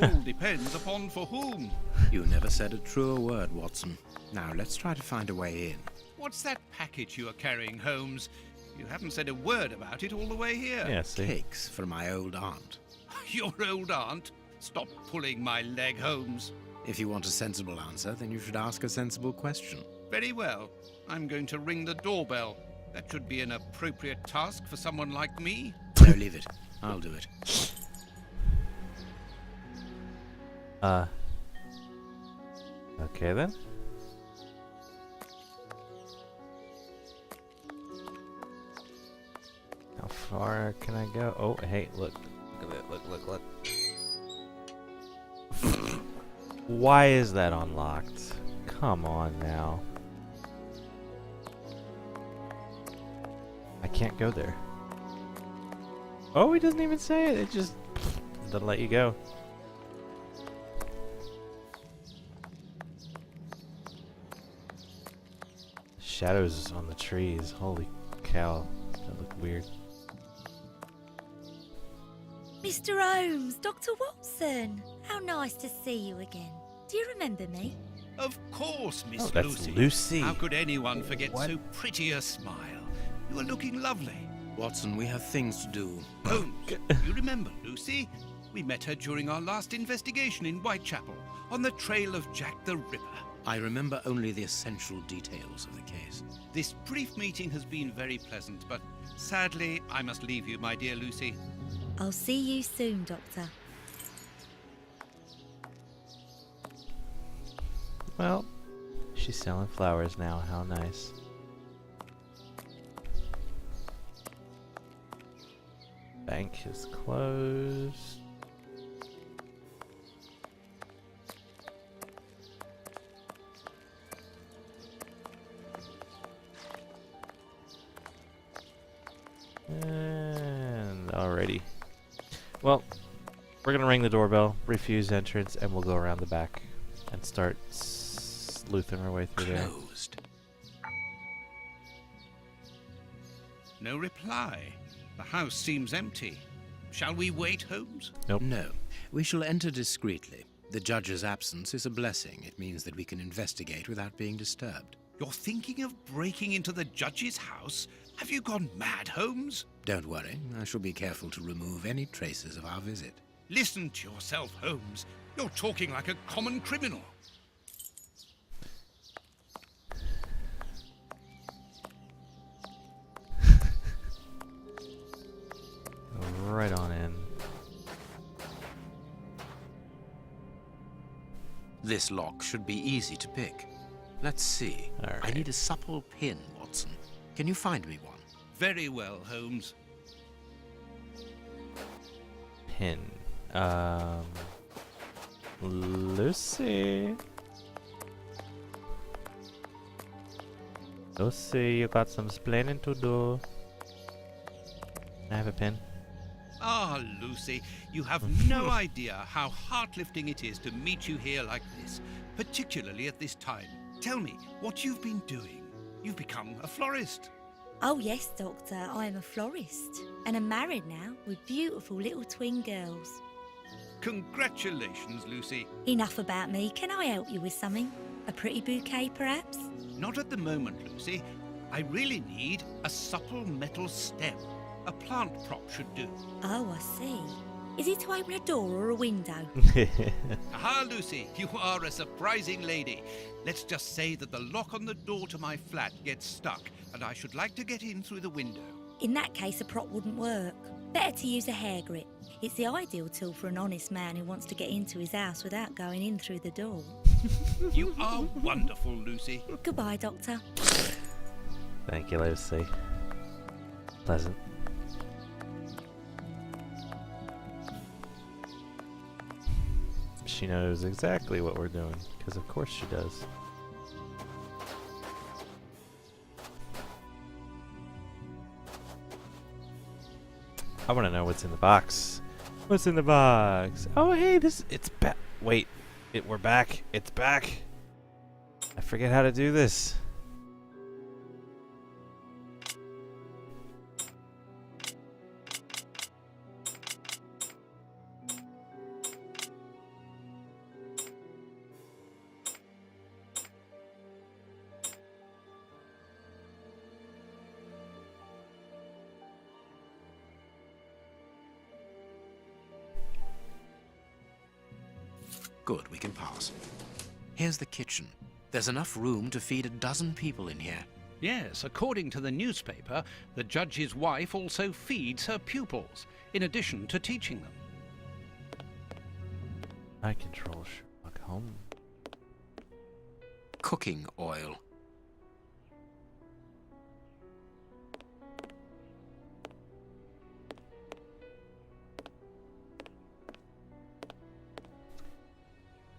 All depends upon for whom. You never said a truer word, Watson. Now, let's try to find a way in. What's that package you are carrying, Holmes? You haven't said a word about it all the way here. Yeah, see. Cakes for my old aunt. Your old aunt? Stop pulling my leg, Holmes. If you want a sensible answer, then you should ask a sensible question. Very well. I'm going to ring the doorbell. That should be an appropriate task for someone like me. No, leave it. I'll do it. Okay then. How far can I go? Oh, hey, look. Look at it. Look. Why is that unlocked? Come on now. I can't go there. Oh, he doesn't even say it. It just doesn't let you go. Shadows on the trees. Holy cow. That look weird. Mr. Holmes, Dr. Watson. How nice to see you again. Do you remember me? Of course, Miss Oh, that's Lucy. Lucy. How could anyone forget so pretty a smile? You are looking lovely. Watson, we have things to do. Holmes, you remember Lucy? We met her during our last investigation in Whitechapel, on the trail of Jack the Ripper. I remember only the essential details of the case. This brief meeting has been very pleasant, but sadly, I must leave you, my dear Lucy. I'll see you soon, Doctor. Well, she's selling flowers now. How nice. Bank is closed. And alrighty. Well, we're gonna ring the doorbell, refuse entrance, and we'll go around the back and start sleuthing our way through there. Closed. No reply. The house seems empty. Shall we wait, Holmes? Nope. No. We shall enter discreetly. The judge's absence is a blessing. It means that we can investigate without being disturbed. You're thinking of breaking into the judge's house? Have you gone mad, Holmes? Don't worry. I shall be careful to remove any traces of our visit. Listen to yourself, Holmes. You're talking like a common criminal. Right on in. This lock should be easy to pick. Let's see. All right. I need a supple pin, Watson. Can you find me one? Very well, Holmes. Pin. Lucy. Lucy, you got some explaining to do. I have a pin. Ah, Lucy, you have no idea how heart-lifting it is to meet you here like this, particularly at this time. Tell me what you've been doing. You've become a florist. Oh yes, Doctor, I am a florist. And I'm married now with beautiful little twin girls. Congratulations, Lucy. Enough about me. Can I help you with something? A pretty bouquet, perhaps? Not at the moment, Lucy. I really need a supple metal stem. A plant prop should do. Oh, I see. Is it to open a door or a window? Aha, Lucy, you are a surprising lady. Let's just say that the lock on the door to my flat gets stuck, and I should like to get in through the window. In that case, a prop wouldn't work. Better to use a hair grip. It's the ideal tool for an honest man who wants to get into his house without going in through the door. You are wonderful, Lucy. Goodbye, Doctor. Thank you, Lucy. Pleasant. She knows exactly what we're doing, because of course she does. I want to know what's in the box. What's in the box? Oh, hey, it's back. Wait, we're back. It's back. I forget how to do this. Good, we can pass. Here's the kitchen. There's enough room to feed a dozen people in here. Yes, according to the newspaper, the judge's wife also feeds her pupils, in addition to teaching them. I control Sherlock Holmes. Cooking oil.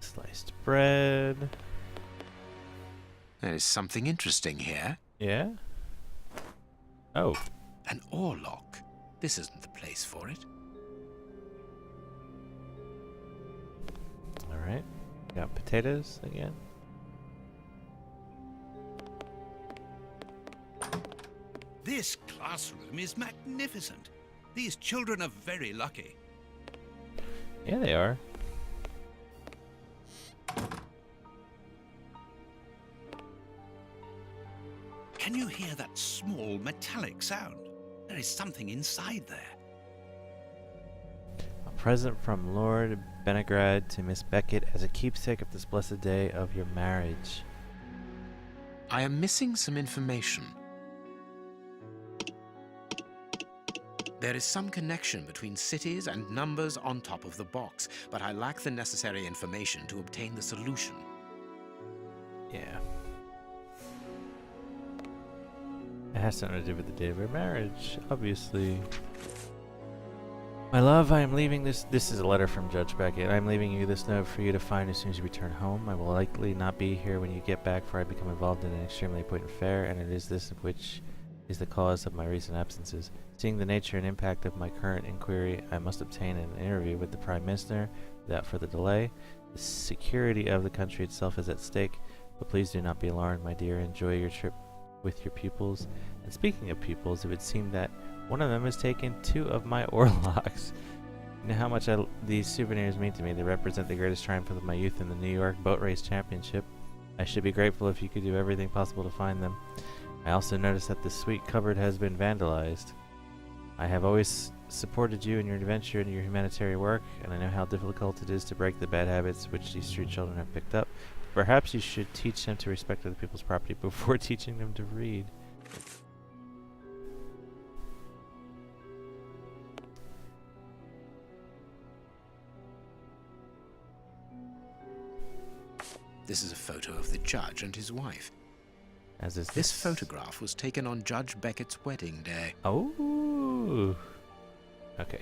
Sliced bread. There is something interesting here. Yeah? Oh. An ore lock. This isn't the place for it. Alright. Got potatoes again. This classroom is magnificent. These children are very lucky. Yeah, they are. Can you hear that small metallic sound? There is something inside there. I'm present from Lord Benegrad to Miss Beckett as a keepsake of this blessed day of your marriage. I am missing some information. There is some connection between cities and numbers on top of the box, but I lack the necessary information to obtain the solution. Yeah. It has something to do with the day of our marriage, obviously. My love, I am leaving this. This is a letter from Judge Beckett. I am leaving you this note for you to find as soon as you return home. I will likely not be here when you get back, for I become involved in an extremely important affair, and it is this which is the cause of my recent absences. Seeing the nature and impact of my current inquiry, I must obtain an interview with the Prime Minister without further delay. The security of the country itself is at stake, but please do not be alarmed, my dear. Enjoy your trip with your pupils. And speaking of pupils, it would seem that one of them has taken 2 of my oarlocks. You know how much these souvenirs mean to me. They represent the greatest triumph of my youth in the New York Boat Race Championship. I should be grateful if you could do everything possible to find them. I also noticed that the sweet cupboard has been vandalized. I have always supported you in your adventure and your humanitarian work, and I know how difficult it is to break the bad habits which these street children have picked up. Perhaps you should teach them to respect other people's property before teaching them to read. This is a photo of the judge and his wife. As is this photograph was taken on Judge Beckett's wedding day. Oh. Okay.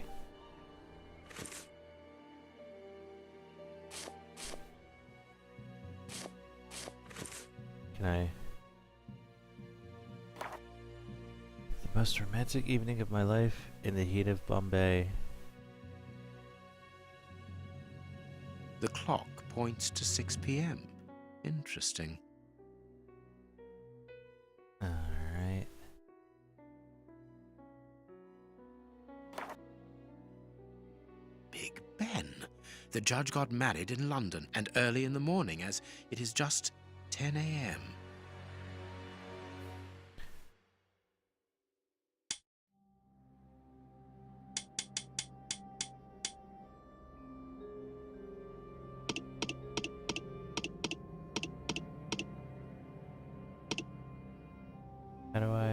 Can I? The most romantic evening of my life in the heat of Bombay. The clock points to 6 p.m. Interesting. Alright. Big Ben. The judge got married in London, and early in the morning, as it is just 10 a.m. How do I?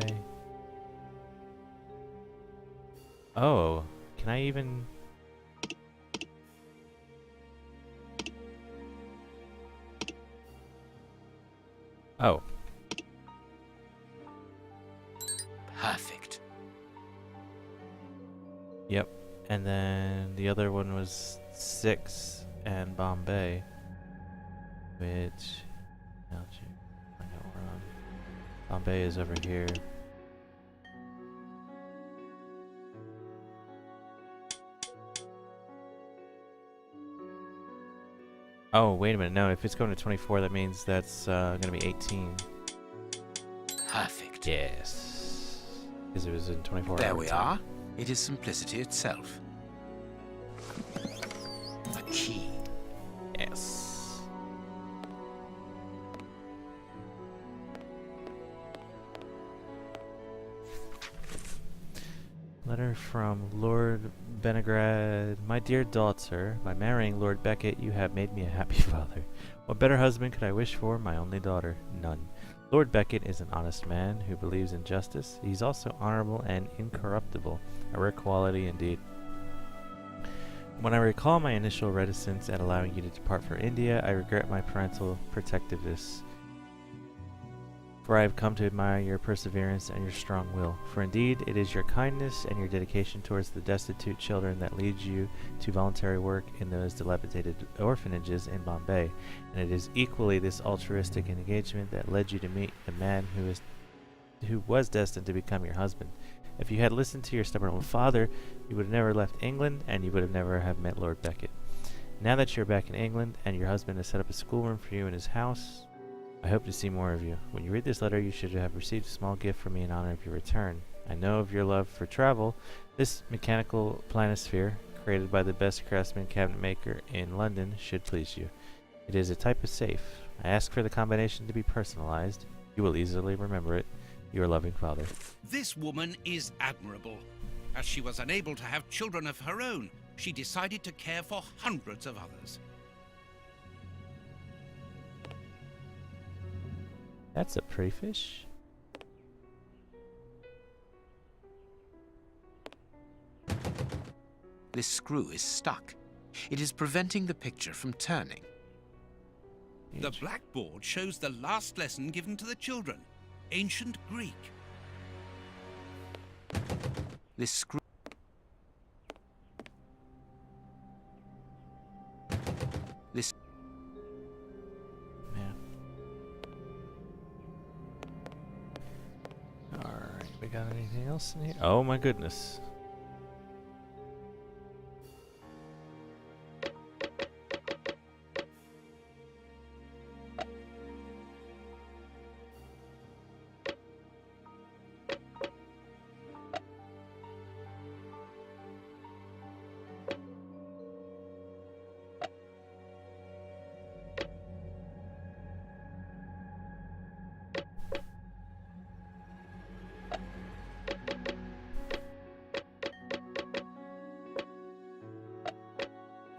Oh, can I even? Oh. Perfect. Yep. And then the other one was 6 and Bombay, which I know we're on. Bombay is over here. Oh, wait a minute. No, if it's going to 24, that means that's going to be 18. Perfect. Yes. Because it was in 24 There hour we time. are. It is simplicity itself. A key. Yes. Letter from Lord Benegrad. My dear daughter, by marrying Lord Beckett, you have made me a happy father. What better husband could I wish for my only daughter? None. Lord Beckett is an honest man who believes in justice. He's also honorable and incorruptible, a rare quality indeed. When I recall my initial reticence at allowing you to depart for India, I regret my parental protectiveness. For I have come to admire your perseverance and your strong will. For indeed, it is your kindness and your dedication towards the destitute children that leads you to voluntary work in those dilapidated orphanages in Bombay, and it is equally this altruistic engagement that led you to meet the man who was destined to become your husband. If you had listened to your stubborn old father, you would have never left England, and you would have never have met Lord Beckett. Now that you're back in England, and your husband has set up a schoolroom for you in his house, I hope to see more of you. When you read this letter, you should have received a small gift from me in honor of your return. I know of your love for travel. This mechanical planisphere, created by the best craftsman cabinet maker in London, should please you. It is a type of safe. I ask for the combination to be personalized. You will easily remember it. Your loving father. This woman is admirable, as she was unable to have children of her own, she decided to care for hundreds of others. That's a pretty fish. This screw is stuck. It is preventing the picture from turning. The blackboard shows the last lesson given to the children, ancient Greek. This screw... This... Alright, we got anything else in here? Oh my goodness.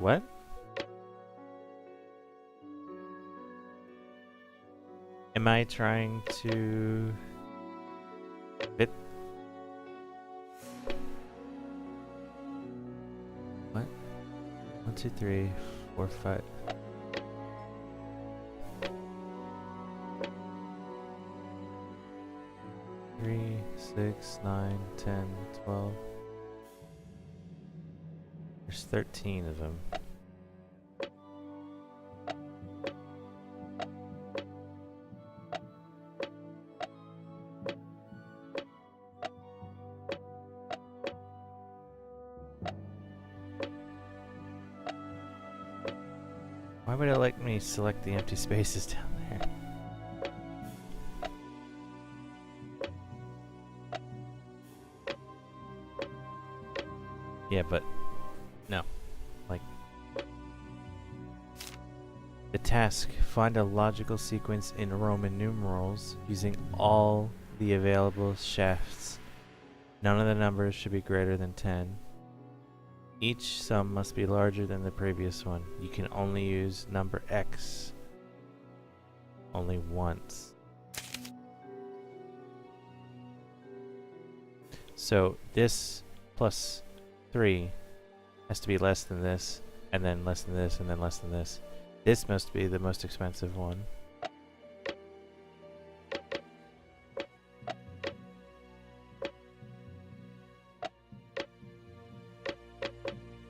What? Am I trying to fit? What? 1, 2, 3, 4, 5. Three, 6, 9, 10, 12. There's 13 of them. Why would it let me select the empty spaces down there? Yeah, but no. Like the task, find a logical sequence in Roman numerals using all the available shafts. None of the numbers should be greater than 10. Each sum must be larger than the previous one. You can only use number X only once. So this plus 3 has to be less than this, and then less than this, and then less than this. This must be the most expensive one.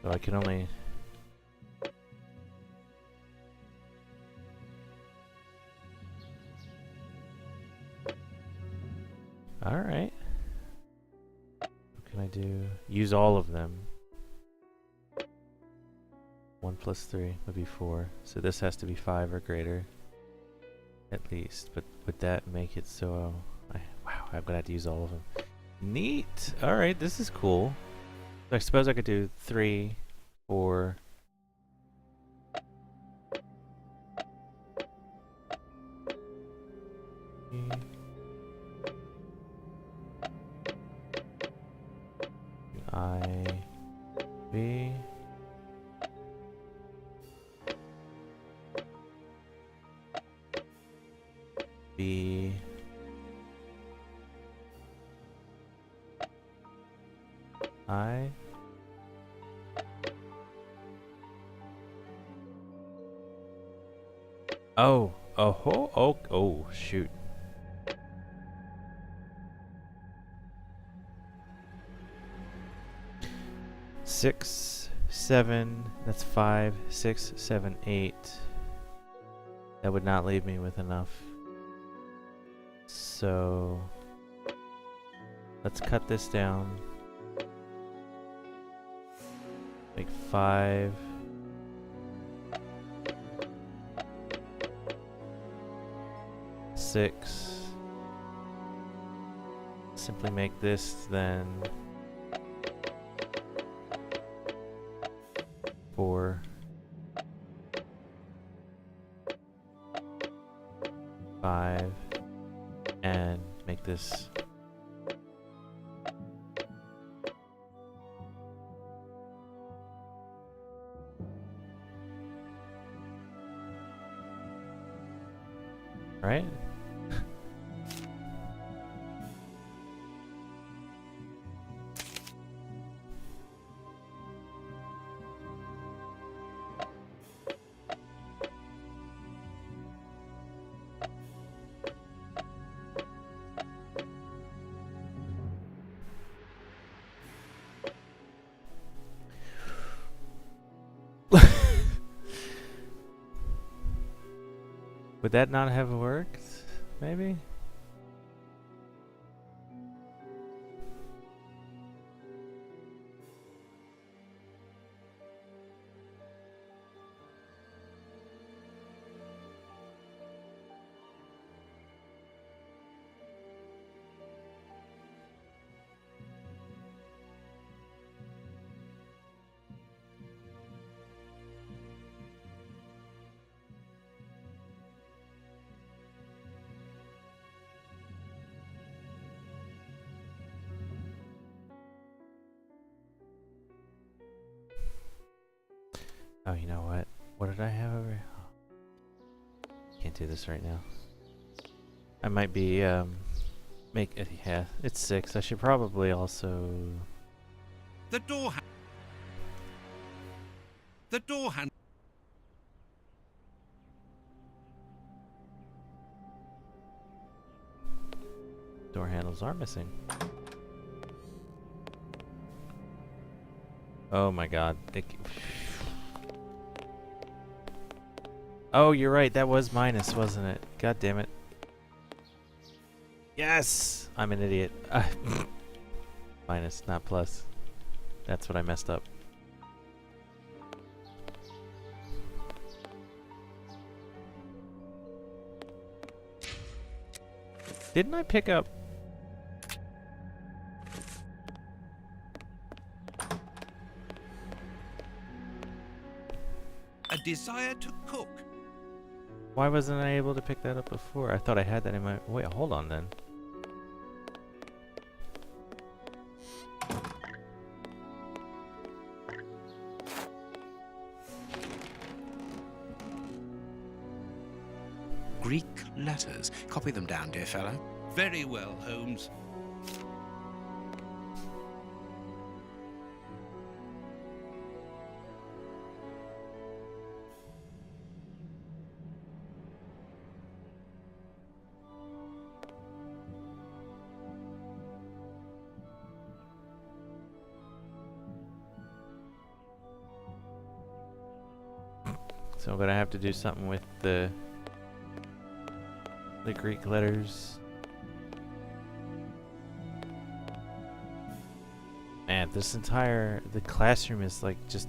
So I can only... Alright. What can I do? Use all of them. 1 plus 3 would be 4. So this has to be 5 or greater. At least. But would that make it so... wow, I'm gonna have to use all of them. Neat! Alright, this is cool. So I suppose I could do 3, 4... I... V... B... I... Oh, oh, shoot. Six, 7, that's 5, 6, 7, 8. That would not leave me with enough. So let's cut this down. Make 5. Six. Simply make this then 4. 5. And make this Right? Would that not have worked? Maybe? Oh, you know what? What did I have over here? Oh. Can't do this right now. I might be, make it, yeah, it's 6. I should probably also... The door handle. Door handles are missing. Oh my god. Oh, you're right. That was minus, wasn't it? God damn it. Yes! I'm an idiot. Minus, not plus. That's what I messed up. Didn't I pick up... A desire to cook. Why wasn't I able to pick that up before? I thought I had that in my... Wait, hold on then. Greek letters. Copy them down, dear fellow. Very well, Holmes. So I'm gonna have to do something with the Greek letters. Man, the classroom is like just...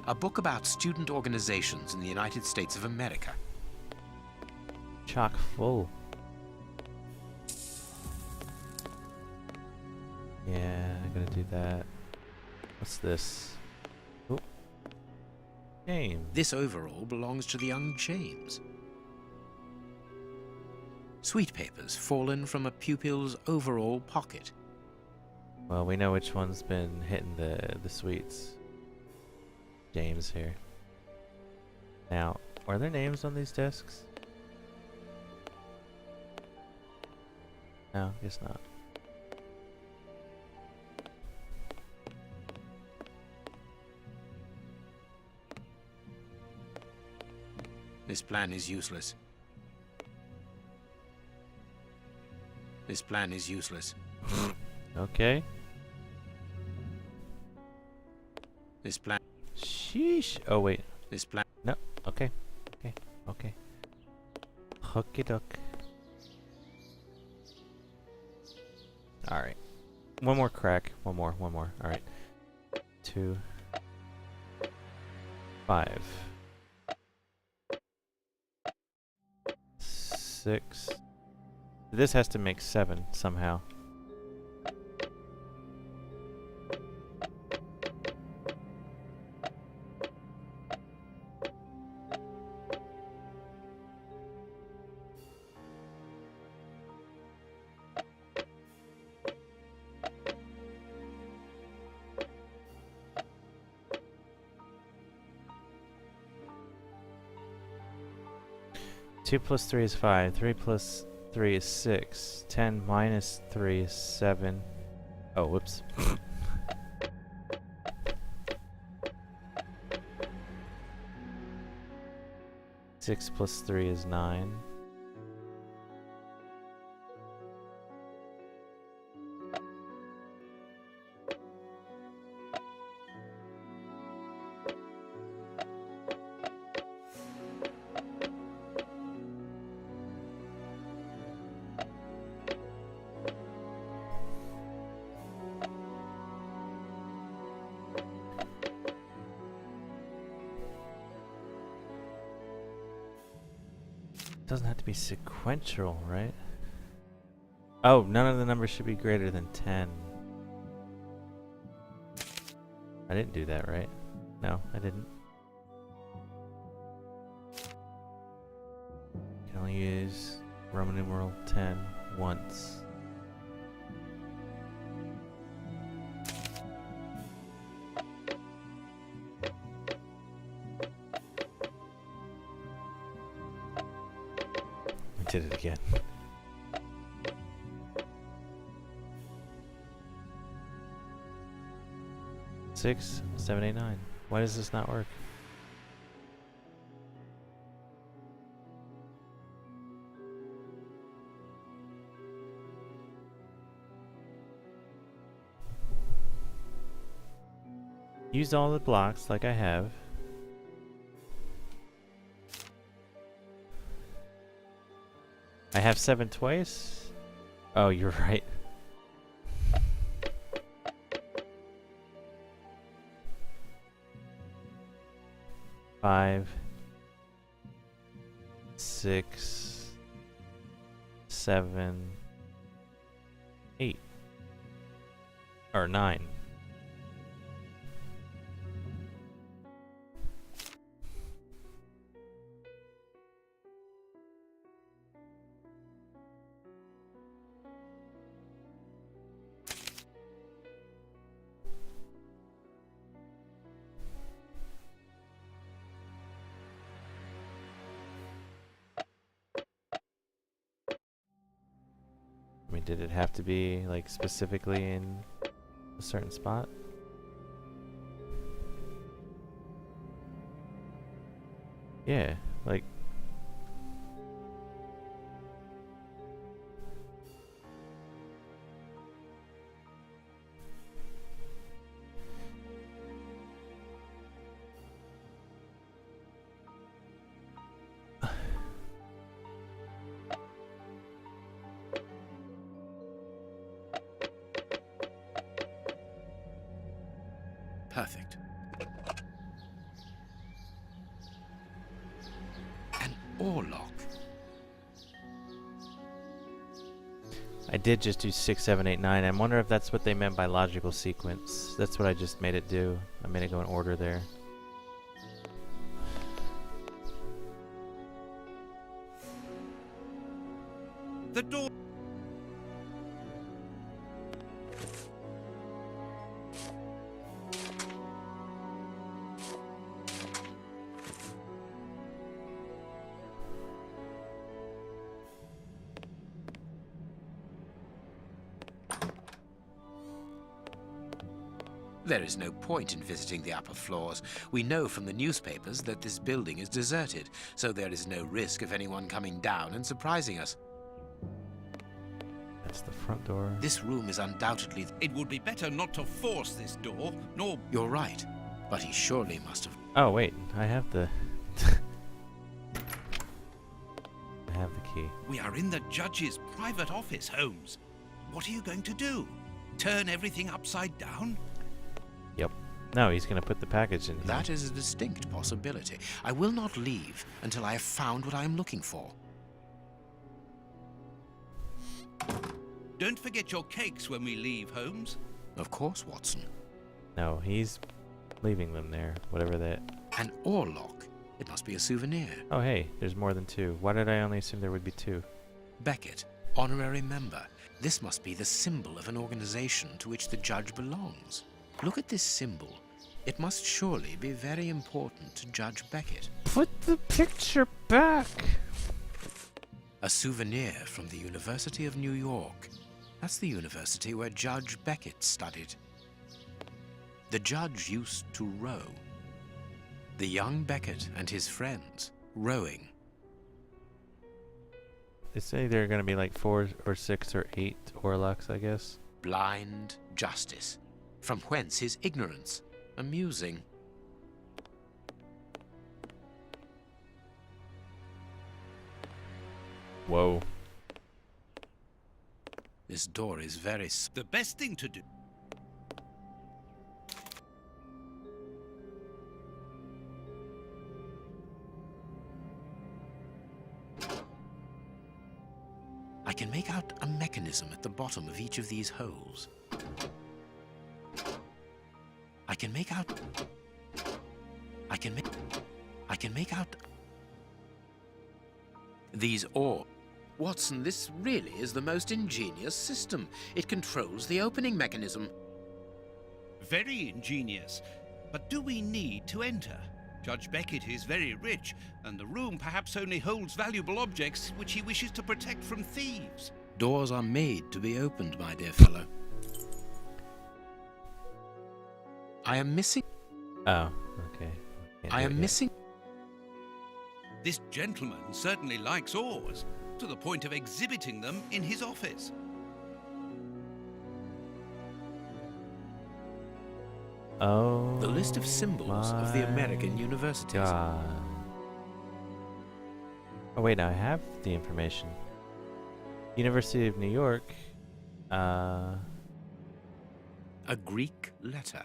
A book about student organizations in the United States of America. Chock full. Yeah, I'm gonna do that. What's this? Oh. James. This overall belongs to the young James. Sweet papers fallen from a pupil's overall pocket. Well, we know which one's been hitting the sweets. James here. Now, are there names on these desks? No, guess not. This plan is useless. This plan is useless. Okay. This plan... Sheesh. Oh, wait. This plan... No. Okay. Okay. Okay. Hooky duck. Alright. One more crack. One more. Alright. 2. 5. 6. This has to make 7 somehow. 2 plus 3 is 5. 3 plus 3 is 6. 10 minus 3 is 7. Oh, whoops. 6 plus 3 is 9. Doesn't have to be sequential, right? Oh, none of the numbers should be greater than 10. I didn't do that, right? No, I didn't. You can only use Roman numeral 10 once. Did it again. Six, 7, 8, 9. Why does this not work? Use all the blocks like I have. I have 7 twice? Oh, you're right. Five, 6, 7, 8, or 9. I mean, did it have to be, like, specifically in a certain spot? Yeah, like... Perfect. An oarlock. I did just do 6, 7, 8, 9. I wonder if that's what they meant by logical sequence. That's what I just made it do. I made it go in order there. The door. There is no point in visiting the upper floors. We know from the newspapers that this building is deserted, so there is no risk of anyone coming down and surprising us. That's the front door. This room is undoubtedly... It would be better not to force this door, nor... You're right, but he surely must have... Oh, wait. I have the... I have the key. We are in the judge's private office, Holmes. What are you going to do? Turn everything upside down? Yep. No, he's going to put the package in here. That is a distinct possibility. I will not leave until I have found what I am looking for. Don't forget your cakes when we leave, Holmes. Of course, Watson. No, he's leaving them there. Whatever that... An oarlock. It must be a souvenir. Oh, hey, there's more than 2. Why did I only assume there would be 2? Beckett, honorary member. This must be the symbol of an organization to which the judge belongs. Look at this symbol. It must surely be very important to Judge Beckett. Put the picture back! A souvenir from the University of New York. That's the university where Judge Beckett studied. The judge used to row. The young Beckett and his friends rowing. They say there are going to be like 4 or 6 or 8 Orlocks, I guess. Blind justice. From whence his ignorance? Amusing. Whoa. This door is very... The best thing to do. I can make out a mechanism at the bottom of each of these holes. I can make out... These ore... Watson, this really is the most ingenious system. It controls the opening mechanism. Very ingenious. But do we need to enter? Judge Beckett is very rich, and the room perhaps only holds valuable objects which he wishes to protect from thieves. Doors are made to be opened, my dear fellow. I am missing... Oh, okay. I am missing... This gentleman certainly likes oars, to the point of exhibiting them in his office. Oh. The list of symbols of the American universities. God. Oh wait, now I have the information. University of New York. A Greek letter.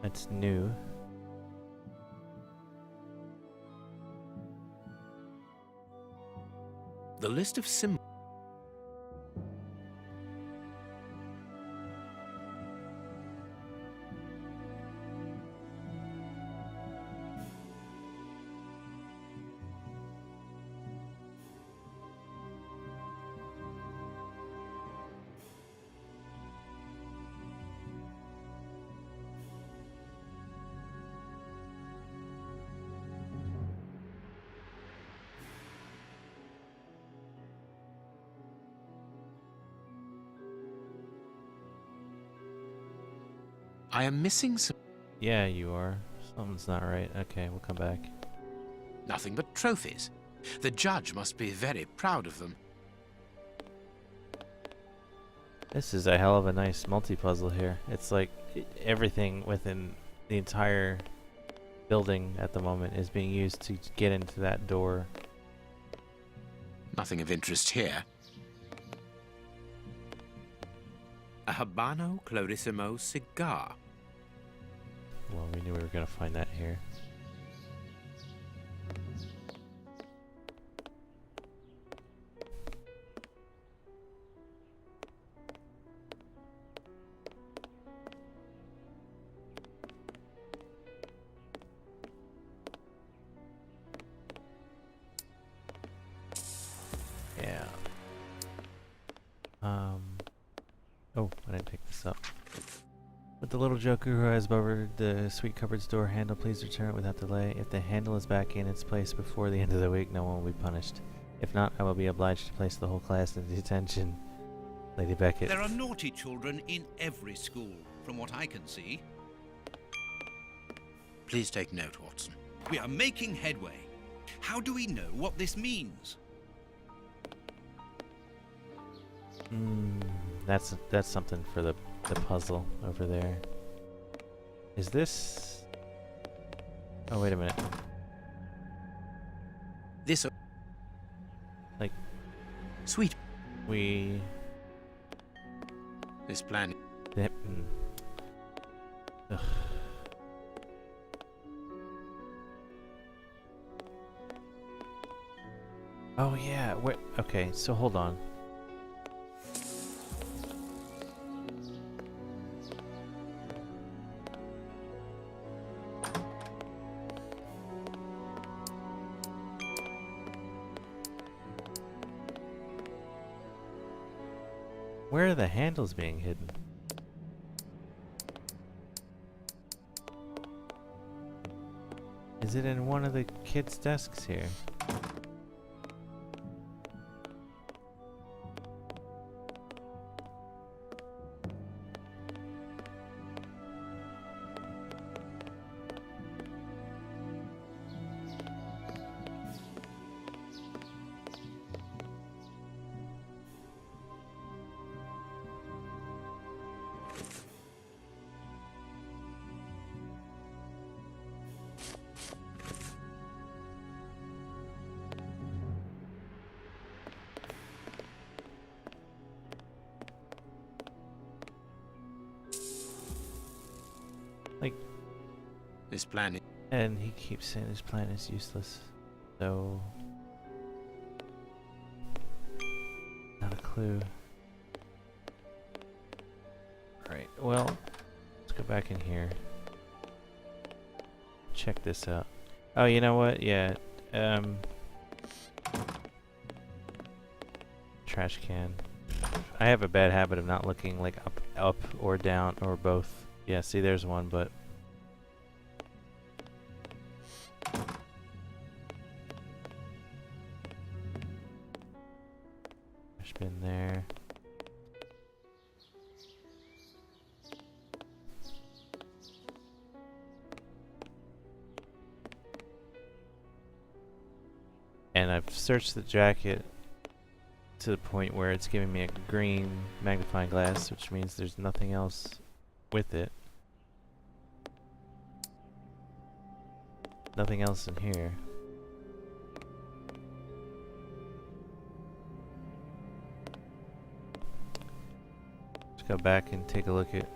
That's new. The list of symbols. I am missing some... Yeah, you are. Something's not right. Okay, we'll come back. Nothing but trophies. The judge must be very proud of them. This is a hell of a nice multi-puzzle here. It's like everything within the entire building at the moment is being used to get into that door. Nothing of interest here. A Habano Clarissimo cigar. Well, we knew we were going to find that here. Yeah. Oh, I didn't pick this up. With the little joker who has bowered the sweet cupboard's door handle, please return it without delay. If the handle is back in its place before the end of the week, no one will be punished. If not, I will be obliged to place the whole class in detention. Lady Beckett. There are naughty children in every school, from what I can see. Please take note, Watson. We are making headway. How do we know what this means? That's something for the puzzle over there. Is this... Oh, wait a minute. This... Like... Sweet. We... This plan... Ugh. Oh yeah, wait, okay, so hold on. Where are the handles being hidden? Is it in one of the kids' desks here? Like, this plan. And he keeps saying this plan is useless. So, not a clue. Alright, well, let's go back in here. Check this out. Oh, you know what? Yeah. Trash can. I have a bad habit of not looking like up or down or both. Yeah, see, there's one, but trash bin there. And I've searched the jacket to the point where it's giving me a green magnifying glass, which means there's nothing else with it. Nothing else in here. Let's go back and take a look at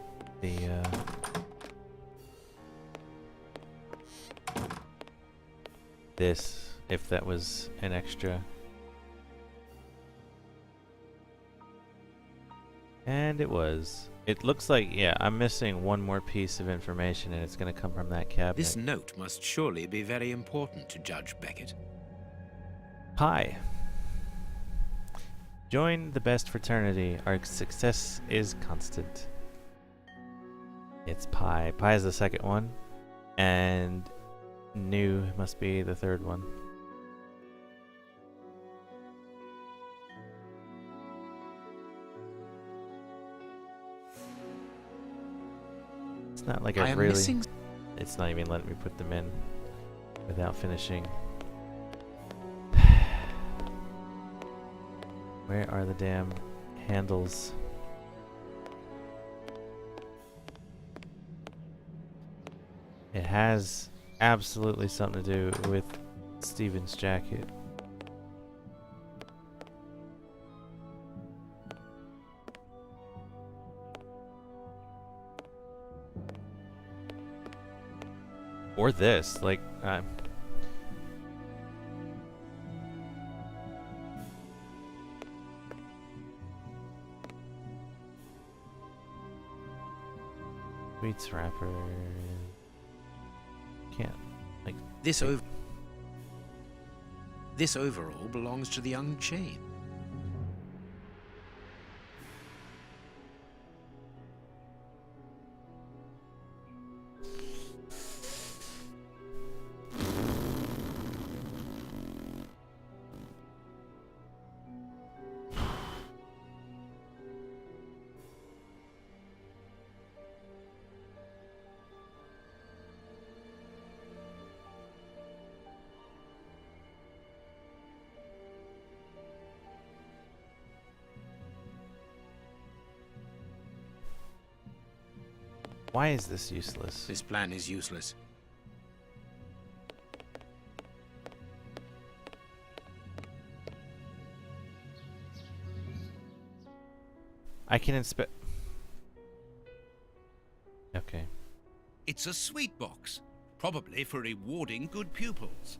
the this, if that was an extra. And it was. It looks like, yeah, I'm missing one more piece of information, and it's going to come from that cabinet. This note must surely be very important to Judge Beckett. Hi. Join the best fraternity. Our success is constant. It's Pi. Pi is the second one, and Nu must be the third one. It's not like I really... It's not even letting me put them in without finishing. Where are the damn handles? It has absolutely something to do with Steven's jacket. Or this, like, sweets wrapper. Can't, like, This overall belongs to the young James. why is this useless? This plan is useless. I can inspect. Okay. It's a sweet box, probably for rewarding good pupils.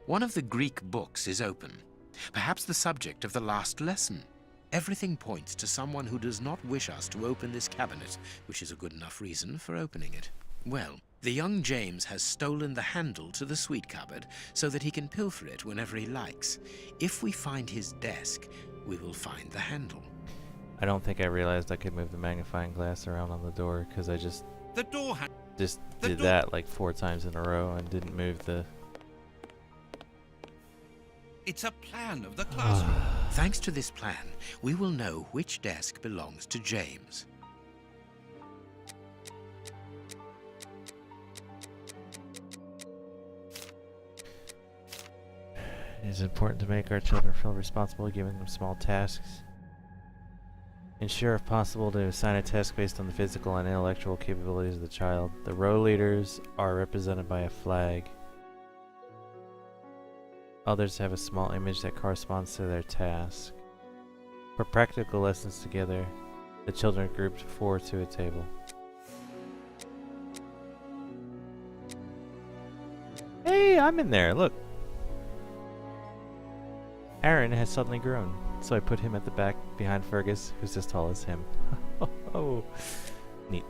One of the Greek books is open, perhaps the subject of the last lesson. Everything points to someone who does not wish us to open this cabinet, which is a good enough reason for opening it. Well, the young James has stolen the handle to the sweet cupboard so that he can pilfer it whenever he likes. If we find his desk, we will find the handle. I don't think I realized I could move the magnifying glass around on the door, because I just did that like 4 times in a row and didn't move the... It's a plan of the classroom. Thanks to this plan, we will know which desk belongs to James. It is important to make our children feel responsible, giving them small tasks. Ensure, if possible, to assign a task based on the physical and intellectual capabilities of the child. The row leaders are represented by a flag. Others have a small image that corresponds to their task. For practical lessons together, the children are grouped 4 to a table. Hey, I'm in there. Look. Aaron has suddenly grown, so I put him at the back behind Fergus, who's as tall as him. Oh, neat.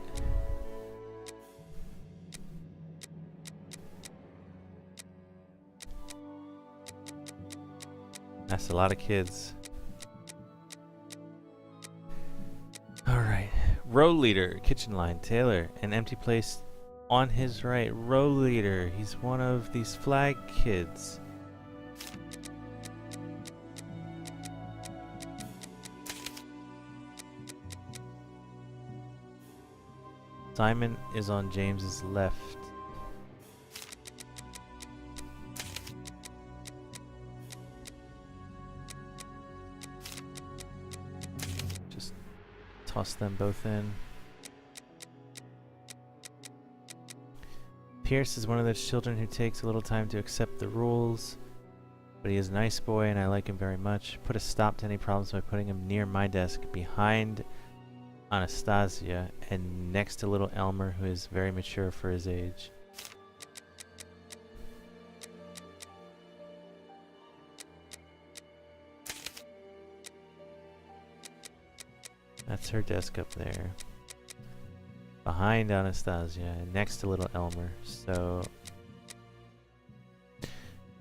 That's a lot of kids. Alright. Row leader, kitchen line, Taylor. An empty place on his right. Row leader. He's one of these flag kids. Simon is on James's left. Just toss them both in. Pierce is one of those children who takes a little time to accept the rules, but he is a nice boy and I like him very much. Put a stop to any problems by putting him near my desk, behind Anastasia, and next to little Elmer, who is very mature for his age. That's her desk up there. Behind Anastasia, and next to little Elmer. So,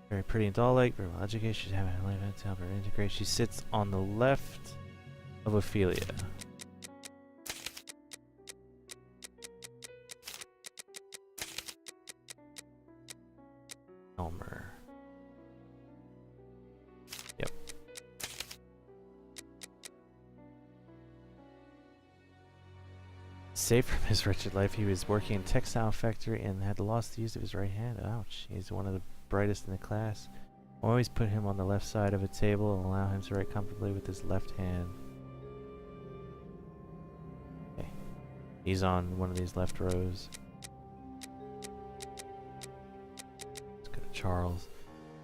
very pretty and doll-like, very well educated. She's having a life to help her integrate. She sits on the left of Ophelia. Elmer. Yep. Saved from his wretched life, he was working in a textile factory and had lost the use of his right hand. Ouch. He's one of the brightest in the class. Always put him on the left side of a table and allow him to write comfortably with his left hand. Okay. He's on one of these left rows. Let's go to Charles.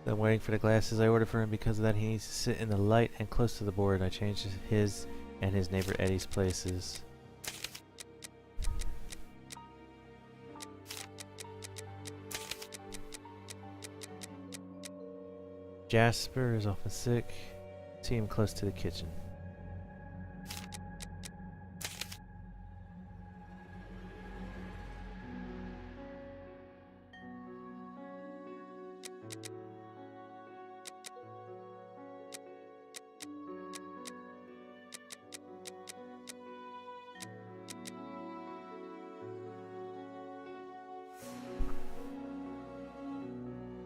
Then waiting for the glasses I ordered for him. Because of that, he needs to sit in the light and close to the board. I changed his and his neighbor Eddie's places. Jasper is often sick. See him close to the kitchen.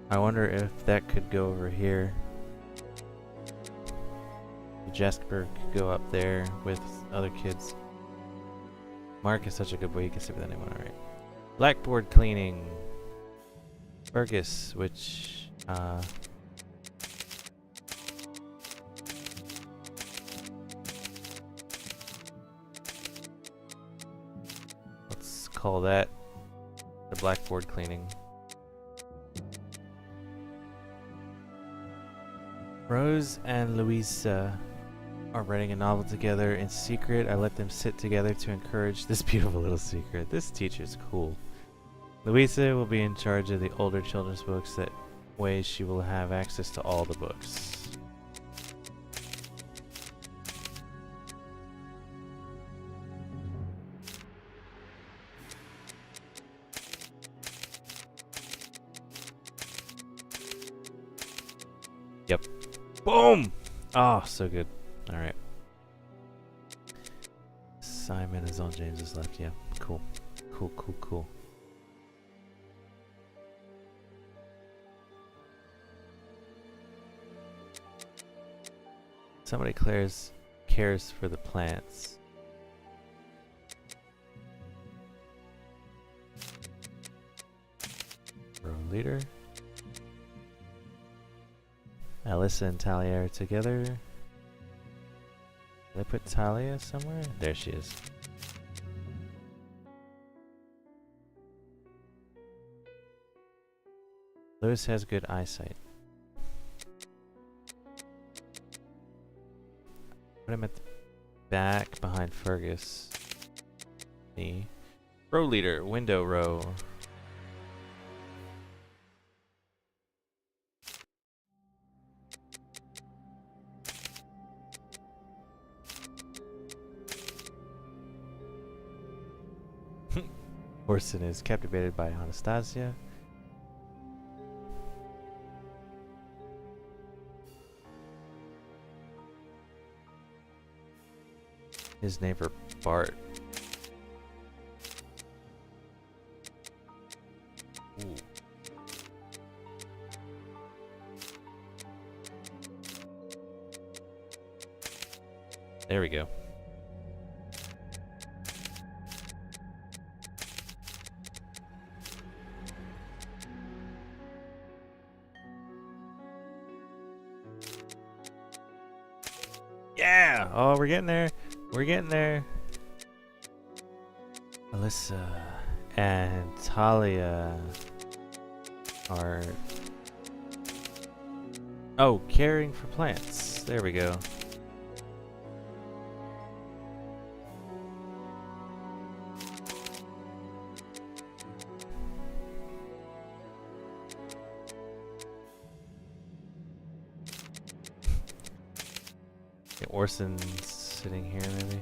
I wonder if that could go over here. Jasper could go up there with other kids. Mark is such a good boy, he can sit with anyone, alright. Blackboard cleaning. Fergus, which, let's call that the blackboard cleaning. Rose and Louisa are writing a novel together in secret. I let them sit together to encourage this beautiful little secret. This teacher's cool. Louisa will be in charge of the older children's books. That way she will have access to all the books. Yep. Boom! Oh, so good. Alright. Simon is on James's left. Yeah, cool. Cool, cool, cool. Somebody cares for the plants. Row leader. Alyssa and Talia are together. Did I put Talia somewhere? There she is. Lewis has good eyesight. Put him at the back behind Fergus. The row leader, window row. Orson is captivated by Anastasia. His neighbor Bart. Ooh. There we go. Yeah! Oh, we're getting there. We're getting there. Alyssa and Talia are... Oh, caring for plants. There we go. Okay, Orson's sitting here, maybe.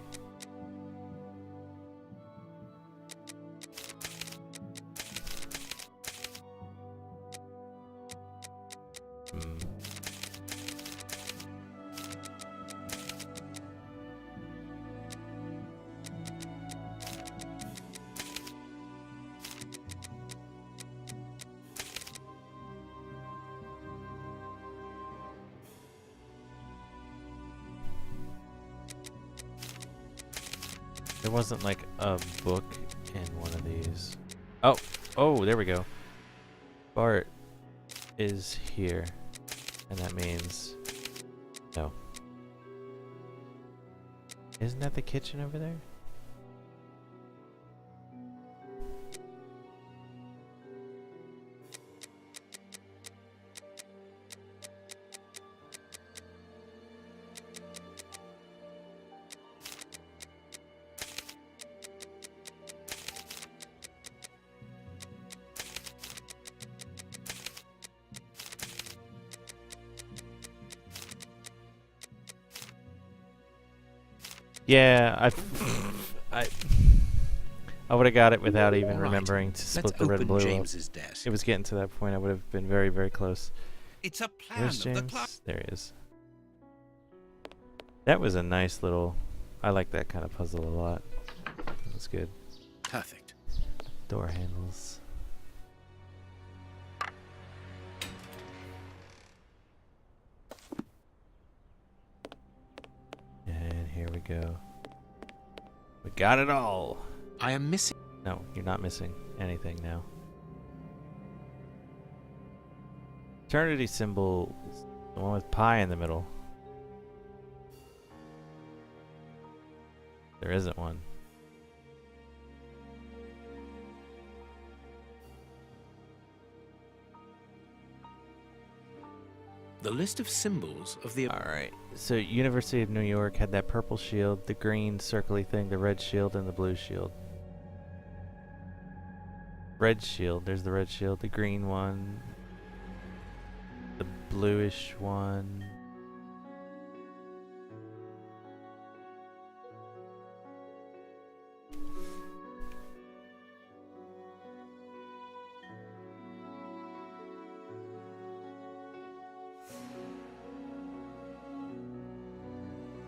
There wasn't like a book in one of these. Oh, oh, there we go. Bart is here, and that means no. Isn't that the kitchen over there? Yeah, I would have got it without even remembering to split the red and blue James's up. desk. It was getting to that point. I would have been very, very close. It's a plan Where's of the James? club. There he is. That was a nice little... I like that kind of puzzle a lot. It was good. Perfect. Door handles. And here we go. We got it all. I am missing... No, you're not missing anything now. Eternity symbol is the one with pi in the middle. There isn't one. The list of symbols of the... Alright, so University of New York had that purple shield, the green circly thing, the red shield, and the blue shield. Red shield, there's the red shield, the green one, the bluish one.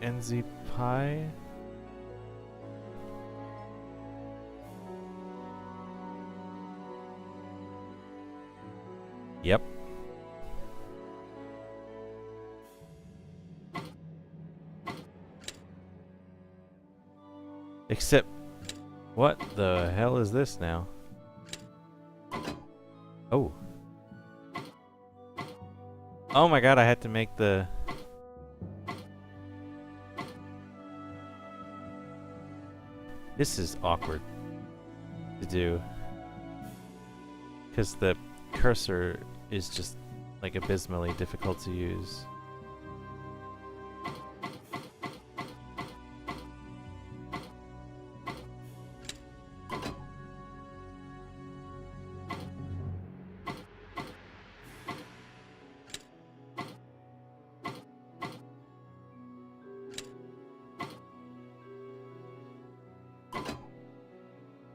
NZ Pi. Yep. Except, what the hell is this now? Oh. Oh my god, I had to make the... This is awkward to do. Because the cursor is just like abysmally difficult to use.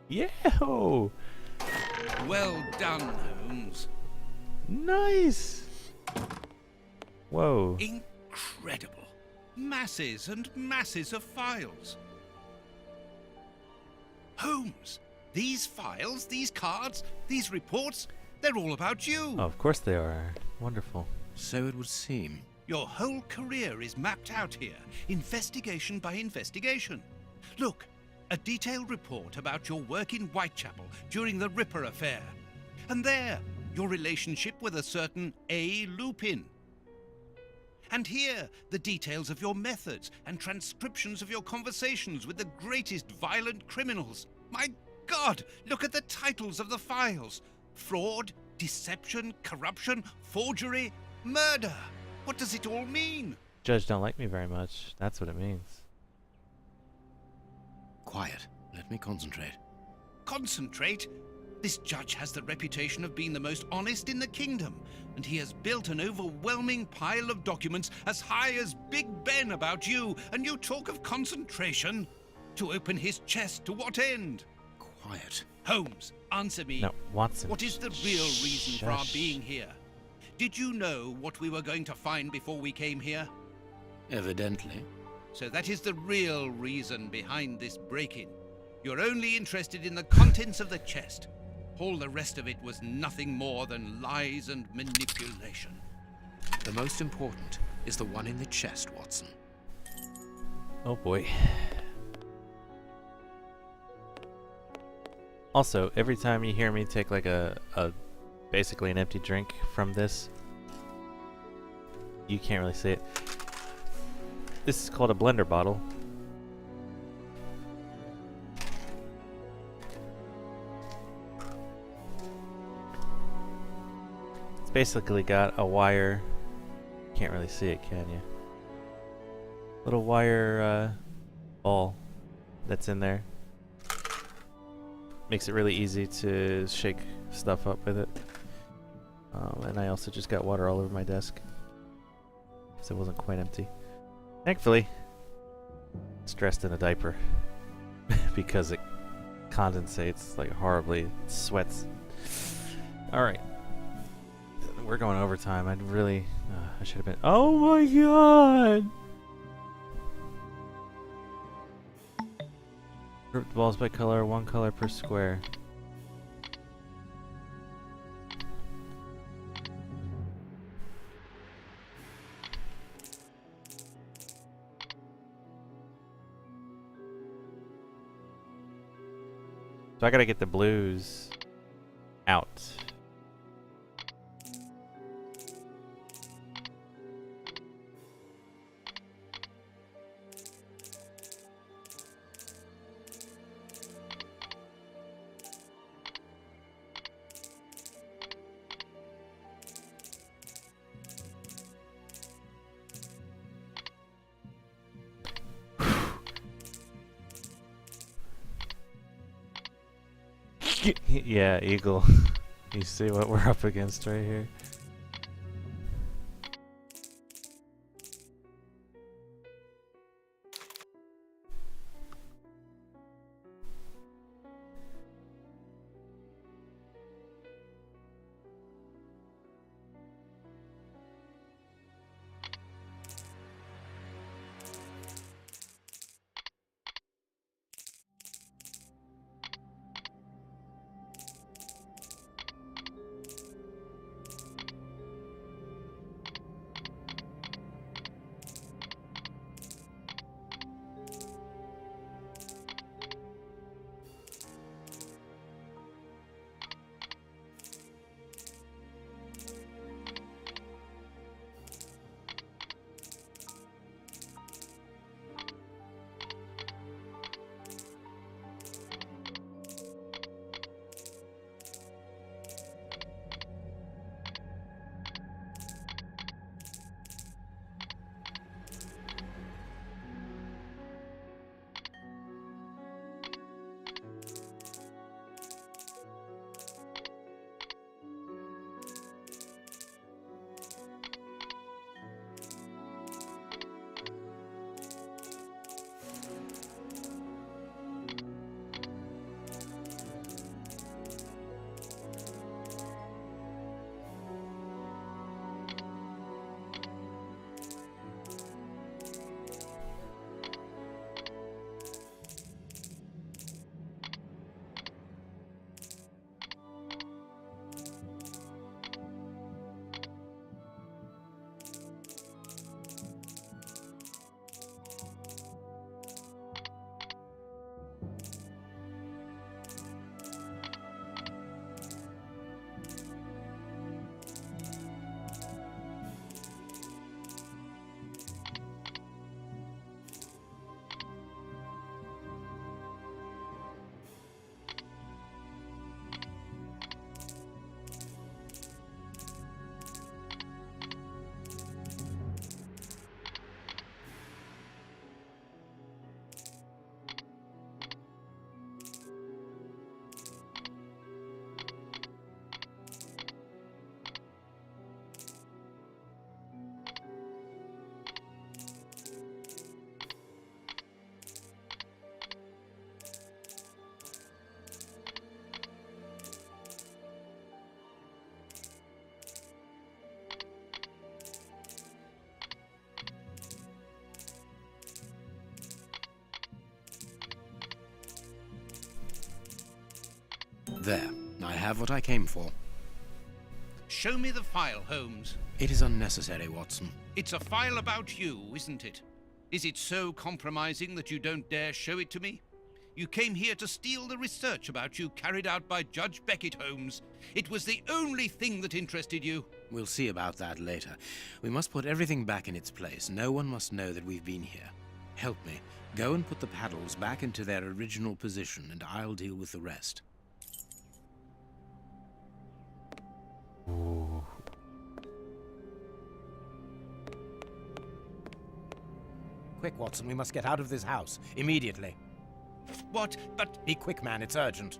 Yeah. Well done, Holmes. Nice. Whoa. Incredible. Masses and masses of files. Holmes, these files, these cards, these reports, they're all about you. Oh, of course they are. Wonderful. So it would seem. Your whole career is mapped out here, investigation by investigation. Look, a detailed report about your work in Whitechapel during the Ripper affair. And there, your relationship with a certain A. Lupin. And here, the details of your methods and transcriptions of your conversations with the greatest violent criminals. My God, look at the titles of the files. Fraud, deception, corruption, forgery, murder. What does it all mean? Judge don't like me very much. That's what it means. Quiet. Let me concentrate. Concentrate? This judge has the reputation of being the most honest in the kingdom, and he has built an overwhelming pile of documents as high as Big Ben about you, and you talk of concentration? To open his chest to what end? Quiet. Holmes, answer me. No, Watson. What is the real reason for our Shush. being here? Did you know what we were going to find before we came here? Evidently. So that is the real reason behind this break-in. You're only interested in the contents of the chest. All the rest of it was nothing more than lies and manipulation. The most important is the one in the chest, Watson. Oh boy. Also, every time you hear me take like a basically an empty drink from this, you can't really see it. This is called a blender bottle. It's basically got a wire. Can't really see it, can you? Little wire ball that's in there. Makes it really easy to shake stuff up with it. And I also just got water all over my desk, so it wasn't quite empty. Thankfully, it's dressed in a diaper because it condensates like horribly, it sweats. Alright. We're going overtime. I'd really... I should have been... Oh my god! Group the balls by color, one color per square. So I gotta get the blues out. Yeah, Eagle. You see what we're up against right here? There. I have what I came for. Show me the file, Holmes. It is unnecessary, Watson. It's a file about you, isn't it? Is it so compromising that you don't dare show it to me? You came here to steal the research about you carried out by Judge Beckett, Holmes. It was the only thing that interested you. We'll see about that later. We must put everything back in its place. No one must know that we've been here. Help me. Go and put the paddles back into their original position, and I'll deal with the rest. Ooh. Quick, Watson, we must get out of this house. Immediately. What? But... Be quick, man. It's urgent.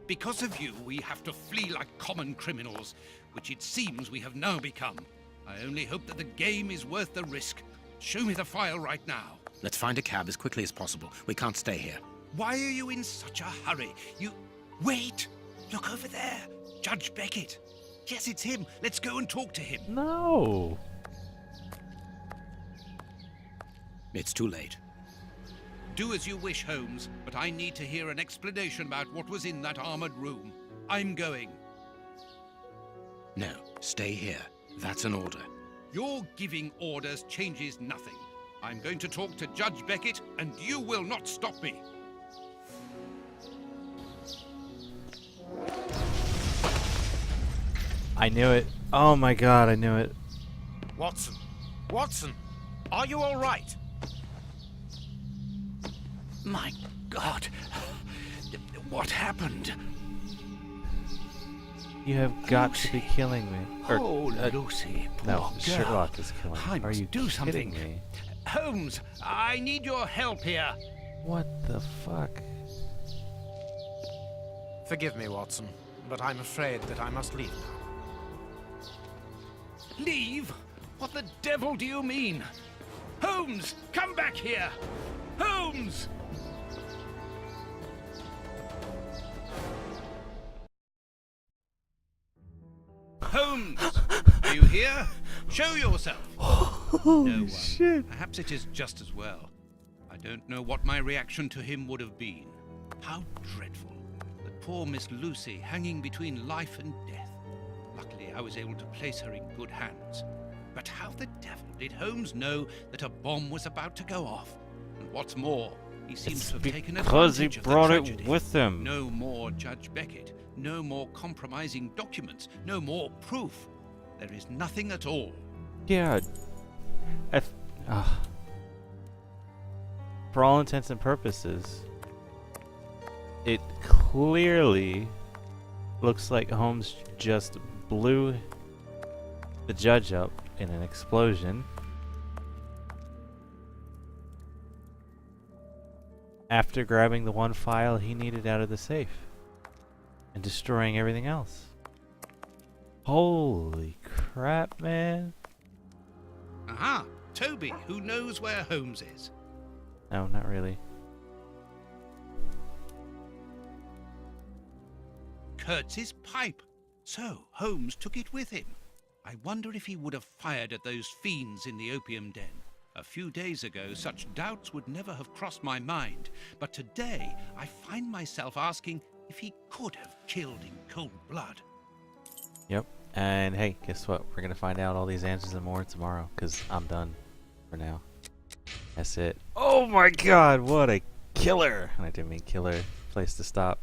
Because of you, we have to flee like common criminals, which it seems we have now become. I only hope that the game is worth the risk. Show me the file right now. Let's find a cab as quickly as possible. We can't stay here. Why are you in such a hurry? Wait! Look over there! Judge Beckett! Yes, it's him. Let's go and talk to him. No! It's too late. Do as you wish, Holmes, but I need to hear an explanation about what was in that armored room. I'm going. No, stay here. That's an order. Your giving orders changes nothing. I'm going to talk to Judge Beckett, and you will not stop me. I knew it. Oh my god, I knew it. Watson! Watson! Are you all right? My God. What happened? You have got to be killing me. Oh, Lucy, poor no, girl. Sherlock is killing me. Are you do kidding something? me? Holmes, I need your help here. What the fuck? Forgive me, Watson, but I'm afraid that I must leave now. Leave? What the devil do you mean? Holmes, come back here! Holmes! Holmes! Are you here? Show yourself! Holy no one. shit. Perhaps it is just as well. I don't know what my reaction to him would have been. How dreadful. That poor Miss Lucy hanging between life and death. Luckily, I was able to place her in good hands. But how the devil did Holmes know that a bomb was about to go off? And what's more, he seems to have taken because he advantage of the brought it tragedy. with him. No more Judge Beckett. No more compromising documents. No more proof. There is nothing at all. Yeah. For all intents and purposes, it clearly looks like Holmes just blew the judge up in an explosion after grabbing the one file he needed out of the safe and destroying everything else. Holy crap, man. Aha! Toby, who knows where Holmes is? No, not really. Kurtz's pipe. So, Holmes took it with him. I wonder if he would have fired at those fiends in the opium den. A few days ago, such doubts would never have crossed my mind. But today, I find myself asking if he could have killed in cold blood. Yep. And hey, guess what? We're gonna find out all these answers and more tomorrow, because I'm done for now. That's it. Oh my god, what a killer! I didn't mean killer. Place to stop.